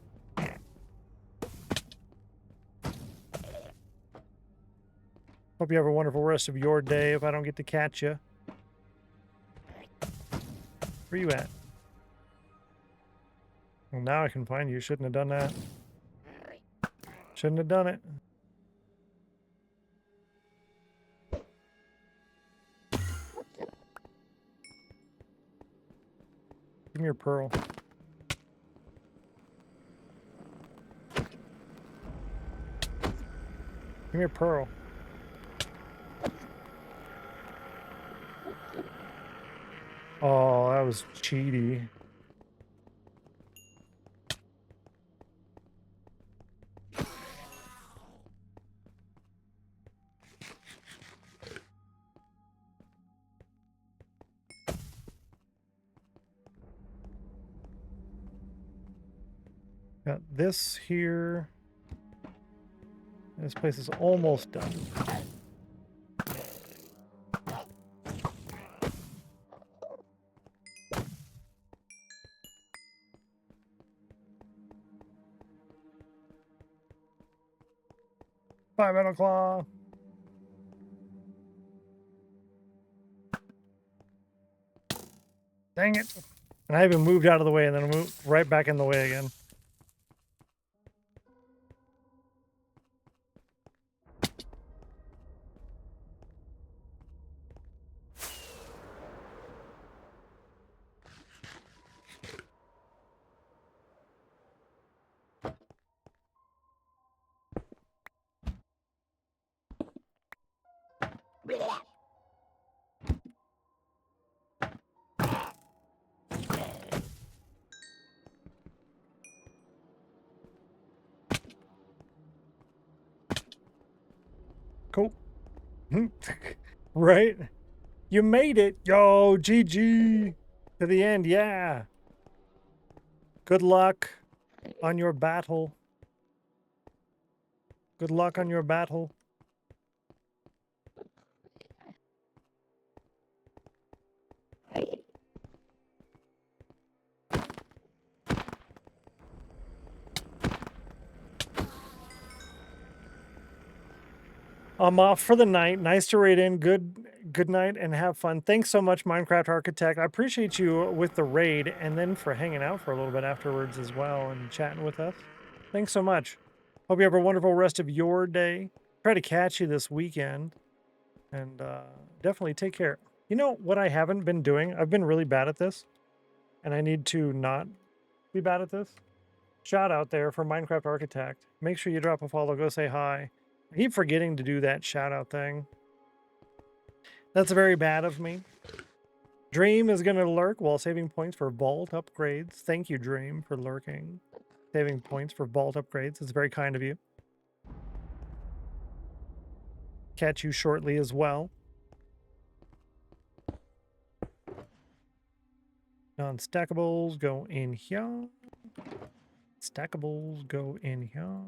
Hope you have a wonderful rest of your day if I don't get to catch you. Where you at? Well, now I can find you. Shouldn't have done that. Shouldn't have done it. Give me your pearl. Give me your pearl. Oh, that was cheaty. Got this here. This place is almost done. Bye, Metal Claw. Dang it. And I even moved out of the way and then moved right back in the way again. Cool. Right? You made it. Yo, GG. To the end, yeah. Good luck on your battle. Good luck on your battle. I'm off for the night. Nice to raid in. Good night and have fun. Thanks so much, Minecraft Architect. I appreciate you with the raid and then for hanging out for a little bit afterwards as well and chatting with us. Thanks so much. Hope you have a wonderful rest of your day. Try to catch you this weekend. And definitely take care. You know what I haven't been doing? I've been really bad at this. And I need to not be bad at this. Shout out there for Minecraft Architect. Make sure you drop a follow. Go say hi. I keep forgetting to do that shout out thing. That's very bad of me. Dream is going to lurk while saving points for vault upgrades. Thank you, Dream, for lurking. Saving points for vault upgrades. It's very kind of you. Catch you shortly as well. Non-stackables go in here. Stackables go in here.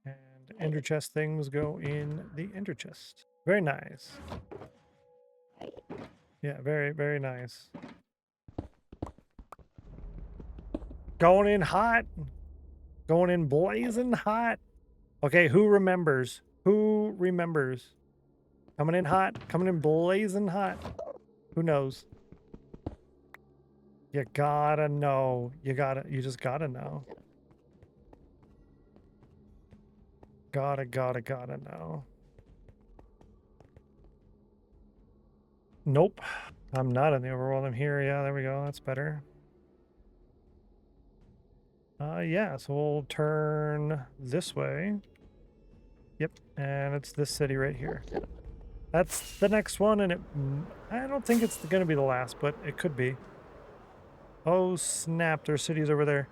And ender chest things go in the ender chest. Very nice. Yeah, very, very nice. Going in hot. Going in blazing hot. Okay, who remembers? Who remembers? Coming in hot. Coming in blazing hot. Who knows? You gotta know. You just gotta know. Gotta know. Nope. I'm not in the overworld. I'm here. Yeah, there we go. That's better. Yeah, so we'll turn this way. Yep, and it's this city right here. That's the next one, and I don't think it's going to be the last, but it could be. Oh snap! There's cities over there.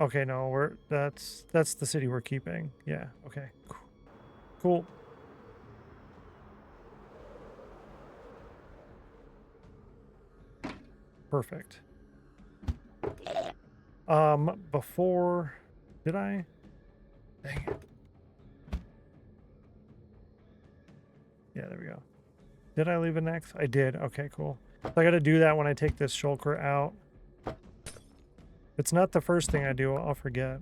Okay, no, that's the city we're keeping. Yeah. Okay. Cool. Perfect. Before, did I? Dang it. Yeah, there we go. Did I leave an X? I did. Okay, cool. So I got to do that when I take this shulker out. If it's not the first thing I do, I'll forget.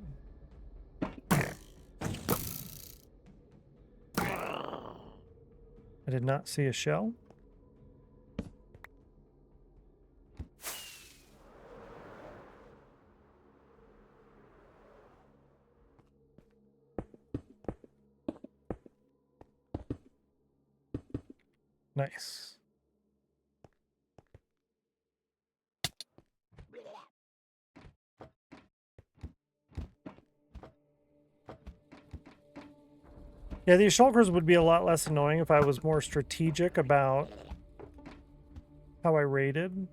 I did not see a shell. Nice. Yeah, these shulkers would be a lot less annoying if I was more strategic about how I raided.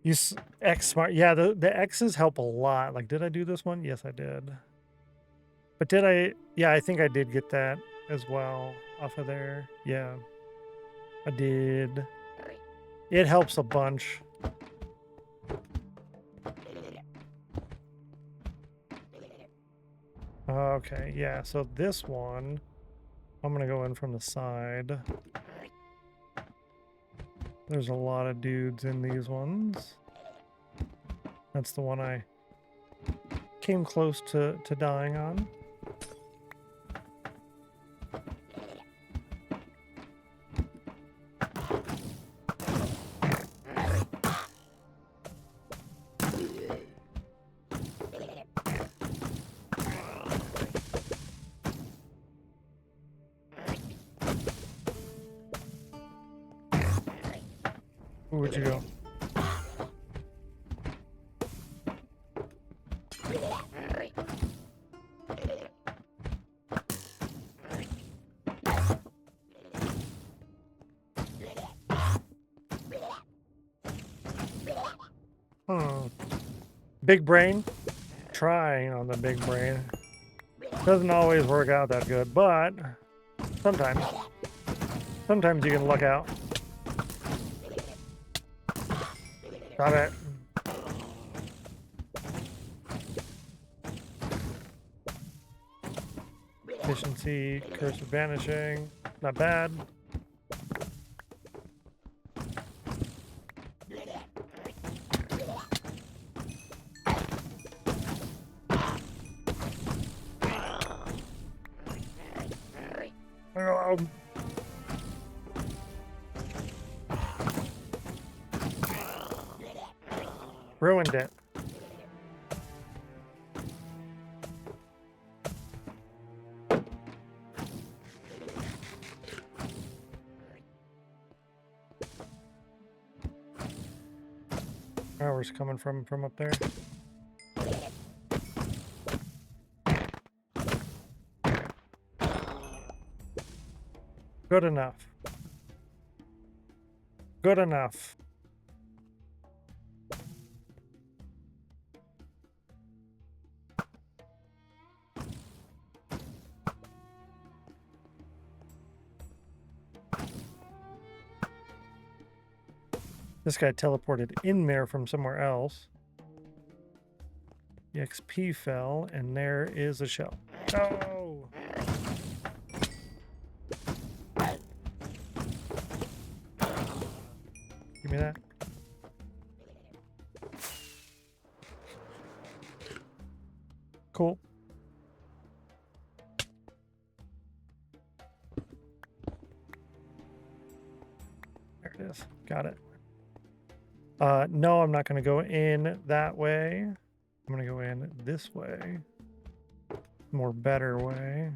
Use X smart. Yeah, the X's help a lot. Like, did I do this one? Yes, I did. But did I? Yeah, I think I did get that as well off of there. Yeah, I did. It helps a bunch. Okay, yeah, so this one, I'm gonna go in from the side. There's a lot of dudes in these ones. That's the one I came close to dying on. Where'd you go? Big brain. Trying on the big brain. Doesn't always work out that good, but sometimes. Sometimes you can luck out. Stop it. Efficiency, curse of vanishing. Not bad. Ruined it. Where's coming from up there? Good enough. Good enough. This guy teleported in there from somewhere else. The XP fell, and there is a shell. No. Give me that. Cool. There it is. Got it. No, I'm not going to go in that way. I'm going to go in this way. More better way.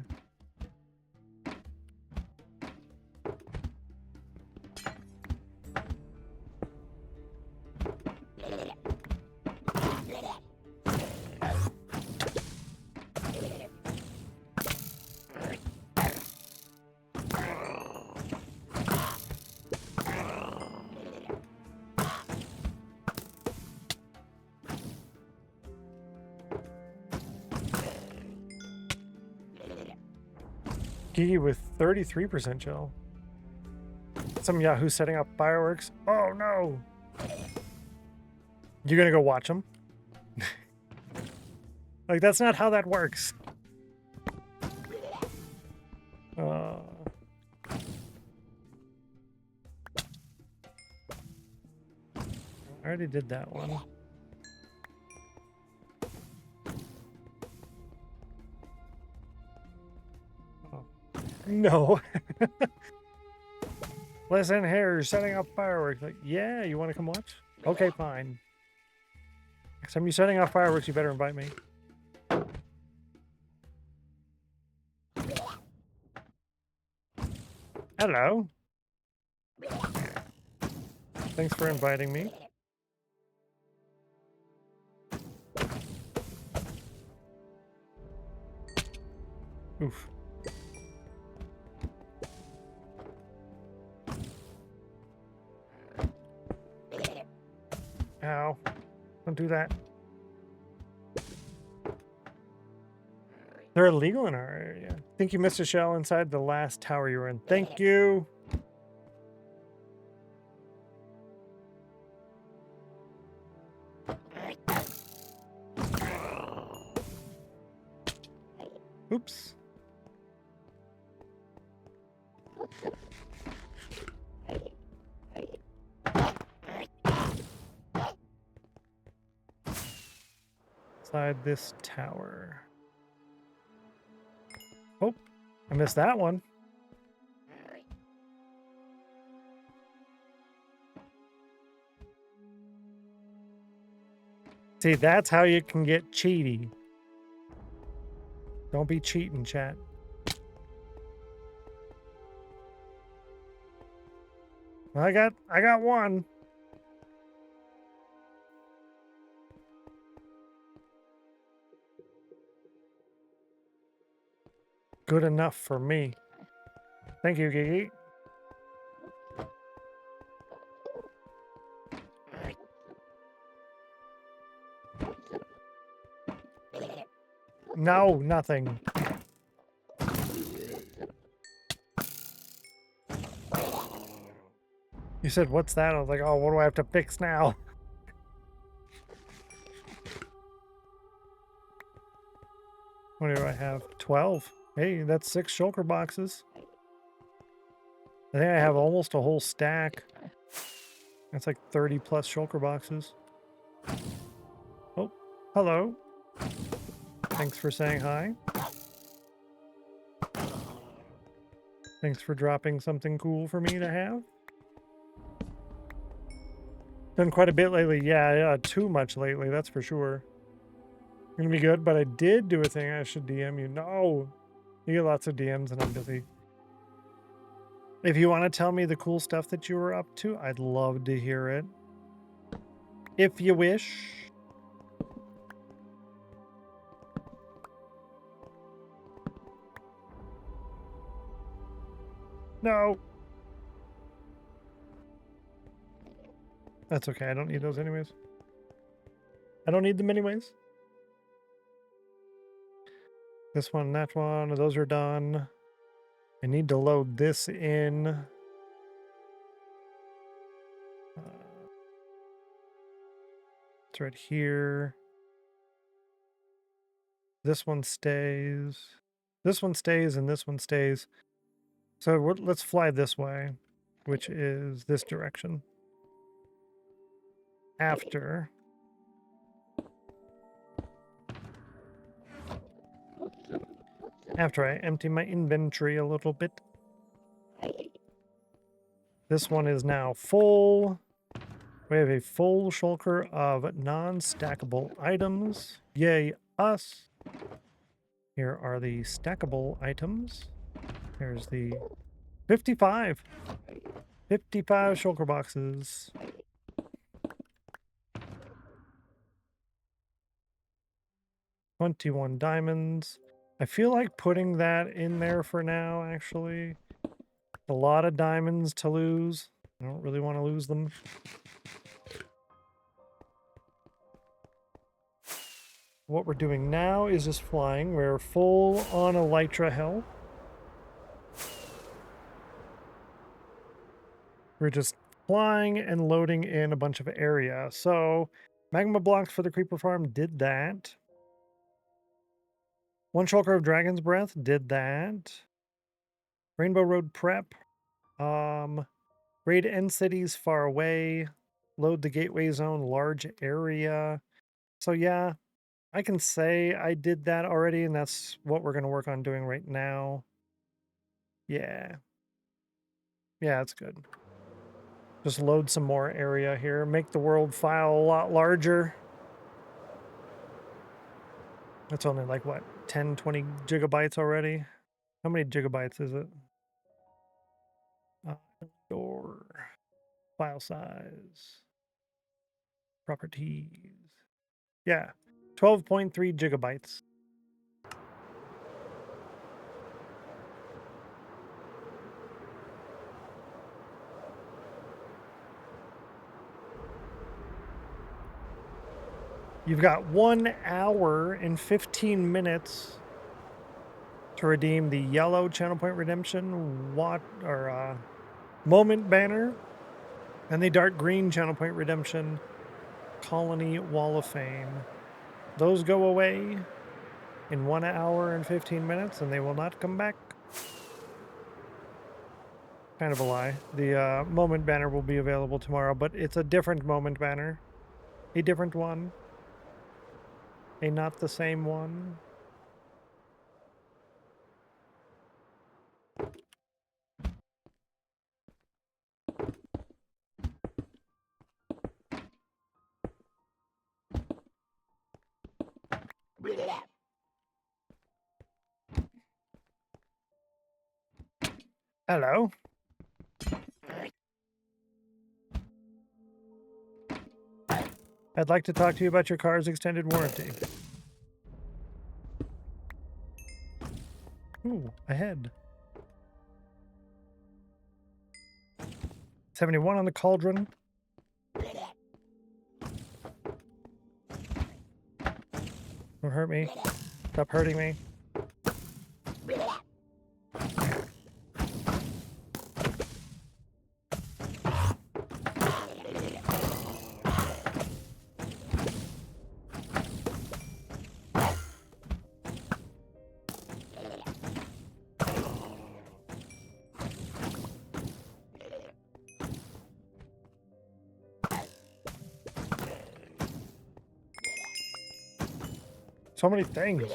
Gigi with 33% chill. Some Yahoo setting up fireworks. Oh no! You're gonna go watch them? Like, that's not how that works. I already did that one. No. Listen here, setting up fireworks. Like, yeah, you want to come watch? Okay, fine. Next time you're setting off fireworks, you better invite me. Hello. Thanks for inviting me. Oof. Ow. Don't do that. They're illegal in our area. I think you missed a shell inside the last tower you were in. Thank you. Oops. Inside this tower. Oh, I missed that one. See, that's how you can get cheaty. Don't be cheating, chat. I got one. Good enough for me. Thank you, Gigi. No, nothing. You said, what's that? I was like, oh, what do I have to fix now? What do I have? 12. Hey, that's 6 shulker boxes. I think I have almost a whole stack. That's like 30 plus shulker boxes. Oh, hello. Thanks for saying hi. Thanks for dropping something cool for me to have. Done quite a bit lately. Yeah, too much lately, that's for sure. Gonna be good, but I did do a thing. I should DM you. No! You get lots of DMs and I'm busy. If you want to tell me the cool stuff that you were up to, I'd love to hear it. If you wish. No! That's okay, I don't need those anyways. I don't need them anyways. This one, that one, those are done. I need to load this in. It's right here. This one stays. This one stays and this one stays. So let's fly this way, which is this direction. After I empty my inventory a little bit. This one is now full. We have a full shulker of non-stackable items. Yay, us. Here are the stackable items. Here's the 55. 55 shulker boxes. $21 diamonds. I feel like putting that in there for now, actually. A lot of diamonds to lose. I don't really want to lose them. What we're doing now is just flying. We're full on elytra hell. We're just flying and loading in a bunch of area. So, magma blocks for the creeper farm did that. One shulker of Dragon's Breath did that. Rainbow Road prep. Raid end cities far away. Load the gateway zone large area. So yeah, I can say I did that already, and that's what we're going to work on doing right now. Yeah. Yeah, it's good. Just load some more area here. Make the world file a lot larger. It's only like, what, 10, 20 gigabytes already? How many gigabytes is it? Door. File size. Properties. Yeah, 12.3 gigabytes. You've got 1 hour and 15 minutes to redeem the yellow channel point redemption moment banner and the dark green channel point redemption colony wall of fame. Those go away in 1 hour and 15 minutes and they will not come back. Kind of a lie. The moment banner will be available tomorrow, but it's a different moment banner. A different one. A not the same one. Hello. I'd like to talk to you about your car's extended warranty. Ooh, ahead. 71 on the cauldron. Don't hurt me. Stop hurting me. So many things.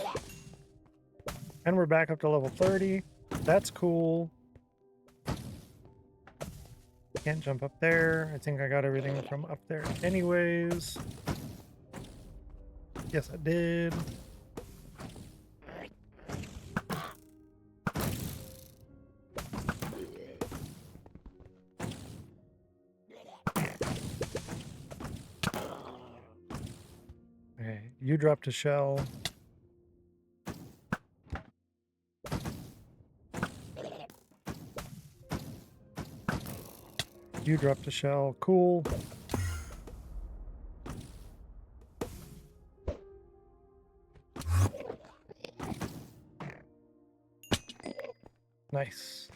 And we're back up to level 30. That's cool. Can't jump up there. I think I got everything from up there anyways. Yes, I did. Okay, you dropped a shell. You dropped a shell. Cool. Nice.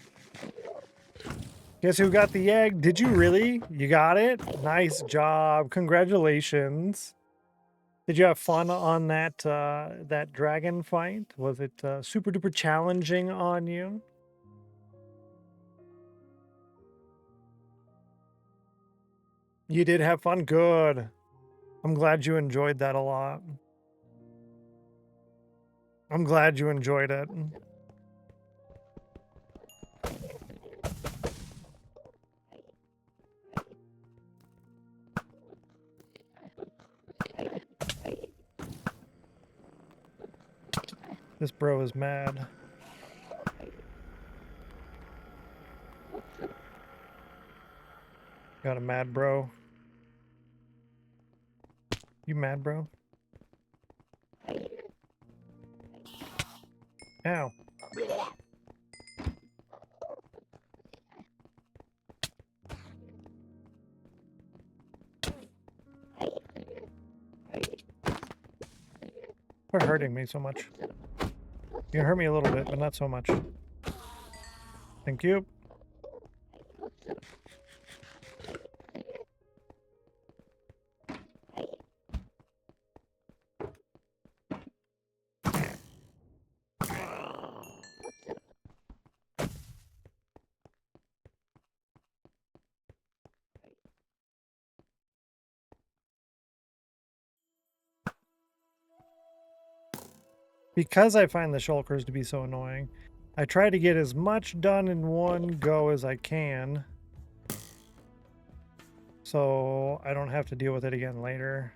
Guess who got the egg? Did you really? You got it? Nice job. Congratulations. Did you have fun on that that dragon fight? Was it super duper challenging on you? You did have fun? Good. I'm glad you enjoyed that a lot. I'm glad you enjoyed it. This bro is mad. Got a mad bro. You mad, bro? Ow. Quit hurting me so much. You can hurt me a little bit, but not so much. Thank you. Because I find the shulkers to be so annoying, I try to get as much done in one go as I can, so I don't have to deal with it again later.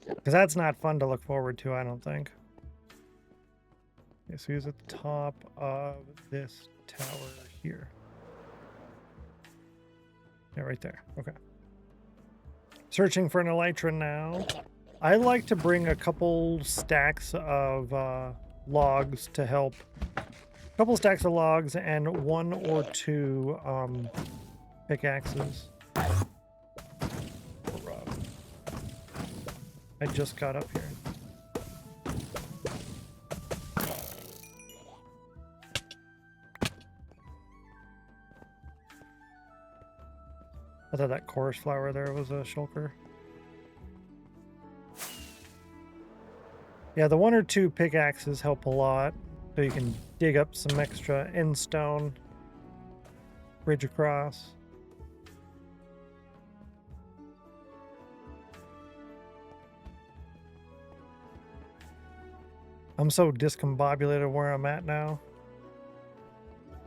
Because that's not fun to look forward to, I don't think. Okay, so he's at the top of this tower here. Yeah, right there. Okay. Searching for an elytra now. I like to bring a couple stacks of logs to help. A couple stacks of logs and 1 or 2 pickaxes. I just got up here. I thought that chorus flower there was a shulker. Yeah, the 1 or 2 pickaxes help a lot, so you can dig up some extra end stone, bridge across. I'm so discombobulated where I'm at now.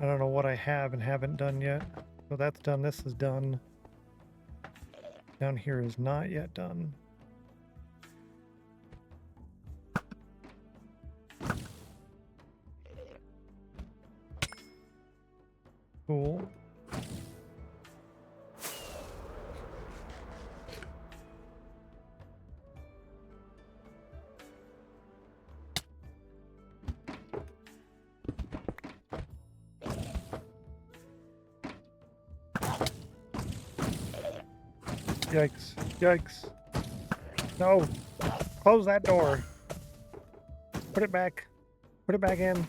I don't know what I have and haven't done yet. So that's done, this is done. Down here is not yet done. Cool. Yikes. Yikes. No. Close that door. Put it back. Put it back in.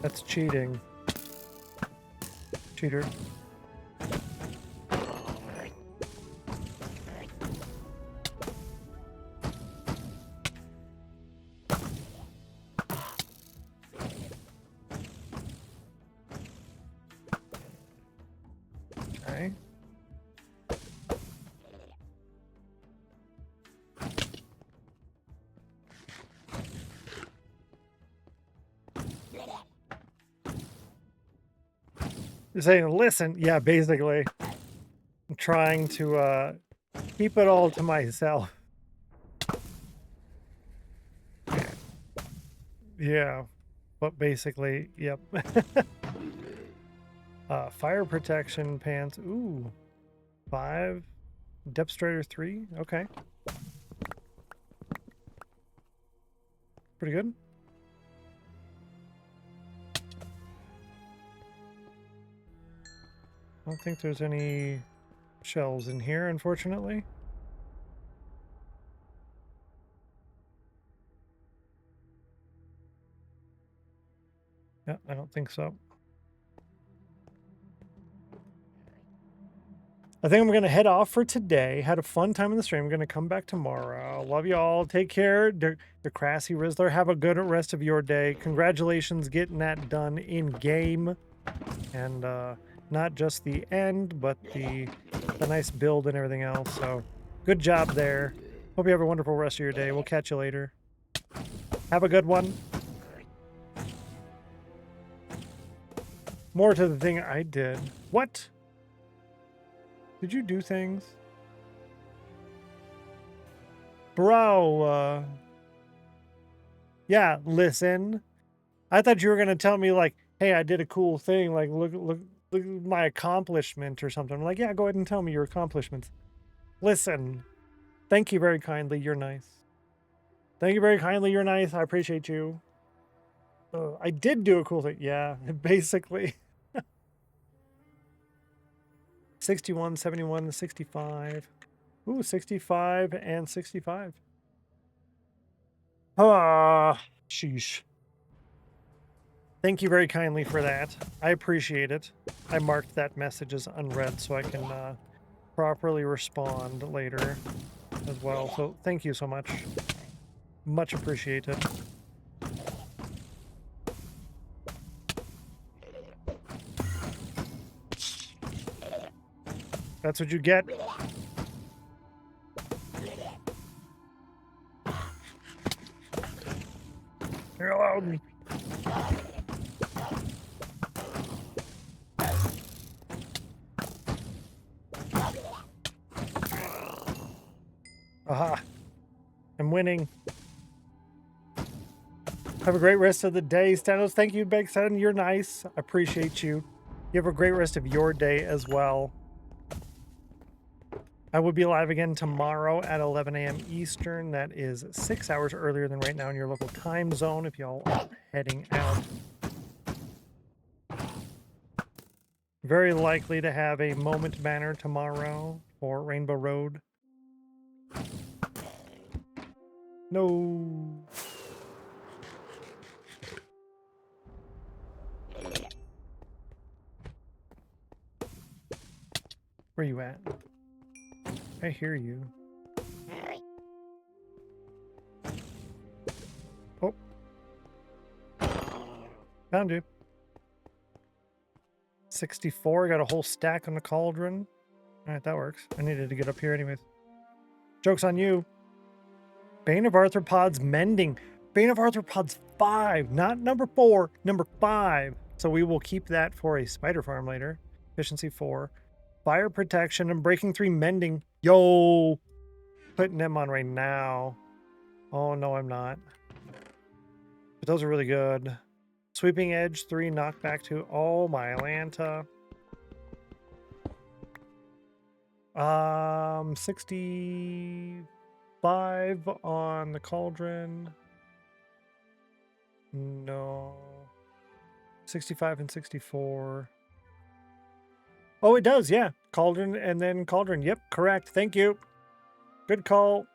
That's cheating. Cheater. Okay. Saying, listen, yeah, basically. I'm trying to keep it all to myself. Yeah, but basically, yep. Fire protection pants. Ooh, 5. Depth strider 3. Okay. Pretty good. I don't think there's any shells in here, unfortunately. Yeah, I don't think so. I think I'm going to head off for today. Had a fun time in the stream. I'm going to come back tomorrow. Love you all. Take care. The Crassy Rizzler, have a good rest of your day. Congratulations getting that done in game. And not just the end, but the nice build and everything else. So good job there. Hope you have a wonderful rest of your day. We'll catch you later. Have a good one. More to the thing I did. What? Did you do things? Bro, yeah, listen. I thought you were going to tell me, like, hey, I did a cool thing. Like, look at my accomplishment or something. I'm like, yeah, go ahead and tell me your accomplishments. Listen. Thank you very kindly. You're nice. Thank you very kindly. You're nice. I appreciate you. I did do a cool thing. Yeah, basically. 61, 71, 65. Ooh, 65 and 65. Ah, sheesh. Thank you very kindly for that. I appreciate it. I marked that message as unread so I can properly respond later as well. So thank you so much. Much appreciated. That's what you get. You're allowed. Aha. I'm winning. Have a great rest of the day, Stennos. Thank you, Big Sen. You're nice. I appreciate you. You have a great rest of your day as well. I will be live again tomorrow at 11 a.m. Eastern. That is 6 hours earlier than right now in your local time zone if y'all are heading out. Very likely to have a moment banner tomorrow for Rainbow Road. No. Where you at? I hear you. Oh. Found you. 64. Got a whole stack on the cauldron. Alright, that works. I needed to get up here anyways. Joke's on you. Bane of Arthropods mending. Bane of Arthropods 5. Not number 4. Number 5. So we will keep that for a spider farm later. Efficiency 4. Fire protection and breaking 3 mending. Yo! Putting them on right now. Oh, no, I'm not. But those are really good. Sweeping edge 3, knockback 2. Oh, my Atlanta. 65 on the cauldron. No. 65 and 64. Oh, it does, yeah. Cauldron and then cauldron. Yep, correct. Thank you. Good call.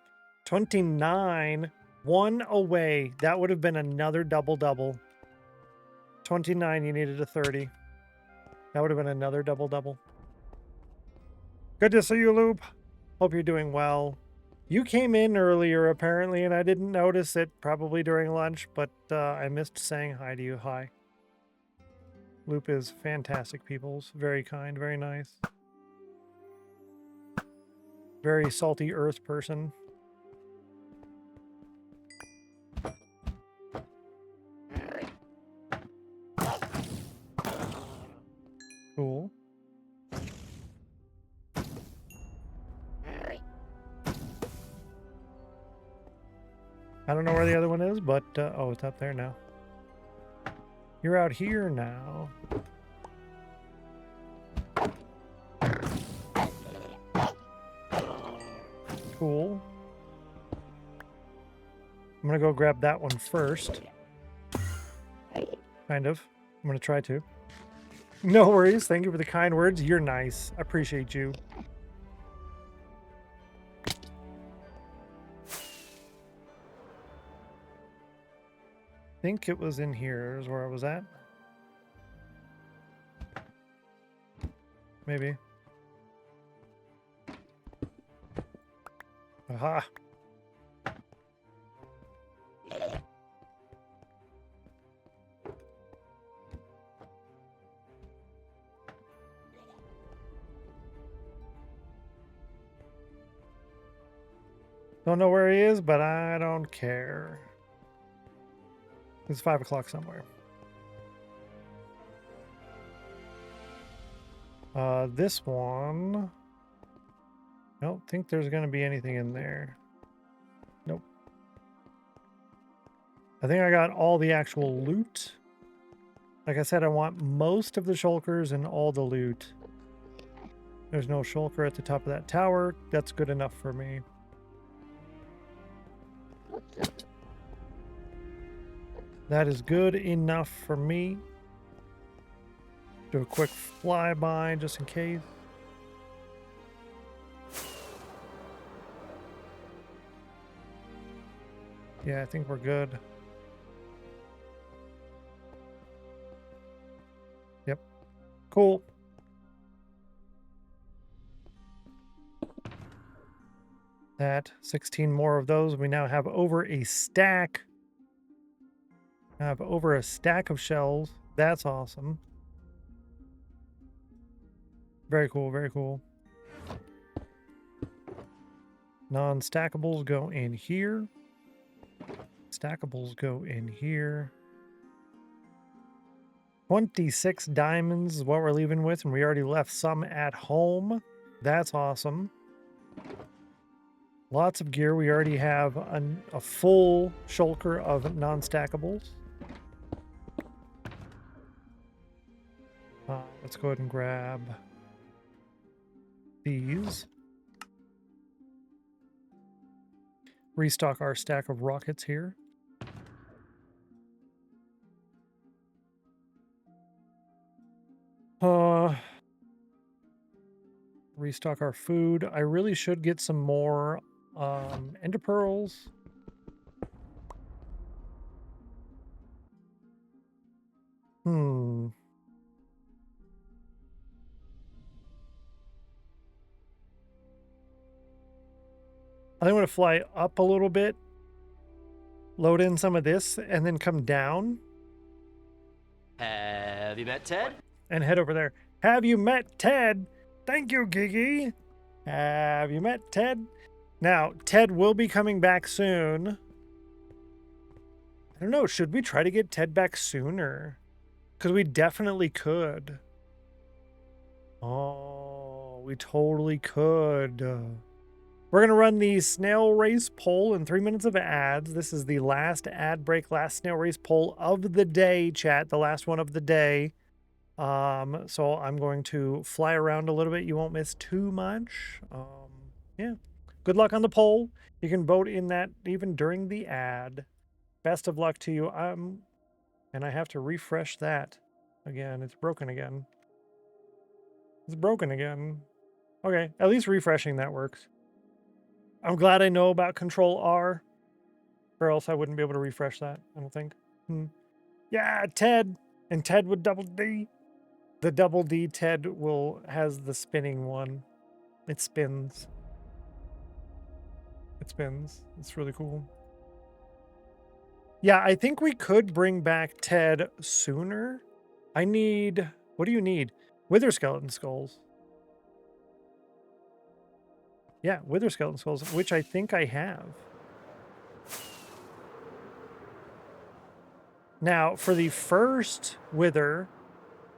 29. 1 away. That would have been another double-double. 29, you needed a 30. That would have been another double-double. Good to see you, Loop. Hope you're doing well. You came in earlier, apparently, and I didn't notice it, probably during lunch, but I missed saying hi to you. Hi. Loop is fantastic, peoples. Very kind, very nice. Very salty earth person. Cool. I don't know where the other one is, but oh, it's up there now. You're out here now. Cool. I'm gonna go grab that one first. Kind of. I'm gonna try to. No worries. Thank you for the kind words. You're nice. I appreciate you. I think it was in here is where I was at. Maybe. Aha. Don't know where he is, but I don't care. It's 5 o'clock somewhere. This one. I don't think there's going to be anything in there. Nope. I think I got all the actual loot. Like I said, I want most of the shulkers and all the loot. There's no shulker at the top of that tower. That's good enough for me. That is good enough for me. Do a quick flyby just in case. Yeah, I think we're good. Yep. Cool. That 16 more of those. We now have over a stack. I have over a stack of shells. That's awesome. Very cool, very cool. Non-stackables go in here. Stackables go in here. 26 diamonds is what we're leaving with, and we already left some at home. That's awesome. Lots of gear. We already have a full shulker of non-stackables. Let's go ahead and grab these. Restock our stack of rockets here. Restock our food. I really should get some more ender pearls. I think I'm going to fly up a little bit, load in some of this, and then come down. Have you met Ted? And head over there. Have you met Ted? Thank you, Gigi. Have you met Ted? Now, Ted will be coming back soon. I don't know. Should we try to get Ted back sooner? Because we definitely could. Oh, we totally could. We're going to run the snail race poll in 3 minutes of ads. This is the last ad break, last snail race poll of the day, chat. The last one of the day. So I'm going to fly around a little bit. You won't miss too much. Yeah. Good luck on the poll. You can vote in that even during the ad. Best of luck to you. And I have to refresh that again. It's broken again. It's broken again. Okay. At least refreshing that works. I'm glad I know about Control R, or else I wouldn't be able to refresh that, I don't think. Yeah, Ted. And Ted with double D. The double D Ted has the spinning one. It spins. It spins. It's really cool. Yeah, I think we could bring back Ted sooner. I need... What do you need? Wither skeleton skulls. Yeah, wither skeleton skulls, which I think I have. Now, for the first wither,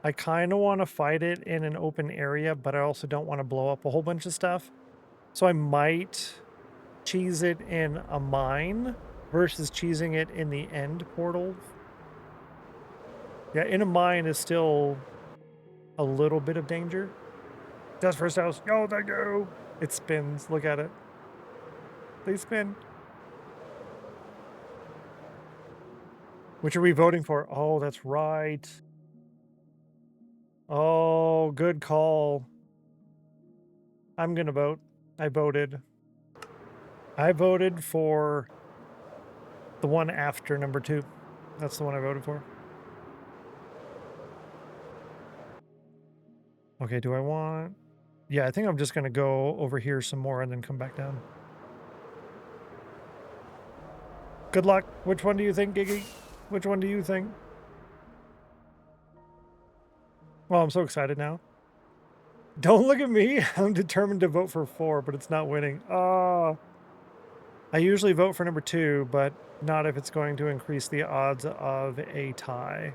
I kind of want to fight it in an open area, but I also don't want to blow up a whole bunch of stuff. So I might cheese it in a mine versus cheesing it in the end portal. Yeah, in a mine is still a little bit of danger. That's first house. Yo, they go. It spins. Look at it. They spin. Which are we voting for? Oh, that's right. Oh, good call. I'm gonna vote. I voted. I voted for the one after number 2. That's the one I voted for. Okay, do I want... Yeah, I think I'm just gonna go over here some more and then come back down. Good luck. Which one do you think, Giggy? Which one do you think? Well, I'm so excited now. Don't look at me. I'm determined to vote for 4, but it's not winning. Oh. I usually vote for number 2, but not if it's going to increase the odds of a tie.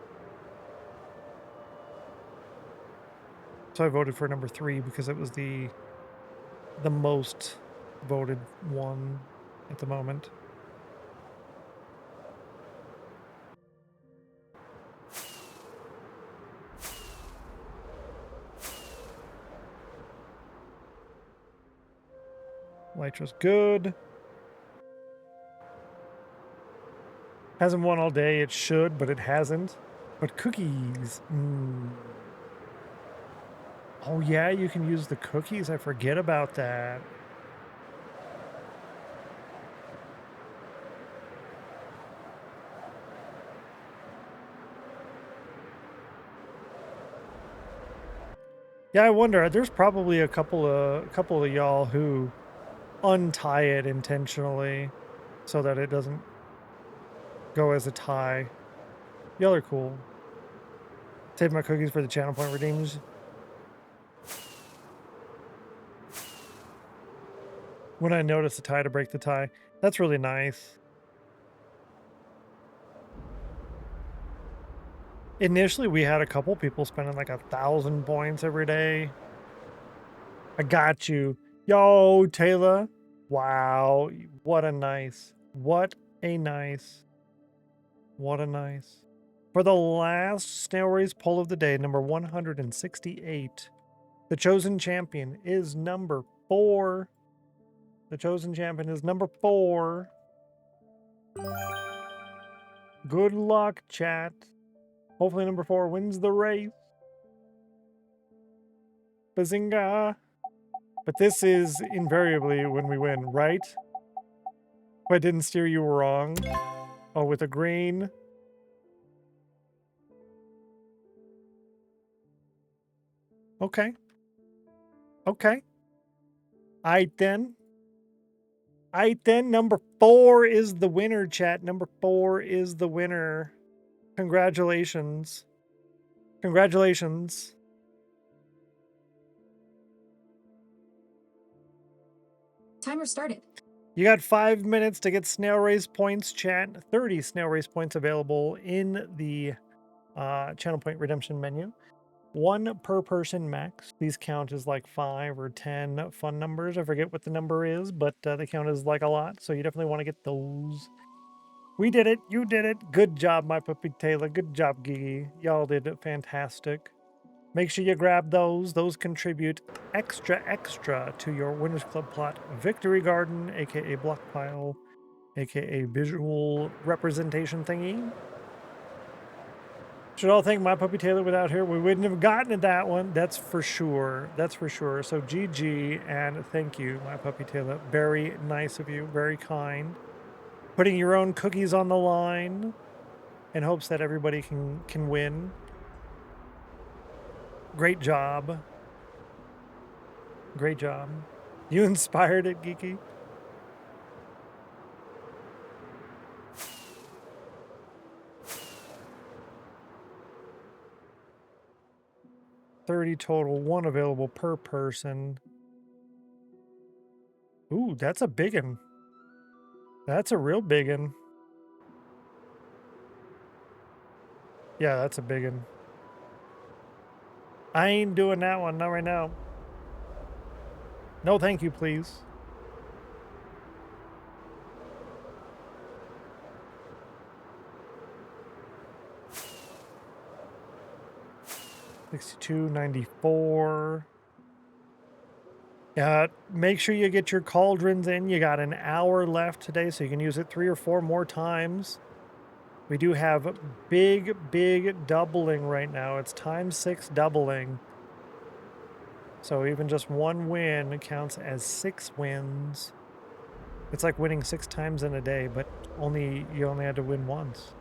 So I voted for number 3 because it was the most voted one at the moment. Lytra's good. Hasn't won all day. It should, but it hasn't. But cookies. Oh yeah, you can use the cookies. I forget about that. Yeah, I wonder. There's probably a couple of y'all who untie it intentionally so that it doesn't go as a tie. Y'all are cool. Save my cookies for the channel point redeems. When I notice a tie to break the tie. That's really nice. Initially, we had a couple people spending like 1,000 points every day. I got you. Yo, Taylor. Wow. What a nice. What a nice. What a nice. For the last Snail Race poll of the day, number 168, the chosen champion is number 4. The chosen champion is number 4. Good luck, chat. Hopefully number 4 wins the race. Bazinga. But this is invariably when we win, right? If I didn't steer you wrong. Oh, with a green. Okay. Okay. Aight then. Aight then. Number 4 is the winner, chat. Number 4 is the winner. Congratulations. Congratulations. Timer started. You got 5 minutes to get Snail Race points, chat. 30 Snail Race points available in the channel point redemption menu. 1 per person max. These count as like 5 or 10 fun numbers. I forget what the number is, but they count as like a lot. So you definitely want to get those. We did it. You did it. Good job, my puppy Taylor. Good job, Gigi. Y'all did it fantastic. Make sure you grab those. Those contribute extra to your Winners Club plot victory garden, aka block pile, aka visual representation thingy. Should all thank my puppy Taylor. Without her, we wouldn't have gotten to that one. That's for sure. That's for sure. So GG and thank you, my puppy Taylor. Very nice of you. Very kind. Putting your own cookies on the line in hopes that everybody can win. Great job. Great job. You inspired it, Geeky. $30 total, 1 available per person. Ooh, that's a big one. That's a real big one. Yeah, that's a big one. I ain't doing that one, not right now. No, thank you, please. $62.94. Make sure you get your cauldrons in. You got an hour left today, so you can use it 3 or 4 more times. We do have big doubling right now. It's ×6 doubling. So even just one win counts as 6 wins. It's like winning 6 times in a day, but you only had to win once.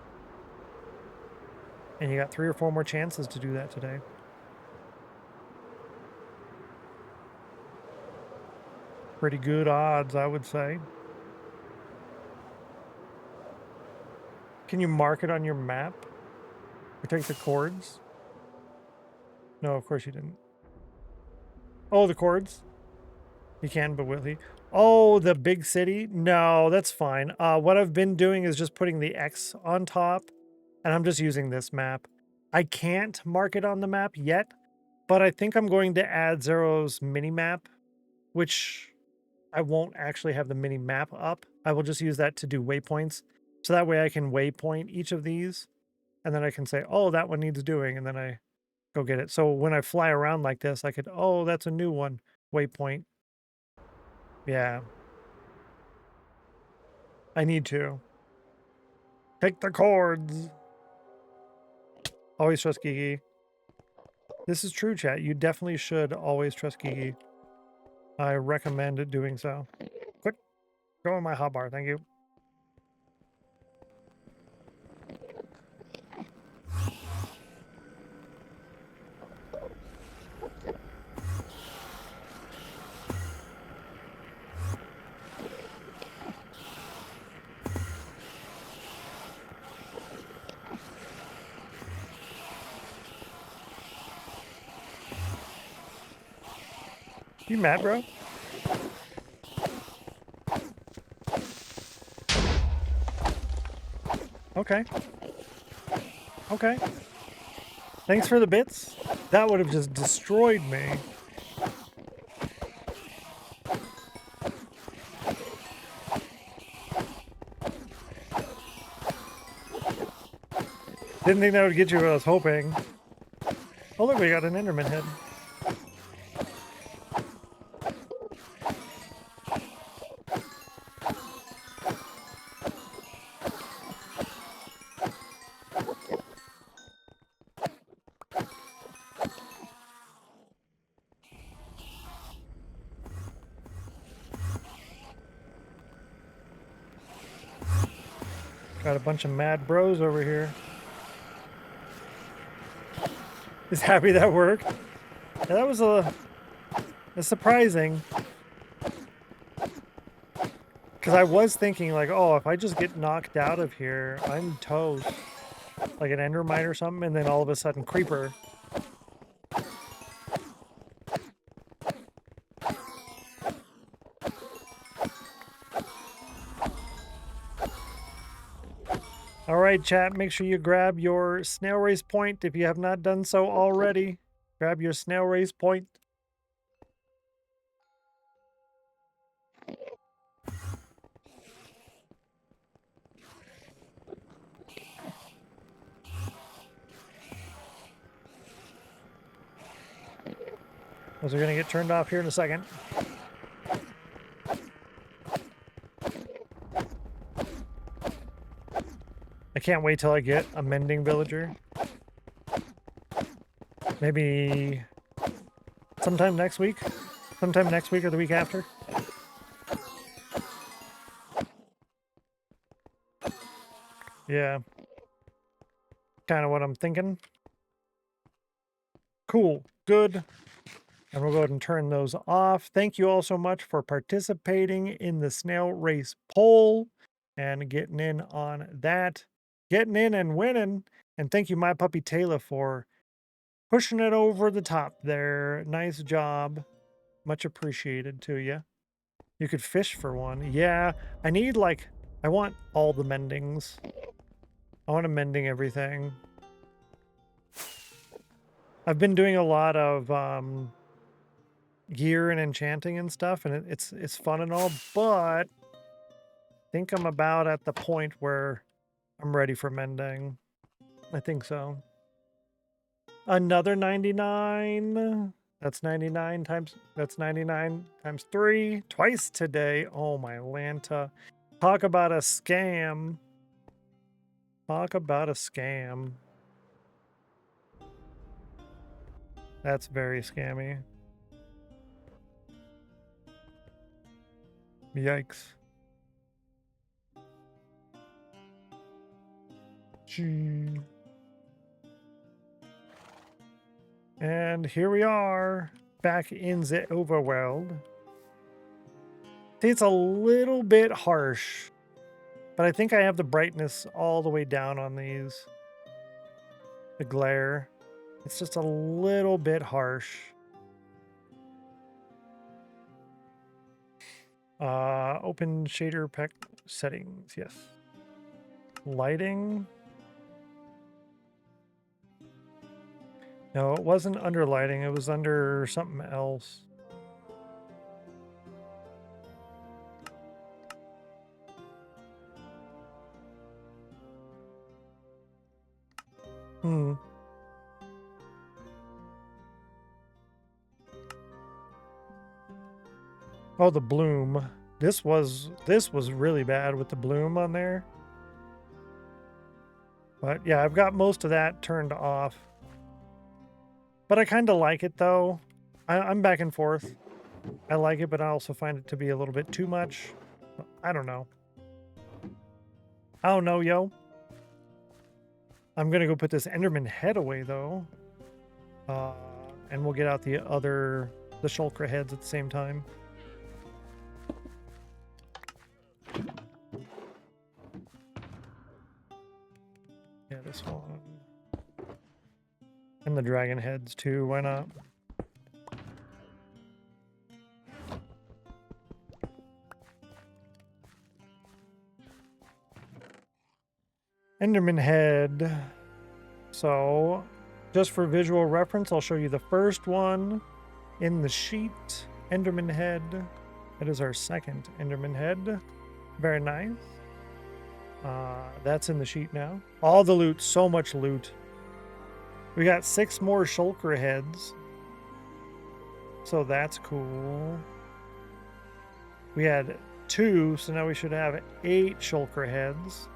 And you got 3 or 4 more chances to do that today. Pretty good odds, I would say. Can you mark it on your map? Or take the chords? No, of course you didn't. Oh, the chords? You can, but will he? Oh, the big city? No, that's fine. What I've been doing is just putting the X on top, and I'm just using this map. I can't mark it on the map yet, but I think I'm going to add Zero's mini-map, which I won't actually have the mini-map up. I will just use that to do waypoints, so that way I can waypoint each of these, and then I can say, oh, that one needs doing, and then I go get it. So when I fly around like this, I could, oh, that's a new one, waypoint. Yeah. I need to. Take the chords. Always trust Gigi. This is true, chat. You definitely should always trust Gigi. I recommend doing so. Quick, go in my hotbar. Thank you. You mad, bro? Okay. Okay. Thanks for the bits. That would have just destroyed me. Didn't think that would get you what I was hoping. Oh, look, we got an Enderman head. Got a bunch of mad bros over here. Is happy that worked. Yeah, that was surprising. Because I was thinking like, oh, if I just get knocked out of here, I'm toast. Like an endermite or something, and then all of a sudden creeper. All right, chat, make sure you grab your snail race point if you have not done so already. Grab your snail race point. Those are going to get turned off here in a second. I can't wait till I get a mending villager. Maybe sometime next week? Sometime next week or the week after? Yeah. Kind of what I'm thinking. Cool. Good. And we'll go ahead and turn those off. Thank you all so much for participating in the snail race poll and getting in on that. Getting in and winning. And thank you, my puppy Taylor, for pushing it over the top there. Nice job. Much appreciated to you. You could fish for one. Yeah, I need I want all the mendings. I want a mending everything. I've been doing a lot of gear and enchanting and stuff, and it's fun and all, but I think I'm about at the point where I'm ready for mending. I think so. Another 99. That's 99 times 3 twice today. Oh my Lanta. Talk about a scam. Talk about a scam. That's very scammy. Yikes. Gee. And here we are, back in the overworld. See, it's a little bit harsh, but I think I have the brightness all the way down on these. The glare. It's just a little bit harsh. Open shader pack settings, yes. Lighting. No, it wasn't under lighting, it was under something else. Oh, the bloom. This was really bad with the bloom on there. But yeah, I've got most of that turned off. But I kind of like it though. I'm back and forth. I like it, but I also find it to be a little bit too much. I don't know. I don't know, yo. I'm gonna go put this Enderman head away though. And we'll get out the Shulker heads at the same time. Yeah, this one. And the dragon heads too, why not? Enderman head. So, just for visual reference, I'll show you the first one in the sheet. Enderman head. That is our second Enderman head. Very nice. That's in the sheet now. All the loot, so much loot. We got 6 more Shulker heads. So that's cool. We had 2, so now we should have 8 Shulker heads.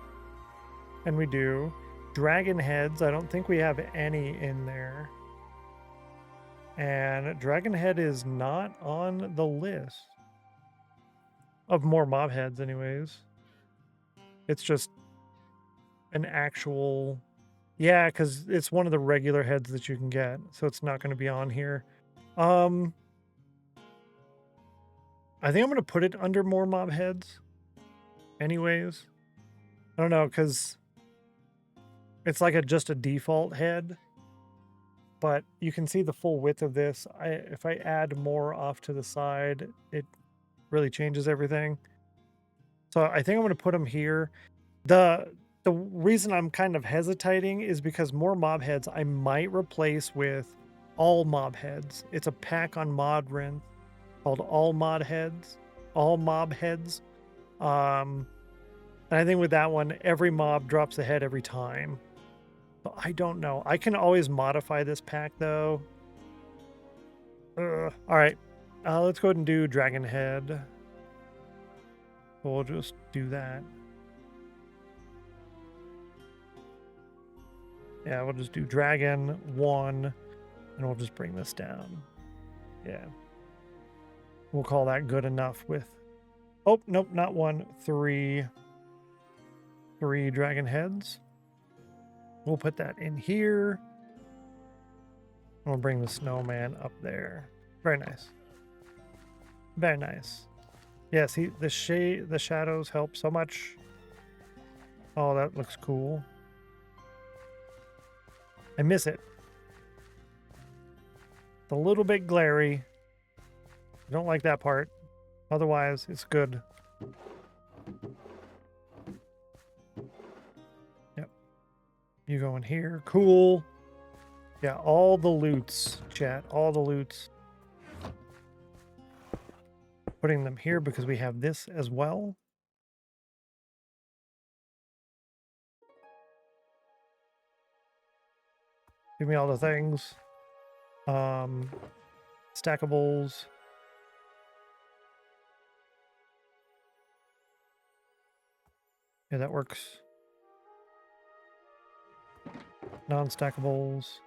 And we do. Dragon heads, I don't think we have any in there. And dragon head is not on the list. Of more mob heads anyways. It's just an actual... Yeah, because it's one of the regular heads that you can get. So it's not going to be on here. I think I'm going to put it under more mob heads. Anyways. I don't know, because... It's like just a default head, but you can see the full width of this. If I add more off to the side, it really changes everything. So I think I'm going to put them here. The reason I'm kind of hesitating is because more mob heads I might replace with all mob heads. It's a pack on Modrin called all mob heads. And I think with that one, every mob drops a head every time. But I don't know. I can always modify this pack, though. All right. Let's go ahead and do Dragon Head. We'll just do that. Yeah, we'll just do Dragon 1, and we'll just bring this down. Yeah. We'll call that good enough with... Oh, nope, not 1. 3 Dragon Heads. We'll put that in here. We'll bring the snowman up there. Very nice. Very nice. Yeah, see, the shadows help so much. Oh, that looks cool. I miss it. It's a little bit glary. I don't like that part. Otherwise, it's good. You go in here. Cool. Yeah, all the loots, chat. All the loots. Putting them here because we have this as well. Give me all the things. Stackables. Yeah, that works. Non-stackables.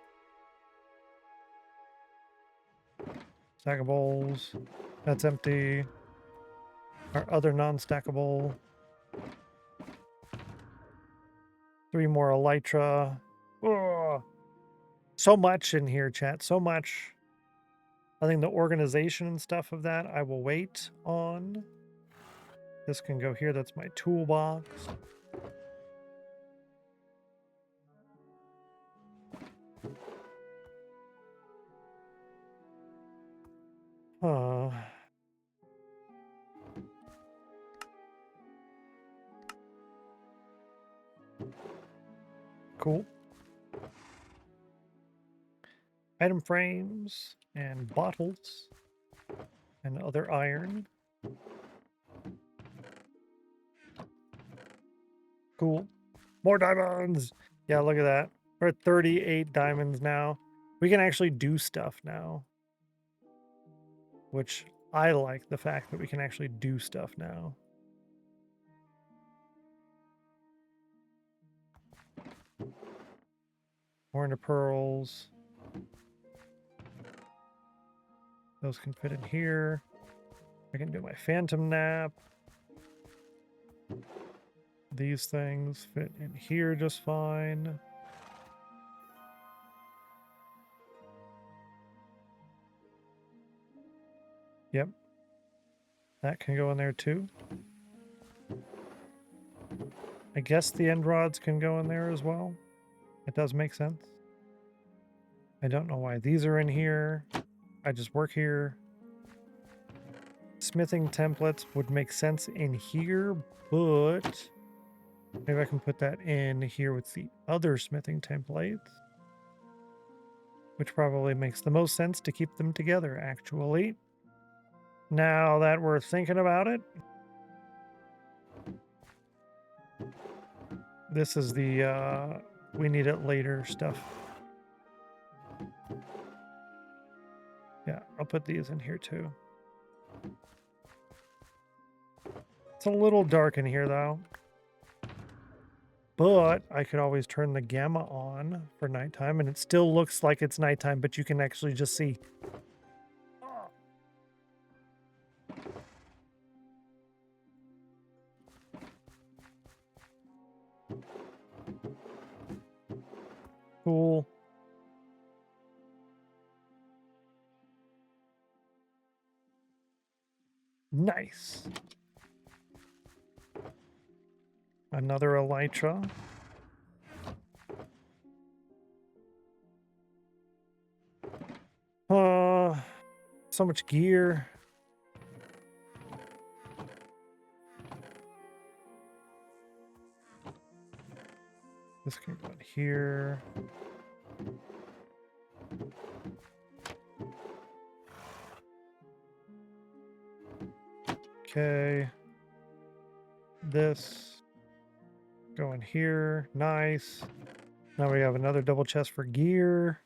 Stackables. That's empty. Our other non-stackable. 3 more elytra. Ugh. So much in here, chat. So much. I think the organization and stuff of that I will wait on. This can go here. That's my toolbox. Cool. Item frames and bottles and other iron. Cool. More diamonds. Yeah, look at that. We're at 38 diamonds now. We can actually do stuff now. Which I like the fact that we can actually do stuff now. More into pearls. Those can fit in here. I can do my phantom nap. These things fit in here just fine. Yep. That can go in there too. I guess the end rods can go in there as well. It does make sense. I don't know why these are in here. I just work here. Smithing templates would make sense in here, but maybe I can put that in here with the other smithing templates, which probably makes the most sense to keep them together, actually. Now that we're thinking about it, this is the we need it later stuff. Yeah, I'll put these in here too. It's a little dark in here though. But I could always turn the gamma on for nighttime and it still looks like it's nighttime, but you can actually just see. Cool. Nice. Another elytra. So much gear. This can go in here. Okay. This go in here. Nice. Now we have another double chest for gear.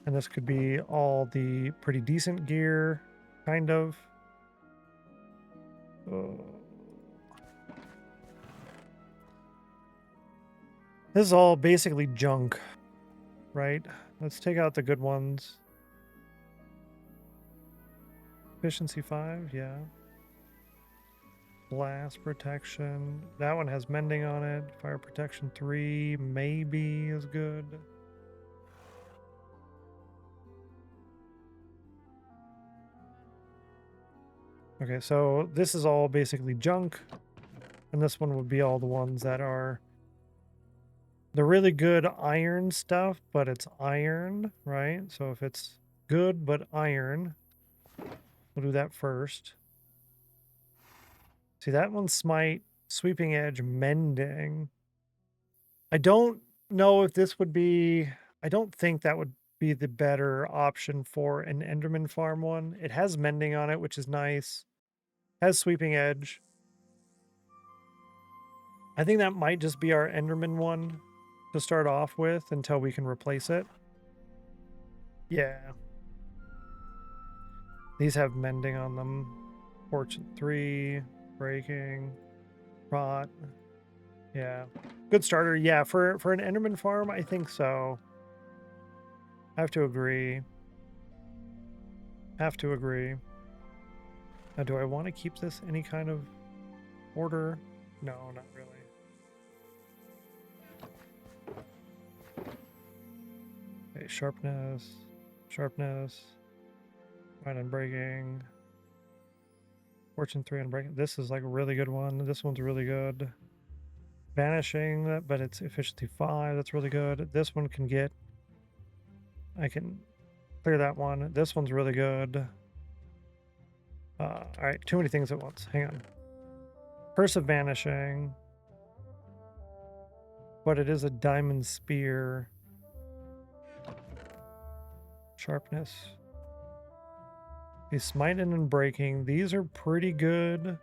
And this could be all the pretty decent gear, kind of. This is all basically junk, right? Let's take out the good ones. Efficiency 5, yeah. Blast protection. That one has mending on it. Fire protection 3 maybe is good. Okay, so this is all basically junk. And this one would be all the ones that are the really good iron stuff, but it's iron, right? So if it's good but iron, we'll do that first. See, that one's smite, sweeping edge, mending. I don't know if this would be... I don't think that would be the better option for an Enderman farm one. It has mending on it, which is nice. Has sweeping edge. I think that might just be our Enderman one to start off with until we can replace it. Yeah. These have mending on them. Fortune 3, breaking, rot. Yeah. Good starter. Yeah, for an Enderman farm, I think so. I have to agree. Have to agree. Now, do I want to keep this any kind of order? No, not really. Okay, sharpness, sharpness, right on breaking. Fortune 3 on breaking. This is like a really good one. This one's really good. Vanishing, but it's efficiency 5. That's really good. This one can get... I can clear that one. This one's really good. All right, too many things at once. Hang on. Curse of Vanishing. But it is a diamond spear. Sharpness. He's smiting and breaking. These are pretty good.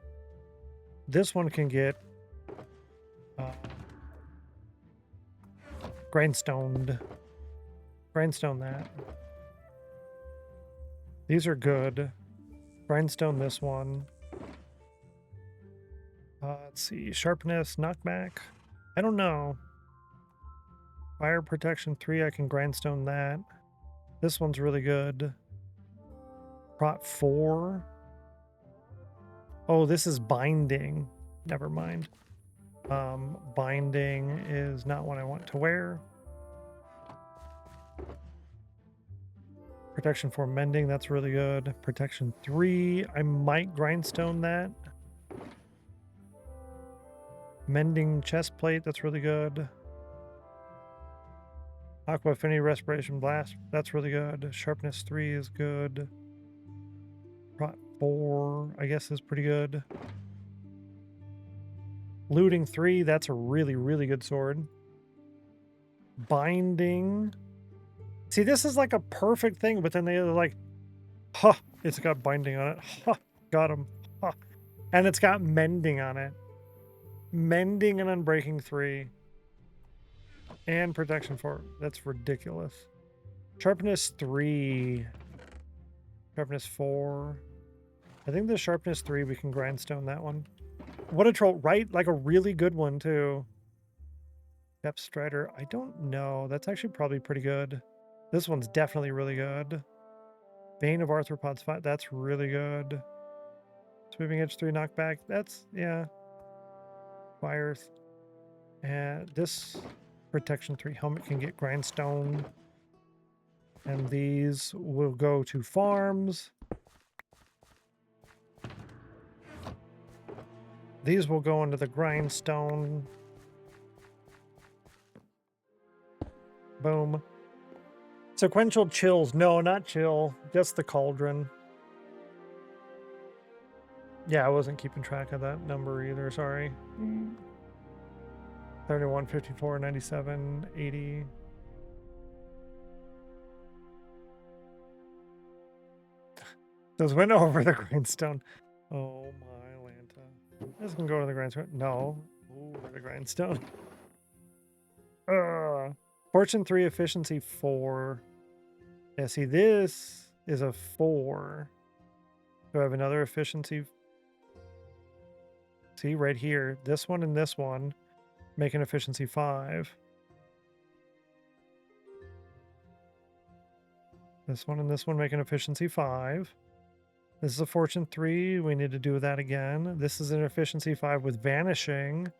This one can get grindstone that. These are good. Grindstone this one. Let's see. Sharpness, knockback. I don't know. Fire protection 3, I can grindstone that. This one's really good. Prot 4. Oh, this is binding. Never mind. Binding is not what I want to wear. Protection 4 mending, that's really good. Protection 3, I might grindstone that. Mending chest plate, that's really good. Aqua Affinity Respiration Blast, that's really good. Sharpness 3 is good. Prot 4, I guess, is pretty good. Looting 3, that's a really, really good sword. Binding. See, this is like a perfect thing, but then they're like, huh, it's got binding on it. Huh, got him. Huh. And it's got mending on it. Mending and unbreaking 3. And protection 4. That's ridiculous. Sharpness 3. Sharpness 4. I think the sharpness 3, we can grindstone that one. What a troll, right? Like a really good one, too. Depth Strider, I don't know. That's actually probably pretty good. This one's definitely really good. Bane of Arthropods 5, that's really good. Sweeping Edge 3 knockback, that's, yeah. Fires. And this Protection 3 helmet can get grindstone. And these will go to farms. These will go into the grindstone. Boom. Sequential chills. No, not chill. Just the cauldron. Yeah, I wasn't keeping track of that number either. Sorry. 31, 54, 97, 80. Those went over the grindstone. Oh my Lanta. This can go to the grindstone. No. Over the grindstone. Fortune 3, efficiency 4. Yeah, see, this is a 4. Do I have another efficiency? See, right here. This one and this one make an efficiency 5. This one and this one make an efficiency 5. This is a Fortune 3. We need to do that again. This is an efficiency 5 with vanishing.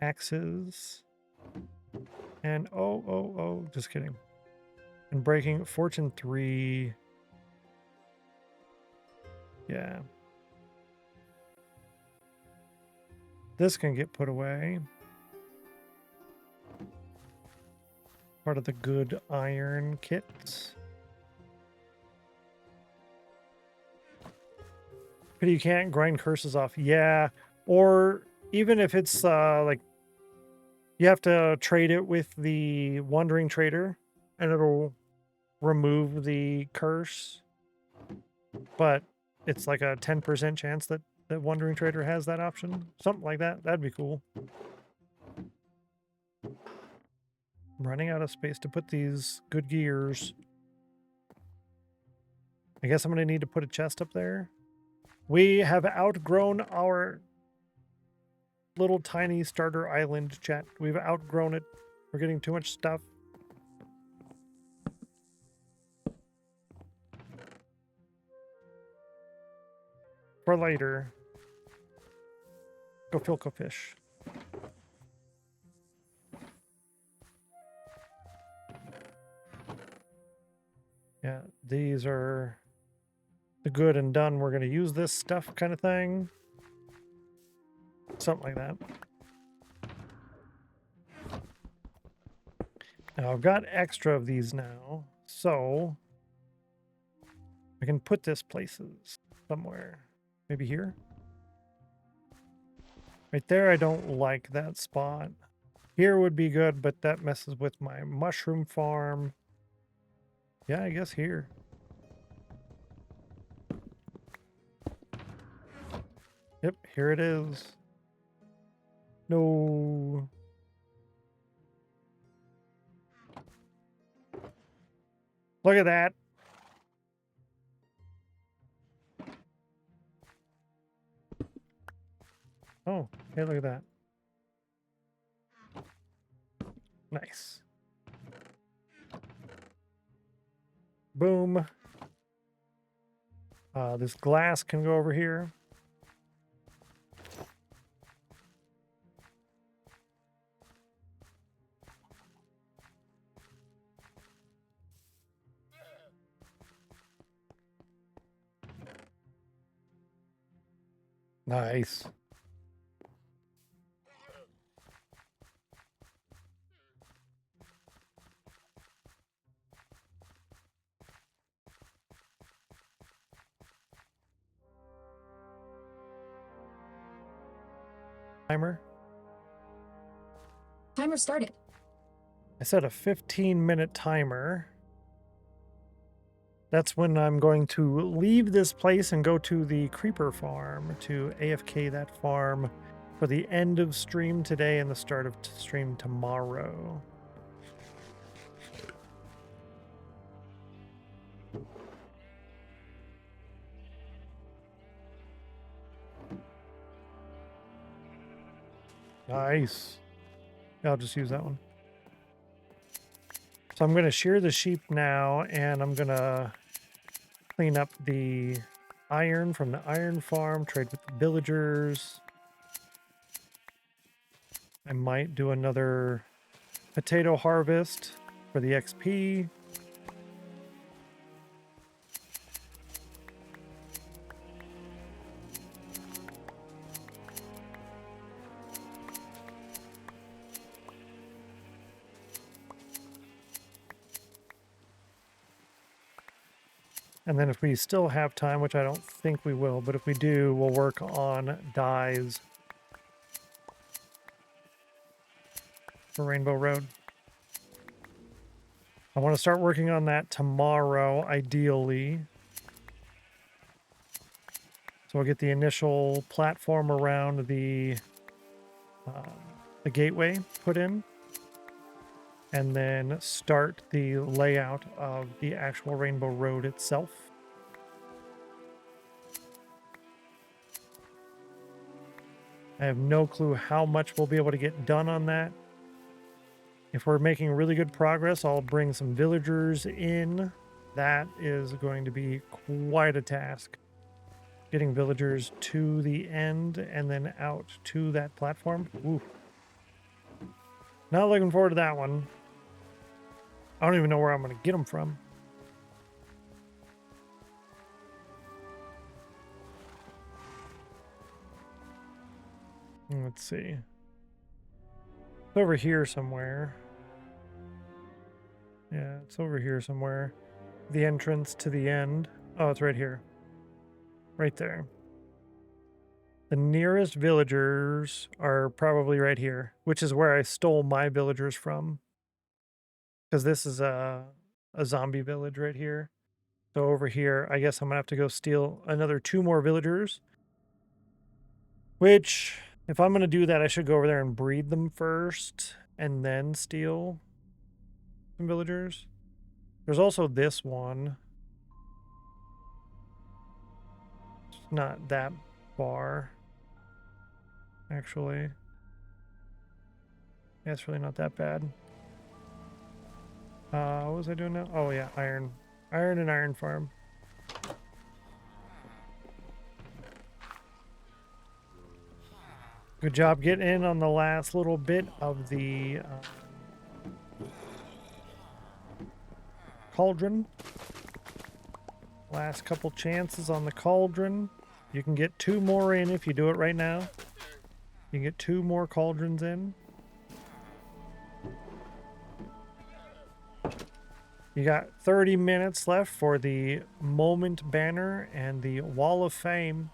Axes. And oh, just kidding. And breaking Fortune 3. Yeah. This can get put away. Part of the good iron kits. But you can't grind curses off. Yeah. Or even if it's like you have to trade it with the Wandering Trader and it'll remove the curse. But it's like a 10% chance that the Wandering Trader has that option. Something like that. That'd be cool. I'm running out of space to put these good gears. I guess I'm going to need to put a chest up there. We have outgrown our little tiny starter island, chat. We've outgrown it. We're getting too much stuff. For later. Go filco fish. Yeah, these are the good and done. We're going to use this stuff kind of thing. Something like that. Now I've got extra of these now, so I can put this places somewhere. Maybe here? Right there, I don't like that spot. Here would be good, but that messes with my mushroom farm. Yeah, I guess here. Yep, here it is. No. Look at that. Oh, hey, look at that. Nice. Boom. This glass can go over here. Nice. Timer. Timer started. I set a 15-minute timer. That's when I'm going to leave this place and go to the creeper farm to AFK that farm for the end of stream today and the start of stream tomorrow. Nice. I'll just use that one. So I'm going to shear the sheep now, and I'm going to clean up the iron from the iron farm, trade with the villagers. I might do another potato harvest for the XP. And then if we still have time, which I don't think we will, but if we do, we'll work on dyes for Rainbow Road. I want to start working on that tomorrow, ideally. So we'll get the initial platform around the gateway put in, and then start the layout of the actual Rainbow Road itself. I have no clue how much we'll be able to get done on that. If we're making really good progress, I'll bring some villagers in. That is going to be quite a task. Getting villagers to the end and then out to that platform. Ooh. Not looking forward to that one. I don't even know where I'm going to get them from. Let's see. It's over here somewhere. Yeah, it's over here somewhere. The entrance to the end. Oh, it's right here. Right there. The nearest villagers are probably right here, which is where I stole my villagers from. Because this is a zombie village right here. So over here, I guess I'm going to have to go steal another 2 more villagers. Which, if I'm going to do that, I should go over there and breed them first and then steal some villagers. There's also this one. It's not that far, actually. Yeah, it's really not that bad. What was I doing now? Oh yeah, iron. Iron and iron farm. Good job getting in on the last little bit of the cauldron. Last couple chances on the cauldron. You can get 2 more in if you do it right now. You can get 2 more cauldrons in. You got 30 minutes left for the moment banner and the wall of fame.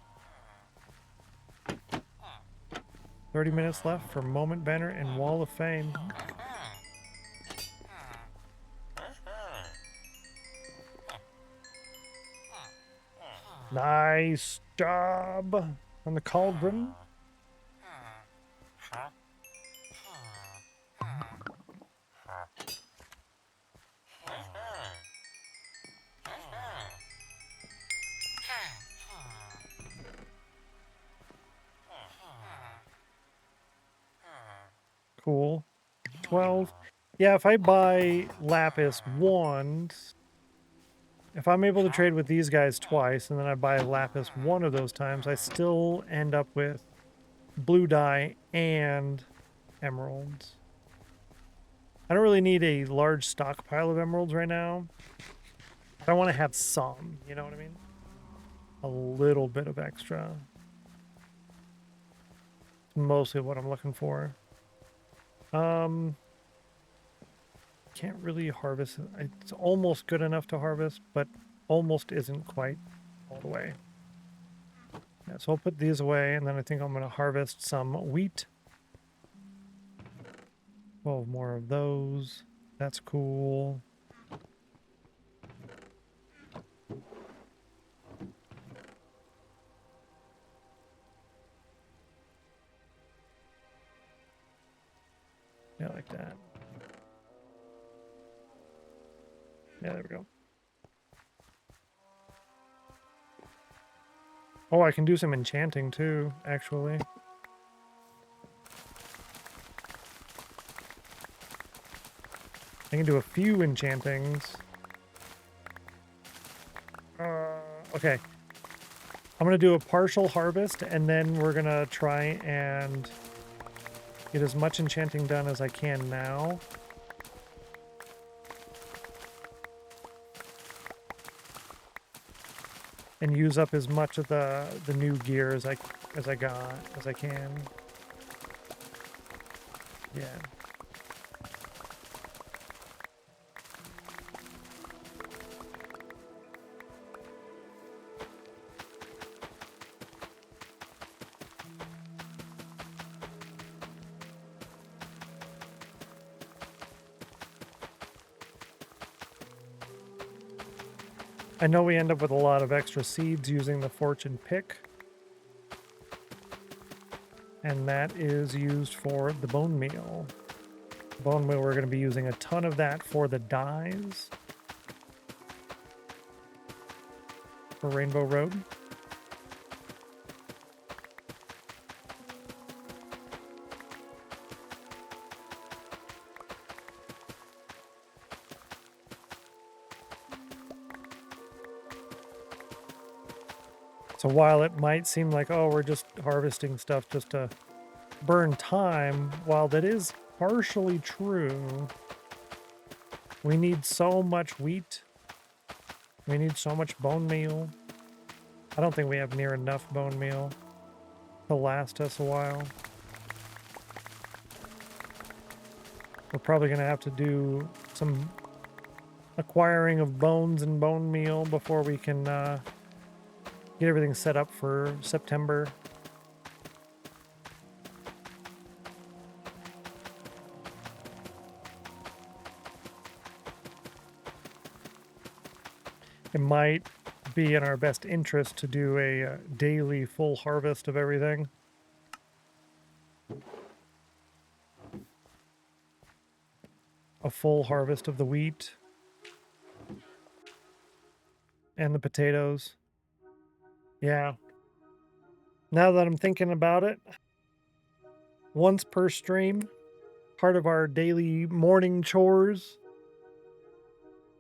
30 minutes left for moment banner and wall of fame. Nice job on the cauldron. Cool. 12. Yeah, if I buy lapis wands, if I'm able to trade with these guys twice and then I buy lapis one of those times, I still end up with blue dye and emeralds. I don't really need a large stockpile of emeralds right now. I want to have some, you know what I mean? A little bit of extra. It's mostly what I'm looking for. Can't really harvest. It's almost good enough to harvest, but almost isn't quite all the way. Yeah, so I'll put these away, and then I think I'm going to harvest some wheat. 12 more of those. That's cool. Yeah, like that. Yeah, there we go. Oh, I can do some enchanting too, actually. I can do a few enchantings. Okay. I'm going to do a partial harvest, and then we're going to try and get as much enchanting done as I can now. And use up as much of the new gear as I can. Yeah. I know we end up with a lot of extra seeds using the fortune pick. And that is used for the bone meal. Bone meal, we're going to be using a ton of that for the dyes. For Rainbow Road. So while it might seem like, oh, we're just harvesting stuff just to burn time, while that is partially true, we need so much wheat. We need so much bone meal. I don't think we have near enough bone meal to last us a while. We're probably going to have to do some acquiring of bones and bone meal before we can get everything set up for September. It might be in our best interest to do a daily full harvest of everything. A full harvest of the wheat and the potatoes. Yeah. Now that I'm thinking about it, once per stream, part of our daily morning chores.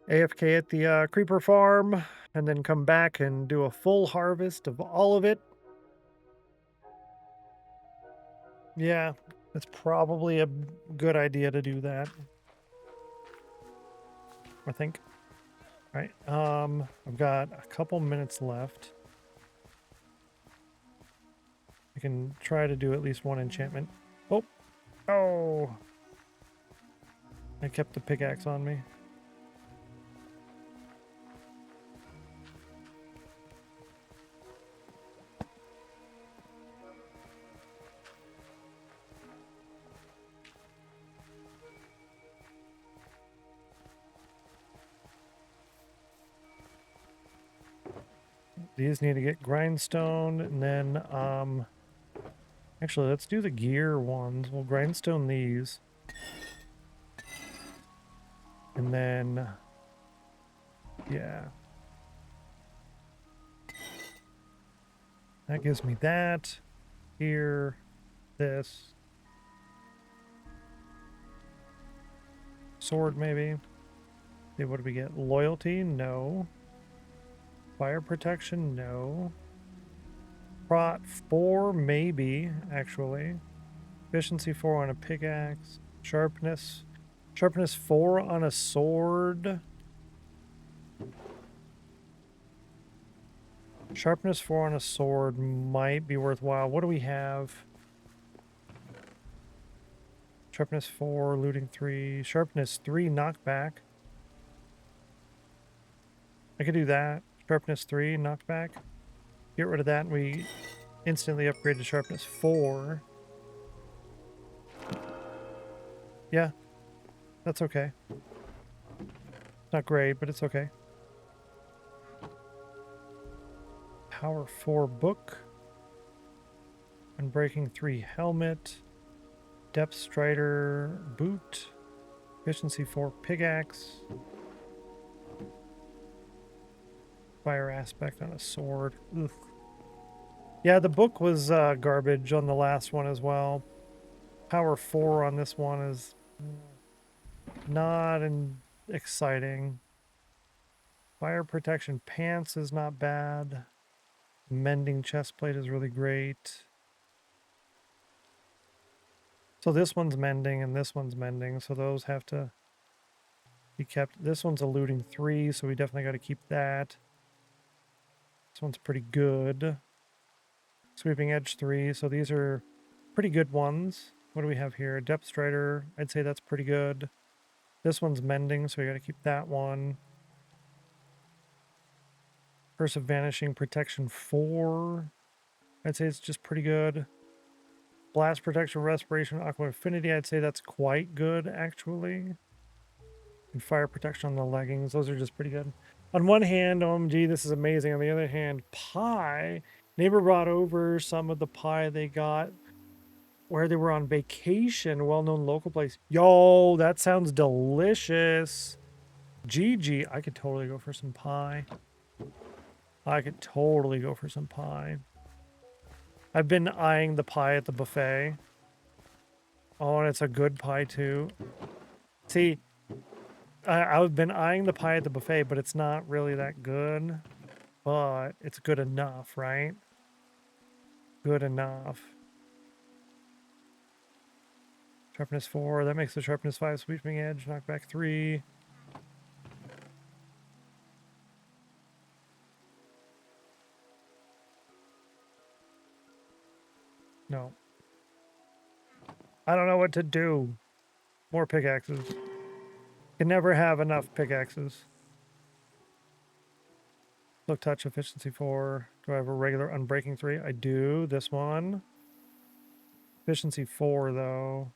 AFK at the creeper farm, and then come back and do a full harvest of all of it. Yeah, it's probably a good idea to do that, I think. All right, I've got a couple minutes left. I can try to do at least one enchantment. Oh, I kept the pickaxe on me. These need to get grindstone, and then actually let's do the gear ones. We'll grindstone these, and then yeah, that gives me that here, this sword maybe. See, what do we get? Loyalty? No. Fire protection? No. Prot 4? Maybe, actually. Efficiency 4 on a pickaxe. Sharpness. Sharpness 4 on a sword. Sharpness 4 on a sword might be worthwhile. What do we have? Sharpness 4, looting 3. Sharpness 3, knockback. I could do that. Sharpness 3, knockback. Get rid of that and we instantly upgrade to sharpness 4. Yeah, that's okay. Not great, but it's okay. Power 4 book. Unbreaking 3 helmet. Depth strider boot. Efficiency 4 pickaxe. Fire aspect on a sword. Ugh. Yeah, the book was garbage on the last one as well. Power 4 on this one is not exciting. Fire protection pants is not bad. Mending chestplate is really great. So this one's mending and this one's mending, so those have to be kept. This one's a looting 3, so we definitely got to keep that. This one's pretty good. Sweeping edge 3, so these are pretty good ones. What do we have here? Depth strider, I'd say that's pretty good. This one's mending, so we got to keep that one. Curse of Vanishing Protection 4. I'd say it's just pretty good. Blast Protection, Respiration, Aqua Affinity, I'd say that's quite good, actually. And Fire Protection on the leggings, those are just pretty good. On one hand, OMG, this is amazing. On the other hand, pie. Neighbor brought over some of the pie they got where they were on vacation, well-known local place. Yo, that sounds delicious. GG, I could totally go for some pie. I could totally go for some pie. I've been eyeing the pie at the buffet. Oh, and it's a good pie too. See, I've been eyeing the pie at the buffet, but it's not really that good. But it's good enough, right? Good enough. Sharpness 4, that makes the sharpness 5, sweeping edge, knockback 3. No. I don't know what to do. More pickaxes. Can never have enough pickaxes. Look, touch, efficiency 4. Do I have a regular unbreaking 3? I do. This one. Efficiency 4, though.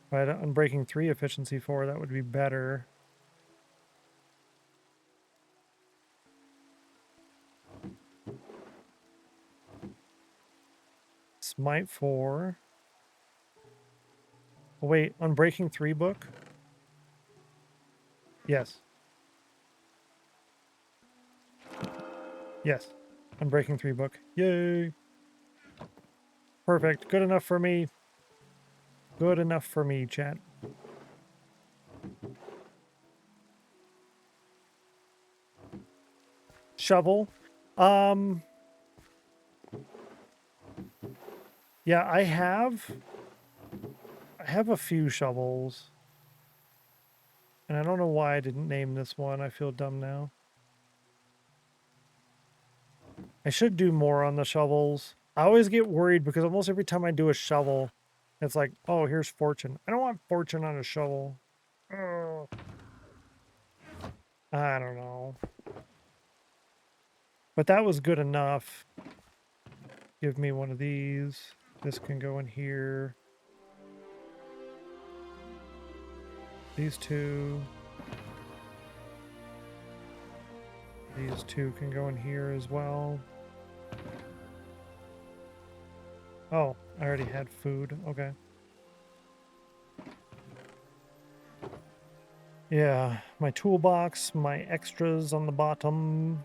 If I had an unbreaking 3, efficiency 4, that would be better. Smite 4. Oh, wait, Unbreaking 3 book? Yes. Yes. Unbreaking 3 book. Yay! Perfect. Good enough for me. Good enough for me, chat. Shovel. Yeah, I have a few shovels. And I don't know why I didn't name this one. I feel dumb now. I should do more on the shovels. I always get worried because almost every time I do a shovel, it's like, oh, here's fortune. I don't want fortune on a shovel. Ugh. I don't know. But that was good enough. Give me one of these. This can go in here. These two. These two can go in here as well. Oh, I already had food. Okay. Yeah, my toolbox, my extras on the bottom.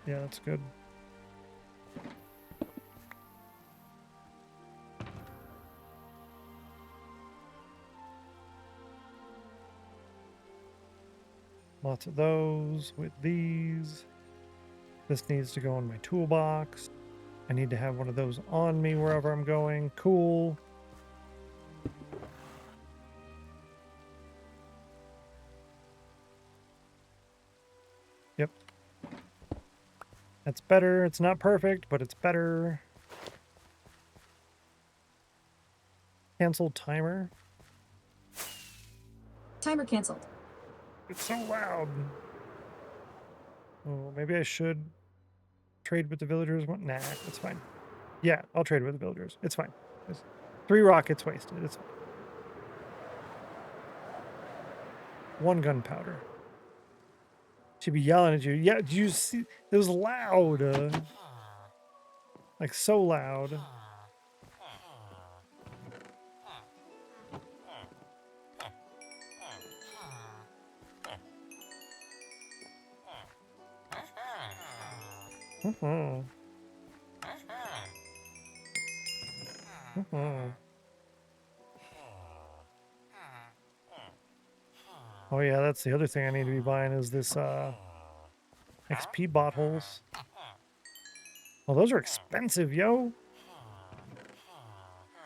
Yeah, that's good. Lots of those with these. This needs to go in my toolbox. I need to have one of those on me wherever I'm going. Cool. Yep. That's better. It's not perfect, but it's better. Cancel timer. Timer canceled. It's so loud. Oh, maybe I should trade with the villagers. Nah, it's fine. Yeah, I'll trade with the villagers. It's fine. It's 3 rockets wasted. It's fine. 1 gunpowder. She'd be yelling at you. Yeah, did you see? It was loud. Like so loud. Oh yeah, that's the other thing I need to be buying is this XP bottles. Oh, those are expensive, yo.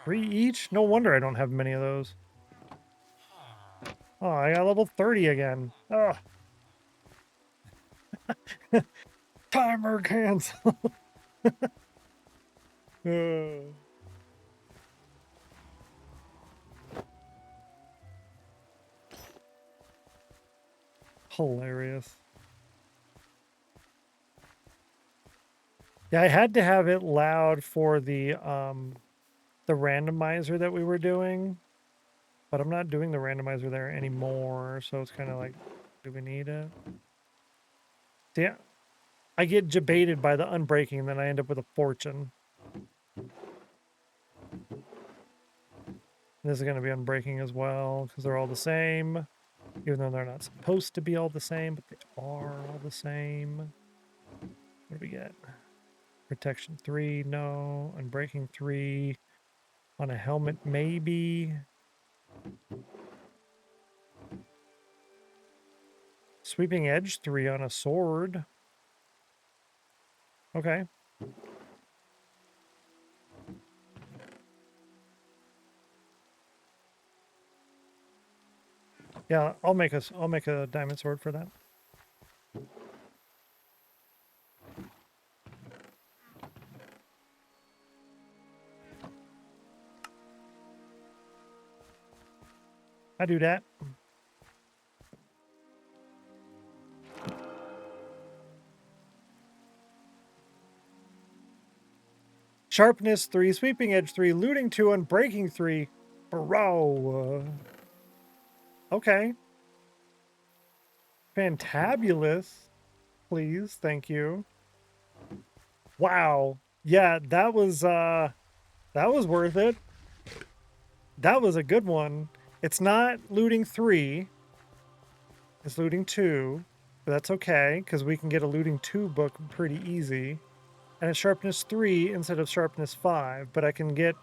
3 each? No wonder I don't have many of those. Oh, I got level 30 again. Oh. Timer cancel. Hilarious. Yeah, I had to have it loud for the randomizer that we were doing, but I'm not doing the randomizer there anymore, so it's kind of like, do we need it? See, I get debated by the unbreaking, then I end up with a fortune. This is going to be unbreaking as well, because they're all the same, even though they're not supposed to be all the same, but they are all the same. What do we get? Protection 3, no. Unbreaking 3. On a helmet, maybe. Sweeping edge 3 on a sword. Okay. Yeah, I'll make a diamond sword for that. I do that. Sharpness 3, sweeping edge 3, looting 2, unbreaking 3. Bro. Okay. Fantabulous. Please, thank you. Wow. Yeah, that was worth it. That was a good one. It's not looting 3. It's looting 2. but that's okay, because we can get a looting 2 book pretty easy. And it's sharpness 3 instead of sharpness 5, but I can get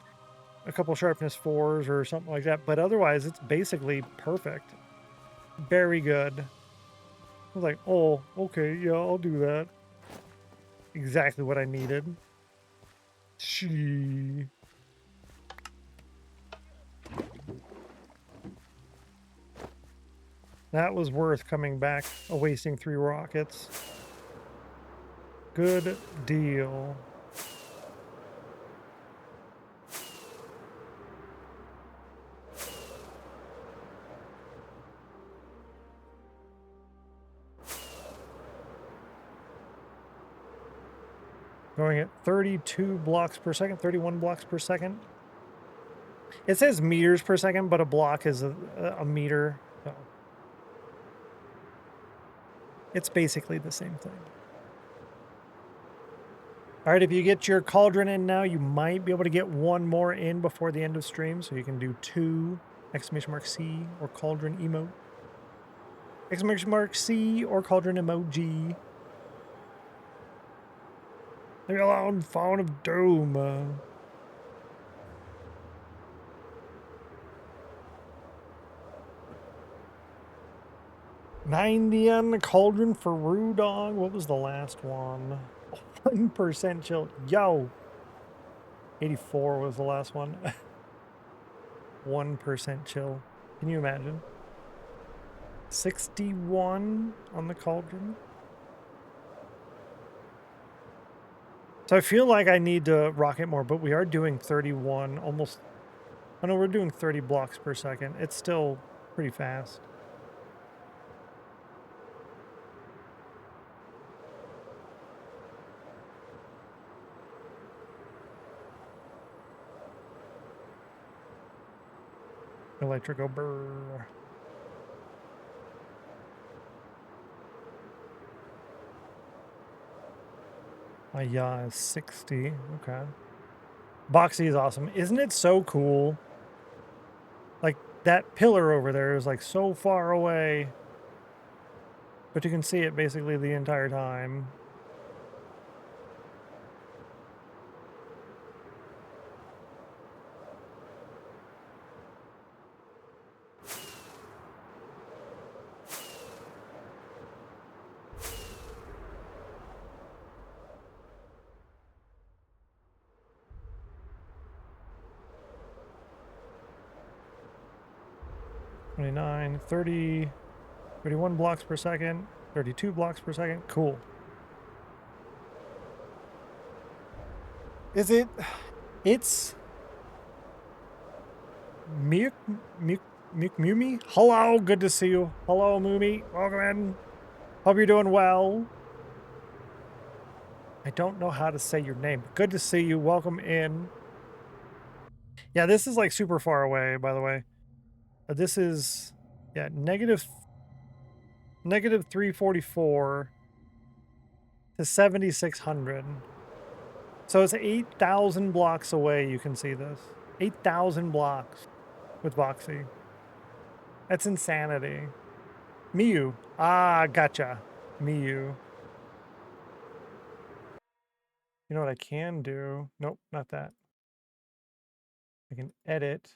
a couple sharpness 4s or something like that. But otherwise, it's basically perfect. Very good. I was like, oh, okay, yeah, I'll do that. Exactly what I needed. Gee. That was worth coming back, wasting 3 rockets. Good deal. Going at 32 blocks per second, 31 blocks per second. It says meters per second, but a block is a meter. So it's basically the same thing. All right, if you get your cauldron in now, you might be able to get 1 more in before the end of stream. So you can do 2 !C or cauldron emote. !C or cauldron emoji. Leave me alone, Fawn of Doom. 90 on the cauldron for Rue Dog. What was the last one? 1% chill. Yo! 84 was the last one. 1% chill. Can you imagine? 61 on the cauldron. So I feel like I need to rocket more, but we are doing 31 almost. Oh no, we're doing 30 blocks per second. It's still pretty fast. Electrical burr. My yaw is 60. Okay. Boxy is awesome. Isn't it so cool? Like, that pillar over there is like so far away, but you can see it basically the entire time. (29, 30, 31 blocks per second, 32 blocks per second. Cool. Is it? It's Mumi? Hello, good to see you. Hello, Mumi. Welcome in. Hope you're doing well. I don't know how to say your name. Good to see you. Welcome in. Yeah, this is like super far away, by the way. This is, yeah, negative 344 to 7,600. So it's 8,000 blocks away. You can see this. 8,000 blocks with Boxy. That's insanity. Miyu. Ah, gotcha. Miyu. You know what I can do? Nope, not that. I can edit.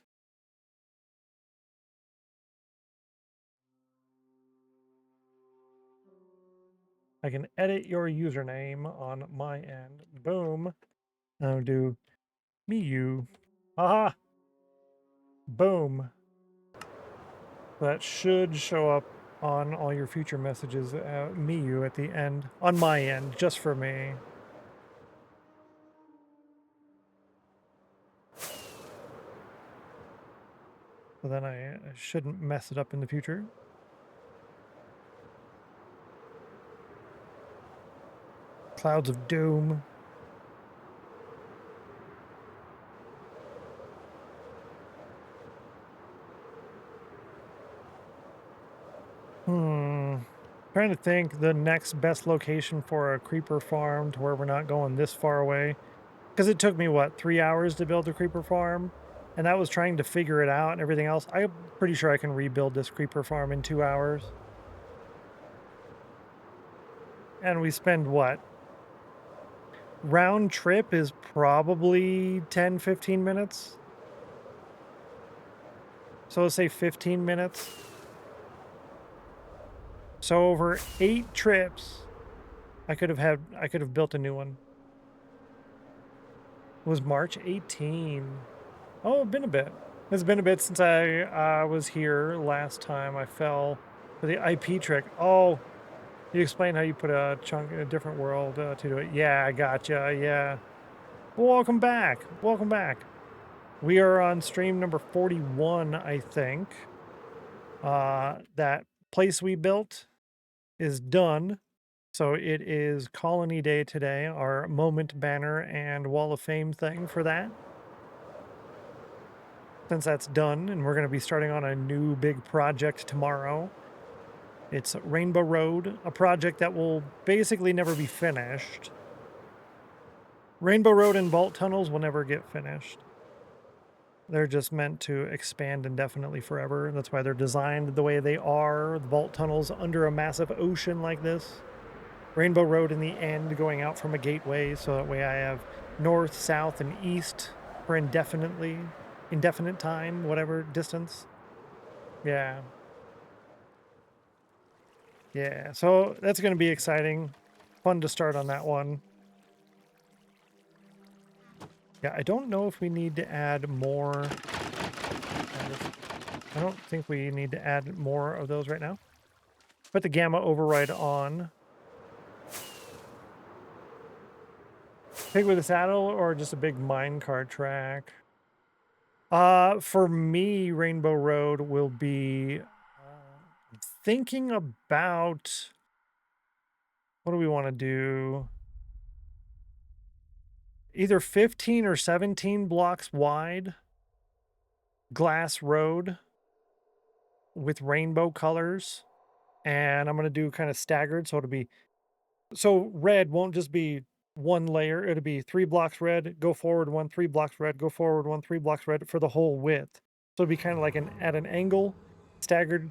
I can edit your username on my end. Boom. I'll do Miyu. Aha! Boom. That should show up on all your future messages. Miyu at the end. On my end, just for me. So then I shouldn't mess it up in the future. Clouds of Doom. Trying to think the next best location for a creeper farm to where we're not going this far away. Because it took me, what, 3 hours to build a creeper farm? And that was trying to figure it out and everything else. I'm pretty sure I can rebuild this creeper farm in 2 hours. And we spend what? Round trip is probably 10, 15 minutes. So let's say 15 minutes. So over 8 trips, I could have built a new one. It was March 18. Oh, it's been a bit. It's been a bit since I was here last time. I fell for the IP trick. Oh, you explained how you put a chunk in a different world to do it. Yeah, I gotcha. Yeah. Welcome back. Welcome back. We are on stream number 41, I think. That place we built is done. So it is Colony Day today, our moment banner and Wall of Fame thing for that. Since that's done, and we're going to be starting on a new big project tomorrow. It's Rainbow Road, a project that will basically never be finished. Rainbow Road and vault tunnels will never get finished. They're just meant to expand indefinitely forever. That's why they're designed the way they are. The vault tunnels under a massive ocean like this. Rainbow Road in the end going out from a gateway, so that way I have north, south, and east for indefinite time, whatever distance. Yeah. Yeah, so that's going to be exciting. Fun to start on that one. Yeah, I don't know if we need to add more. I don't think we need to add more of those right now. Put the gamma override on. Pig with a saddle or just a big minecart track? For me, Rainbow Road will be thinking about what do we want to do? Either 15 or 17 blocks wide. Glass road with rainbow colors. And I'm going to do kind of staggered. So it'll be, so red won't just be one layer. It'll be 3 blocks red, go forward 1, 3 blocks red, go forward 1, 3 blocks red for the whole width. So it'll be kind of like at an angle, staggered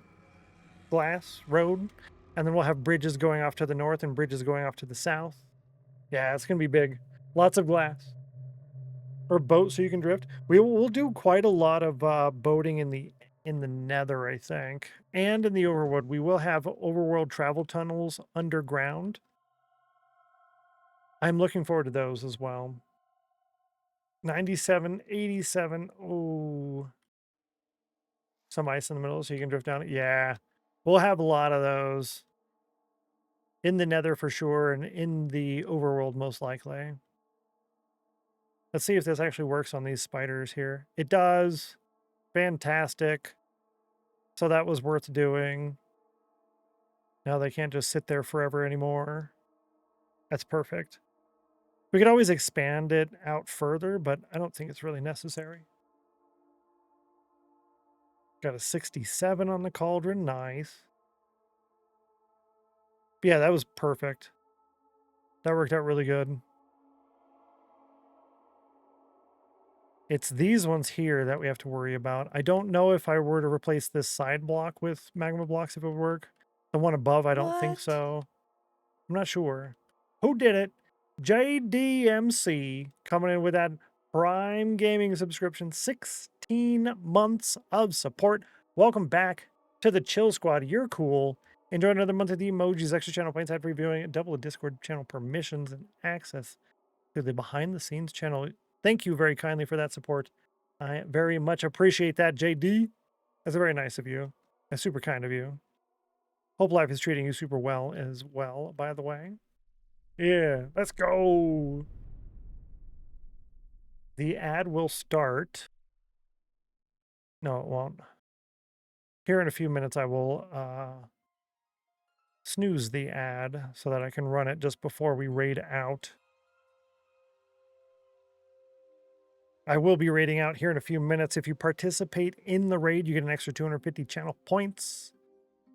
glass road. And then we'll have bridges going off to the north and bridges going off to the south. Yeah, it's going to be big. Lots of glass. Or boat so you can drift. We'll do quite a lot of boating in the nether, I think. And in the overworld. We will have overworld travel tunnels underground. I'm looking forward to those as well. 97, 87. Oh. Some ice in the middle so you can drift down it. Yeah. We'll have a lot of those. In the nether for sure, and in the overworld most likely. Let's see if this actually works on these spiders here. It does. Fantastic. So that was worth doing. Now they can't just sit there forever anymore. That's perfect. We could always expand it out further, but I don't think it's really necessary. Got a 67 on the cauldron. Nice. But yeah, that was perfect. That worked out really good. It's these ones here that we have to worry about. I don't know if I were to replace this side block with magma blocks if it would work. The one above, I don't think so. I'm not sure. Who did it? JDMC coming in with that Prime Gaming subscription. 16 months of support. Welcome back to the Chill Squad. You're cool. Enjoy another month of the emojis, extra channel points, ad reviewing, double the Discord channel permissions, and access to the behind the scenes channel. Thank you very kindly for that support. I very much appreciate that, JD. That's very nice of you. That's super kind of you. Hope life is treating you super well as well, by the way. Yeah, let's go. The ad will start. No, it won't. Here in a few minutes, I will snooze the ad so that I can run it just before we raid out. I will be raiding out here in a few minutes. If you participate in the raid, you get an extra 250 channel points.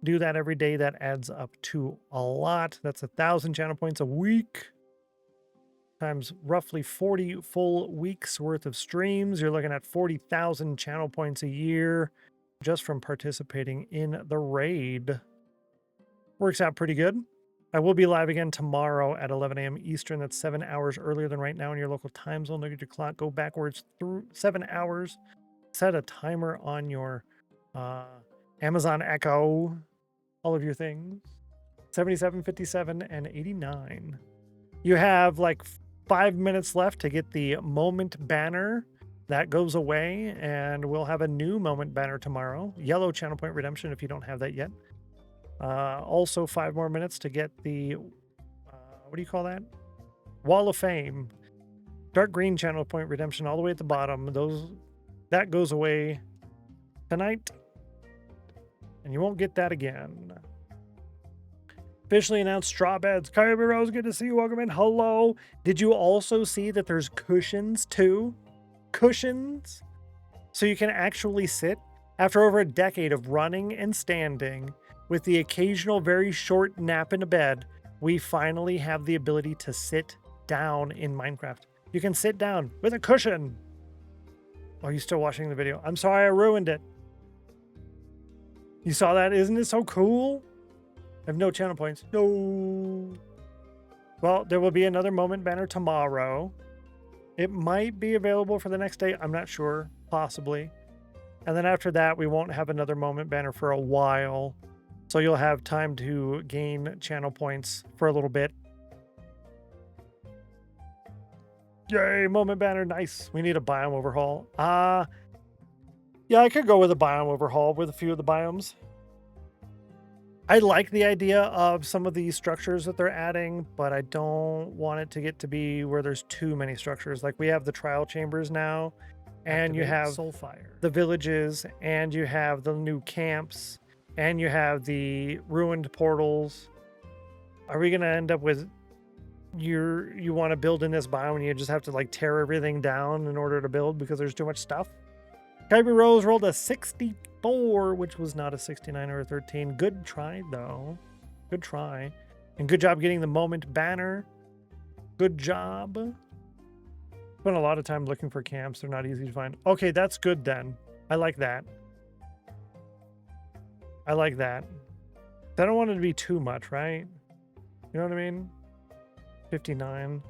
Do that every day. That adds up to a lot. That's 1,000 channel points a week. Times roughly 40 full weeks worth of streams. You're looking at 40,000 channel points a year just from participating in the raid. Works out pretty good. I will be live again tomorrow at 11 a.m. Eastern. That's 7 hours earlier than right now in your local time zone. Look at your clock. Go backwards through 7 hours. Set a timer on your Amazon Echo. All of your things. 77, 57, and 89. You have like 5 minutes left to get the moment banner. That goes away, and we'll have a new moment banner tomorrow. Yellow channel point redemption if you don't have that yet. Also 5 more minutes to get the, what do you call that? Wall of Fame. Dark green channel point redemption all the way at the bottom. That goes away tonight, and you won't get that again. Officially announced straw beds. Kyrie Rose, good to see you. Welcome in. Hello. Did you also see that there's cushions too? Cushions? So you can actually sit. After over a decade of running and standing, with the occasional very short nap in a bed, we finally have the ability to sit down in Minecraft. You can sit down with a cushion. Oh, you still watching the video? I'm sorry I ruined it. You saw that? Isn't it so cool? I have no channel points. No. Well, there will be another moment banner tomorrow. It might be available for the next day. I'm not sure. Possibly. And then after that, we won't have another moment banner for a while. So you'll have time to gain channel points for a little bit. Yay, moment banner. Nice. We need a biome overhaul. Yeah, I could go with a biome overhaul with a few of the biomes. I like the idea of some of these structures that they're adding, but I don't want it to get to be where there's too many structures. Like we have the trial chambers now, and you have Soulfire, the villages, and you have the new camps, and you have the ruined portals. Are we going to end up with you want to build in this biome and you just have to like tear everything down in order to build because there's too much stuff? Kyrie Rose rolled a 64, which was not a 69 or a 13. Good try, though. Good try. And good job getting the moment banner. Good job. Spent a lot of time looking for camps. They're not easy to find. Okay, that's good then. I like that. I like that. I don't want it to be too much, right? You know what I mean? 59.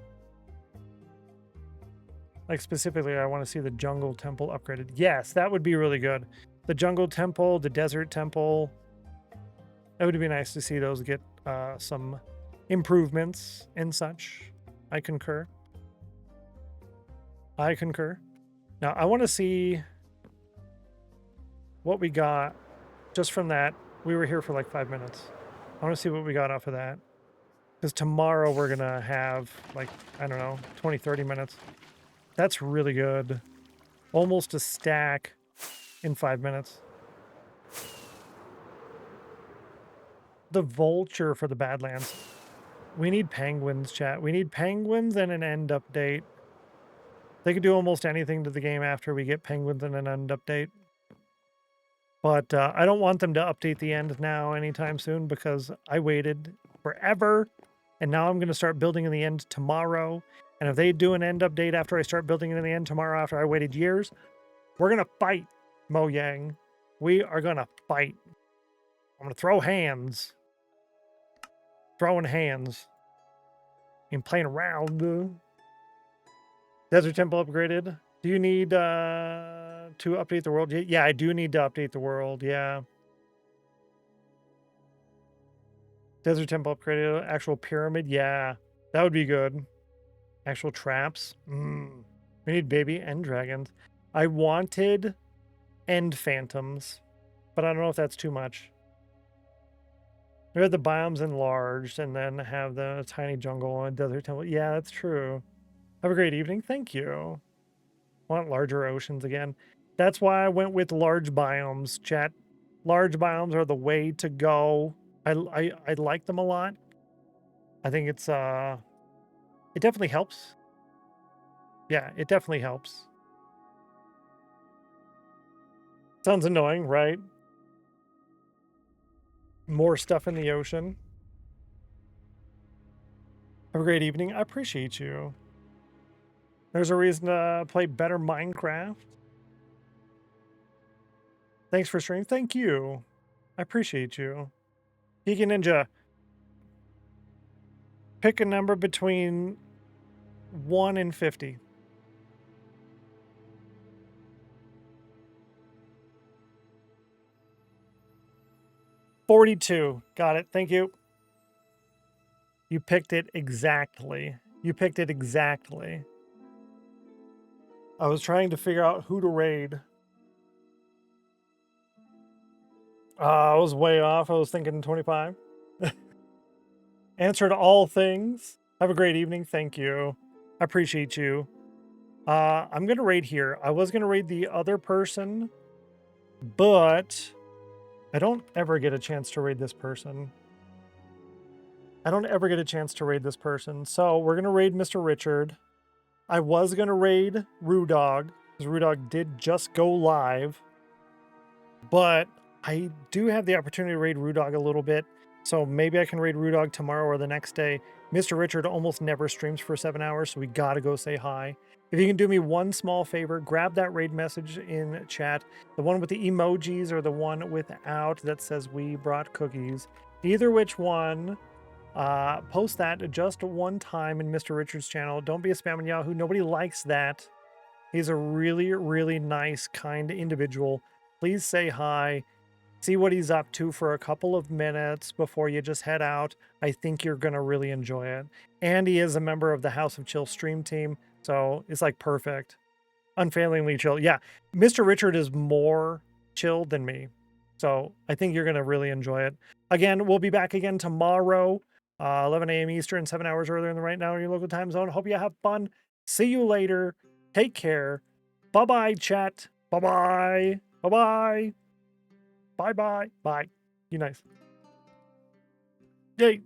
Like specifically, I want to see the jungle temple upgraded. Yes, that would be really good. The jungle temple, the desert temple. It would be nice to see those get some improvements and such. I concur. I concur. Now, I want to see what we got just from that. We were here for like 5 minutes. I want to see what we got off of that. Because tomorrow we're going to have like, I don't know, 20, 30 minutes. That's really good. Almost a stack in 5 minutes. The vulture for the Badlands. We need penguins, chat. We need penguins and an end update. They could do almost anything to the game after we get penguins and an end update. But I don't want them to update the end now anytime soon because I waited forever. And now I'm going to start building in the end tomorrow. And if they do an end update after I start building it in the end tomorrow after I waited years, we're going to fight, Mojang. We are going to fight. I'm going to throw hands. Throwing hands. And playing around. Desert Temple upgraded. Do you need to update the world? Yeah, I do need to update the world. Yeah. Desert Temple upgraded. Actual pyramid. Yeah, that would be good. Actual traps. We need baby end dragons. I wanted end phantoms, but I don't know if that's too much. We had the biomes enlarged and then have the tiny jungle and desert temple. Yeah, that's true. Have a great evening. Thank you. Want larger oceans again. That's why I went with large biomes, chat. Large biomes are the way to go. I like them a lot. I think it's it definitely helps. Yeah, it definitely helps. Sounds annoying, right? More stuff in the ocean. Have a great evening. I appreciate you. There's a reason to play better Minecraft. Thanks for streaming. Thank you. I appreciate you. Geeky Ninja. Pick a number between 1 and 50. 42. Got it. Thank you. You picked it exactly. You picked it exactly. I was trying to figure out who to raid. I was way off. I was thinking 25. Answered all things. Have a great evening. Thank you. I appreciate you. I'm going to raid here. I was going to raid the other person, but I don't ever get a chance to raid this person. I don't ever get a chance to raid this person. So we're going to raid Mr. Richard. I was going to raid Reuploading, because Reuploading did just go live. But I do have the opportunity to raid Reuploading a little bit. So maybe I can raid Reuploading tomorrow or the next day. Mr. Richard almost never streams for 7 hours, so we got to go say hi. If you can do me one small favor, grab that raid message in chat. The one with the emojis or the one without that says we brought cookies. Either which one. Post that just one time in Mr. Richard's channel. Don't be a spam on Yahoo. Nobody likes that. He's a really, really nice, kind individual. Please say hi. See what he's up to for a couple of minutes before you just head out. I think you're going to really enjoy it. And he is a member of the House of Chill stream team, so it's like perfect. Unfailingly chill. Yeah, Mr. Richard is more chill than me. So I think you're going to really enjoy it. Again, we'll be back again tomorrow. 11 a.m. Eastern, 7 hours earlier than right now in your local time zone. Hope you have fun. See you later. Take care. Bye-bye, chat. Bye-bye. Bye-bye. Bye-bye. Bye. You nice. Yay.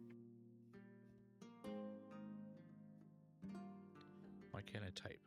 Why can't I type?